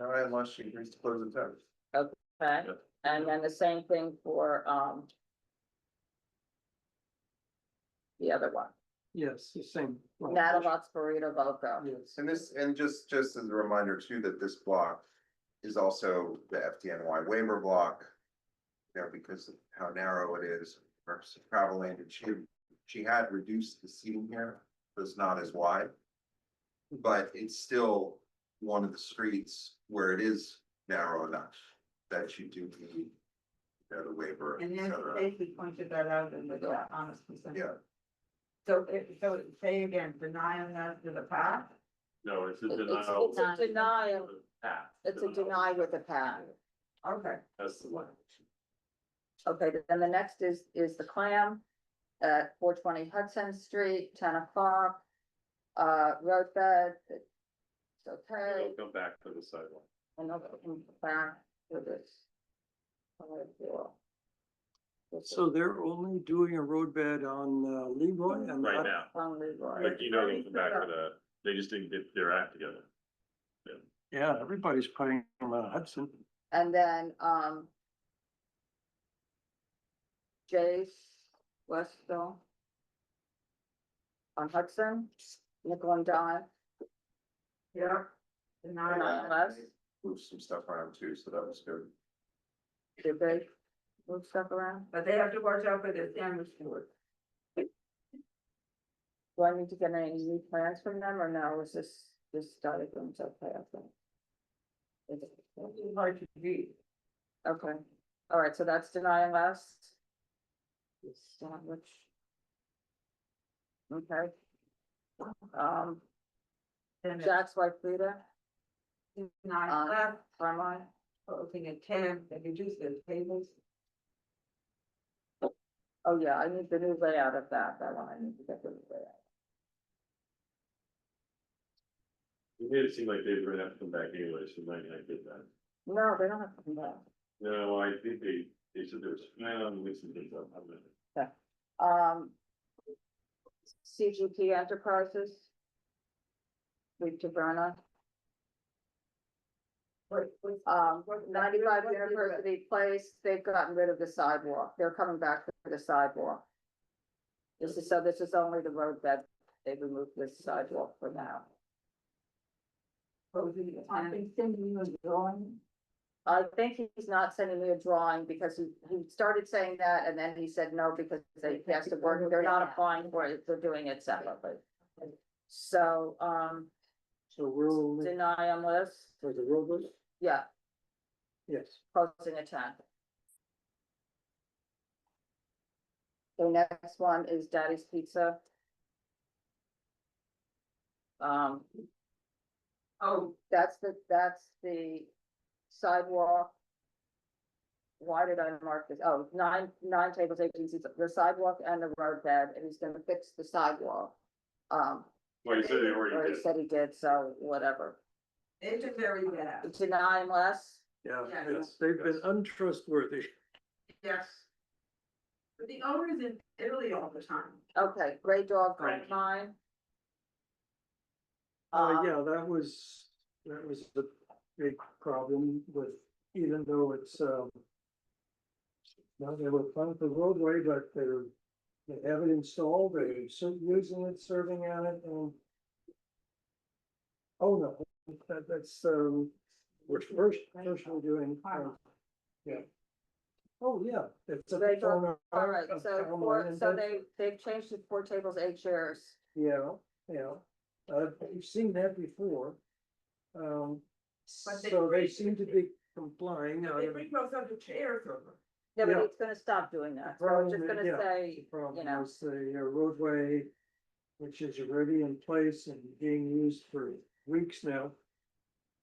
All right, unless she agrees to close the tent. Okay, Yep. and then the same thing for, the other one, Yes, the same. Natalox Burrito Loco. Yes. And this, and just as a reminder too, that this block is also the FDNY waiver block. You know, because of how narrow it is, versus travel lane, and she had reduced the seating here, so it's not as wide. But it's still one of the streets where it is narrow enough that you do need, you know, the waiver, And et then cetera. Stacy pointed that out in the honest percent. Yeah, So say again, denying us to the path? No, it's a It's denial. a denial, Path. it's a deny with a path. Okay. That's the one. Okay, then the next is the clam at 420 Hudson Street, 10 o'clock. Roadbed, it's okay, Go back to the sidewalk. and I'll come back to this. So they're only doing a roadbed on Leroy and Right not now, On Leroy. but you know, they'll come back to the, they just didn't get their act together. Yeah, everybody's putting them on Hudson. And then, Jace Westville on Hudson, nickel and dime. Yeah. Deny Nine us. less. move some stuff around too, so that was good. Did they move stuff around? But they have to watch out for the sandwich board. Do I need to get any new plans from them or no? Is this diagram's okay, I think? Is it- It's hard to read. Okay, all right, so that's denying less. Sandwich. Okay. Then it's Jack's wife Frida, nine left, Carmine, looking at 10, they reduce the tables. oh yeah, I need the new layout of that one, I need to get the new layout. It made it seem like they were gonna have to come back anyway, so maybe I did that. No, they don't have to come back. No, I think they said there was, no, I'm mixing things up. I'm gonna- CGP Enterprises. Leave to Verna. 95 University Place, they've gotten rid of the sidewalk, they're coming back for the sidewalk. This is only the roadbed, they removed this sidewalk for now. I've been sending you a drawing. I think he's not sending me a drawing because he started saying that and then he said no because they has to work, they're not applying for it, they're doing it separately. So, So we'll, deny on list, for the road, yeah, yes. posting a 10. The next one is Daddy's Pizza. Oh, that's the sidewalk. Why did I mark this? Oh, nine tables, 18 seats, the sidewalk and the road bed, and he's gonna fix the sidewalk. Well, you said he Or already he did. said he did, so whatever. It's very bad. Deny him less? Yeah, Yes. they've been untrustworthy. Yes. But the owner is in Italy all the time. Okay, Gray Dog Right. Gold Mine. Yeah, that was the big problem with, even though it's, now they were planning the roadway, but they have it installed, they're using it, serving on it, and oh, no, that's, we're first we're doing, yeah. Oh, yeah, it's a. Gray Dog, corner all right, of so town four, line, and so that's- they've changed it 4 tables, 8 chairs. Yeah, we've seen that before. But they So they bring- seem to be complying. They bring those other chairs over. Yeah, but Yeah. it's gonna stop doing that, so Problem it's just is- gonna yeah, say, the problem you know. is the roadway, which is already in place and being used for weeks now.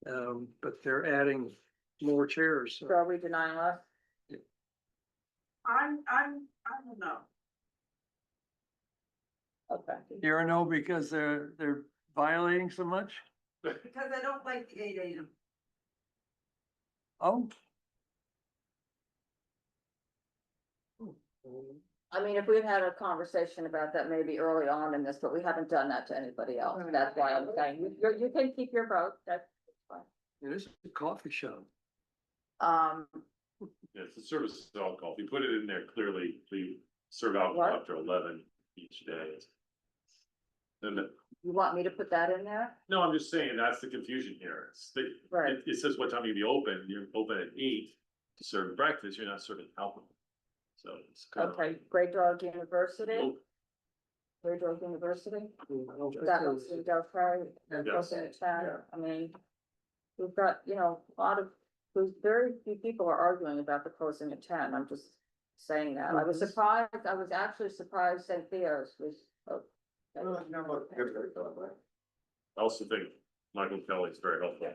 But they're adding more chairs. So are we denying less? I don't know. Okay. You're a no because they're violating so much? Because I don't like the 8 AM. Oh. I mean, if we'd had a conversation about that maybe early on in this, but we haven't done that to anybody else, that's why I'm saying, you can keep your vote, that's fine. It is a coffee shop. Yeah, it's a service alcohol. If you put it in there clearly, we serve alcohol What? after 11 each day. And You want me to put that in there? no, I'm just saying, that's the confusion here. Right. It says what time you be open, you're open at 8 to serve breakfast, you're not serving alcohol. So it's kind of. Okay, Great Dog University, Nope. Great Dog University, That that looks to go for, and Yes. posting a 10, I mean. We've got, you know, a lot of, there's very few people are arguing about the closing at 10, I'm just saying that, I was surprised, I was actually surprised St. Theos was. I also think Michael Kelly's very helpful.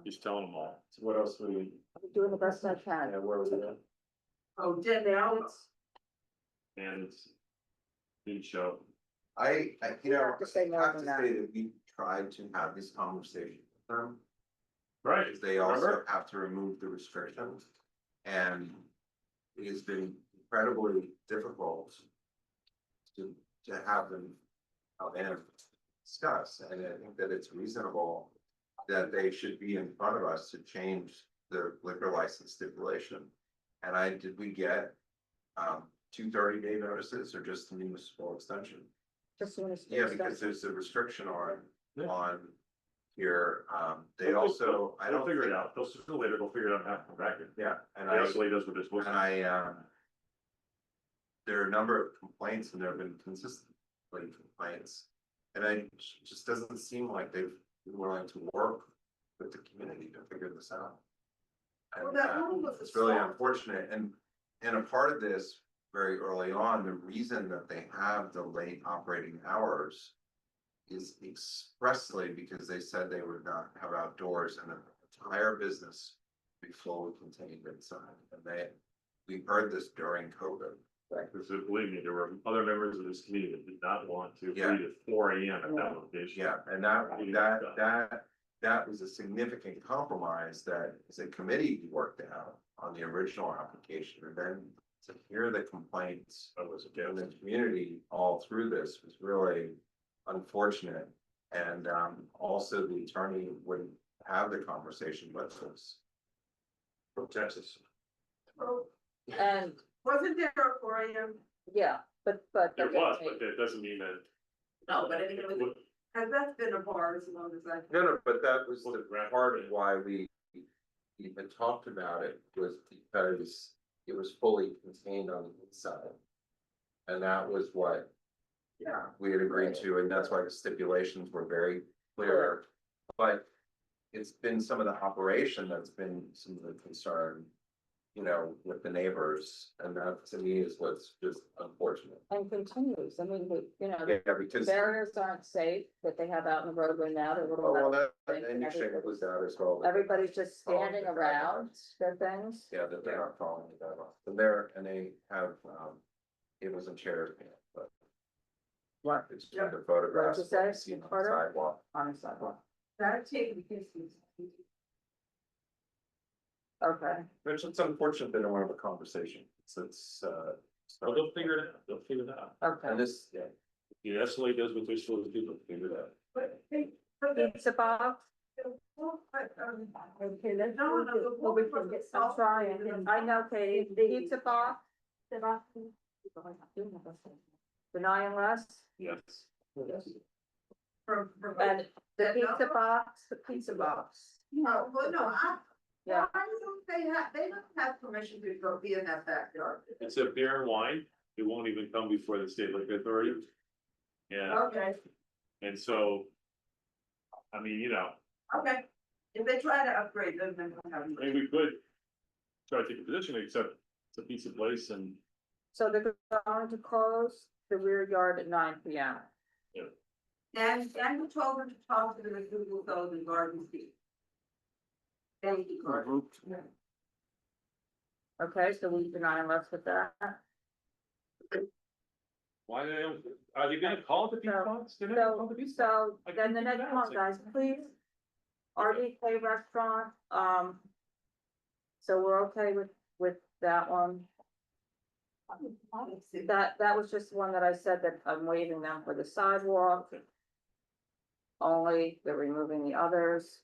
He's telling them all. So what else would we? I'm doing the best I can. Yeah, where was it at? Oh, did they all? And it's. Good show. I, you You know, have to say I more have than to that. say that we tried to have this conversation with them. Right. Because they also Remember? have to remove the restrictions. And it has been incredibly difficult to have them come in and discuss. And I think that it's reasonable that they should be in front of us to change the liquor license stipulation. And did we get 2 30-day notices or just the municipal extension? Just when it's. Yeah, because there's a restriction on here, they also, I They'll don't figure it think- out. They'll sooner or later, they'll figure it out and have to come back here. Yeah, and The SLA does what they're supposed to. there are a number of complaints and there have been consistently complaints. And it just doesn't seem like they've been willing to work with the community to figure this out. Well, And that one was it's really solved. unfortunate, and a part of this, very early on, the reason that they have the late operating hours is expressly because they said they would not have outdoors and the entire business be fully contained inside. And we heard this during COVID. Because believe me, there were other members of this community that did not want to Yeah. read at 4 AM at that location. Yeah, and that was a significant compromise that as a committee worked out on the original application. And then to hear the complaints That was in the against. community all through this was really unfortunate. And also the attorney wouldn't have the conversation with us. From Texas. Oh, And, wasn't there a 4 AM? yeah, but. There was, but that doesn't mean that. No, but I mean, it was, has that been a bar as long as I? No, but that was Well, the the grant- part of why we we had talked about it was because it was fully contained on the inside. And that was what we had agreed to, and that's why the stipulations were very clear. But it's been some of the operation that's been some of the concern, you know, with the neighbors, and that to me is what's just unfortunate. And continues, I mean, you know, Yeah, the because. barriers aren't safe that they have out in the roadway now, they're little. Oh, well, metal that, things and and you shape was that as well. everybody's just standing Oh, around their things. Yeah, that they're not following the guidelines. And they're, and they have, it wasn't cherry picked, but. What? It's just the photographs. What did you what we say? see on the Carter? sidewalk. On the sidewalk. That taken pieces. Okay. Which it's unfortunate they don't want to have a conversation. It's. Well, they'll figure it out, they'll figure it out. Okay. And this, yeah. The SLA does what they're supposed to do, they'll figure it out. But Pizza box. Okay, let's. Well, we can get some trying. I know, Katie, the pizza box. Denying less. Yes. And the pizza box, No, well, no, Yeah. why don't they don't have permission to go be in that backyard. It's a beer and wine, it won't even come before the state liquor authority. Yeah, Okay, and so. I mean, you know, okay. If they try to upgrade them, then we'll have. I mean, we could. Try to take a position, except it's a piece of place and. So they're going to close the rear yard at 9 PM. And we told her to talk to the Google Code and Garden Seed. Thank you, Gordon. Okay, so we deny less with that. Why are they gonna call it the pizza box? They're not gonna call it the pizza box. So I then the couldn't next figure one, it out. guys, please. RDK restaurant, so we're okay with that one. That was just one that I said that I'm waiving them for the sidewalk. Only, they're removing the others.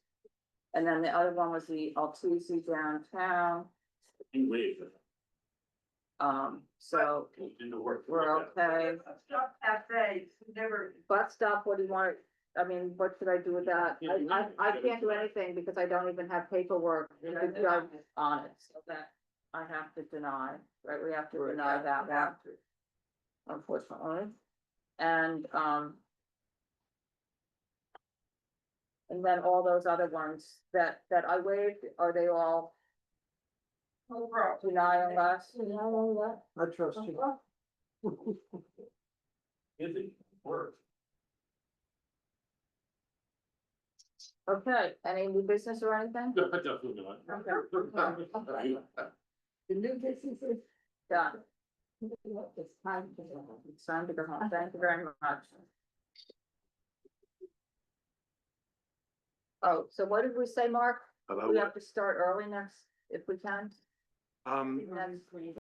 And then the other one was the All'Antico downtown, You waive it. so Into work. we're okay. Stop cafe, never. Bus stop, what do you want? I mean, what should I do with that? I can't do anything because I don't even have paperwork to judge on it, so that I have to deny, right? We have to deny that one, unfortunately. And then all those other ones that I waived, are they all deny unless? I trust you. Busy, work. Okay, any new business or anything? Definitely not. Okay. The new business is done. It's time to go home. It's time to go home. Thank you very much. Oh, so what did we say, Mark? About We what? have to start early next, if we can. Um, Next week.